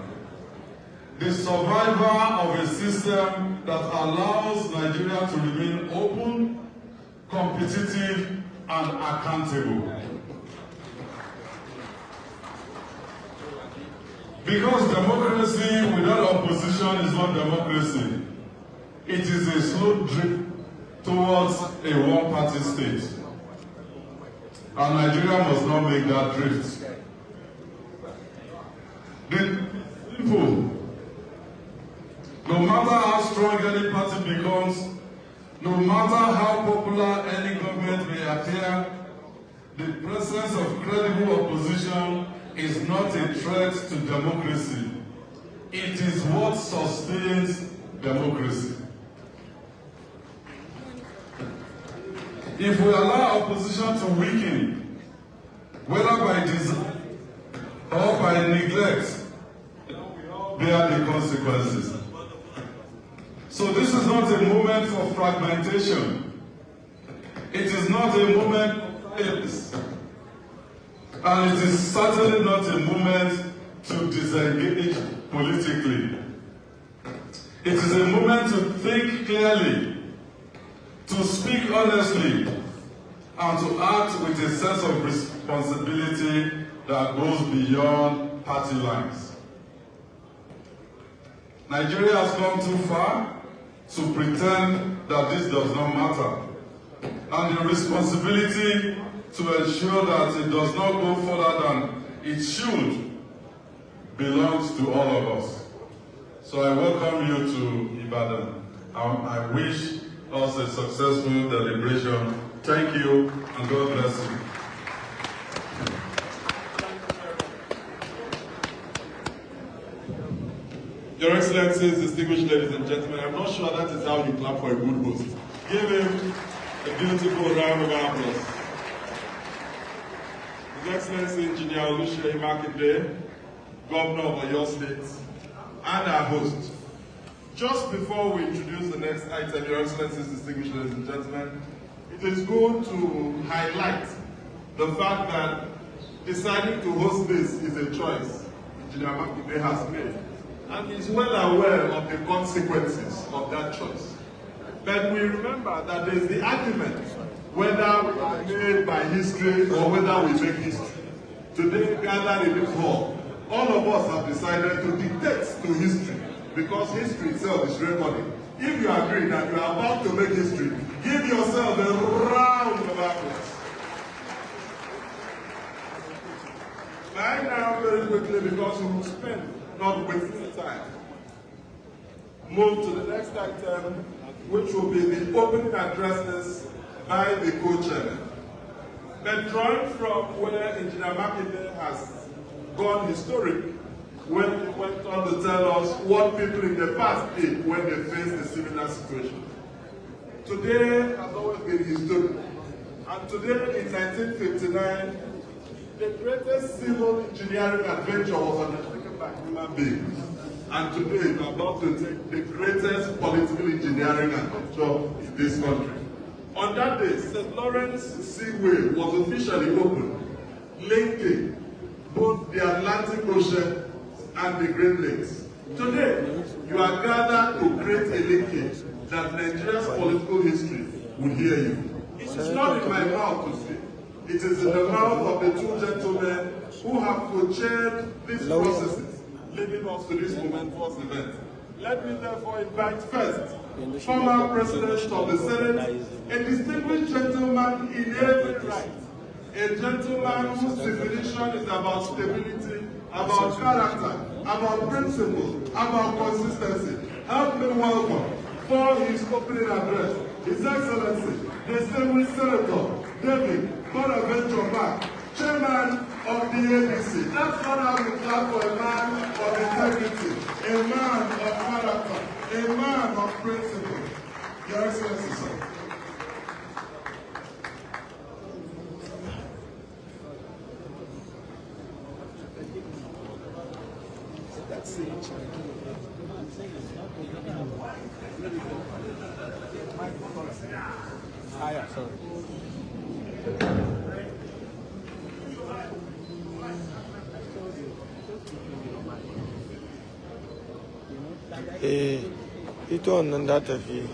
the survival of a system that allows Nigeria to remain open, competitive, and accountable. Because democracy without opposition is not democracy. It is a slow drift towards a one-party state. And Nigeria must not make that drift. The simple. No matter how strong any party becomes, no matter how popular any government may appear, the presence of credible opposition is not a threat to democracy. It is what sustains democracy. If we allow opposition to weaken, whether by design or by neglect, bear the consequences. So this is not a moment for fragmentation. It is not a moment for chaos. And it is certainly not a moment to disengage politically. It is a moment to think clearly, to speak honestly, and to act with a sense of responsibility that goes beyond party lines. Nigeria has come too far to pretend that this does not matter. And the responsibility to ensure that it does not go further than it should belongs to all of us. So I welcome you to Ibadan. I wish us a successful deliberation. Thank you, and God bless you. Your Excellencies, distinguished ladies and gentlemen, I'm not sure that is how you clap for a good host. Give him a beautiful round of applause. His Excellency Engineer Oluseyi Makinde, Governor of Oyo State, and our host. Just before we introduce the next item, Your Excellencies, distinguished ladies and gentlemen, it is good to highlight the fact that deciding to host this is a choice Engineer Makinde has made. And he's well aware of the consequences of that choice. But we remember that there's the argument whether we are made by history or whether we make history. Today, gathered in this hall, all of us have decided to dictate to history because history itself is recording. If you agree that you are about to make history, give yourself a round of applause. Right now, very quickly, because we will spend not wasting time, move to the next item, which will be the opening addresses by the co-chairman. But drawing from where Engineer Makinde has gone historic, when he went on to tell us what people in the past did when they faced a similar situation. Today has always been historic. And today, in 1959, the greatest civil engineering adventure was undertaken by human beings. And today, we're about to take the greatest political engineering adventure in this country. On that day, St. Lawrence Seaway was officially opened, linking both the Atlantic Ocean and the Great Lakes. Today, you are gathered to create a linkage that Nigeria's political history will hear you. It is not in my mouth to say. It is in the mouth of the two gentlemen who have co-chaired these processes, leading us to this momentous event. Let me therefore invite first, former President of the Senate, a distinguished gentleman in every right, a gentleman whose definition is about stability, about character, about principle, about consistency. Help me welcome, for his opening address, His Excellency, distinguished Senator David Bonaventure, Chairman of the ADC. That's not how we clap for a man of integrity, a man of character, a man of principle. Your Excellency, sir. That's it. Sorry. Ito on that of you.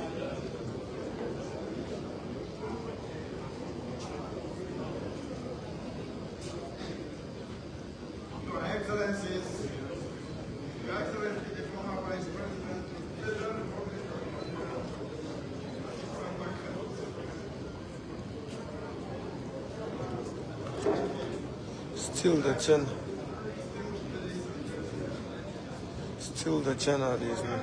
Your Excellencies, Your Excellency, the former Vice President of the Federal Republic of Still the channel. Still the channel is now.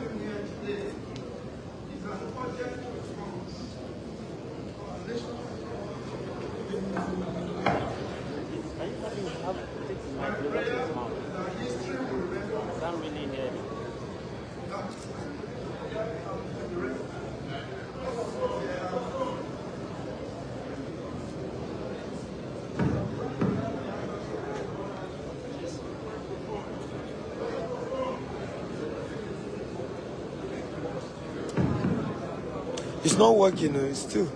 It's not working, it's still.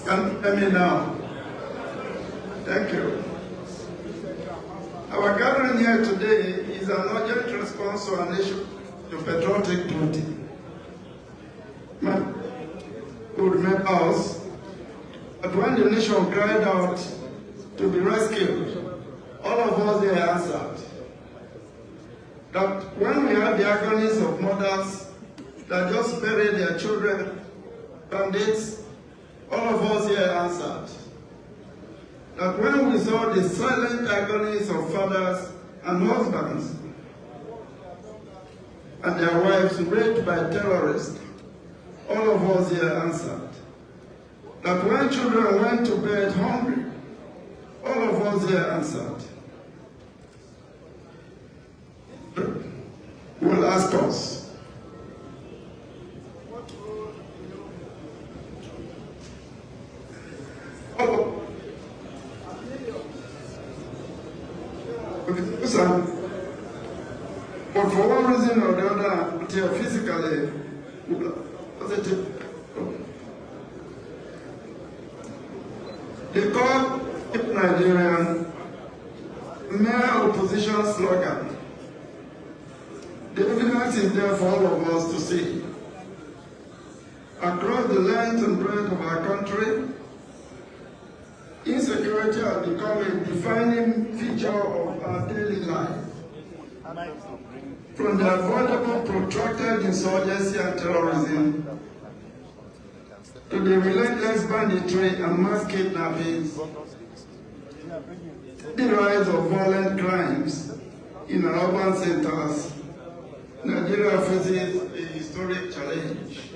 Can you hear me now? Thank you. Our gathering here today is an urgent response to an issue to patriotic duty. Who remember us, but when the nation cried out to be rescued, all of us here answered. That when we had the agonies of mothers that just buried their children, bandits, all of us here answered. That when we saw the silent agonies of fathers and husbands and their wives raped by terrorists, all of us here answered. That when children went to bed hungry, all of us here answered. Will ask us, but for one reason or the other, they are physically positive. They call it Nigerian mere opposition slogan. The evidence is there for all of us to see. Across the length and breadth of our country, insecurity has become a defining feature of our daily life. From the avoidable protracted insurgency and terrorism to the relentless banditry and mass kidnappings, the rise of violent crimes in our urban centers, Nigeria faces a historic challenge.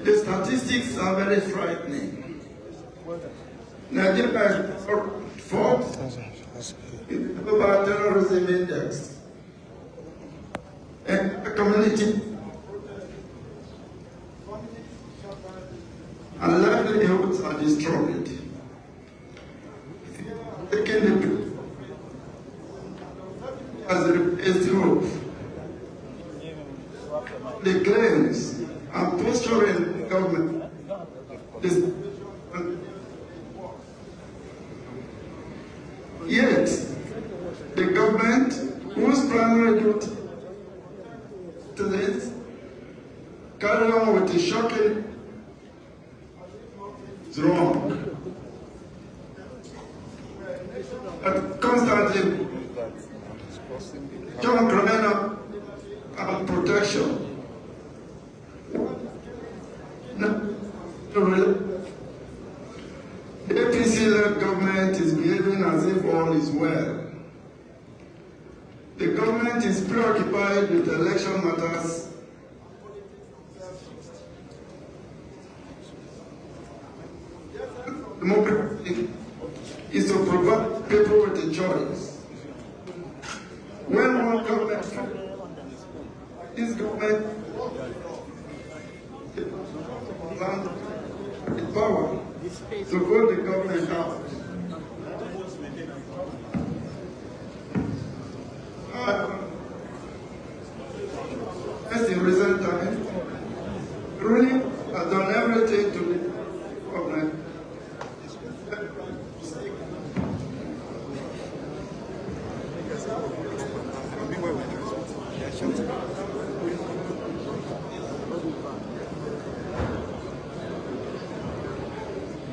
The statistics are very frightening. Nigeria is fourth in the global terrorism index. And the community and livelihoods are destroyed. Taking as replaced hope. The claims and posturing government yet the government whose primary duty to this carry on with the shocking wrong. And constantly John criminal and protection. The APC-led government is behaving as if all is well. The government is preoccupied with election matters. Democracy is to provide people with a choice. When one government, this government, the power to vote the government out.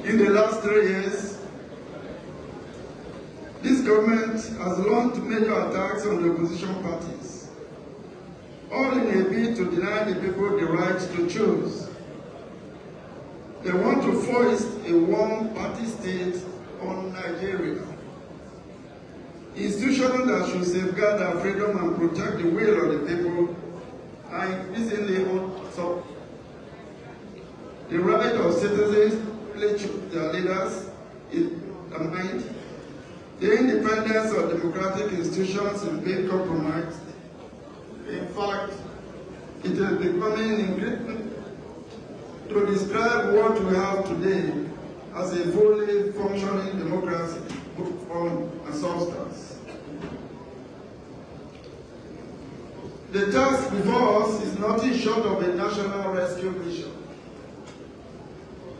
In the last 3 years, this government has launched major attacks on the opposition parties, all in a bid to deny the people the right to choose. They want to foist a one-party state on Nigeria. Institutions that should safeguard our freedom and protect the will of the people are increasingly so. The right of citizens to choose their leaders is undermined. The independence of democratic institutions is being compromised. In fact, it is becoming increasing to describe what we have today as a fully functioning democracy, both form and substance. The task before us is nothing short of a national rescue mission.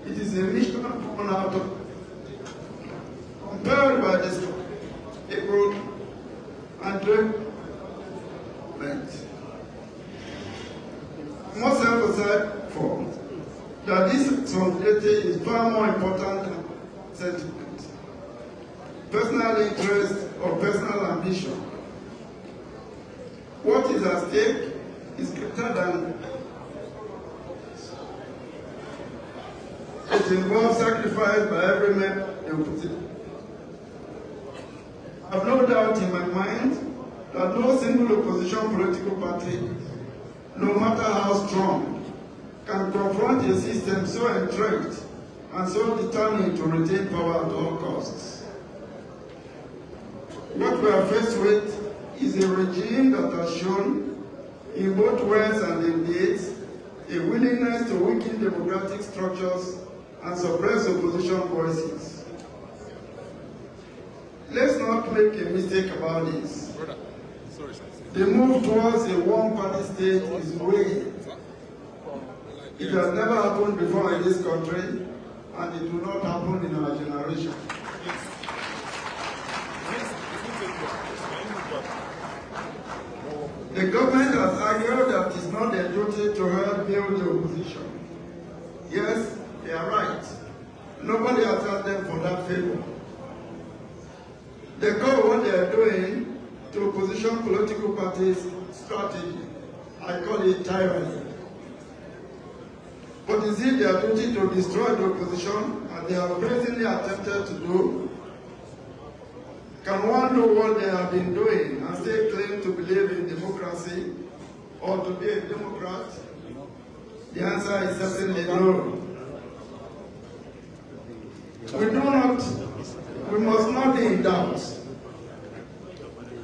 It is a mission on our top, compelled by this April and development. I must emphasize that this responsibility is far more important than sentiment, personal interest, or personal ambition. What is at stake is greater than it involves sacrifice by every member of the opposition. I have no doubt in my mind that no single opposition political party, no matter how strong, can confront a system so entrenched and so determined to retain power at all costs. What we are faced with is a regime that has shown, in both words and in deeds, a willingness to weaken democratic structures and suppress opposition voices. Let's not make a mistake about this. The move towards a one-party state is way. It has never happened before in this country, and it will not happen in our generation. The government has argued that it's not their duty to help build the opposition. Yes, they are right. Nobody has asked them for that favor. They call what they are doing to opposition political parties strategy. I call it tyranny. But is it their duty to destroy the opposition, as they have brazenly attempted to do? Can one do what they have been doing and still claim to believe in democracy or to be a Democrat? The answer is certainly no. We must not be in doubt.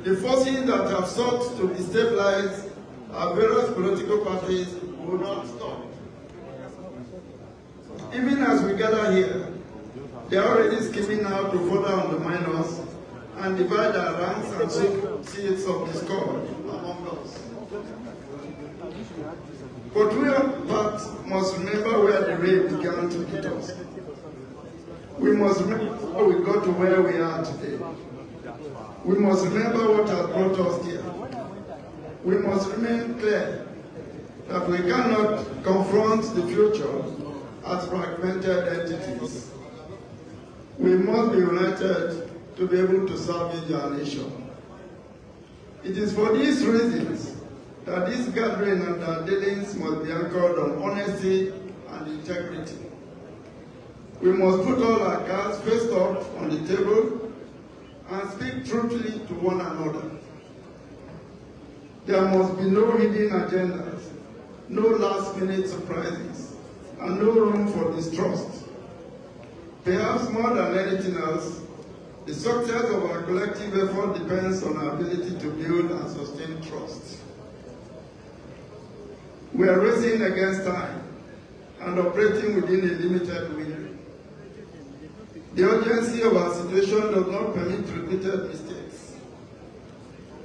The forces that have sought to destabilize our various political parties will not stop. Even as we gather here, they are already scheming out to further undermine us and divide our ranks and seek seeds of discord among us. But we must remember where the rain began to hit us. We must remember how we got to where we are today. We must remember what has brought us here. We must remain clear that we cannot confront the future as fragmented entities. We must be united to be able to salvage our nation. It is for these reasons that this gathering and our dealings must be anchored on honesty and integrity. We must put all our cards face up on the table and speak truthfully to one another. There must be no hidden agendas, no last-minute surprises, and no room for distrust. Perhaps more than anything else, the success of our collective effort depends on our ability to build and sustain trust. We are racing against time and operating within a limited window. The urgency of our situation does not permit repeated mistakes.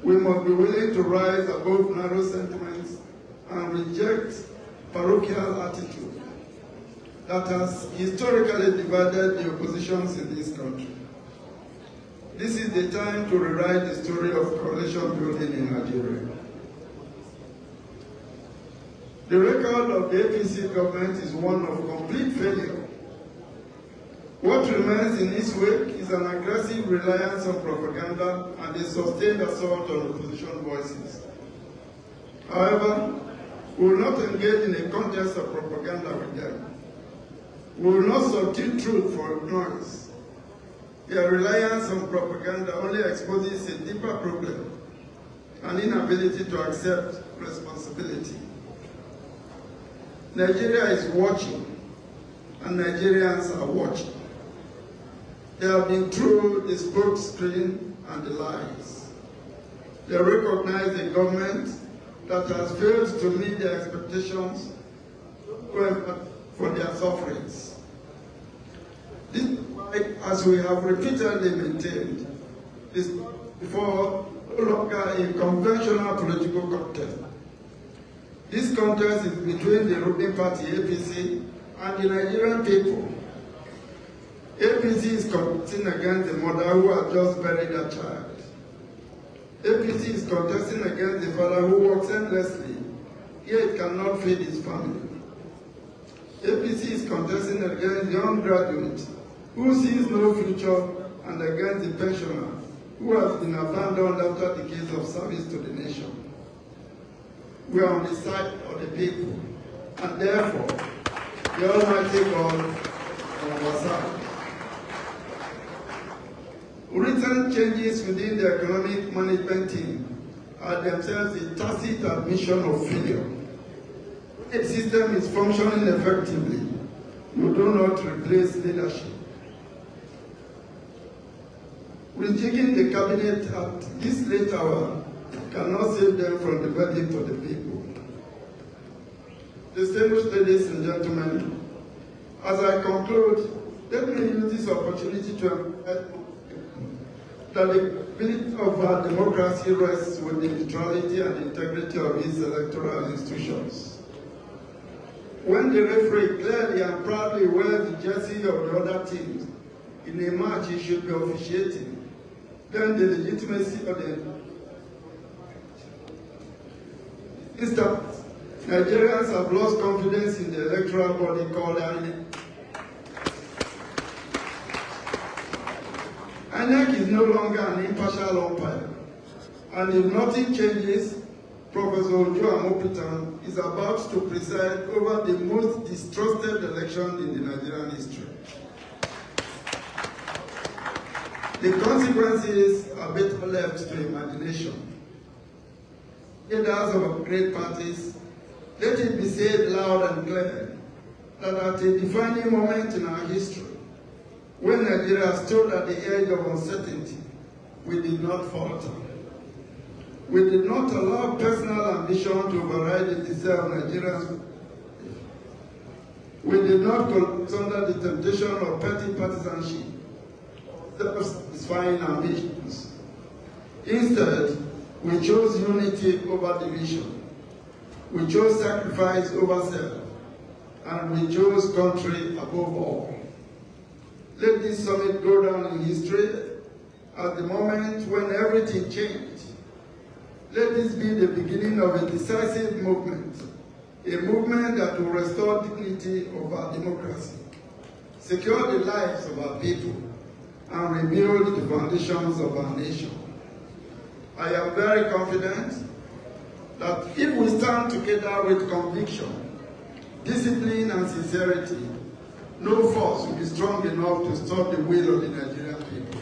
We must be willing to rise above narrow sentiments and reject parochial attitude that has historically divided the oppositions in this country. This is the time to rewrite the story of coalition building in Nigeria. The record of the APC government is one of complete failure. What remains in its wake is an aggressive reliance on propaganda and a sustained assault on opposition voices. However, we will not engage in a contest of propaganda with them. We will not substitute truth for ignorance. Their reliance on propaganda only exposes a deeper problem, an inability to accept responsibility. Nigeria is watching, and Nigerians are watching. They have been through the smoke screen and the lies. They recognize a government that has failed to meet their expectations for their sufferings. This is why, as we have repeatedly maintained, is before no longer a conventional political contest. This contest is between the ruling party, APC, and the Nigerian people. APC is contesting against the mother who has just buried her child. APC is contesting against the father who works endlessly, yet cannot feed his family. APC is contesting against the young graduate who sees no future, and against the pensioner who has been abandoned after decades of service to the nation. We are on the side of the people, and therefore, the Almighty God on our side. Recent changes within the economic management team are themselves a tacit admission of failure. If the system is functioning effectively, you do not replace leadership. Rejigging the cabinet at this late hour cannot save them from the verdict of the people. Distinguished ladies and gentlemen, as I conclude, let me use this opportunity to emphasize that the ability of our democracy rests with the neutrality and integrity of its electoral institutions. When the referee clearly and proudly wears the jersey of the other teams in a match he should be officiating, then the legitimacy of the instance, Nigerians have lost confidence in the electoral body called INEC. INEC is no longer an impartial umpire, and if nothing changes, Professor Joe Amopitan is about to preside over the most distrusted election in the Nigerian history. The consequences are better left to imagination. Leaders of great parties, let it be said loud and clear that at a defining moment in our history, when Nigeria stood at the edge of uncertainty, we did not falter. We did not allow personal ambition to override the desire of Nigerians. We did not collapse under the temptation of petty partisanship, self-satisfying ambitions. Instead, we chose unity over division. We chose sacrifice over self. And we chose country above all. Let this summit go down in history at the moment when everything changed. Let this be the beginning of a decisive movement, a movement that will restore dignity of our democracy, secure the lives of our people, and rebuild the foundations of our nation. I am very confident that if we stand together with conviction, discipline, and sincerity, no force will be strong enough to stop the will of the Nigerian people.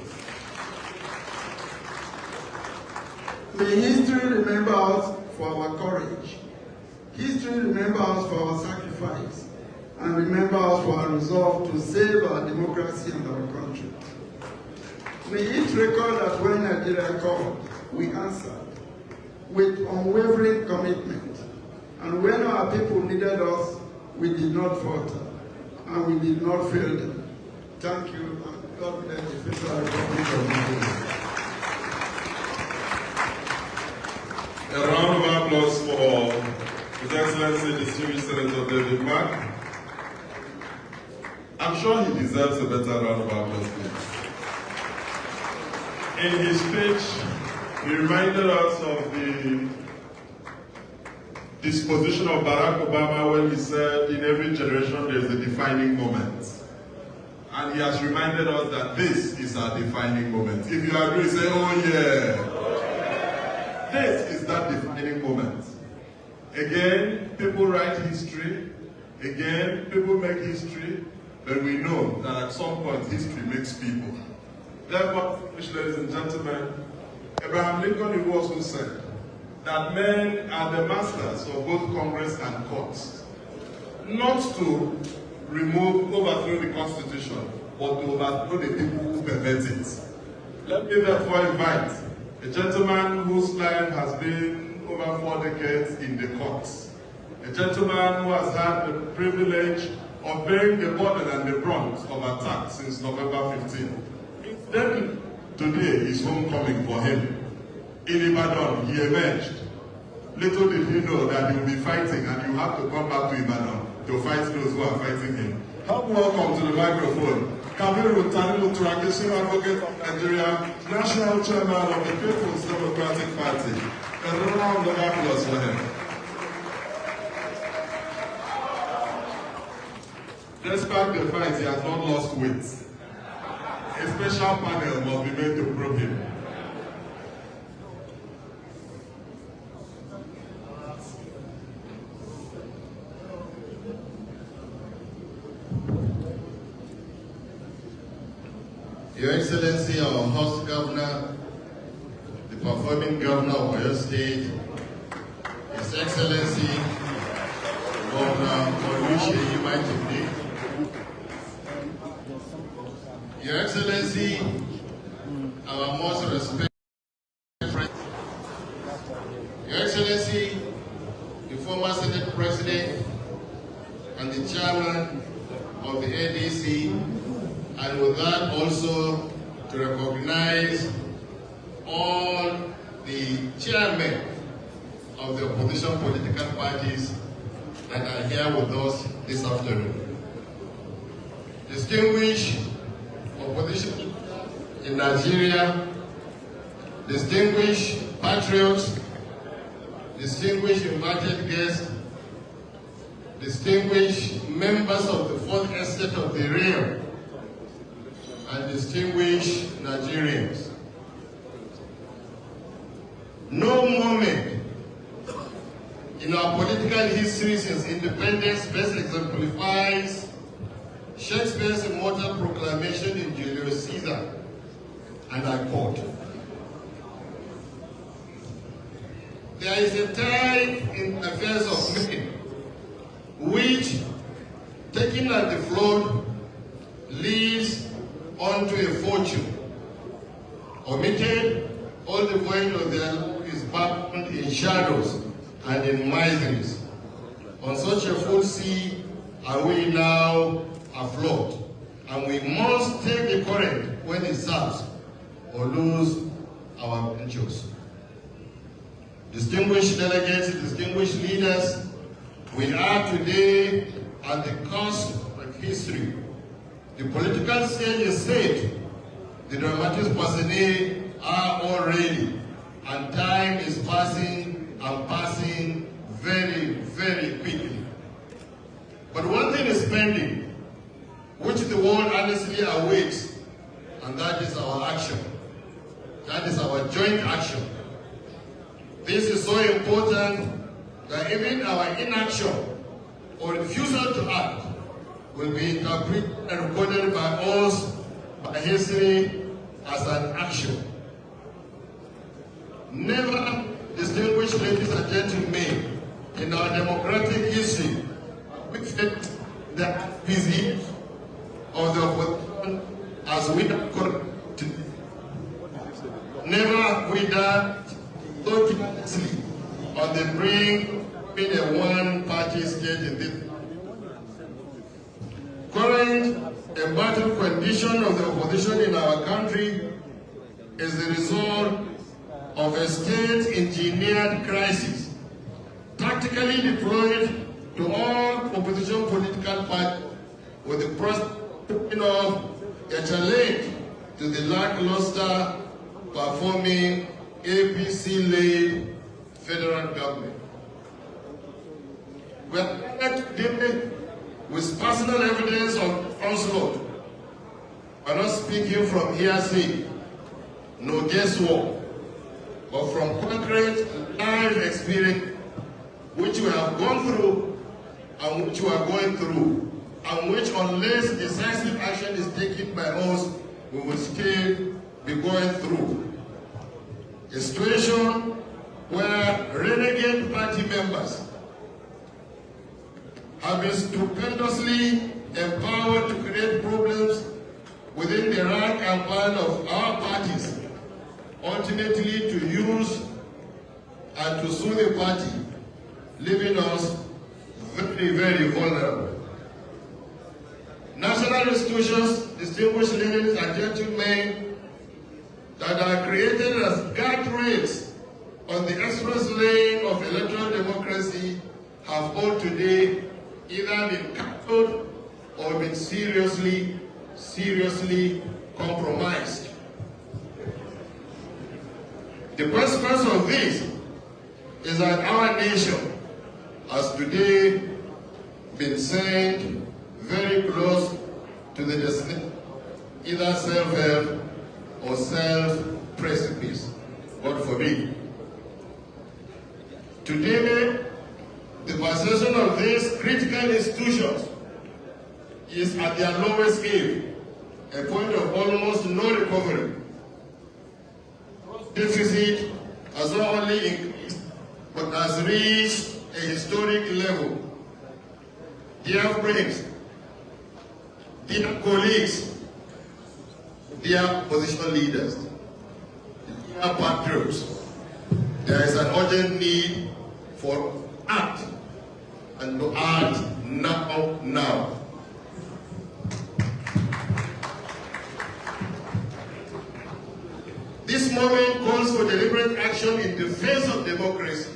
May history remember us for our courage. History remember us for our sacrifice, and remember us for our resolve to save our democracy and our country. May it record that when Nigeria called, we answered with unwavering commitment, and when our people needed us, we did not falter, and we did not fail them. Thank you, and God bless the Federal Republic of Nigeria. A round of applause for His Excellency Distinguished Senator David Mark. I'm sure he deserves a better round of applause, please. In his speech, he reminded us of the disposition of Barack Obama when he said, in every generation there is a defining moment. And he has reminded us that this is our defining moment. If you agree, say, oh yeah. This is that defining moment. Again, people write history. Again, people make history. But we know that at some point, history makes people. Therefore, ladies and gentlemen, Abraham Lincoln also said that men are the masters of both Congress and courts. Not to overthrow the Constitution, but to overthrow the people who pervert it. Let me therefore invite a gentleman whose life has been over 4 decades in the courts. A gentleman who has had the privilege of bearing the burden and the brunt of attack since November 15. Then today is homecoming for him. In Ibadan, he emerged. Little did he know that he will be fighting, and you have to come back to Ibadan to fight those who are fighting him. Help welcome to the microphone, Kabiru Tanimu Turaki, Advocate of Nigeria, National Chairman of the People's Democratic Party. A round of applause for him. Despite the fact he has not lost weight, a special panel must be made to probe him. Your Excellency, our host governor, the performing governor of Oyo State, His Excellency, Governor Oluseyi Makinde, Your Excellency, our most respected friend, Your Excellency, the former Senate President and the Chairman of the NDC, and with that also to recognize all the chairmen of the opposition political parties that are here with us this afternoon. Distinguished opposition in Nigeria, distinguished patriots, distinguished invited guests, distinguished members of the fourth estate of the realm, and distinguished Nigerians. No moment in our political history since independence best exemplifies Shakespeare's immortal proclamation in Julius Caesar, and I quote, "There is a time in affairs of men which, taken at the flood, leads unto a fortune. Omitted, all the void of their life is bound in shadows and in miseries. On such a full sea are we now afloat, and we must take the current when it serves, or lose our ventures." Distinguished delegates, distinguished leaders, we are today at the cusp of history. The political stage is set, the dramatis personae are all ready, and time is passing and passing very, very quickly. But one thing is pending, which the world honestly awaits, and that is our action. That is our joint action. This is so important that even our inaction or refusal to act will be interpreted and recorded by us, by history, as an action. Never, distinguished ladies and gentlemen, in our democratic history, we faced the busy of the opposition as we have today. Never have we done so carelessly on the brink of being a one-party state in this. Current embattled condition of the opposition in our country is the result of a state-engineered crisis, tactically deployed to all opposition political parties with the prospect of a challenge to the lackluster performing APC-led federal government. We are here today with personal evidence of onslaught are not speaking from hearsay, no guesswork, but from concrete life experience which we have gone through and which we are going through, and which, unless decisive action is taken by us, we will still be going through. A situation where renegade party members have been stupendously empowered to create problems within the rank and file of our parties, ultimately to use and to sue the party, leaving us very, very vulnerable. National institutions, distinguished ladies and gentlemen, that are created as guardrails on the express lane of electoral democracy have all today either been captured or been seriously compromised. The consequence of this is that our nation has today been sent very close to the destination, either self-help or self-precipice, God forbid. Today, the possession of these critical institutions is at their lowest ebb, a point of almost no recovery. Deficit has not only increased, but has reached a historic level. Dear friends, dear colleagues, dear opposition leaders, dear patriots, there is an urgent need for act, and to act now. This moment calls for deliberate action in defense of democracy,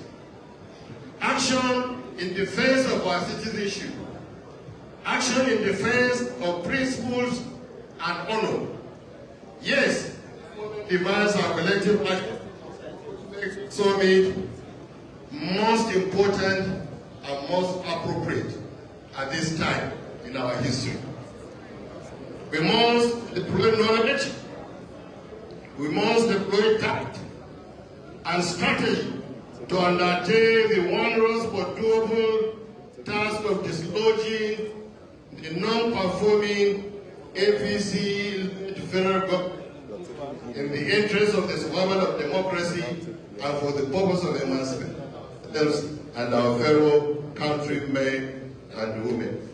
action in defense of our citizenship, action in defense of principles and honor. Yes, demands our collective action summit most important and most appropriate at this time in our history. We must deploy knowledge, we must deploy tact and strategy to undertake the onerous but doable task of dislodging the non-performing APC federal government in the interest of the survival of democracy and for the purpose of emancipation and our fellow countrymen and women.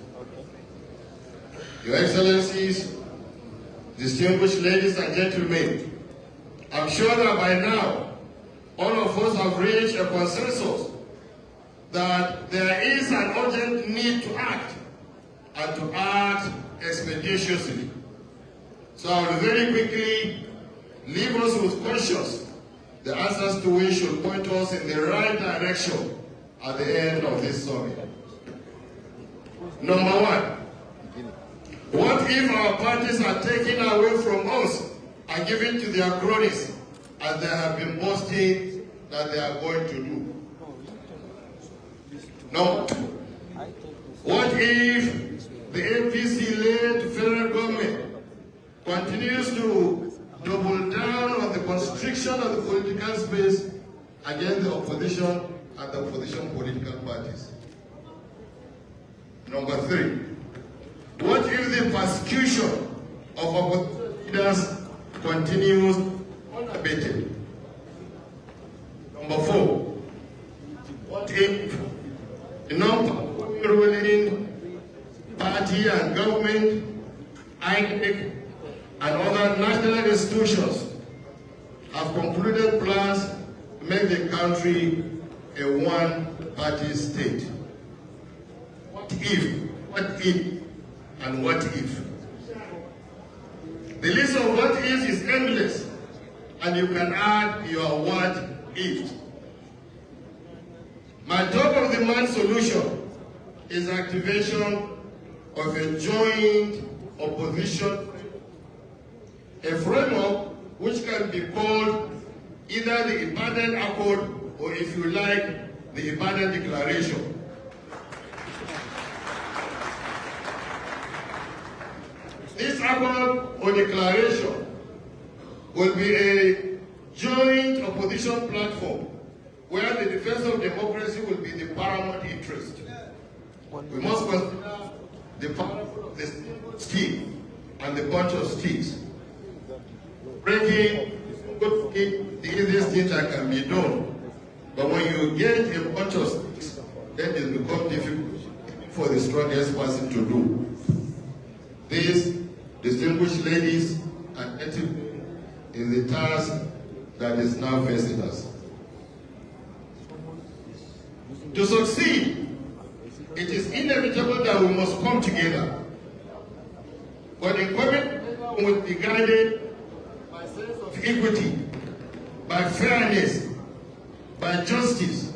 Your Excellencies, distinguished ladies and gentlemen, I'm sure that by now all of us have reached a consensus that there is an urgent need to act, and to act expeditiously. So I will very quickly leave us with questions, the answers to which should point us in the right direction at the end of this summit. Number one, what if our parties are taken away from us and given to their cronies, as they have been boasting that they are going to do? Number two, what if the APC-led federal government continues to double down on the constriction of the political space against the opposition and the opposition political parties? Number three, what if the persecution of opposition leaders continues unabated? Number four, what if the non-ruling party and government, inec, and other national institutions have concluded plans to make the country a one-party state? What if, and what if? The list of what ifs is endless, and you can add your what if. My top-of-the-mind solution is activation of a joint opposition, a framework which can be called either the Ibadan Accord or, if you like, the Ibadan Declaration. This accord or declaration will be a joint opposition platform where the defense of democracy will be the paramount interest. We must consider the power of the stick and the bunch of sticks. Breaking the easiest thing that can be done. But when you get a bunch of sticks, then it becomes difficult for the strongest person to do. These distinguished ladies and native is the task that is now facing us. To succeed, it is inevitable that we must come together. But the coming will be guided by sense of equity, by fairness, by justice,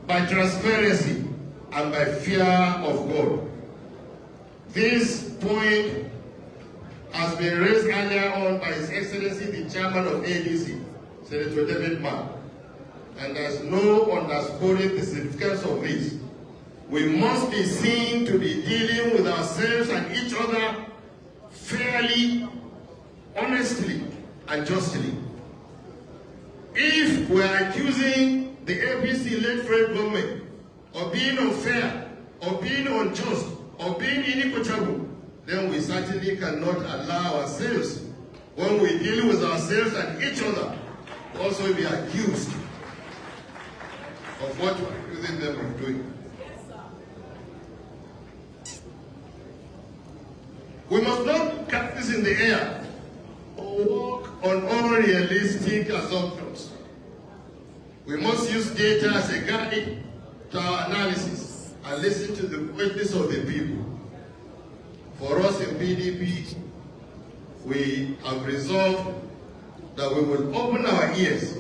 by transparency, and by fear of God. This point has been raised earlier on by His Excellency the Chairman of ADC, Senator David Mark, and there's no underscoring the significance of this. We must be seen to be dealing with ourselves and each other fairly, honestly, and justly. If we are accusing the APC-led federal government of being unfair, of being unjust, of being inequitable, then we certainly cannot allow ourselves, when we deal with ourselves and each other, to also be accused of what we're accusing them of doing. We must not cut this in the air or work on unrealistic assumptions. We must use data as a guide to our analysis and listen to the voices of the people. For us in PDP, we have resolved that we will open our ears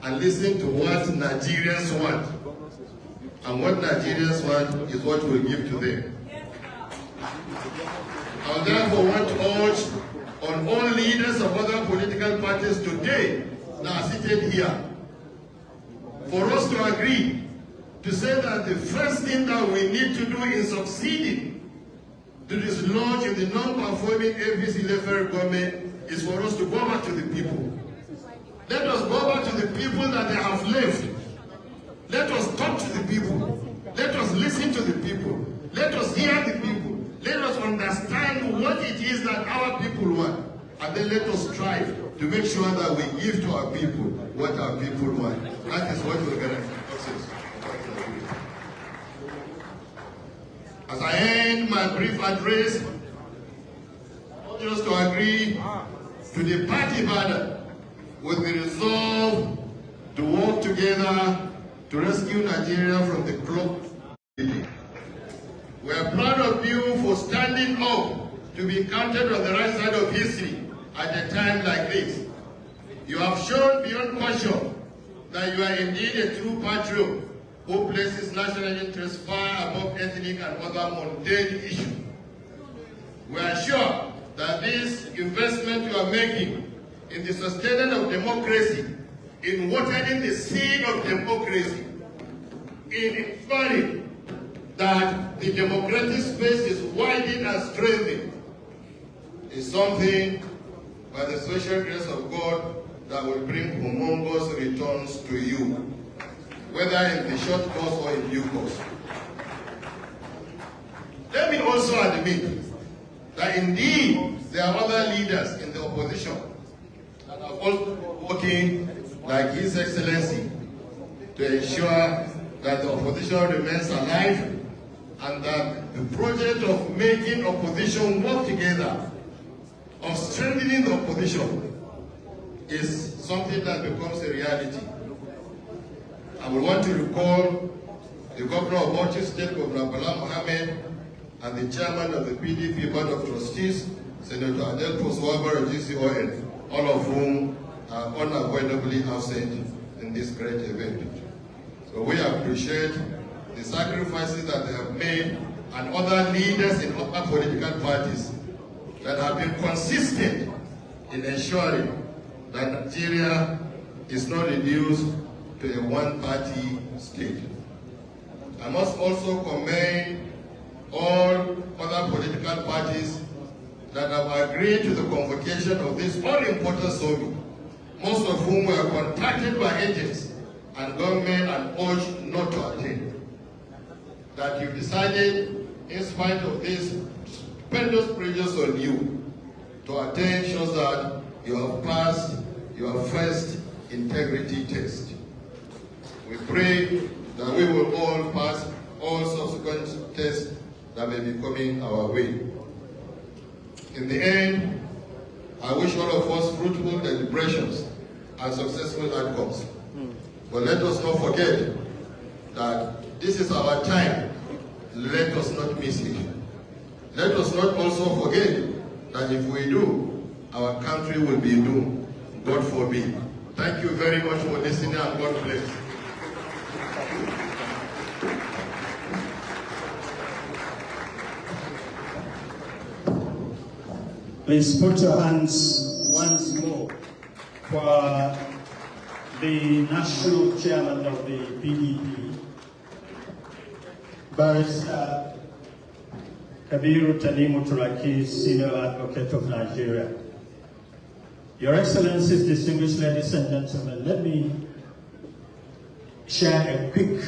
and listen to what Nigerians want. And what Nigerians want is what we'll give to them. I therefore want to urge on all leaders of other political parties today that are seated here, for us to agree to say that the first thing that we need to do in succeeding to dislodge in the non-performing APC-led federal government is for us to go back to the people. Let us go back to the people that they have left. Let us talk to the people. Let us listen to the people. Let us hear the people. Let us understand what it is that our people want. And then let us strive to make sure that we give to our people what our people want. That is what we're going to process. As I end my brief address, I want us to agree to the party banner with the resolve to work together to rescue Nigeria from the cloak. We are proud of you for standing up to be counted on the right side of history at a time like this. You have shown beyond question that you are indeed a true patriot who places national interest far above ethnic and other mundane issues. We are sure that this investment you are making in the sustenance of democracy, in watering the seed of democracy, in ensuring that the democratic space is widened and strengthened, is something by the special grace of God that will bring humongous returns to you, whether in the short course or in due course. Let me also admit that indeed there are other leaders in the opposition that are also working like His Excellency to ensure that the opposition remains alive and that the project of making opposition work together, of strengthening the opposition, is something that becomes a reality. I would want to recall the governor of Bauchi State, Governor Bala Mohammed, and the chairman of the PDP Board of Trustees, Senator Adel Poswaba GCON, all of whom are unavoidably absent in this great event. So we appreciate the sacrifices that they have made and other leaders in other political parties that have been consistent in ensuring that Nigeria is not reduced to a one-party state. I must also commend all other political parties that have agreed to the convocation of this all-important summit, most of whom were contacted by agents and government and urged not to attend. That you've decided, in spite of this stupendous pressure on you, to attend shows that you have passed your first integrity test. We pray that we will all pass all subsequent tests that may be coming our way. In the end, I wish all of us fruitful deliberations and successful outcomes. But let us not forget that this is our time. Let us not miss it. Let us not also forget that if we do, our country will be doomed. God forbid. Thank you very much for listening, and God bless. Please put your hands once more for the national chairman of the PDP, Barrister Kabiru Tanimu Turaki, Senior Advocate of Nigeria. Your Excellencies, distinguished ladies and gentlemen, let me share a quick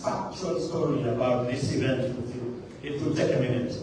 factual story about this event with you. It will take a minute.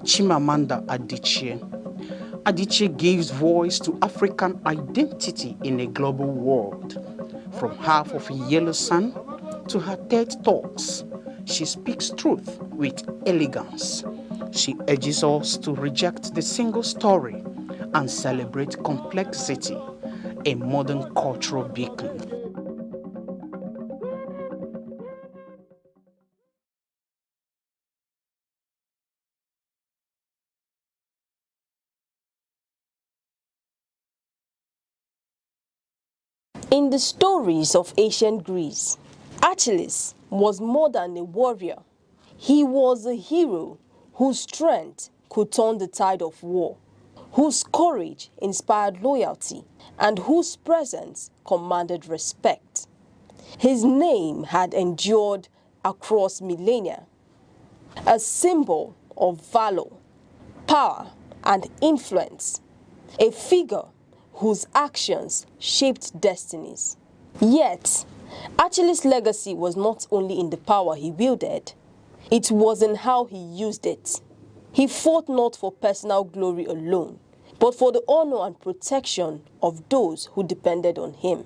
Chimamanda Adichie. Adichie gives voice to African identity in a global world. From half of a yellow sun to her TED Talks, she speaks truth with elegance. She urges us to reject the single story and celebrate complexity, a modern cultural beacon. In the stories of ancient Greece, Achilles was more than a warrior. He was a hero whose strength could turn the tide of war, whose courage inspired loyalty, and whose presence commanded respect. His name had endured across millennia, a symbol of valor, power, and influence, a figure whose actions shaped destinies. Yet, Achilles' legacy was not only in the power he wielded, it was in how he used it. He fought not for personal glory alone, but for the honor and protection of those who depended on him.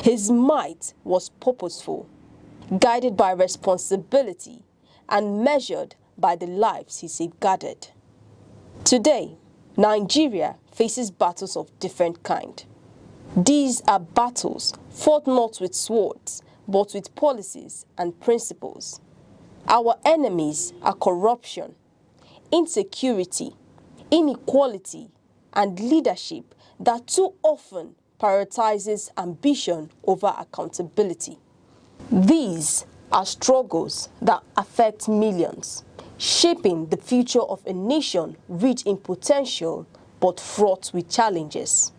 His might was purposeful, guided by responsibility, and measured by the lives he safeguarded. Today, Nigeria faces battles of different kind. These are battles fought not with swords, but with policies and principles. Our enemies are corruption, insecurity, inequality, and leadership that too often prioritizes ambition over accountability. These are struggles that affect millions, shaping the future of a nation rich in potential but fraught with challenges.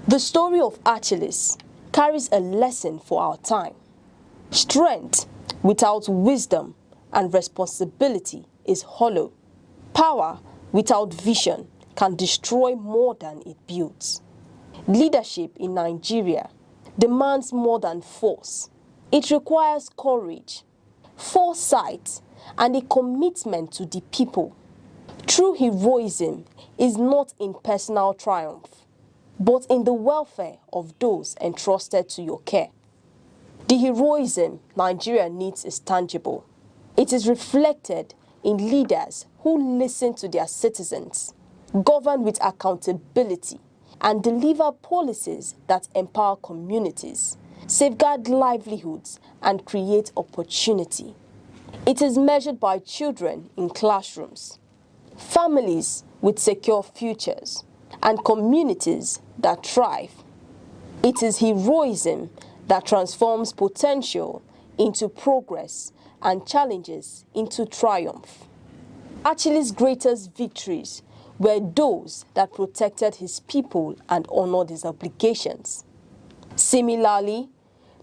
The story of Achilles carries a lesson for our time. Strength without wisdom and responsibility is hollow. Power without vision can destroy more than it builds. Leadership in Nigeria demands more than force. It requires courage, foresight, and a commitment to the people. True heroism is not in personal triumph, but in the welfare of those entrusted to your care. The heroism Nigeria needs is tangible. It is reflected in leaders who listen to their citizens, govern with accountability, and deliver policies that empower communities, safeguard livelihoods, and create opportunity. It is measured by children in classrooms, families with secure futures, and communities that thrive. It is heroism that transforms potential into progress and challenges into triumph. Achilles' greatest victories were those that protected his people and honored his obligations. Similarly,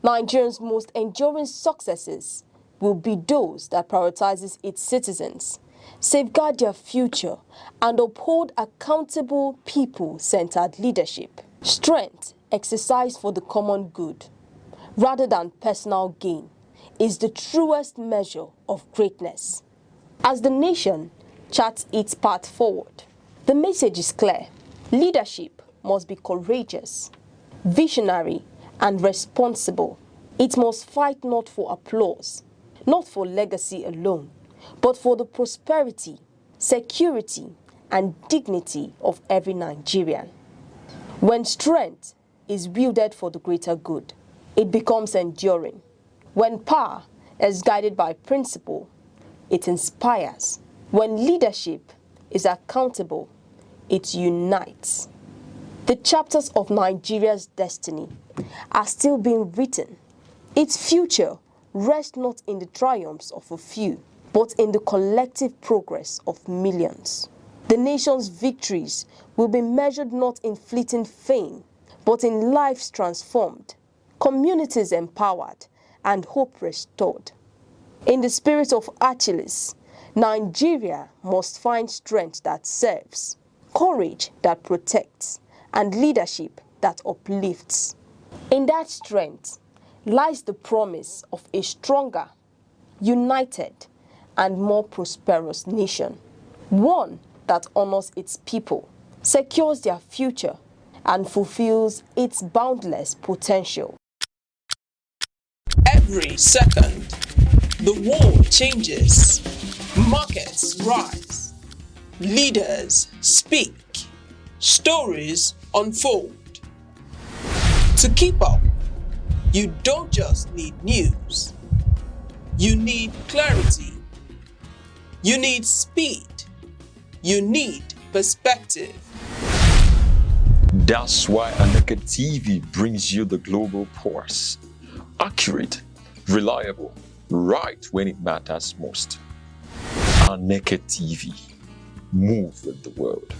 Nigeria's most enduring successes will be those that prioritizes its citizens, safeguard their future, and uphold accountable people-centered leadership. Strength exercised for the common good, rather than personal gain, is the truest measure of greatness. As the nation charts its path forward, the message is clear. Leadership must be courageous, visionary, and responsible. It must fight not for applause, not for legacy alone, but for the prosperity, security, and dignity of every Nigerian. When strength is wielded for the greater good, it becomes enduring. When power is guided by principle, it inspires. When leadership is accountable, it unites. The chapters of Nigeria's destiny are still being written. Its future rests not in the triumphs of a few, but in the collective progress of millions. The nation's victories will be measured not in fleeting fame, but in lives transformed, communities empowered, and hope restored. In the spirit of Achilles, Nigeria must find strength that serves, courage that protects, and leadership that uplifts. In that strength lies the promise of a stronger, united, and more prosperous nation. One that honors its people, secures their future, and fulfills its boundless potential. Every second, the world changes, markets rise, leaders speak, stories unfold. To keep up, you don't just need news, you need clarity, you need speed, you need perspective. That's why Aneke TV brings you the global pulse. Accurate, reliable, right when it matters most. Aneke TV. Move with the world.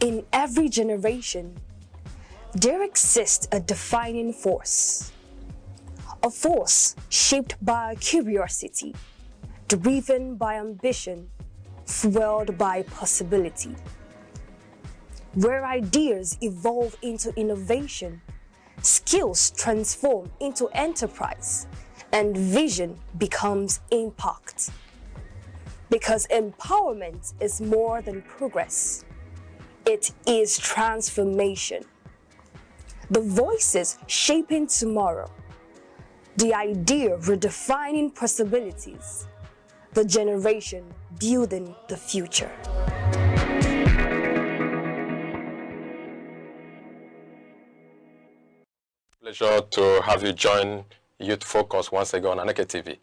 In every generation, there exists a defining force. A force shaped by curiosity, driven by ambition, fueled by possibility. Where ideas evolve into innovation, skills transform into enterprise, and vision becomes impact. Because empowerment is more than progress. It is transformation. The voices shaping tomorrow. The idea redefining possibilities. The generation building the future. Pleasure to have you join Youth Focus once again on Aneke TV.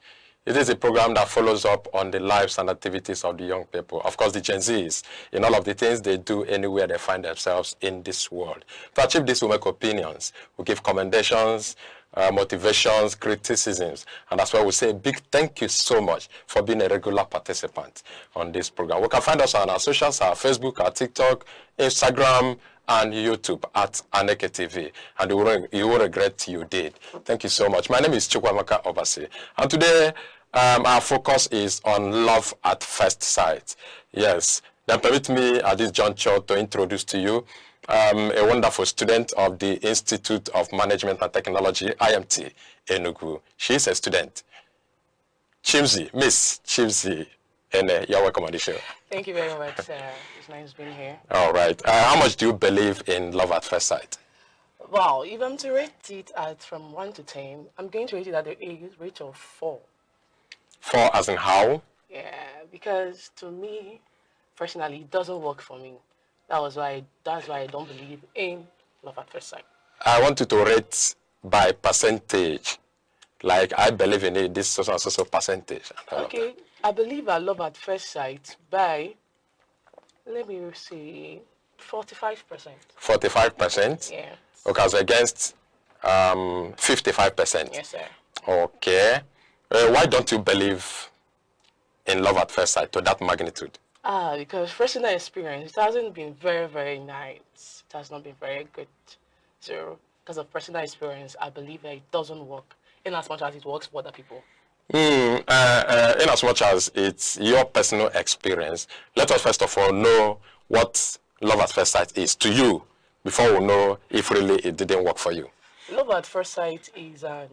It is a program that follows up on the lives and activities of the young people. Of course, the Gen Zs, in all of the things they do anywhere they find themselves in this world. To achieve this, we make opinions, we give commendations, motivations, criticisms. And that's why we say a big thank you so much for being a regular participant on this program. We can find us on our socials, our Facebook, our TikTok, Instagram, and YouTube at Aneke TV. And you will regret you did. Thank you so much. My name is Chukwamaka Obasi. And today, our focus is on love at first sight. Yes. Then permit me at this juncture to introduce to you a wonderful student of the Institute of Management and Technology, IMT, Enugu. She is a student. Chimzi, Miss Chimzi, and you're welcome on the show. Thank you very much. It's nice being here. All right. How much do you believe in love at first sight? Wow, if I'm to rate it from 1 to 10, I'm going to rate it at the rate of 4. 4 as in how? Yeah, because to me, personally, it doesn't work for me. That's why I don't believe in love at first sight. I want you to rate by percentage. Like, I believe in it, this so percentage. Okay, I believe I love at first sight by, let me see, 45%. 45%? Yeah. Okay, so against 55%? Yes, sir. Okay. Why don't you believe in love at first sight to that magnitude? Because personal experience, it hasn't been very, very nice. It has not been very good. So, because of personal experience, I believe that it doesn't work in as much as it works for other people. In as much as it's your personal experience, let us first of all know what love at first sight is to you before we know if really it didn't work for you. Love at first sight is a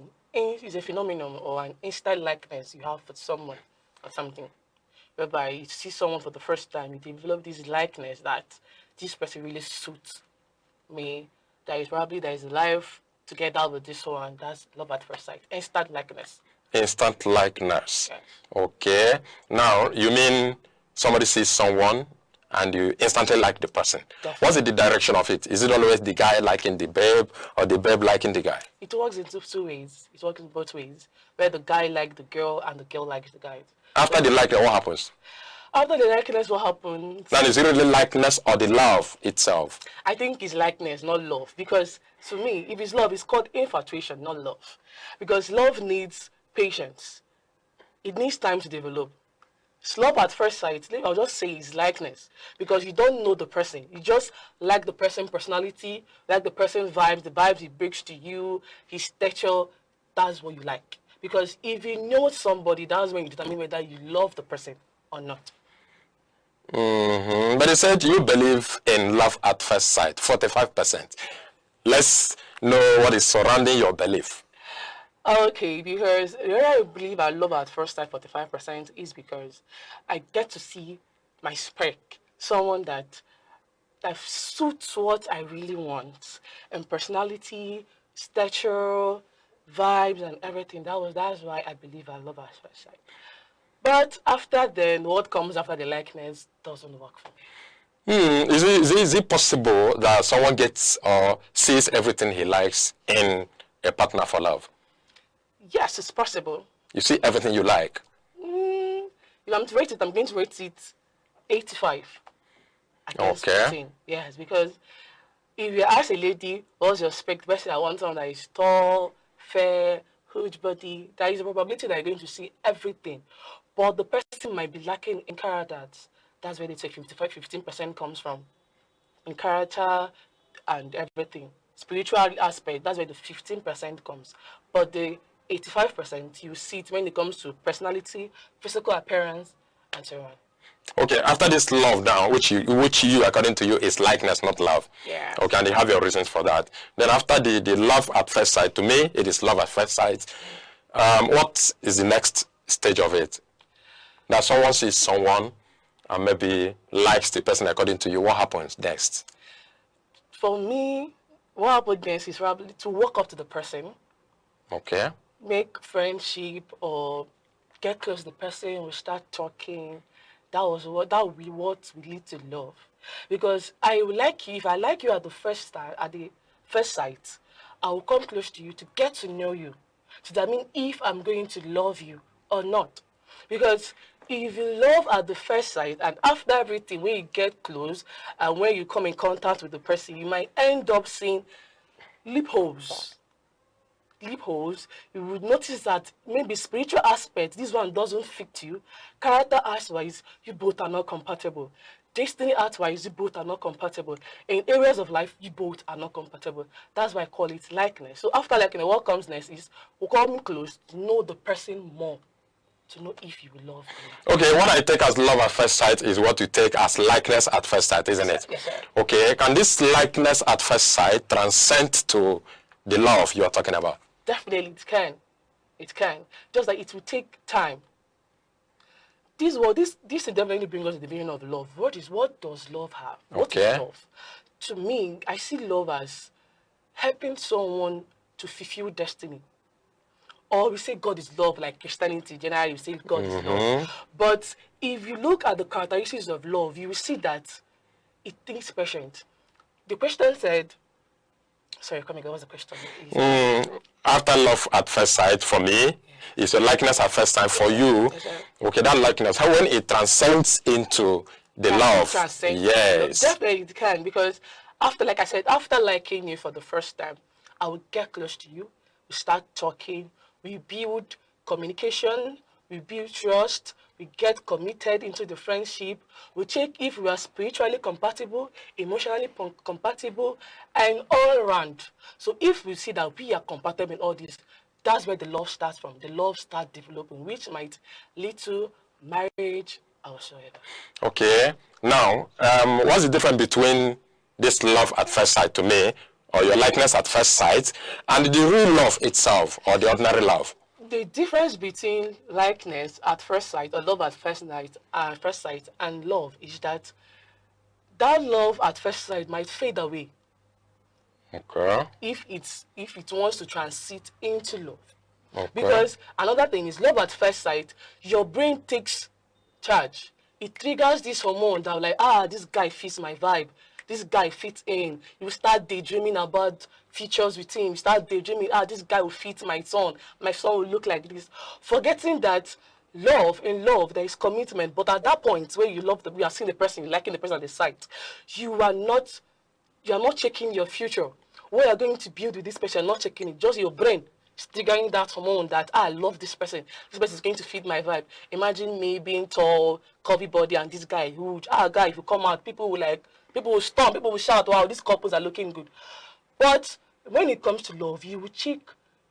phenomenon or an instant likeness you have for someone or something, whereby you see someone for the first time, you develop this likeness that this person really suits me. There is a life together with this one. That's love at first sight. Instant likeness. Instant likeness. Yes. Okay. Now, you mean somebody sees someone and you instantly like the person. Definitely. What's the direction of it? Is it always the guy liking the babe or the babe liking the guy? It works in two ways. It works in both ways, where the guy likes the girl and the girl likes the guy. After the likeness, what happens? After the likeness, what happens? Then is it really likeness or the love itself? I think it's likeness, not love. Because to me, if it's love, it's called infatuation, not love. Because love needs patience. It needs time to develop. Love at first sight, I'll just say it's likeness. Because you don't know the person. You just like the person's personality, like the person's vibes, the vibes he brings to you, his stature. That's what you like. Because if you know somebody, that's when you determine whether you love the person or not. But you said you believe in love at first sight, 45%. Let's know what is surrounding your belief. Okay, because the way I believe I love at first sight 45% is because I get to see my spec, someone that suits what I really want, and personality, stature, vibes, and everything. That's why I believe I love at first sight. But after then, what comes after the likeness doesn't work for me. Is it possible that someone gets or sees everything he likes in a partner for love? Yes, it's possible. You see everything you like? If I'm to rate it, I'm going to rate it 85. Against 15. Yes, because if you ask a lady, what's your spec, best I want someone that is tall, fair, huge body, there is a probability that you're going to see everything. But the person might be lacking in character. That's where they say 15% comes from. In character and everything. Spiritual aspect, that's where the 15% comes. But the 85%, you see it when it comes to personality, physical appearance, and so on. Okay, after this love now, which you, according to you, is likeness, not love. Yeah. Okay, and you have your reasons for that. Then after the love at first sight, to me, it is love at first sight. What is the next stage of it? That someone sees someone and maybe likes the person according to you. What happens next? For me, what happens next is probably to walk up to the person. Okay. Make friendship or get close to the person. We start talking. That will be what will lead to love. Because I will like you. If I like you at the first sight, I will come close to you to get to know you. So that means if I'm going to love you or not. Because if you love at the first sight and after everything, when you get close and when you come in contact with the person, you might end up seeing loopholes. loopholes, you would notice that maybe spiritual aspect, this one doesn't fit you. Character aspect-wise, you both are not compatible. Destiny art-wise, you both are not compatible. In areas of life, you both are not compatible. That's why I call it likeness. So after likeness, what comes next is we come close to know the person more, to know if you will love them. Okay, what I take as love at first sight is what you take as likeness at first sight, isn't it? Yes, sir. Okay, can this likeness at first sight transcend to the love you are talking about? Definitely, it can. It can. Just that it will take time. This definitely brings us to the meaning of love. What does love have? What is love? To me, I see love as helping someone to fulfill destiny. Or we say God is love, like Christianity, generally we say God is love. But if you look at the characteristics of love, you will see that it thinks patient. The question said, sorry, come again, what's the question? After love at first sight, for me, it's a likeness at first sight for you. Okay, that likeness, how when it transcends into the love? Yes. Definitely it can, because after, like I said, after liking you for the first time, I will get close to you, we start talking, we build communication, we build trust, we get committed into the friendship, we check if we are spiritually compatible, emotionally compatible, and all around. So if we see that we are compatible in all this, that's where the love starts from. The love starts developing, which might lead to marriage or whatsoever. Okay. Now, what's the difference between this love at first sight to me, or your likeness at first sight, and the real love itself, or the ordinary love? The difference between likeness at first sight or love at first sight and love is that love at first sight might fade away. Okay. If it wants to transit into love. Okay. Because another thing is love at first sight, your brain takes charge. It triggers this hormone that like, this guy fits my vibe. This guy fits in. You start daydreaming about features with him. You start daydreaming, this guy will fit my son. My son will look like this. Forgetting that in love, there is commitment. But at that point where you are seeing the person, you're liking the person at the sight, you are not checking your future. What you're going to build with this person, not checking it. Just your brain is triggering that hormone that, I love this person. This person is going to fit my vibe. Imagine me being tall, curvy body, and this guy huge. Guy, if you come out, people will stomp, people will shout, wow, these couples are looking good. But when it comes to love, you will check,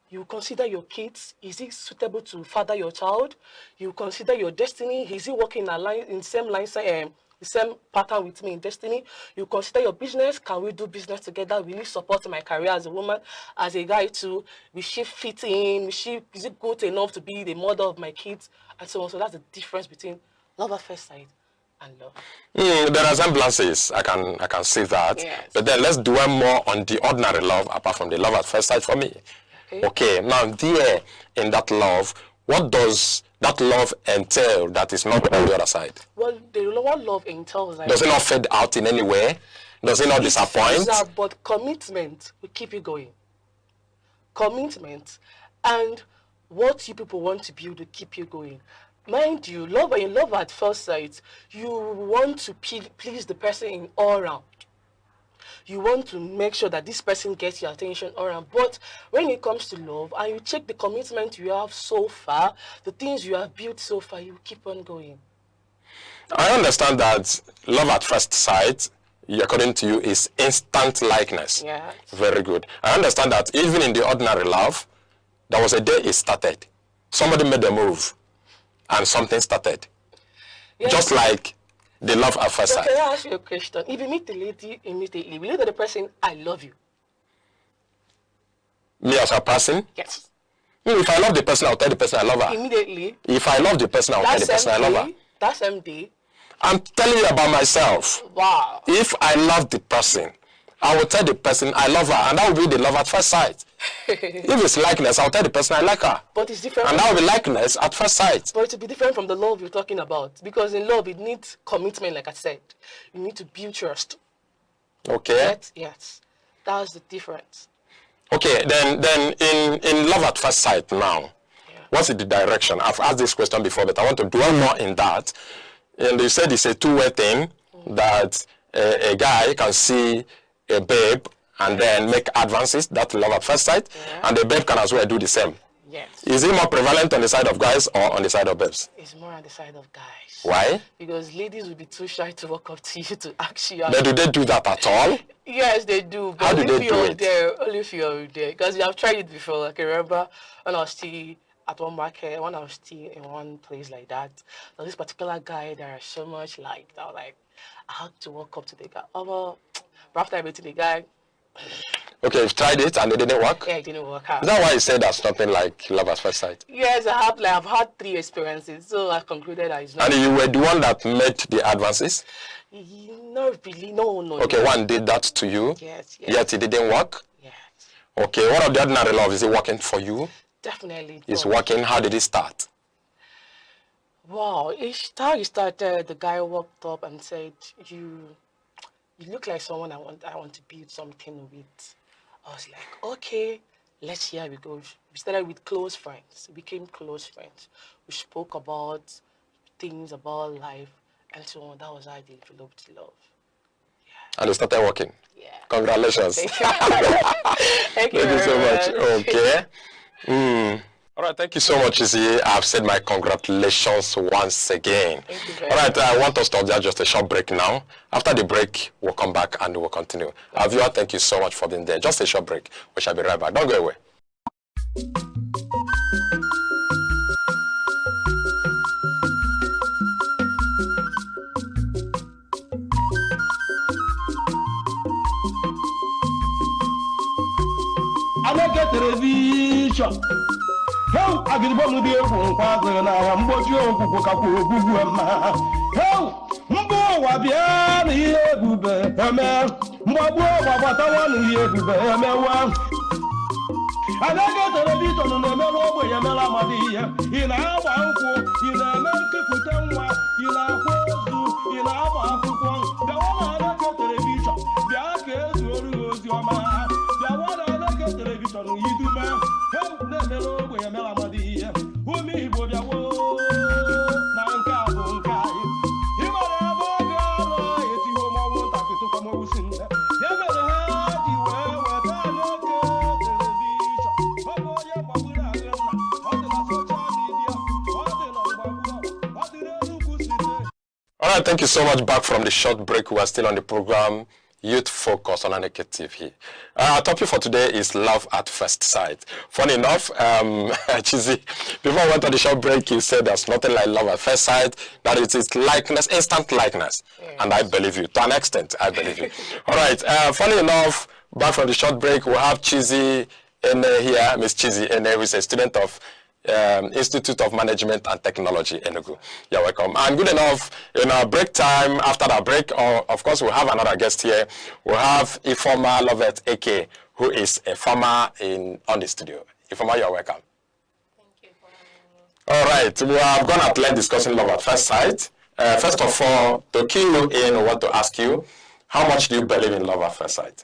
you consider your kids. Is it suitable to father your child? You consider your destiny. Is he working in the same pattern with me in destiny? You consider your business. Can we do business together? Will you support my career as a woman, as a guy too? Will she fit in? Is it good enough to be the mother of my kids? And so on. So that's the difference between love at first sight and love. There are semblances, I can see that. Yes. But then let's dwell more on the ordinary love apart from the love at first sight for me. Okay, now there in that love, what does that love entail that is not on the other side? Well, what love entails, does it not fade out in any way? Does it not disappoint? But commitment will keep you going. Commitment and what you people want to build will keep you going. Mind you, in love at first sight, you want to please the person in all round. You want to make sure that this person gets your attention all around. But when it comes to love, and you check the commitment you have so far, the things you have built so far, you keep on going. I understand that love at first sight, according to you, is instant likeness. Yeah. Very good. I understand that even in the ordinary love, there was a day it started. Somebody made a move, and something started. Yes. Just like the love at first sight. Can I ask you a question? If you meet the lady immediately, will you tell the person, I love you? Me as a person? Yes. If I love the person, I'll tell the person I love her. Immediately? If I love the person, I'll tell the person I love her. That same day? I'm telling you about myself. Wow. If I love the person, I will tell the person I love her, and that will be the love at first sight. If it's likeness, I'll tell the person I like her. But it's different. And that will be likeness at first sight. But it will be different from the love you're talking about. Because in love, it needs commitment, like I said. You need to build trust. Okay. Yes. That's the difference. Okay, then in love at first sight now, what's the direction? I've asked this question before, but I want to dwell more in that. And you said it's a two-way thing, that a guy can see a babe and then make advances, that's love at first sight, and the babe can as well do the same. Yes. Is it more prevalent on the side of guys or on the side of babes? It's more on the side of guys. Why? Because ladies will be too shy to walk up to you to ask you. But do they do that at all? Yes, they do. But how do they do it? Only if you're there. Because you have tried it before. Like, I remember when I was still at one market, when I was still in one place like that, there was this particular guy that I so much liked. I was like, I had to walk up to the guy. But after I met the guy, okay, you've tried it and it didn't work? Yeah, it didn't work out. Is that why you said that's nothing like love at first sight? Yes, I've had 3 experiences, so I concluded that it's not. And you were the one that made the advances? Not really, no. Okay, one did that to you? Yes. Yet it didn't work? Yes. Okay, what of the ordinary love? Is it working for you? Definitely. It's working. How did it start? Wow, it started, the guy walked up and said, you look like someone I want to build something with. I was like, okay, let's see how we go. We started with close friends. We became close friends. We spoke about things about life and so on. That was how I developed love. Yeah. And it started working? Yeah. Congratulations. Thank you. Thank you so much. much. Okay. All right, thank you so much, Izzy. I've said my congratulations once again. Thank you very All right, much. I want us to observe just a short break now. After the break, we'll come back and we'll continue. Our viewer, thank you so much for being there. Just a short break. We shall be right back. Don't go away. Aneke television. How I get one of the father and I am what you how Mbo Wabian here, Bube, Mabo, Wabatawan here, Bube, Aneke television on the Melo, Yamela Madia, in our uncle, in America, Putanwa, in our Hosu, in our African, the one Aneke television, the Arcades, your man, the one Aneke television, you do man. Help me, Mela Madia, who me, Bodia, Nanka, Bunkai. You might have a girl, if you want to come over soon. You better have you what I look at television. Oh, boy, I'm a good idea. What the social media, what the All right, thank you so much. Back from the short break, we are still on the program Youth Focus on Aneke TV. Our topic for today is love at first sight. Funny enough, Chizzy, before I went on the short break, you said there's nothing like love at first sight, that it is likeness, instant likeness. Yes. And I believe you. To an extent, I believe you. All right, funny enough, back from the short break, we have Chizzy Ene here, Miss Chizzy Ene, who is a student of Institute of Management and Technology, Enugu. You're welcome. And good enough, in our break time, after that break, of course, we'll have another guest here. We'll have Ifoma Lovett Eke, who is a farmer on the studio. Ifoma, you're welcome. Thank you for having me. All right, we are going to play discussing love at first sight. First of all, to key you in, I want to ask you, how much do you believe in love at first sight?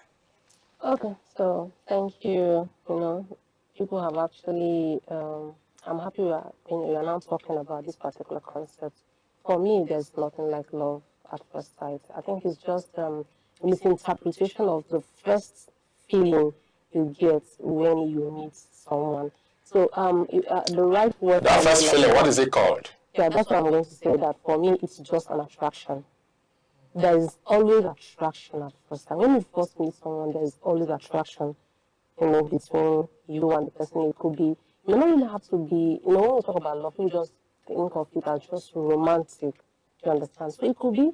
Okay, so thank you. You know, people have actually... I'm happy we are now talking about this particular concept. For me, there's nothing like love at first sight. I think it's just a misinterpretation of the first feeling you get when you meet someone. So the right word... That first feeling, what is it called? Yeah, that's what I'm going to say, that for me, it's just an attraction. There is always attraction at first time. When you first meet someone, there is always attraction, you know, between you and the person. It could be... You don't really have to be, you know, when we talk about love, we just think of it as just romantic, you understand? So it could be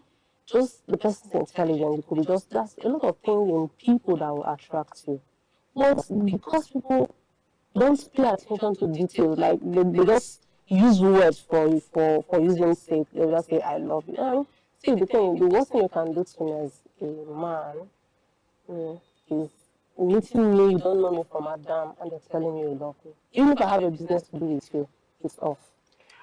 just the person's intelligence, it could be just, that's a lot of things in people that will attract you. But because people don't pay attention to details, like they just use words for using sake, they'll just say, I love you. See, the worst thing you can do to me as a man is meeting me, you don't know me from Adam, and they're telling me you love me. Even if I have a business to do with you, it's off.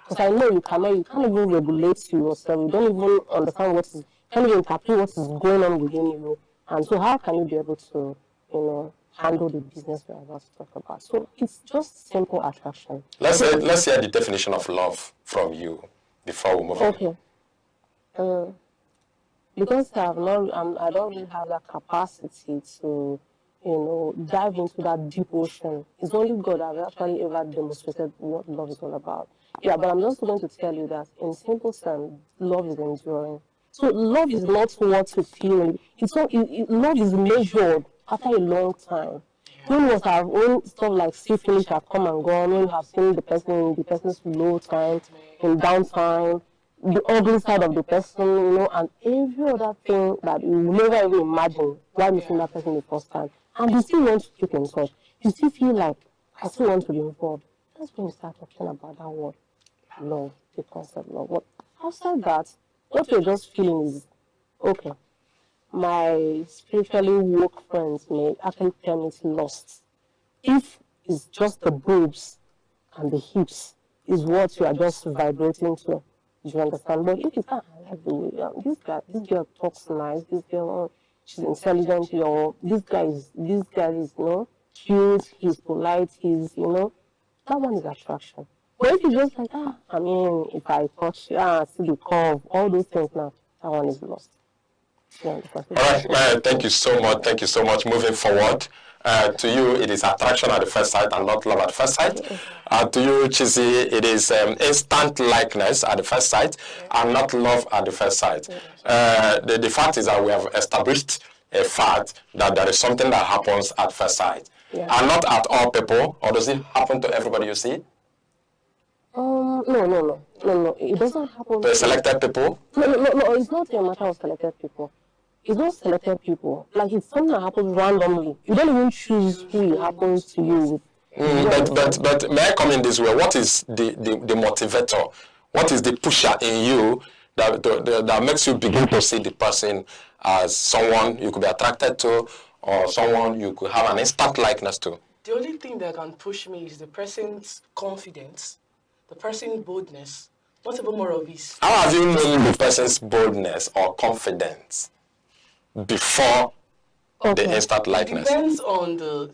Because I know you can't even regulate yourself. You don't even understand can't even interpret what is going on within you. And so how can you be able to, you know, handle the business we're about to talk about? So it's just simple attraction. Let's hear the definition of love from you before we move on. Okay. Because I don't really have that capacity to dive into that deep ocean. It's only God that has actually ever demonstrated what love is all about. Yeah, but I'm just going to tell you that in simple terms, love is enduring. So love is not what you feel. It's not. Love is measured after a long time. When was our own stuff like syphilis have come and gone, when you have seen the person's low time, in downtime, the ugly side of the person, and every other thing that you will never even imagine while meeting that person the first time. And you still want to keep in touch. You still feel like, I still want to be involved. That's when you start talking about that word, love, the concept of love. But outside that, what you're just feeling is, okay, my spiritually woke friends may actually tell me it's lost. If it's just the boobs and the hips is what you are just vibrating to, you understand? But if it's, I like the way, this girl talks nice, this girl, she's intelligent, this guy is, cute, he's polite, he's, that one is attraction. But if you just like, if I touch, see the curve, all those things now, that one is lost. Yeah, all right, thank you so much. Thank you so much. Moving forward, to you, it is attraction at the first sight and not love at first sight. To you, Chizzy, it is instant likeness at the first sight and not love at the first sight. The fact is that we have established a fact that there is something that happens at first sight. And not at all people, or does it happen to everybody you see? No. It doesn't happen to selected people? No, it's not a matter of selected people. It's not selected people. Like, it's something that happens randomly. You don't even choose who it happens to you. But may I come in this way? What is the motivator? What is the pusher in you that makes you begin to see the person as someone you could be attracted to, or someone you could have an instant likeness to? The only thing that can push me is the person's confidence, the person's boldness, not even more of his. How have you known the person's boldness or confidence before the instant likeness? It depends on the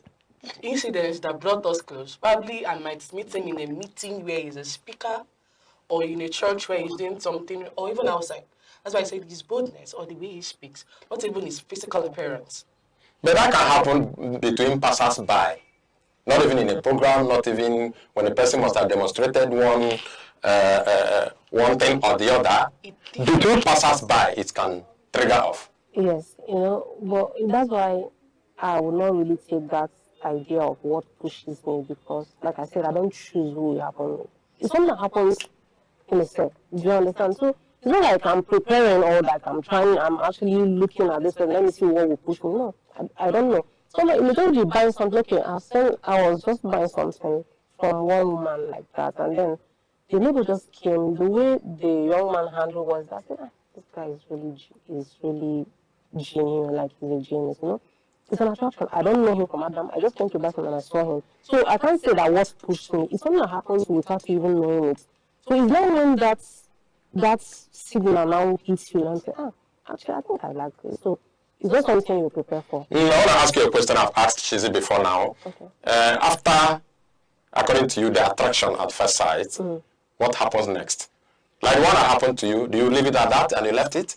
incidents that brought us close. Probably I might meet him in a meeting where he's a speaker, or in a church where he's doing something, or even outside. That's why I said his boldness or the way he speaks, not even his physical appearance. But that can happen between passers-by. Not even in a program, not even when a person must have demonstrated one thing or the other. Between passers-by, it can trigger off. Yes, but that's why I would not really take that idea of what pushes me, because, like I said, I don't choose who it happens with. It's something that happens in a set. Do you understand? So it's not like I'm preparing or like I'm actually looking at this and let me see what will push me. No, I don't know. So like, immediately you buy something, okay, I was just buying something from one woman like that, and then the neighbor just came. The way the young man handled was that, this guy is really genuine, like he's a genius, It's an attraction. I don't know him from Adam. I just came to Boston and I saw him. So I can't say that what pushed me. It's something that happens without even knowing it. So it's not when that signal now hits you and say, actually, I think I like this. So it's not something you prepare for. I want to ask you a question I've asked Chizzy before now. Okay. After, according to you, the attraction at first sight, what happens next? Like what happened to you, do you leave it at that and you left it?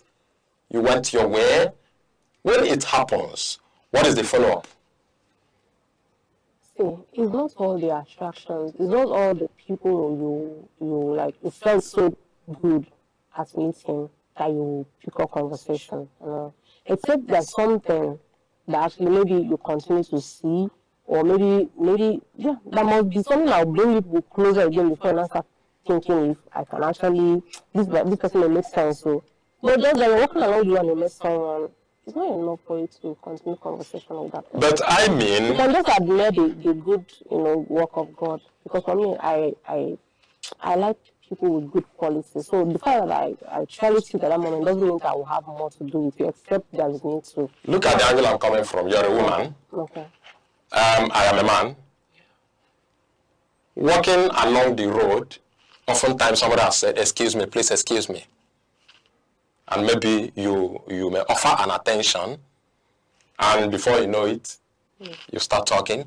You went your way? When it happens, what is the follow-up? See, it's not all the attractions, it's not all the people you felt so good at meeting that you pick up conversation. Except there's something that actually maybe you continue to see, or maybe there must be something that will bring people closer again before you start thinking if I can actually, this person may make sense. So, but just that you're walking along you and you met someone, it's not enough for you to continue conversation with that person. But I mean, you can just admire the good, work of God. Because for me, I like people with good qualities. So the fact that I try to see at that moment doesn't mean that I will have more to do with you, except there is need to. Look at the angle I'm coming from. You're a woman. Okay. I am a man. Walking along the road, oftentimes somebody has said, "Excuse me, please excuse me." And maybe you may offer an attention, and before you know it, you start talking.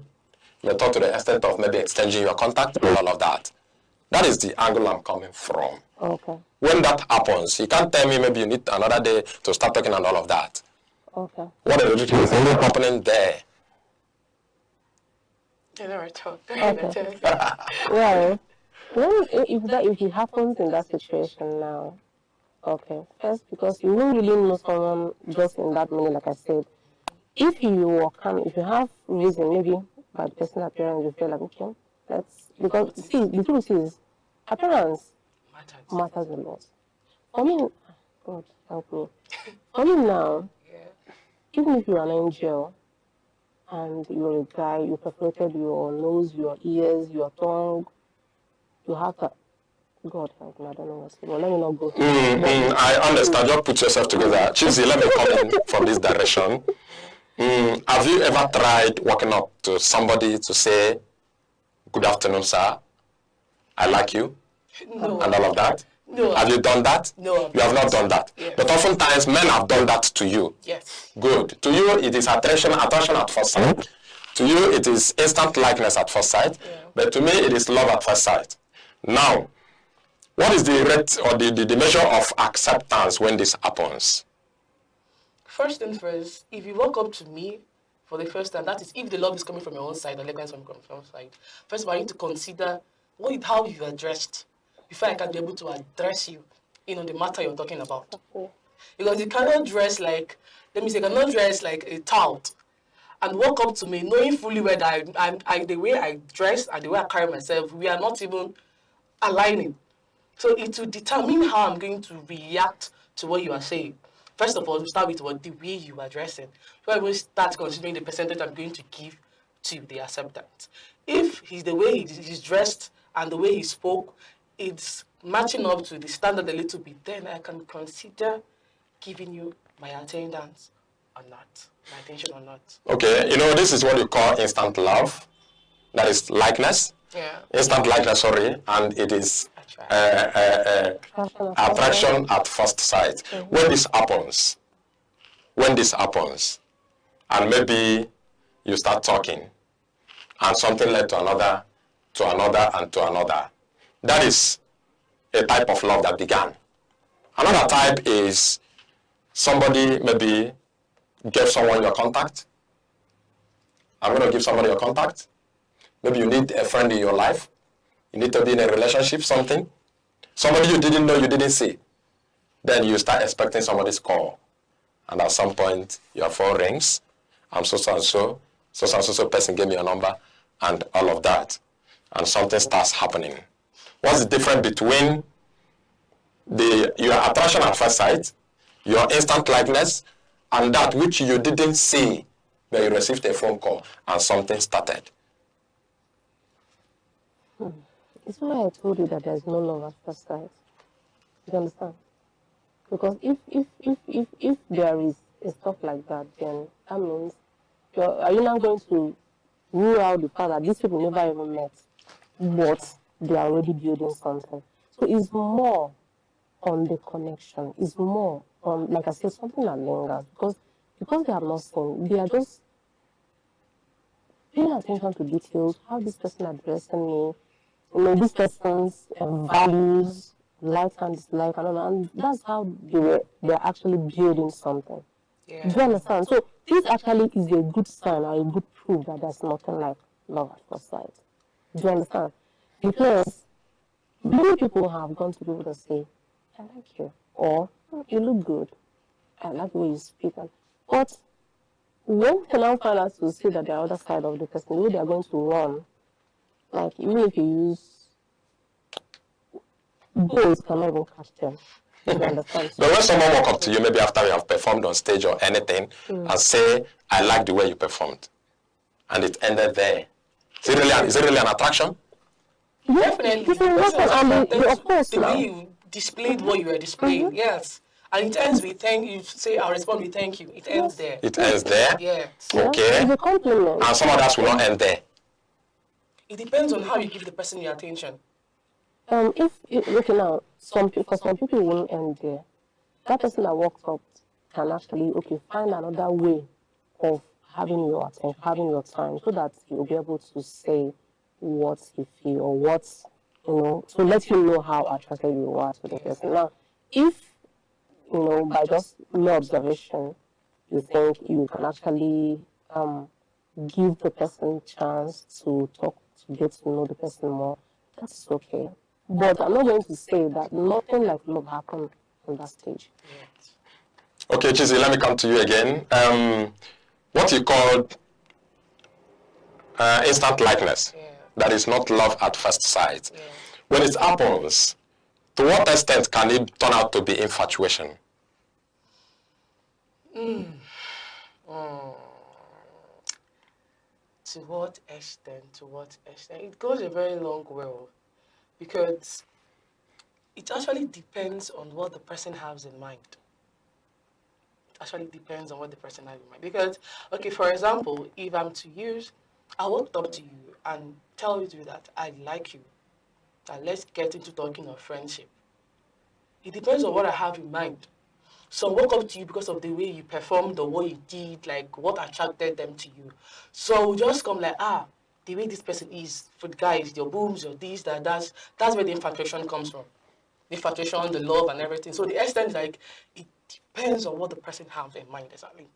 You may talk to the extent of maybe exchanging your contact and all of that. That is the angle I'm coming from. Okay. When that happens, you can't tell me maybe you need another day to start talking and all of that. Okay. What is really happening there? Okay. Well, if it happens in that situation now, okay, first, because you won't really know someone just in that minute, like I said. If you have reason, maybe by the person's appearance, you feel like, okay, because see, the truth is, appearance matters a lot. For me, God help me. For me now, even if you're an angel and you're a guy, you perforated your nose, your ears, your tongue, you have to. God help me, I don't know what's going on. Let me not go. I understand. Just put yourself together. Chizzy, let me come in from this direction. Have you ever tried walking up to somebody to say, "Good afternoon, sir. I like you," No. and all of that? No. Have you done that? No. You have not done that. Yeah. But oftentimes men have done that to you. Yes. Good. To you, it is attraction at first sight. To you, it is instant likeness at first sight. Yeah. But to me, it is love at first sight. Now, what is the rate or the measure of acceptance when this happens? First things first, if you walk up to me for the first time, that is if the love is coming from your own side or the is coming from your own side. First of all, I need to consider how you are dressed before I can be able to address you, the matter you're talking about. Because you cannot dress like, cannot dress like a tout and walk up to me knowing fully well that the way I dress and the way I carry myself, we are not even aligning. So it will determine how I'm going to react to what you are saying. First of all, we start with the way you are dressing. So I will start considering the percentage I'm going to give to the acceptance. If the way he's dressed and the way he spoke, it's matching up to the standard a little bit, then I can consider giving you my attendance or not, my attention or not. Okay, this is what you call instant love. That is likeness. Yeah. Instant likeness, sorry, and it is attraction at first sight. Mm-hmm. When this happens, and maybe you start talking, and something led to another, and to another, that is a type of love that began. Another type is somebody maybe gave someone your contact. I'm going to give somebody your contact. Maybe you need a friend in your life. You need to be in a relationship, something. Somebody you didn't know, you didn't see. Then you start expecting somebody's call. And at some point, your phone rings. I'm so person gave me a number, and all of that. And something starts happening. What's the difference between your attraction at first sight, your instant likeness, and that which you didn't see, but you received a phone call and something started? It's why I told you that there's no love at first sight. You understand? Because if there is a stuff like that, then that means are you now going to rule out the fact that these people never even met, but they are already building something? So it's more on the connection. It's more on, like I said, something that lingers. Because they have not seen, they are just paying attention to details, how this person addressing me, this person's values, like and dislike, and that's how they're actually building something. Yeah. Do you understand? So this actually is a good sign or a good proof that there's nothing like love at first sight. Do you understand? Because many people have gone to people to say, "I like you," or "You look good," "I like the way you speak," but when they now find out to see that the other side of the person, the way they are going to run, like even if you use bulls, cannot even catch them. You understand? But when someone walk up to you, maybe after you have performed on stage or anything, and say, "I like the way you performed," and it ended there, is it really an attraction? Yes, definitely. Of course, the way you displayed what you were displaying, yes. And it ends with thank you. Say, "I'll respond with thank you." It ends there. It ends there? Yes. Okay. It's a compliment. And some others will not end there. It depends on how you give the person your attention. Okay, now, some people won't end there. That person that walks up can actually, find another way of having your attention, having your time, so that you'll be able to say what you feel or what, to let you know how attracted you are to the person. Now, if, by just mere observation, you think you can actually give the person a chance to talk, to get to know the person more, that's okay. But I'm not going to say that nothing like love happened on that stage. Okay, Chizzy, let me come to you again. What you called instant likeness, that is not love at first sight. When it happens, to what extent can it turn out to be infatuation? To what extent? To what extent? It goes a very long way, because it actually depends on what the person has in mind. It actually depends on what the person has in mind. Because, okay, for example, if I'm to use, I walked up to you and tell you that I like you, and let's get into talking of friendship. It depends on what I have in mind. Some walk up to you because of the way you performed or what you did, like what attracted them to you. So just come like, the way this person is, for the guys, your boobs, your this, that's where the infatuation comes from. The infatuation, the love and everything. So the extent, like, it depends on what the person has in mind exactly.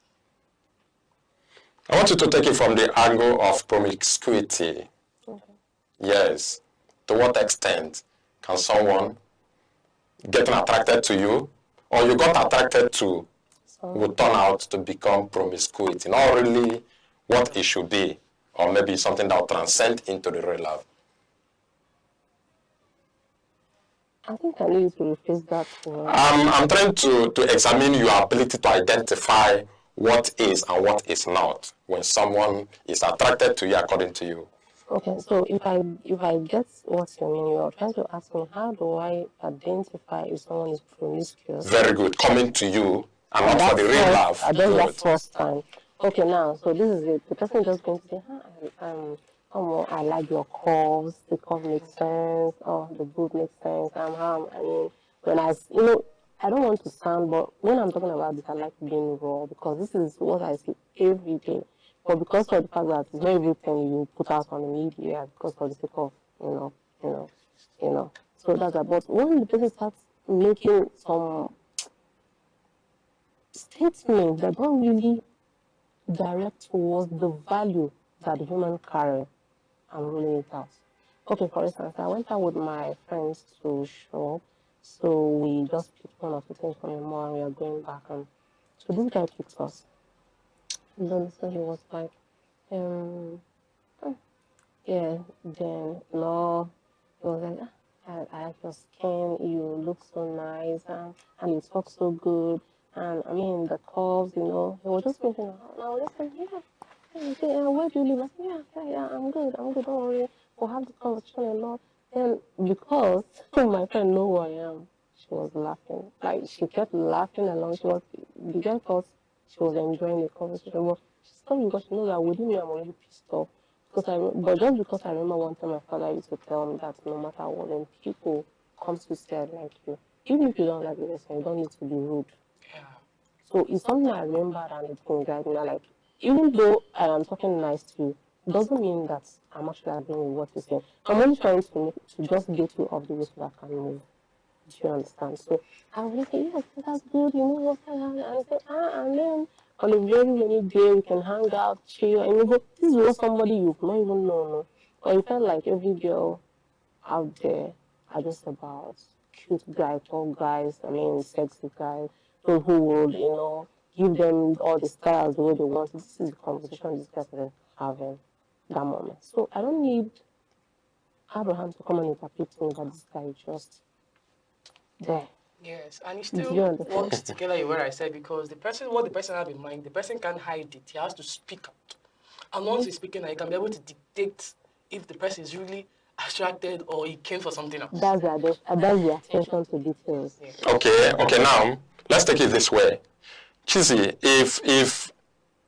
I want you to take it from the angle of promiscuity. Okay. Yes. To what extent can someone getting attracted to you, or you got attracted to, will turn out to become promiscuity? Not really what it should be, or maybe something that will transcend into the real love. I think I need to rephrase that. I'm trying to examine your ability to identify what is and what is not when someone is attracted to you according to you. Okay, so if I get what you mean, you're trying to ask me, how do I identify if someone is promiscuous? Very good. Coming to you and not for the real love. I done that first time. Okay, now, so this is it. The person is just going to say, I like your calls, the call makes sense, or the book makes sense. I mean, when I don't want to sound, but when I'm talking about this, I like being raw, because this is what I see every day. But because of the fact that it's not everything you put out on the media, because for the sake of, so that's that. But when the person starts making some statements that don't really direct towards the value that the human carry, I'm ruling it out. Okay, for instance, I went out with my friends to shop, so we just picked one of the things from the mall and we are going back. And so this guy picked us. And then so he was like, yeah, then no, he was like, I like your skin, you look so nice, and you talk so good, and I mean the curves, he was just thinking, and I was just like, where do you live? I said, yeah, I'm good, don't worry, we'll have the conversation a lot. Then because my friend knew who I am, she was laughing, like she kept laughing along. The girl thought she was enjoying the conversation, but she stopped because she knows that within me I'm already pissed off. But just because I remember one time my father used to tell me that no matter what, when people come to say I like you, even if you don't like the person, you don't need to be rude. Yeah. So it's something I remember and it can guide me. Like, even though I am talking nice to you, doesn't mean that I'm actually agreeing with what you're saying. I'm only trying to just get you off the way so that I can move. Do you understand? So I was like, yes, that's good, what I have. And I said, and then on a very rainy day, we can hang out, chill, and this is not somebody you've not even known. But it felt like every girl out there are just about cute guys, tall guys, sexy guys, those who would, give them all the styles the way they want. This is the conversation these guys are having that moment. So I don't need Abraham to come and interpret me that this guy is just there. Yes, and it still works together what I said, because what the person has in mind, the person can't hide it. He has to speak out. And once he's speaking, he can be able to dictate if the person is really attracted or he came for something else. That's the attention to details. Yeah. Okay, now, let's take it this way. Chizzy, if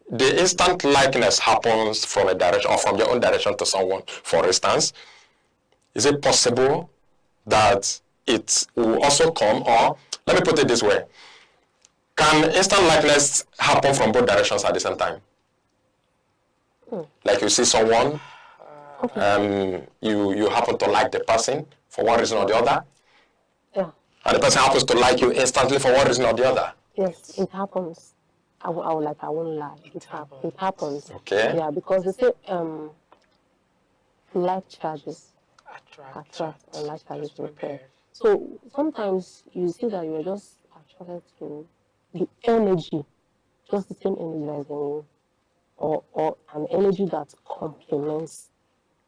the instant likeness happens from a direction or from your own direction to someone, for instance, is it possible that it will also come, or let me put it this way, can instant likeness happen from both directions at the same time? Like you see someone, you happen to like the person for one reason or the other, and the person happens to like you instantly for one reason or the other. Yes, it happens. I won't lie. It happens. Okay. Yeah, because they say like charges attract and like charges repair. So sometimes you see that you're just attracted to the energy, just the same energy as in you, or an energy that complements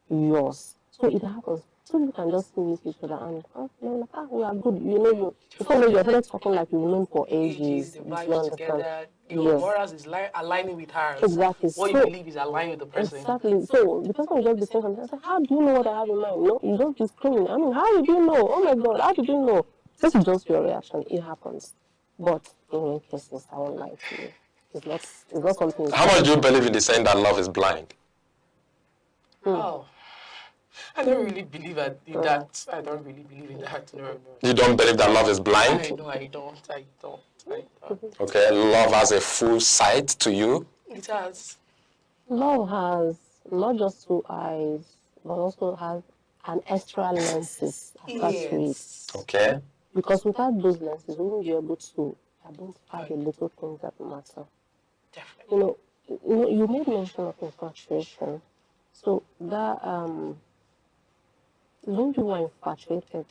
yours. So it happens. So you can just meet each other and we are good. You know, before you're started talking like you've known for ages. The You vibes together, your yes. morals is aligning with hers. Exactly. What you believe is aligning with the person. Exactly. So the person will just be saying something. I say, how do you know what I have in mind? No, you don't discriminate. I mean, how did you know? Oh my God, how did you know? This is just your reaction. It happens. But in many cases, I won't lie to you. It's not something. How much do you believe in the saying that love is blind? Oh. I don't really believe that. I don't really believe in that. No. You don't believe that love is blind? I don't. Okay, love has a full sight to you? It has. Love has not just 2 eyes, but also has an extra lenses attached to it. Okay. Because without those lenses, we won't be able to identify the little things that matter. Definitely. You made mention of infatuation. So that when you are infatuated,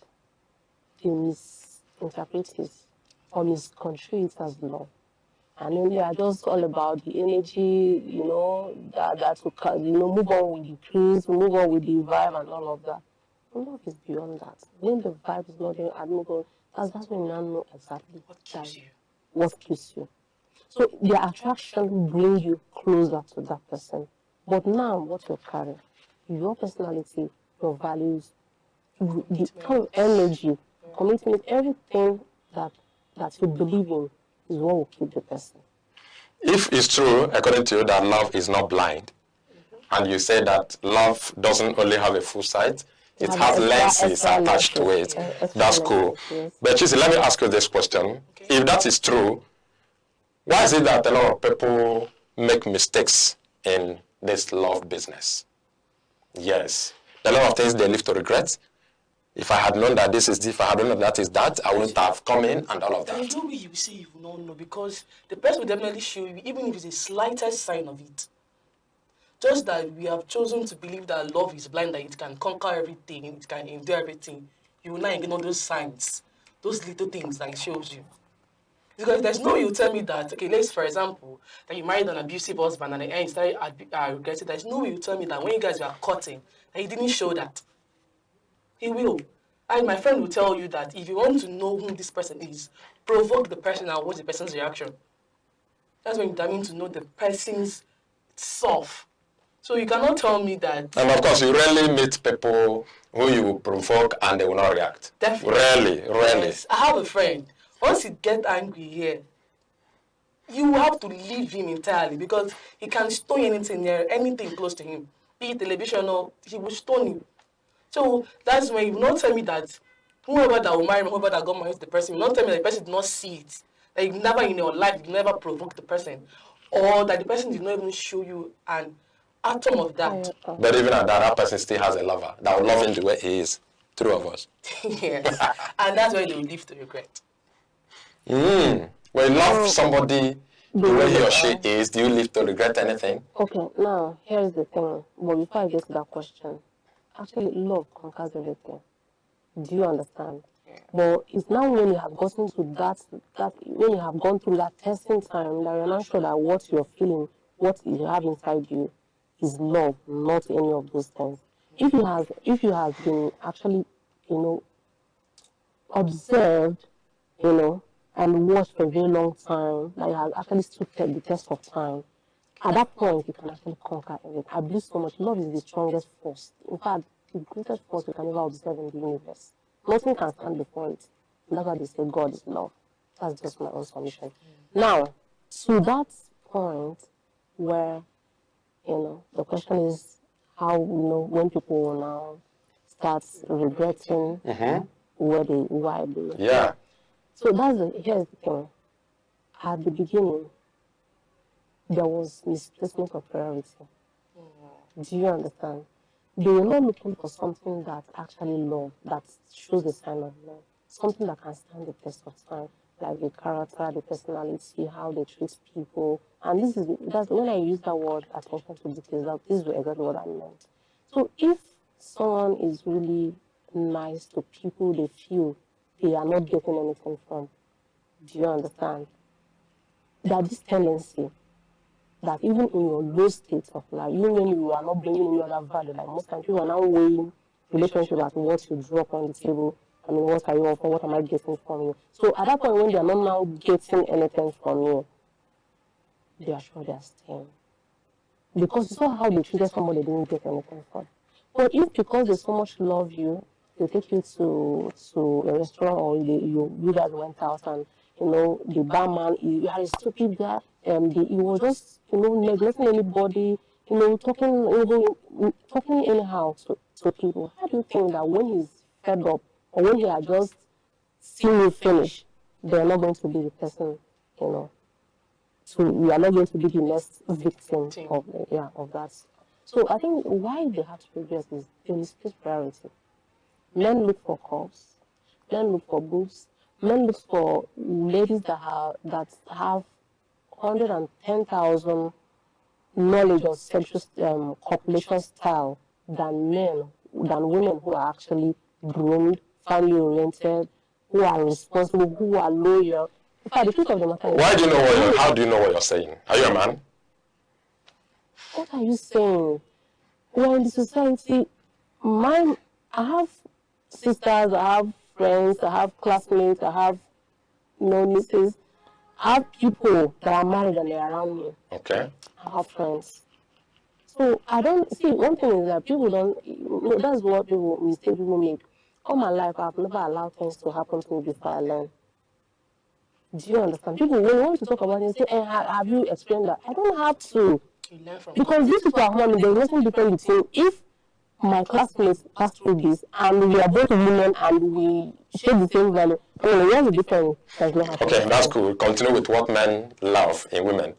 they misinterpret it or misconstrue it as love. And then they are just all about the energy, that will move on with the cruise, move on with the vibe and all of that. Love is beyond that. When the vibe is not there and move on, that's when you now know exactly what keeps you. So the attraction brings you closer to that person. But now what you're carrying, your personality, your values, the kind of energy, commitment, everything that you believe in is what will keep the person. If it's true, according to you, that love is not blind, and you say that love doesn't only have a full sight, it has lenses attached to it. That's cool. But Chisi, let me ask you this question. If that is true, why is it that a lot of people make mistakes in this love business? Yes. A lot of things they live to regret. If I had known that this is this, if I had known that is that, I wouldn't have come in and all of that. There's no way you will say you will not know, because the person will definitely show you, even if it's the slightest sign of it. Just that we have chosen to believe that love is blind, that it can conquer everything, it can endure everything. You will not ignore those signs, those little things that it shows you. Because there's no way you tell me that, okay, let's, for example, that you married an abusive husband and then you started regretting. There's no way you tell me that when you guys were courting, that he didn't show that. He will. My friend will tell you that if you want to know who this person is, provoke the person and watch the person's reaction. That's when you determine to know the person's self. So you cannot tell me that. And of course, you rarely meet people who you provoke and they will not react. Definitely. Rarely. Yes. I have a friend. Once he gets angry here, you have to leave him entirely, because he can stone anything close to him. Be it television or he will stone you. So that's when you will not tell me that whoever that will marry me, whoever that got married to the person, you will not tell me that the person did not see it. That you never in your life, you never provoked the person. Or that the person did not even show you an atom of that. But even at that person still has a lover that will love him the way he is. True of us. Yes. And that's why they will live to regret. When you love somebody the way he or she is, do you live to regret anything? Okay, now here's the thing. But before I get to that question, actually love conquers everything. Do you understand? But it's now when you have gotten to that when you have gone through that testing time that you're not sure that what you're feeling, what you have inside you is love, not any of those things. If you have been actually, observed, and watched for a very long time, that you have actually stood the test of time, at that point you can actually conquer everything. I believe so much. Love is the strongest force. In fact, the greatest force you can ever observe in the universe. Nothing can stand before it. And that's why they say God is love. That's just my own submission. Now, to that point where, the question is how, when people will now start regretting why they. Yeah. So here's the thing. At the beginning, there was misplacement of priority. Do you understand? They were not looking for something that actually love, that shows the sign of love, something that can stand the test of time. like the character, the personality, how they treat people. And that's when I use that word attention to details, this is exactly what I meant. So if someone is really nice to people they feel they are not getting anything from, do you understand? That this tendency that even in your low state of life, even when you are not bringing any other value, like most times you are now weighing relationship at what you drop on the table. I mean, what are you offering? What am I getting from you? So at that point, when they are not now getting anything from you, they are sure they are staying. Because it's not how they treated somebody they didn't get anything from. But if because they so much love you, they take you to a restaurant or you guys went out and, you know, the barman, you are a stupid guy, he was just, you know, neglecting anybody, you know, talking anyhow to people. How do you think that when he's fed up or when he had just seen you finish, they're not going to be the person, you know? So we are not going to be the next victim of that. So I think why they have to progress is they misplace priority. Men look for curves, men look for boobs, men look for ladies that have 110,000 knowledge of sexual copulation style than women who are actually groomed, family oriented, who are responsible, who are loyal. In fact, the truth of the matter is, how do you know what you're saying? Are you a man? What are you saying? We're in the society. I have sisters, I have friends, I have classmates, I have nieces. I have people that are married and they're around me. Okay. I have friends. So I don't see, one thing is that people don't, that's what mistake people make. All my life, I've never allowed things to happen to me before I learn. Do you understand? People, when you want to talk about it, say, hey, have you explained that? I don't have to. Because these people are human, there's nothing different between if my classmates pass through this and we are both women and we share the same value. I mean, what's the difference? Okay, that's cool. Continue with what men love in women.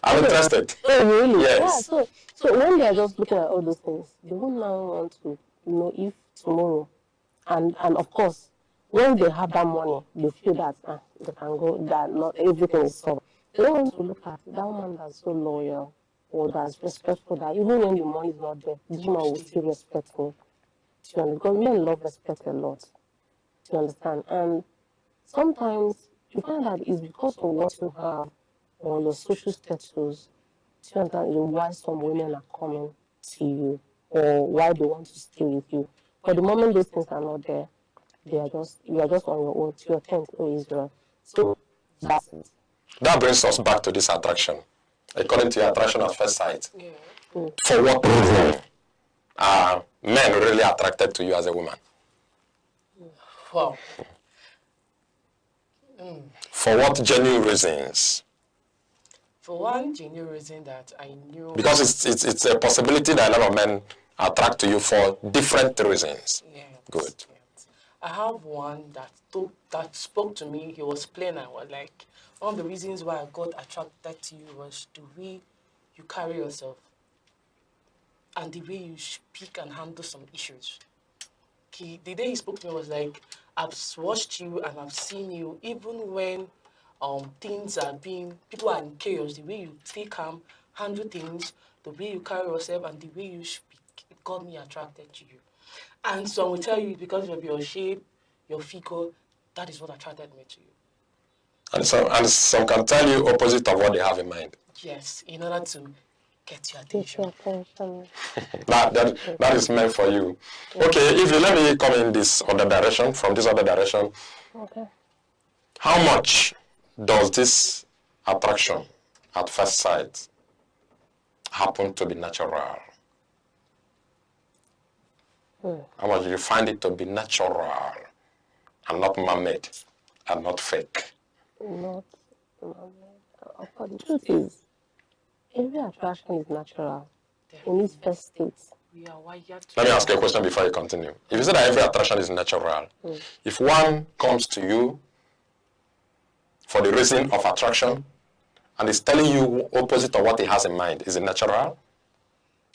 I'm interested. Oh, really? Yes. Yeah, so when they are just looking at all those things, they won't now want to know if tomorrow, and of course, when they have that money, they feel that they can go, that not everything is solved. They don't want to look at that woman that's so loyal or that's respectful, that even when the money is not there, the woman will still respect me. Do you understand? Because men love respect a lot. Do you understand? And sometimes you find that it's because of what you have or your social status. Do you understand why some women are coming to you or why they want to stay with you? But the moment those things are not there, you are just on your own to your tent, oh Israel. So that's it. That brings us back to this attraction. According to your attraction at first sight, for what reason are men really attracted to you as a woman? Wow. For what genuine reasons? For one genuine reason that I knew... Because it's a possibility that a lot of men attract to you for different reasons. Yes. Good. Yes. I have one that spoke to me. He was plain. I was like, one of the reasons why I got attracted to you was the way you carry yourself and the way you speak and handle some issues. The day he spoke to me was like, I've watched you and I've seen you, even when things are people are in chaos, the way you stay calm, handle things, the way you carry yourself and the way you speak, it got me attracted to you. And some will tell you because of your shape, your figure, that is what attracted me to you. And some can tell you opposite of what they have in mind. Yes, in order to get your attention. that is meant for you. Okay, if you let me come in this other direction, from this other direction. Okay. How much does this attraction at first sight happen to be natural? How much do you find it to be natural and not man-made and not fake? Not man-made. The truth is, every attraction is natural in its first state. Let me ask you a question before you continue. If you say that every attraction is natural, if one comes to you for the reason of attraction and is telling you opposite of what he has in mind, is it natural?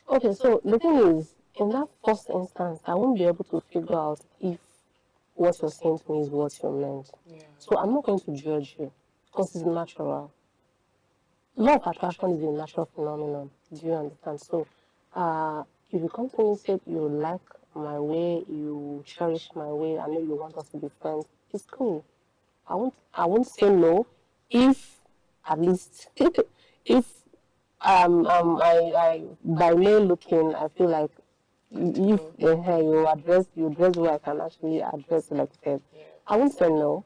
Okay, so the thing is, in that first instance, I won't be able to figure out if what you're saying to me is what you meant. Yeah. So I'm not going to judge you because it's natural. Law of attraction is a natural phenomenon. Do you understand? So if you come to me and say you like my way, you cherish my way, I know you want us to be friends, it's cool. I won't say no if at least if I by me looking, I feel like if you dress where I can actually address it like that. I won't say no.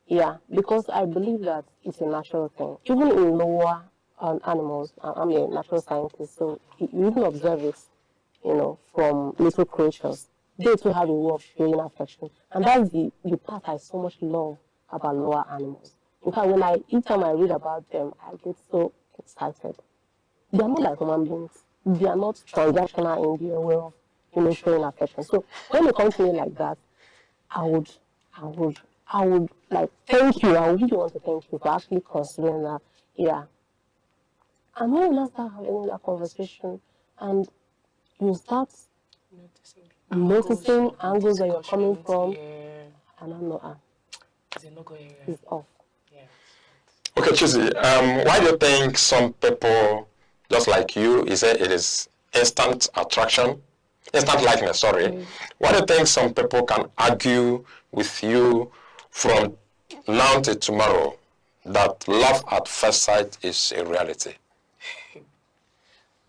Yeah, because I believe that it's a natural thing. Even in lower animals, I'm a natural scientist, so you even observe it, from little creatures. They too have a way of showing affection. And that's the part I so much love about lower animals. In fact, each time I read about them, I get so excited. They are not like human beings. They are not transactional in their way of, showing affection. So when they come to me like that, I would like thank you. I really want to thank you for actually considering that. Yeah. And when you start having that conversation and you start noticing angles that you're coming from, and I know it's off. Okay, Chizzy, why do you think some people, just like you, it is instant likeness, sorry. Why do you think some people can argue with you from now to tomorrow that love at first sight is a reality?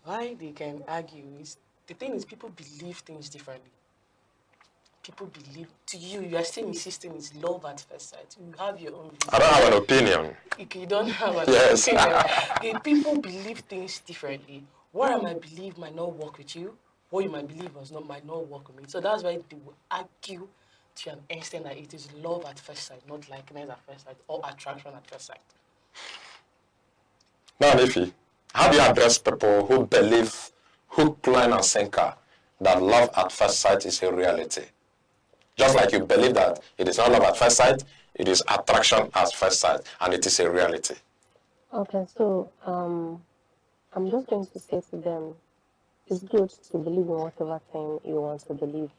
Why they can argue is, the thing is, people believe things differently. People believe, to you are still insisting it's love at first sight. You have your own view. I don't have an opinion. You don't have an opinion. People believe things differently. What I might believe might not work with you. What you might believe might not work with me. So that's why they will argue to an extent that it is love at first sight, not likeness at first sight, or attraction at first sight. Now, Nifi, how do you address people who believe, hook, line, and sinker, that love at first sight is a reality? Just like you believe that it is not love at first sight, it is attraction at first sight, and it is a reality. Okay, so I'm just going to say to them, it's good to believe in whatever thing you want to believe,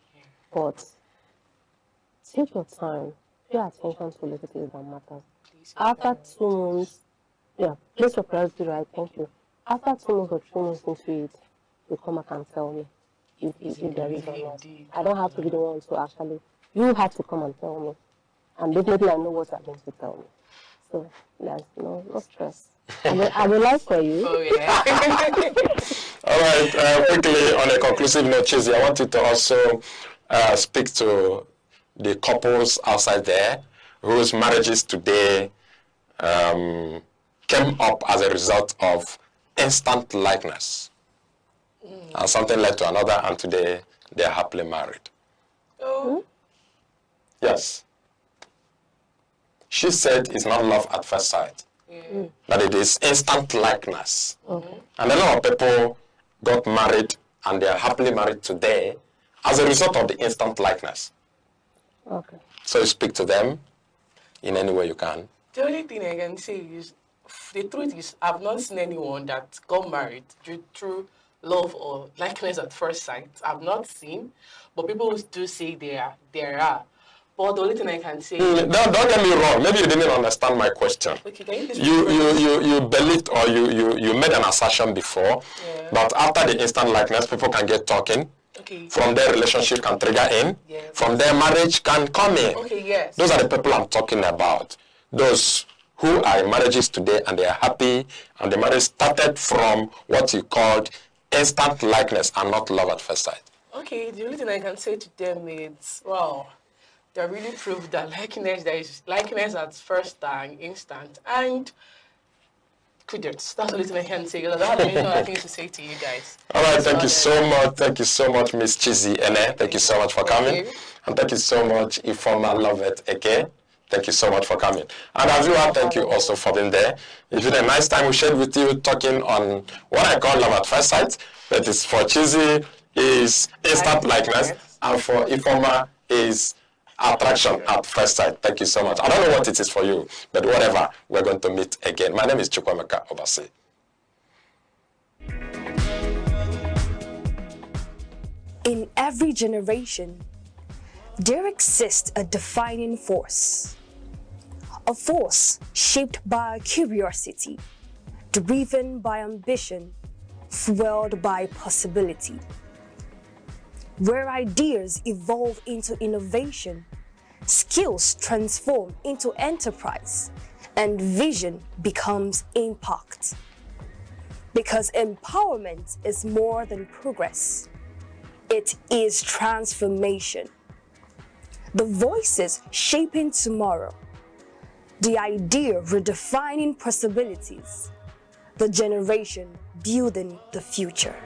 but take your time, pay attention to little things that matter. After 2 months, place your priority right, thank you. After 2 months or 3 months into it, you come back and tell me if there is or not. I don't have to be the one to actually, you have to come and tell me. And definitely I know what you're going to tell me. So there's no stress. I will like for you. Oh, yeah. All right, quickly on a conclusive note, Chizzy, I want you to also speak to the couples outside there whose marriages today came up as a result of instant likeness. And something led to another, and today they are happily married. Oh. Yes. She said it's not love at first sight, that it is instant likeness. And a lot of people got married, and they are happily married today as a result of the instant likeness. Okay. So you speak to them in any way you can. The only thing I can say is, the truth is, I've not seen anyone that got married through love or likeness at first sight. I've not seen, but people do say there are. But the only thing I can say don't get me wrong. Maybe you didn't understand my question. Okay, can you believed, or you made an assertion before that after the instant likeness, people can get talking. Okay. From their relationship can trigger in. Yes. From their marriage can come in. Okay, yes. Those are the people I'm talking about. Those who are in marriages today and they are happy, and the marriage started from what you called instant likeness and not love at first sight. Okay, the only thing I can say to them is, wow, they really proved that there is likeness at first time, instant, and kudos. That's the only thing I can say, because I don't have any other things to say to you guys. All right, thank you so much. Thank you so much, Miss Chizzy Ene. Thank you so much for coming. And thank you so much, Ifoma Lovett Eke. Thank you so much for coming. And as you are, thank you also for being there. It's been a nice time we shared with you, talking on what I call love at first sight. That is, for Chizzy is instant likeness, and for Ifoma is attraction at first sight. Thank you so much. I don't know what it is for you, but whatever, we're going to meet again. My name is Chukwemeka Obasi. In every generation, there exists a defining force. A force shaped by curiosity, driven by ambition, fueled by possibility. Where ideas evolve into innovation, skills transform into enterprise, and vision becomes impact. Because empowerment is more than progress. It is transformation. The voices shaping tomorrow. The idea redefining possibilities. The generation building the future.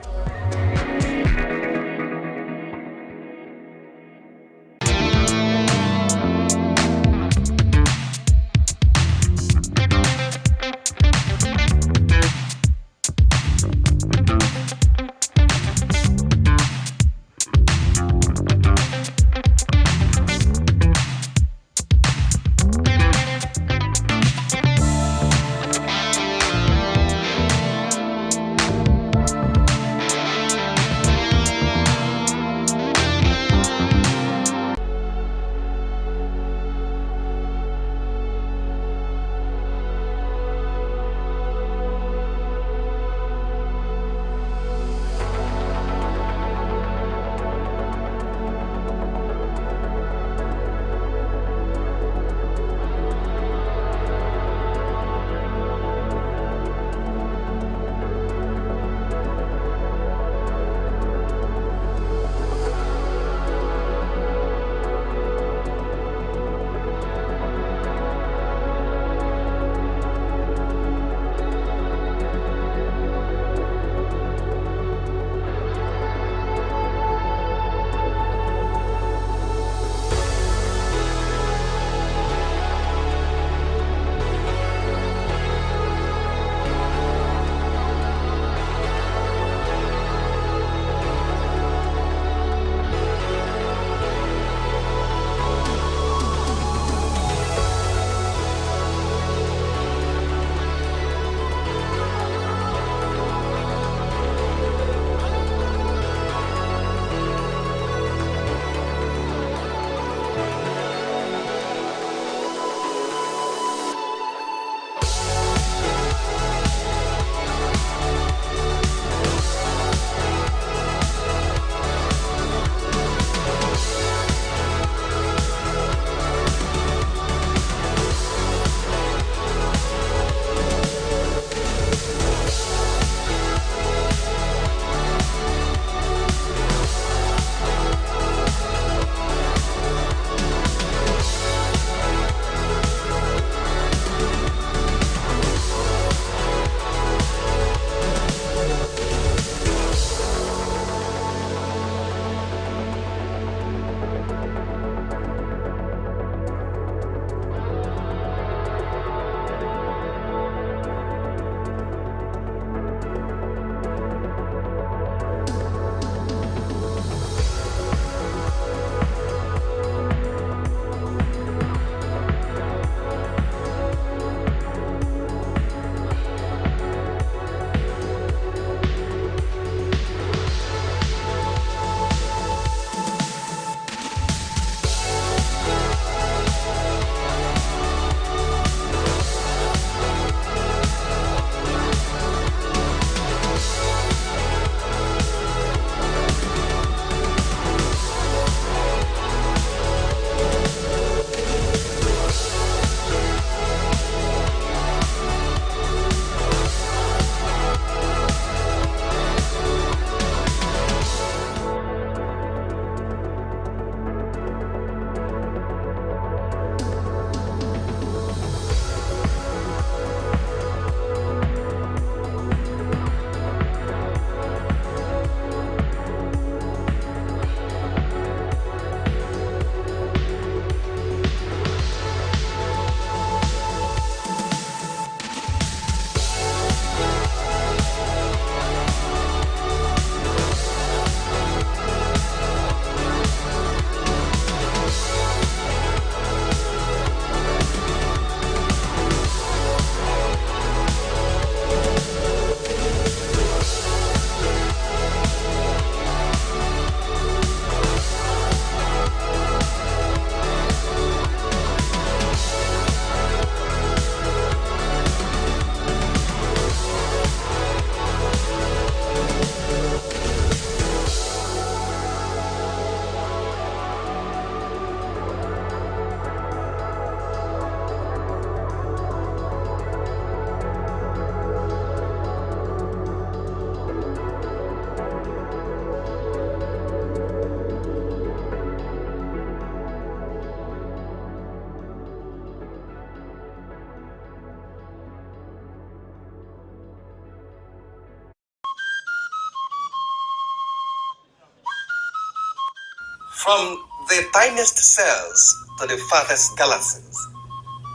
From the tiniest cells to the farthest galaxies,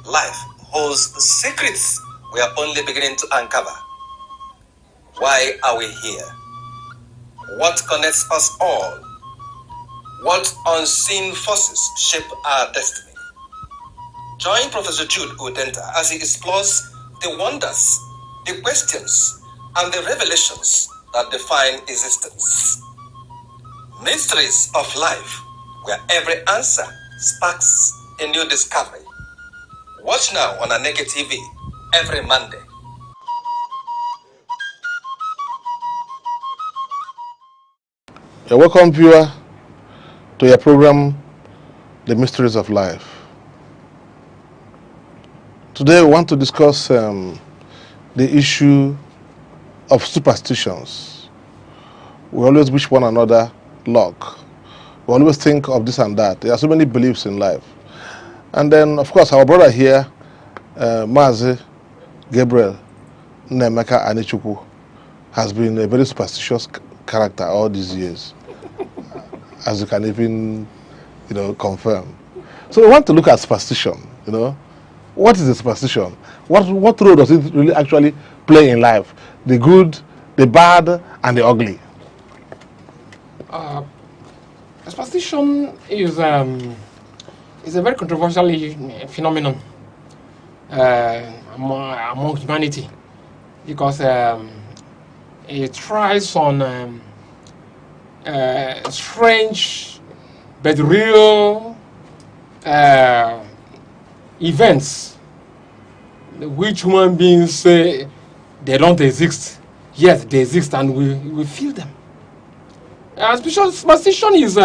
life holds secrets we are only beginning to uncover. Why are we here? What connects us all? What unseen forces shape our destiny? Join Professor Jude Udenta as he explores the wonders, the questions, and the revelations that define existence. Mysteries of life, where every answer sparks a new discovery. Watch now on Aneke TV every Monday. You're welcome, viewer, to your program, The Mysteries of Life. Today we want to discuss the issue of superstitions. We always wish one another luck. We always think of this and that. There are so many beliefs in life. And then, of course, our brother here, Mazi Gabriel Nnemeka Anichukwu, has been a very superstitious character all these years, as you can even, confirm. So we want to look at superstition. What is a superstition? What role does it really actually play in life? The good, the bad, and the ugly. Superstition is a very controversial phenomenon among humanity, because it thrives on strange but real events which human beings say they don't exist, yet they exist and we feel them. Superstition is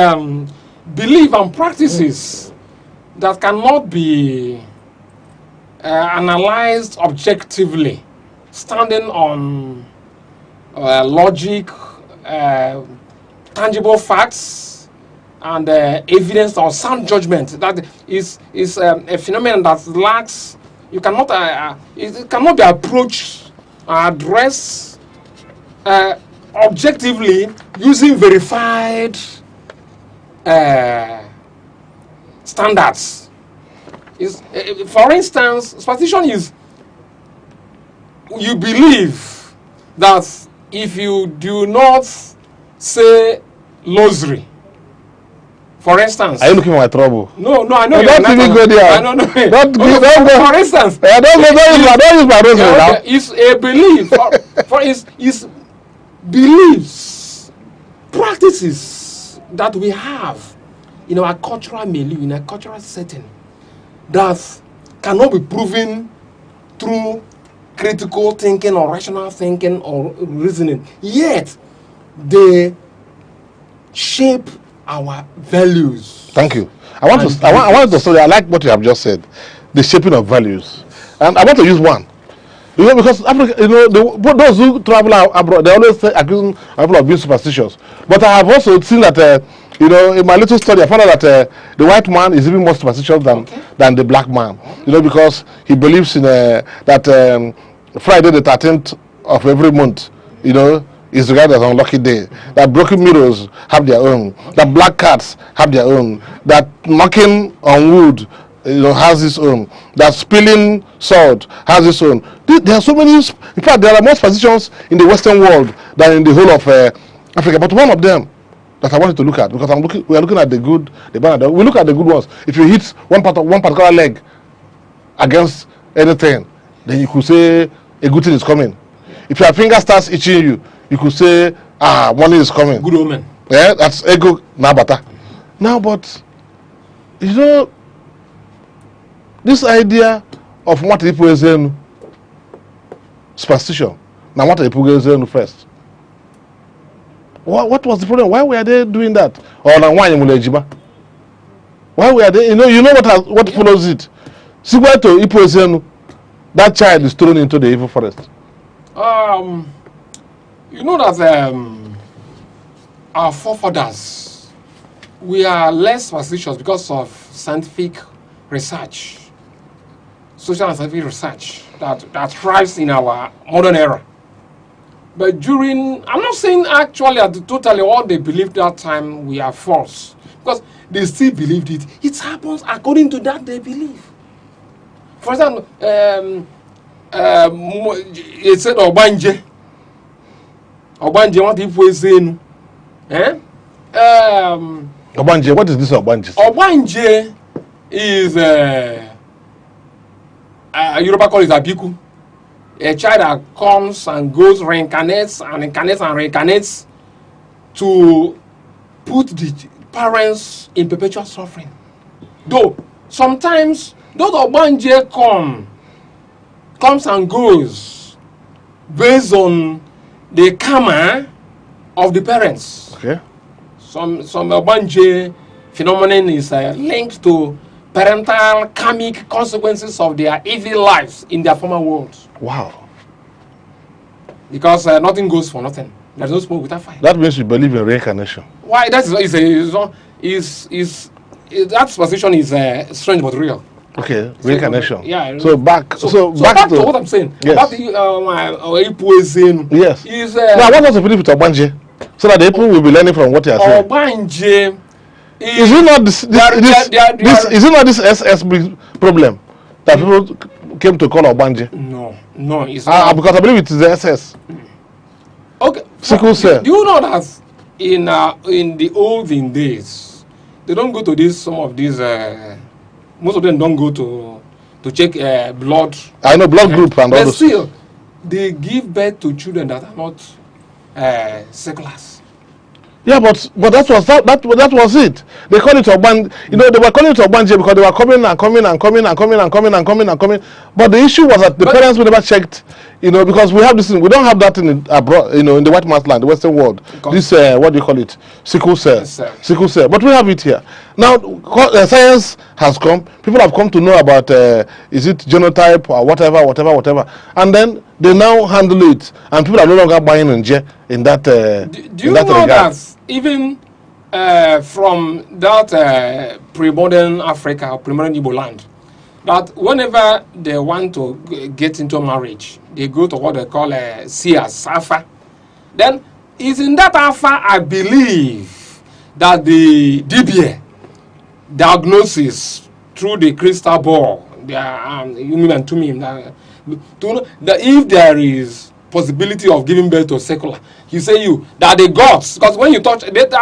belief and practices that cannot be analyzed objectively, standing on logic, tangible facts, and evidence or sound judgment. That is a phenomenon that lacks. You cannot. It cannot be approached, addressed objectively using verified standards. For instance, superstition is you believe that if you do not say rosary, for instance. Are you looking for my trouble? No, I know. Don't even go there. I don't know. Don't go. For instance. Don't use my rosary now. It's a belief. It's beliefs, practices that we have in our cultural milieu, in a cultural setting, that cannot be proven through critical thinking or rational thinking or reasoning. Yet, they shape our values. Thank you. I want to study. I like what you have just said, the shaping of values, and I want to use one. Because Africa, those who travel abroad, they always accuse people of being superstitious. But I have also seen that, in my little study, I found out that the white man is even more superstitious than the black man. Because he believes in that Friday the 13th of every month, is regarded as an unlucky day. That broken mirrors have their own. That black cats have their own. That knocking on wood, has its own. That spilling salt has its own. There are so many. In fact, there are more superstitions in the Western world than in the whole of Africa. But one of them that I wanted to look at, because we are looking at the good, the bad. We look at the good ones. If you hit one particular leg against anything, then you could say a good thing is coming. If your finger starts itching you, you could say, money is coming. Good omen. Yeah, that's ego nabata. Now, but this idea of what people is in superstition. Now, what people is in first? What was the problem? Why were they doing that? Or now why Why were they? You know what follows it. See where to Ipo, that child is thrown into the evil forest. You know that our forefathers, we are less superstitious because of scientific research, social and scientific research that thrives in our modern era. But I'm not saying actually that totally all they believed that time we are false. Because because they still believed it. It happens according to that they believe. For example, it said Obanje. Obanje, what if we say Obanje, what is this Obanje? Obanje is Yoruba call it Abiku. A child that comes and goes, reincarnates and incarnates and reincarnates to put the parents in perpetual suffering. Though sometimes those Obanje comes and goes based on the karma of the parents. Okay. Some Obanje phenomenon is linked to parental karmic consequences of their evil lives in their former worlds. Wow. Because nothing goes for nothing. There's no smoke without fire. That means you believe in reincarnation. Why? That that position is strange but real. Okay, reincarnation. Yeah. So back to what I'm saying. Yes. About the yes. Is now I want us to believe with Obanje, so that the people will be learning from what you are saying. Obanje is it not this is it not this SSB problem that people came to call Obanje? No, it's not. Because I believe it is the SS. Okay. Sickle cell. Do you know that in the olden days, they don't go to some of these most of them don't go to check blood. I know blood group and all those. But still, they give birth to children that are not seculars. Yeah, but that was it. They call it Obanje. You know, they were calling it Obanje because they were coming. But the issue was that the parents were never checked. You know, because we have this thing, we don't have that in abroad. You know, in the white man's land, the Western world. This what do you call it? Sickle cell. Sickle cell. But we have it here now. Science has come. People have come to know about is it genotype or whatever, and then they now handle it, and people are no longer buying in that. Do you know that even from that pre-modern Africa, pre-modern Igbo land, that whenever they want to get into marriage, they go to what they call a seers, alpha. Then is in that alpha, I believe that the DBA diagnosis through the crystal ball, human to me, that if there is possibility of giving birth to a secular, you say that the gods, because when you touch that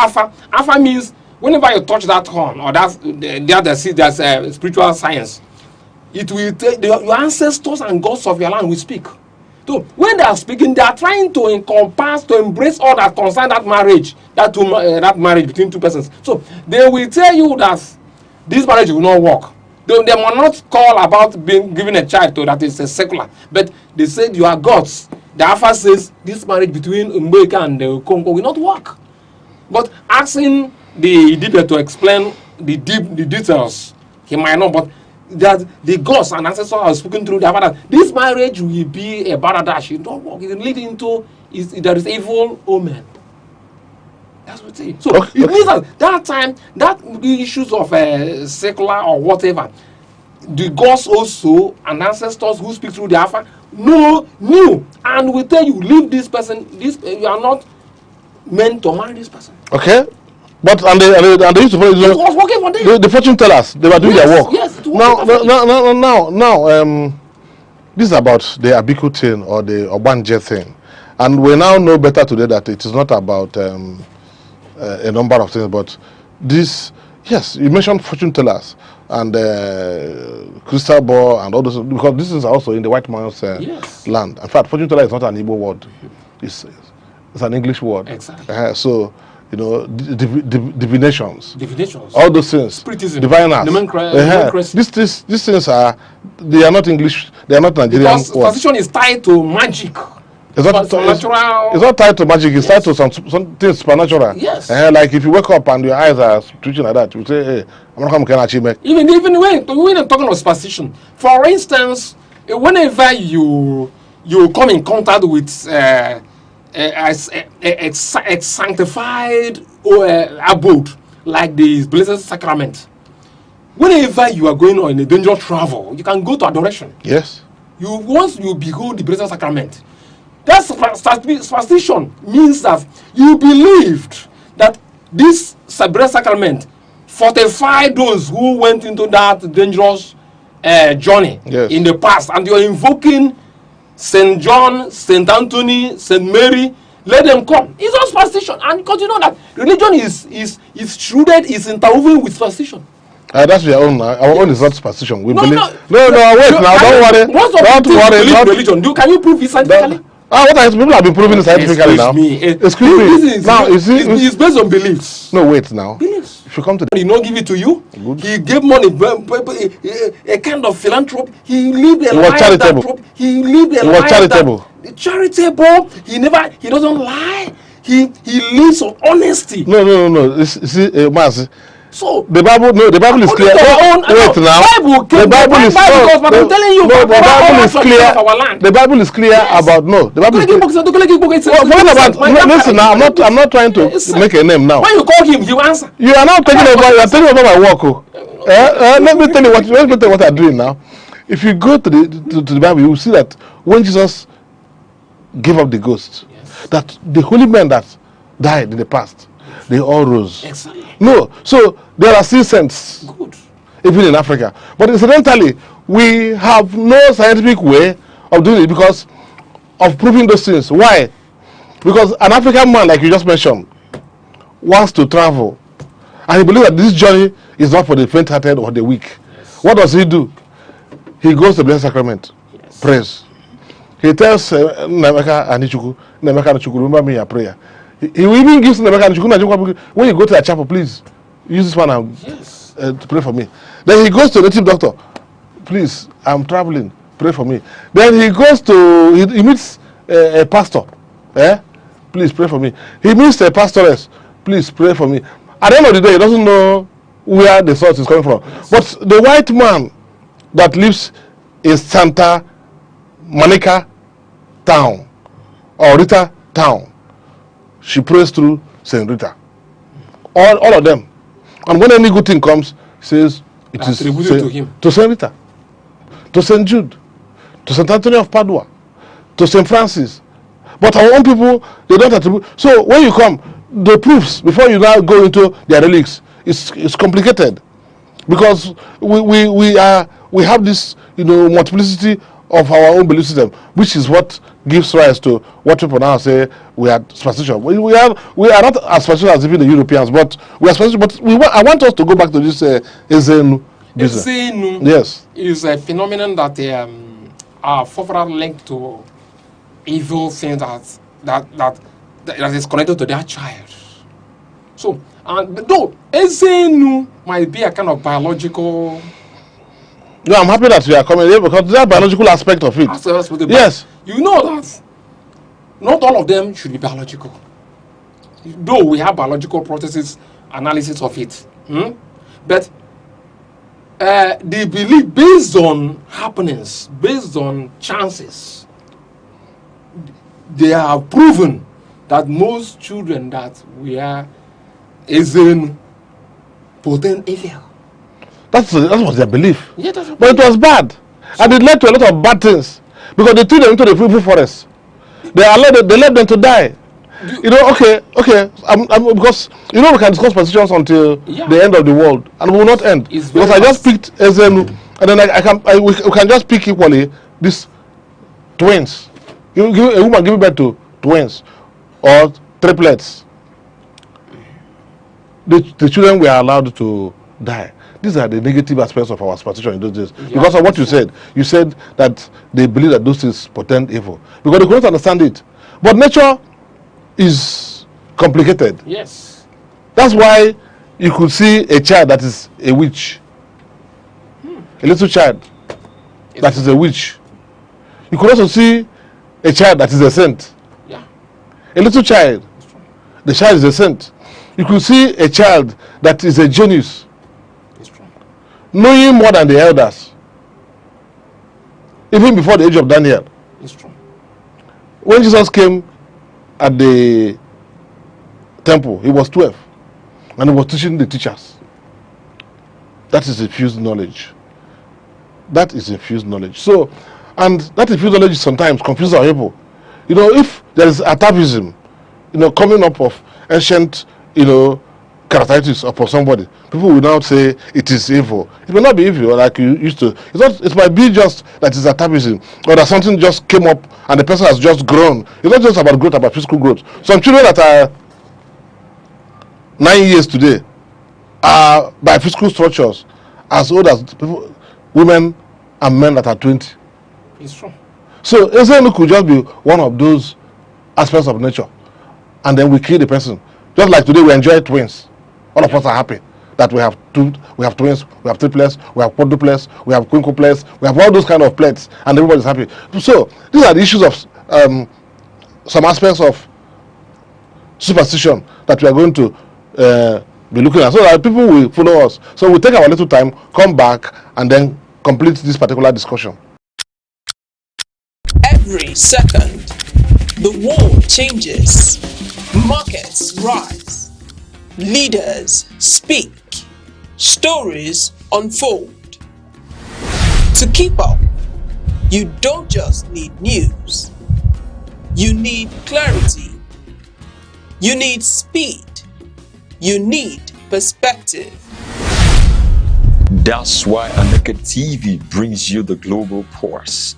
alpha means whenever you touch that horn or there's spiritual science, it will take your ancestors and gods of your land will speak. So when they are speaking, they are trying to encompass, to embrace all that concern that marriage, that marriage between two persons. So they will tell you that this marriage will not work. They will not call about giving a child to that is a secular, but they said you are gods. The Alpha says this marriage between Mbeka and Kongo will not work. But asking the debate to explain the details, he might not, but that the gods and ancestors are speaking through the Alpha, this marriage will be a baradash. It don't work. It will lead into there is evil omen. That's what it is. So it means that time, that issues of secular or whatever, the gods also and ancestors who speak through the Alpha knew and will tell you, leave this person. You are not meant to marry this person. Okay, but and they used to follow. It was working for them. The fortune tellers, they were doing their work. Yes, it now, this is about the Abiku thing or the Obanje thing, and we now know better today that it is not about a number of things, but this. Yes, you mentioned fortune tellers and crystal ball and all those, because this is also in the white man's land. In fact, fortune teller is not an Igbo word; it's an English word. Exactly. So, you know, divinations, all those things, spiritism, diviners. These things are not English. They are not Nigerian. Because position is tied to magic. It's not tied to magic, it's tied to something supernatural. Yes. Like if you wake up and your eyes are twitching like that, you say, hey, I'm not going to achieve it. Even when I'm talking of superstition, for instance, whenever you come in contact with a sanctified abode, like the Blessed Sacrament, whenever you are going on a dangerous travel, you can go to adoration. Yes. Once you behold the Blessed Sacrament, that superstition means that you believed that this Blessed Sacrament fortify those who went into that dangerous journey in the past, and you're invoking St. John, St. Anthony, St. Mary. Let them come. It's all superstition, and because you know that religion is shrouded, is interwoven with superstition. That's your own. Our own is not superstition. We believe. No, wait now. Don't worry. Don't worry. Religion. Can you prove it scientifically? People have been proving it scientifically now. Excuse me. Now, you see, it's based on beliefs. No, wait now. Beliefs. If you come to he not give it to you. Good. He gave money, a kind of philanthropy. He lived a life charitable. He lived a life charitable. Charitable. He doesn't lie. He lives on honesty. No. See, Mas. So the Bible is clear. Wait now. The Bible is clear. But I'm telling you, the Bible is clear. The Bible is clear about The Bible is clear. Listen now. I'm not trying to make a name now. When you call him, he will answer. You are now taking over. You are taking over my work. Let me tell you what I'm doing now. If you go to the Bible, you will see that when Jesus gave up the ghost, that the holy men that died in the past, they all rose. Exactly. No, so there are still saints, even in Africa. But incidentally, we have no scientific way of doing it because of proving those things. Why? Because an African man, like you just mentioned, wants to travel, and he believes that this journey is not for the faint-hearted or the weak. What does he do? He goes to the Blessed Sacrament, prays. He tells Nemeka and Ichuku, remember me in your prayer. He even gives Nemeka and Ichuku, when you go to a chapel, please use this one and to pray for me. Then he goes to the native doctor, please, I'm traveling, pray for me. Then he goes to, he meets a pastor, please pray for me. He meets a pastoress, please pray for me. At the end of the day, he doesn't know where the source is coming from. But the white man that lives in Santa Monica town or Rita town, she prays through Saint Rita. All of them. And when any good thing comes, he says it is to him. To Saint Rita, to Saint Jude, to Saint Anthony of Padua, to Saint Francis. But our own people, they don't attribute. So when you come, the proofs before you now go into their relics, it's complicated, because we have this multiplicity of our own belief system, which is what gives rise to what people now say we are superstition. We are not as superstitious as even the Europeans, but we are superstitious. But I want us to go back to this Ezenu business. Ezenu, yes, is a phenomenon that are forever linked to evil things that is connected to their child. So, though Ezenu might be a kind of biological. No, I'm happy that you are coming here because there's a biological aspect of it. Yes. You know that not all of them should be biological. Though we have biological processes, analysis of it. But they believe based on happenings, based on chances, they have proven that most children that we are Ezenu potent evil. That was their belief. Yeah, but it was bad. And it led to a lot of bad things. Because they threw them into the fruitful forest. They led them to die. Because, we can discuss positions until the end of the world. And we will not end. Because I just picked Ezenu. And then we can just pick equally these twins. A woman giving birth to twins. Or triplets. The children were allowed to die. These are the negative aspects of our superstition in those days. Because of what you said. You said that they believe that those things portend evil. Because they couldn't understand it. But nature is complicated. Yes. That's why you could see a child that is a witch. A little child that is a witch. You could also see a child that is a saint. Yeah. A little child. The child is a saint. You could see a child that is a genius. Knowing more than the elders, even before the age of Daniel. It's true. When Jesus came at the temple, he was 12, and he was teaching the teachers. That is infused knowledge. That is infused knowledge. So, and that infused knowledge sometimes confuses our people. If there is atavism, coming up of ancient, characteristics upon somebody, people will now say it is evil. It may not be evil like you used to. It's not. It might be just that it's atavism, or that something just came up and the person has just grown. It's not just about growth, about physical growth. Some children that are 9 years today are by physical structures as old as people, women and men that are 20. It's true. So Ezenu could just be one of those aspects of nature, and then we kill the person. Just like today we enjoy twins. All of us are happy that we have twins, we have triplets, we have quadruplets, we have quintuplets, we have all those kind of plates, and everybody's happy. So these are the issues of some aspects of superstition that we are going to be looking at, so that people will follow us. So we'll take our little time, come back, and then complete this particular discussion. Every second, the world changes, markets rise, leaders speak, stories unfold. To keep up, you don't just need news, you need clarity, you need speed, you need perspective. That's why Aneke TV brings you the global pulse.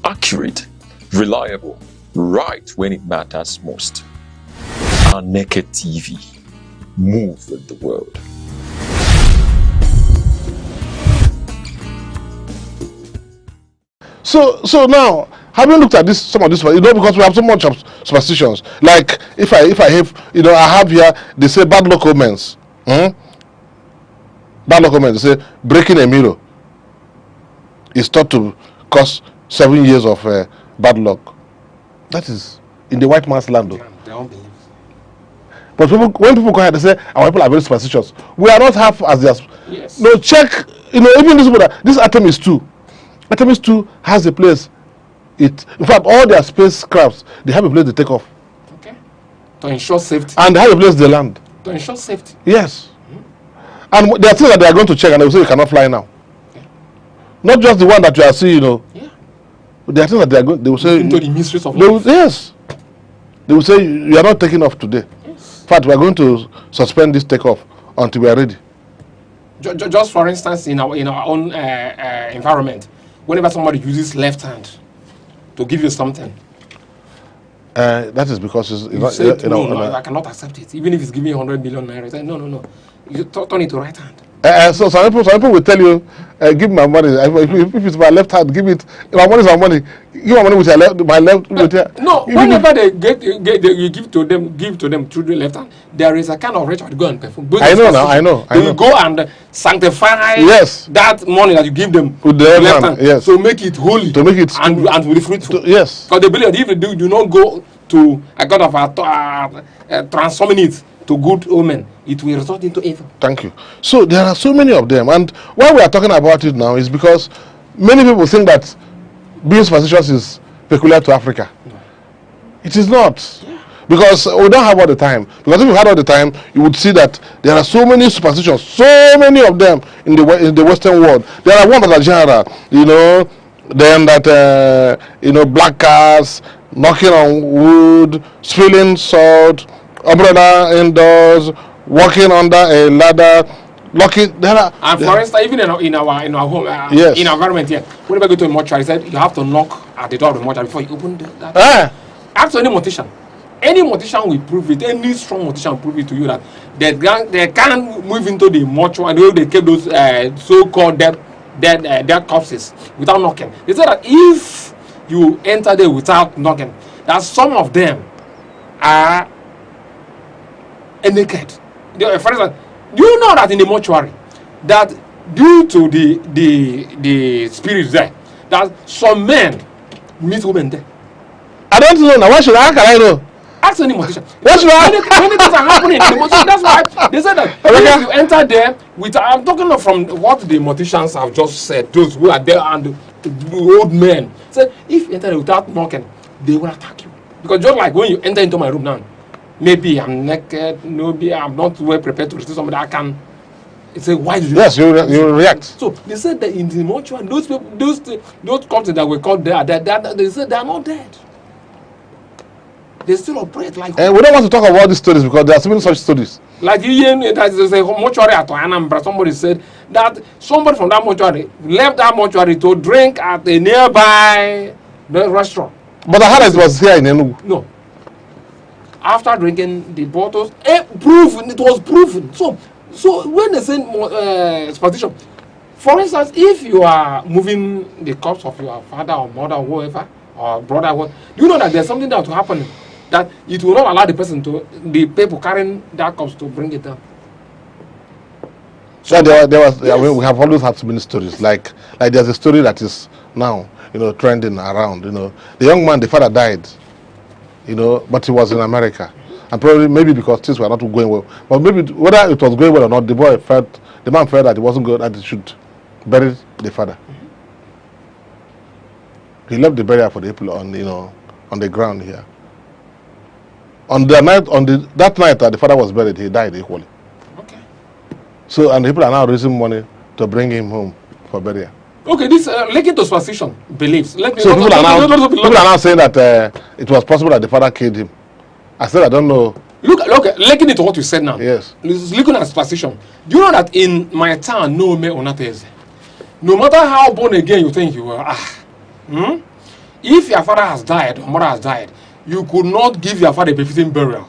Accurate, reliable, right when it matters most. Aneke TV. Move with the world. So now, having looked at some of this, because we have so much of superstitions. Like if I have, I have here, they say bad luck omens. Bad luck omens. They say breaking a mirror is thought to cause 7 years of bad luck. That is in the white man's land, though. But when people come here, they say our people are very superstitious. We are not half as theirs. Yes. No, check. Even this people, this Artemis 2. Artemis 2 has a place. In fact, all their spacecrafts, they have a place to take off. Okay. To ensure safety. And they have a place they land. To ensure safety. Yes. And there are things that they are going to check, and they will say you cannot fly now. Okay. Not just the one that you are seeing, Yeah. There are things that they will say. Into the mysteries of life. Yes. They will say you are not taking off today. Yes. In fact, we are going to suspend this takeoff until we are ready. Just for instance, in our own environment, whenever somebody uses left hand to give you something, that is because I cannot accept it. Even if it's giving 100 million naira, say, no. You turn it to right hand. So some people will tell you, give me my money. If it's my left hand, give it. My money is my money. Give my money with your left. My left. No. Whenever they you give to them through the left hand, there is a kind of ritual to go and perform. I know. They will go and sanctify that money that you give them with the left hand. Yes. So make it holy. To make it and will be fruitful. Yes. Because they believe that if you do not go to a god of transforming it to good omen, it will result into evil. Thank you. So there are so many of them, and why we are talking about it now is because many people think that being superstitious is peculiar to Africa. No. It is not. Yeah. Because we don't have all the time. Because if you had all the time, you would see that there are so many superstitions, so many of them in the Western world. There are ones that are general, then that black cars, knocking on wood, spilling salt, umbrella indoors, walking under a ladder, locking. And for instance, even in our home, yes. In our environment here, whenever you go to a mortuary, said you have to knock at the door of the mortuary before you open that. Ask any mortician. Any mortician will prove it. Any strong mortician will prove it to you that they can't move into the mortuary. They keep those so-called dead corpses without knocking. They say that if you enter there without knocking, that some of them are naked. For instance, do you know that in the mortuary, that due to the spirits there, that some men meet women there? I don't know now. How can I know? Ask any mortician. Many things are happening in the mortuary. That's why they said that if you enter there with, I'm talking from what the morticians have just said, those who are there and the old men say, if you enter there without knocking, they will attack you. Because just like when you enter into my room now, maybe I'm naked, maybe I'm not well prepared to receive somebody, I can say, why did you? Yes, you react. So they said that in the mortuary, those people, those corpses that were called dead, they said they are not dead. they still operate like. And we don't want to talk about these stories because there are so many such stories. Like there's a mortuary at Anambra. Somebody said that somebody from that mortuary left that mortuary to drink at a nearby restaurant. But I heard it was here in Enugu. No. After drinking the bottles, it was proven. So when they say exposition, for instance, if you are moving the corpse of your father or mother or whoever or brother, do you know that there's something that will happen? That it will not allow the people carrying that corpse to bring it down. So we have always had so many stories. Like there's a story that is now, trending around. The young man, the father died, but he was in America, and maybe because things were not going well. But maybe whether it was going well or not, the man felt that it wasn't good, that he should bury the father. He left the burial for the people on the ground here. On that night that the father was buried, he died equally. Okay. So, and the people are now raising money to bring him home for burial. Okay, this linking to superstition beliefs. People are now saying that it was possible that the father killed him. I said I don't know. Look, linking it to what you said now. Yes. Looking at superstition. Do you know that in my town, no matter how born again you think you are, if your father has died or mother has died, you could not give your father a befitting burial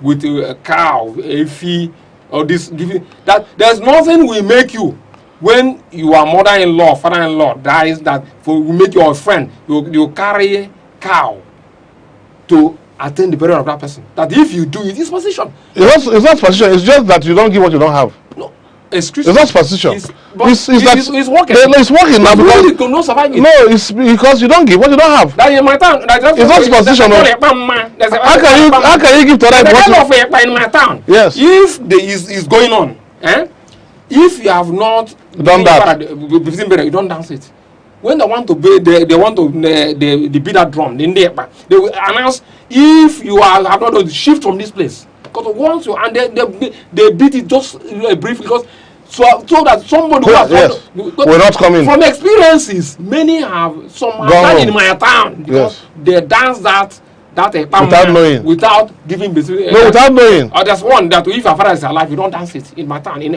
with a cow, a fee, or this. That there's nothing will make you when your mother-in-law, father-in-law dies that will make your friend. You carry cow to attend the burial of that person. That if you do it's position. It's not position. It's just that you don't give what you don't have. No, it's not position. It's working. It's working now because you cannot survive it. No, it's because you don't give what you don't have. That in my town, it's not position. How can you give to that person? In my town. Yes. If there is going on, if you have not done that, you don't dance it. When they want to beat that drum, they will announce if you have not done shift from this place. Because once you and they beat it just briefly because so that somebody will not come in. From experiences, many have done in my town because they dance that without knowing, without giving without knowing. Or there's one that if your father is alive, you don't dance it in my town in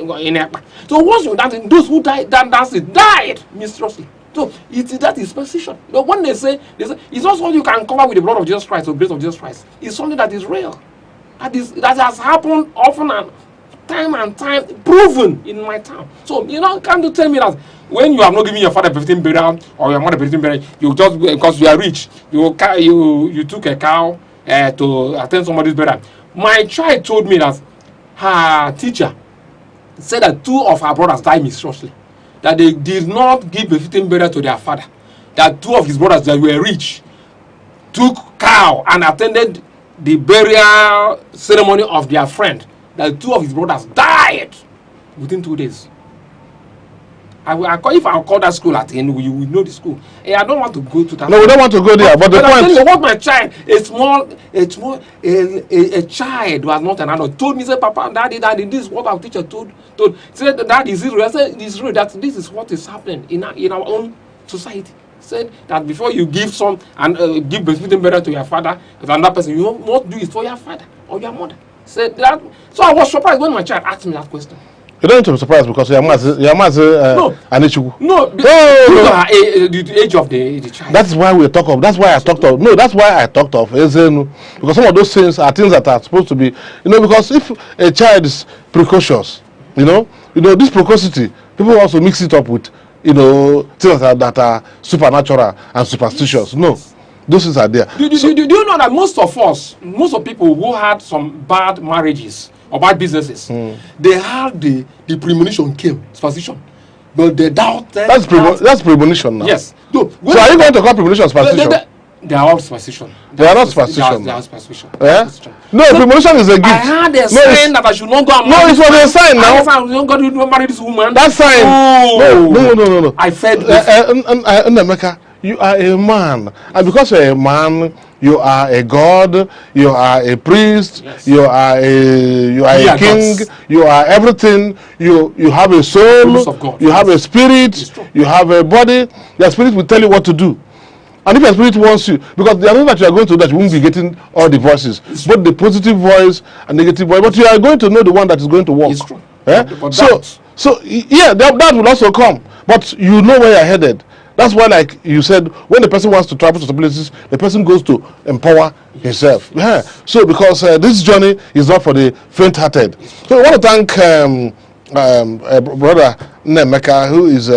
So once you dance it, those who dance it died mysteriously. So that is position. When they say it's not something you can cover with the blood of Jesus Christ or grace of Jesus Christ. It's something that is real. That has happened often and time proven in my town. So come to tell me that when you have not given your father a burial or your mother a burial, you just because you are rich, you took a cow to attend somebody's burial. My child told me that her teacher said that 2 of her brothers died mysteriously. That they did not give a fitting burial to their father. That 2 of his brothers that were rich took cow and attended the burial ceremony of their friend. That 2 of his brothers died within 2 days. If I call that school at the end, you will know the school. I don't want to go to that. No, we don't want to go there. But the point is, what my child, it's more a child who has not an adult told me, say, Papa, Daddy, this is what our teacher told. Said, Daddy, is it real? I said, it's real. That this is what is happening in our own society. Said that before you give some and give befitting burial to your father, if another person, you must do it for your father or your mother. Said that. So I was surprised when my child asked me that question. You don't need to be surprised because your mother Aneke. No, the age of the child. That's why we talk of. That's why I talked of. No, that's why I talked of. Because some of those things are things that are supposed to be. Because if a child is precocious, this precocity, people also mix it up with things that are supernatural and superstitious. No. Those things are there. Do you know that most of people who had some bad marriages or bad businesses, they had the premonition came, superstition, but they doubted. That's premonition now. Yes. So are you going to call premonition superstition? They are all superstition. They are not superstition. They are superstition. Yeah? No, premonition is a gift. I had a sign that I should not go and marry. No, it was a sign now. I don't go to marry this woman. That sign. No. I fed Aneke, you are a man, and because you're a man, you are a god, you are a priest, yes. you are a king, you are everything. You have a soul, you have a spirit, you have a body. Your spirit will tell you what to do. And if your spirit wants you, because the other that you are going to that you won't be getting all the voices, both the positive voice and negative voice, but you are going to know the one that is going to work. It's true. Eh? But So yeah, that will also come, but you know where you're headed. That's why, like you said, when the person wants to travel to some places, the person goes to empower himself. Yeah. So because this journey is not for the faint-hearted. So I want to thank brother Nemeka, who is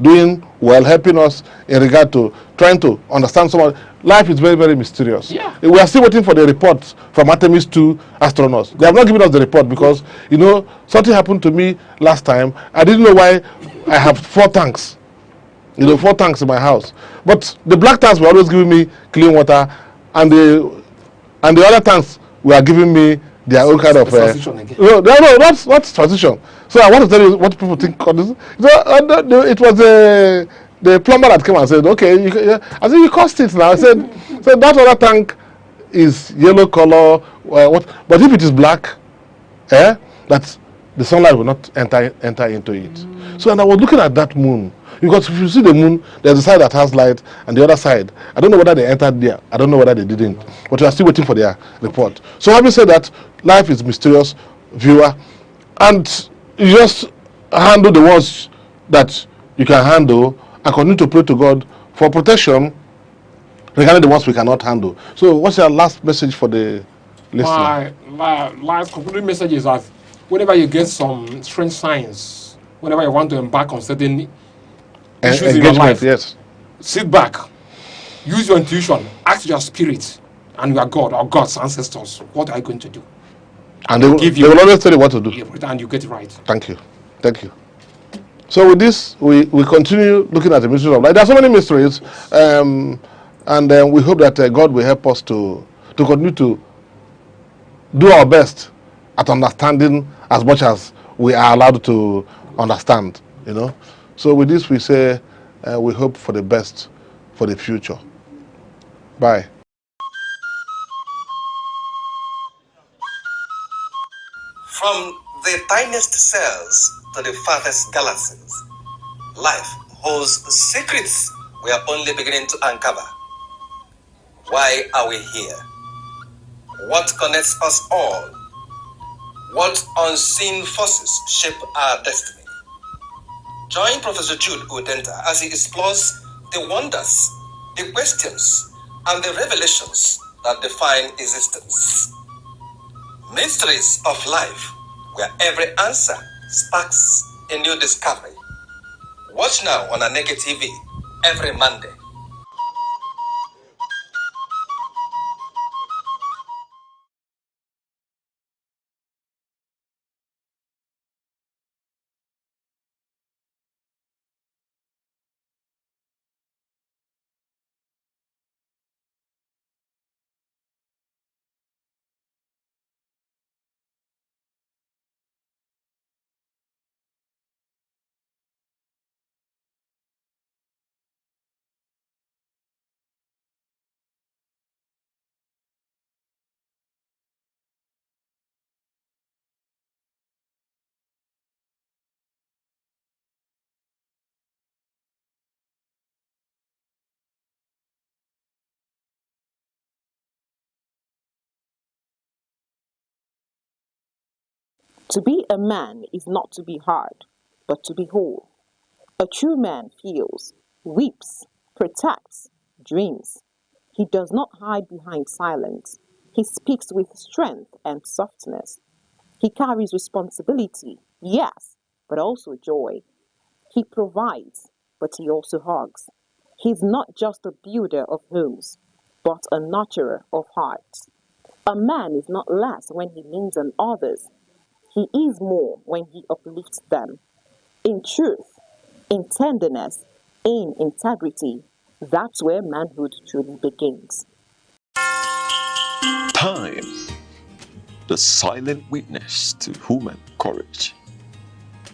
doing well, helping us in regard to trying to understand someone. Life is very, very mysterious. Yeah. We are still waiting for the report from Artemis 2 astronauts. They have not given us the report because, you know, something happened to me last time. I didn't know why I have 4 tanks. You know, 4 tanks in my house. But the black tanks were always giving me clean water, and the other tanks were giving me their own kind of no, that's transition. So I want to tell you what people think of this. So, it was the plumber that came and said, okay, I said, you cost it now. I said, so that other tank is yellow color, but if it is black, that the sunlight will not enter into it. So, and I was looking at that moon, because if you see the moon, there's a side that has light and the other side. I don't know whether they entered there. I don't know whether they didn't. But we are still waiting for their report. So having said that, life is mysterious, viewer, and you just handle the ones that you can handle and continue to pray to God for protection regarding the ones we cannot handle. So what's your last message for the listener? My last concluding message is that whenever you get some strange signs, whenever you want to embark on certain issues in your life, yes, sit back, use your intuition, ask your spirit and your God or God's ancestors, what are you going to do? And they will always tell you what to do. And you get it right. Thank you. Thank you. So with this, we continue looking at the mysteries of life. There are so many mysteries, and we hope that God will help us to continue to do our best at understanding as much as we are allowed to understand, you know. So with this, we say we hope for the best for the future. Bye. From the tiniest cells to the farthest galaxies, life holds secrets we are only beginning to uncover. Why are we here? What connects us all? What unseen forces shape our destiny? Join Professor Jude Udenta as he explores the wonders, the questions, and the revelations that define existence. Mysteries of life, where every answer sparks a new discovery. Watch now on Aneke TV every Monday. To be a man is not to be hard, but to be whole. A true man feels, weeps, protects, dreams. He does not hide behind silence. He speaks with strength and softness. He carries responsibility, yes, but also joy. He provides, but he also hugs. He's not just a builder of homes, but a nurturer of hearts. A man is not less when he leans on others. He is more when he uplifts them. In truth, in tenderness, in integrity, that's where manhood truly begins. Time, the silent witness to human courage,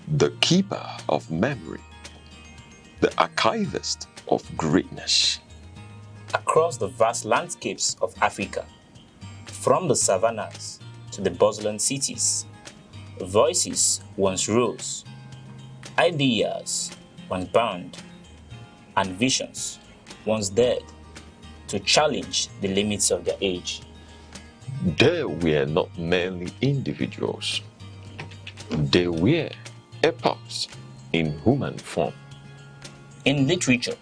the keeper of memory, the archivist of greatness. Across the vast landscapes of Africa, from the savannas to the bustling cities, voices once rose, ideas once bound, and visions once dead. to challenge the limits of their age. They were not merely individuals. They were epochs in human form. In literature,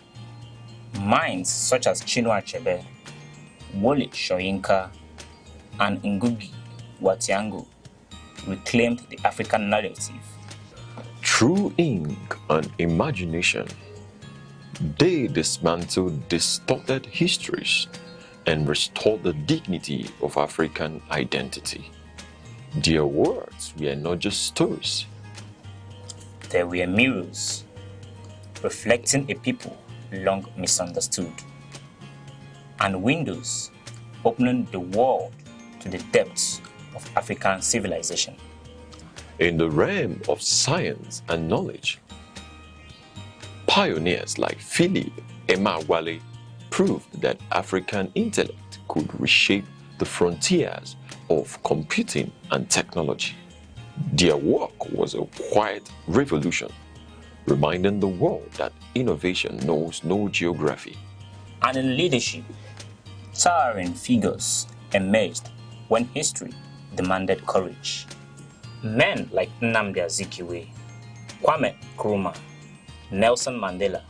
minds such as Chinua Achebe, Wole Soyinka, and Ngugi wa Thiong'o reclaimed the African narrative. Through ink and imagination, they dismantled distorted histories and restored the dignity of African identity. Their words were not just stories. They were mirrors, reflecting a people long misunderstood, and windows opening the world to the depths of African civilization. In the realm of science and knowledge, pioneers like Philip Emeagwali proved that African intellect could reshape the frontiers of computing and technology. Their work was a quiet revolution, reminding the world that innovation knows no geography. And in leadership, towering figures emerged when history demanded courage. Men like Nnamdi Azikiwe, Kwame Nkrumah, Nelson Mandela,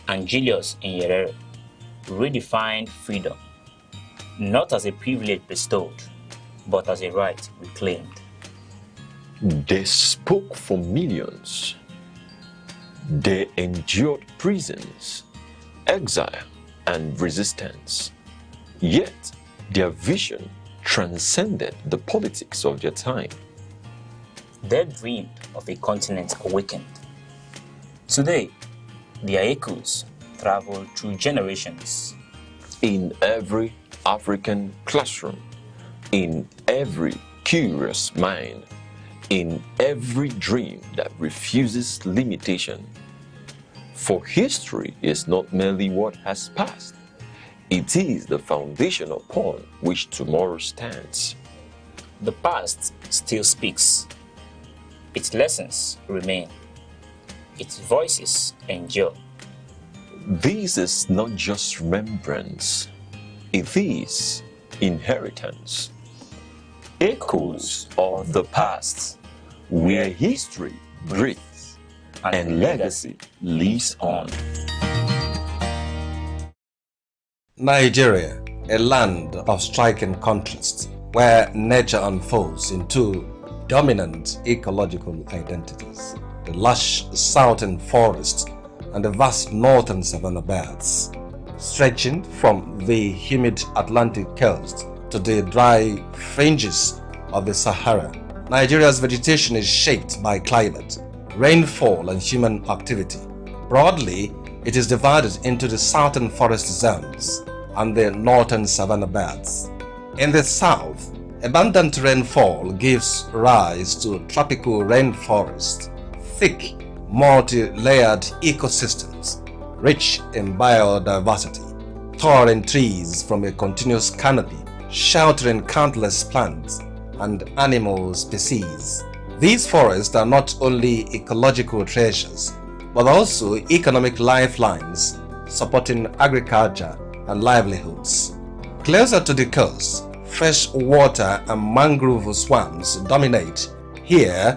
and Julius Nyerere redefined freedom, not as a privilege bestowed, but as a right reclaimed. They spoke for millions. They endured prisons, exile, and resistance. Yet, their vision transcended the politics of their time. They dreamed of a continent awakened. Today, their echoes travel through generations. In every African classroom, in every curious mind, in every dream that refuses limitation. For history is not merely what has passed, it is the foundation upon which tomorrow stands. The past still speaks. Its lessons remain. Its voices endure. This is not just remembrance, it is inheritance. Echoes of the past, where history breathes and legacy lives on. Nigeria, a land of striking contrast, where nature unfolds into dominant ecological identities. The lush southern forest and the vast northern savanna belts, stretching from the humid Atlantic coast to the dry fringes of the Sahara. Nigeria's vegetation is shaped by climate, rainfall, and human activity. Broadly, it is divided into the southern forest zones and the northern savanna belts. In the south, abundant rainfall gives rise to tropical rainforest, thick, multi-layered ecosystems, rich in biodiversity, towering trees from a continuous canopy, sheltering countless plants and animal species. These forests are not only ecological treasures, but also economic lifelines supporting agriculture and livelihoods. Closer to the coast, fresh water and mangrove swamps dominate. Here,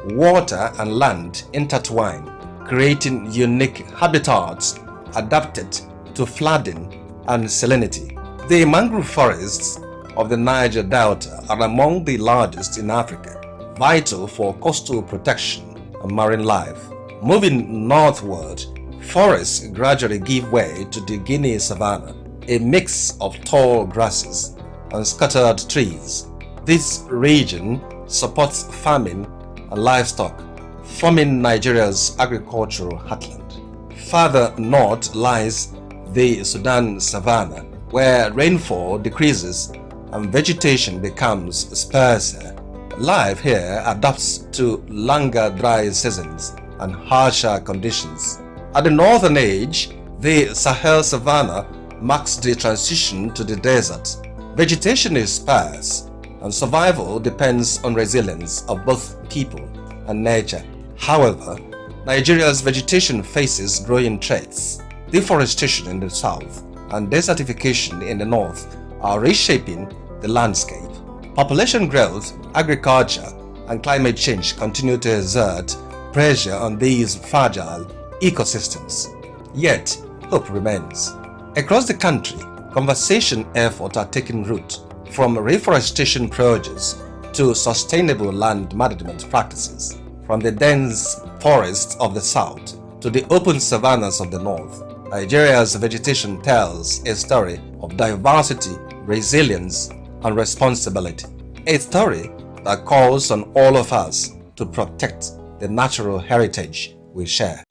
water and land intertwine, creating unique habitats adapted to flooding and salinity. The mangrove forests of the Niger Delta are among the largest in Africa, vital for coastal protection and marine life. Moving northward, forests gradually give way to the Guinea savanna, a mix of tall grasses and scattered trees. This region supports farming and livestock, forming Nigeria's agricultural heartland. Further north lies the Sudan savanna, where rainfall decreases and vegetation becomes sparser. Life here adapts to longer dry seasons and harsher conditions. At the northern edge, the Sahel savanna marks the transition to the desert. Vegetation is sparse, and survival depends on resilience of both people and nature. However, Nigeria's vegetation faces growing threats. Deforestation in the south and desertification in the north are reshaping the landscape. Population growth, agriculture, and climate change continue to exert pressure on these fragile ecosystems. Yet, hope remains. Across the country, conservation efforts are taking root, from reforestation projects to sustainable land management practices, from the dense forests of the south to the open savannas of the north. Nigeria's vegetation tells a story of diversity, resilience, and responsibility. A story that calls on all of us to protect the natural heritage we share.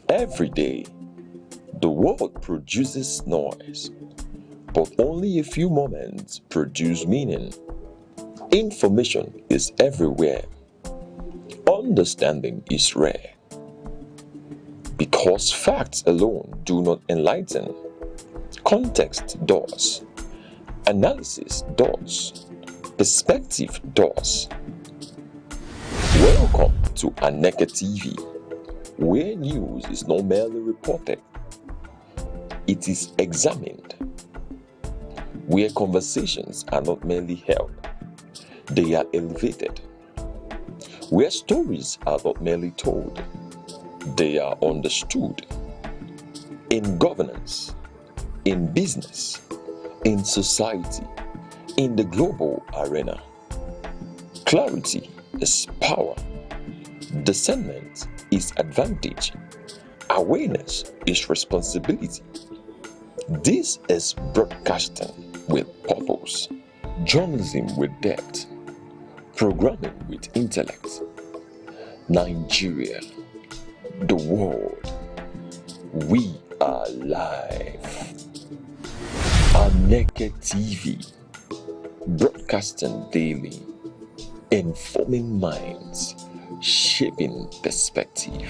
Every day, the world produces noise, but only a few moments produce meaning. Information is everywhere. Understanding is rare. Because facts alone do not enlighten, context does, analysis does, perspective does. Welcome to Aneke TV, where news is not merely reported, it is examined. Where conversations are not merely held, they are elevated. Where stories are not merely told, they are understood. In governance, in business, in society, in the global arena, clarity is power, discernment is advantage, awareness is responsibility. This is broadcasting with purpose, journalism with depth, programming with intellect. Nigeria, the world, we are live. Aneke TV, broadcasting daily, informing minds, shaping perspective.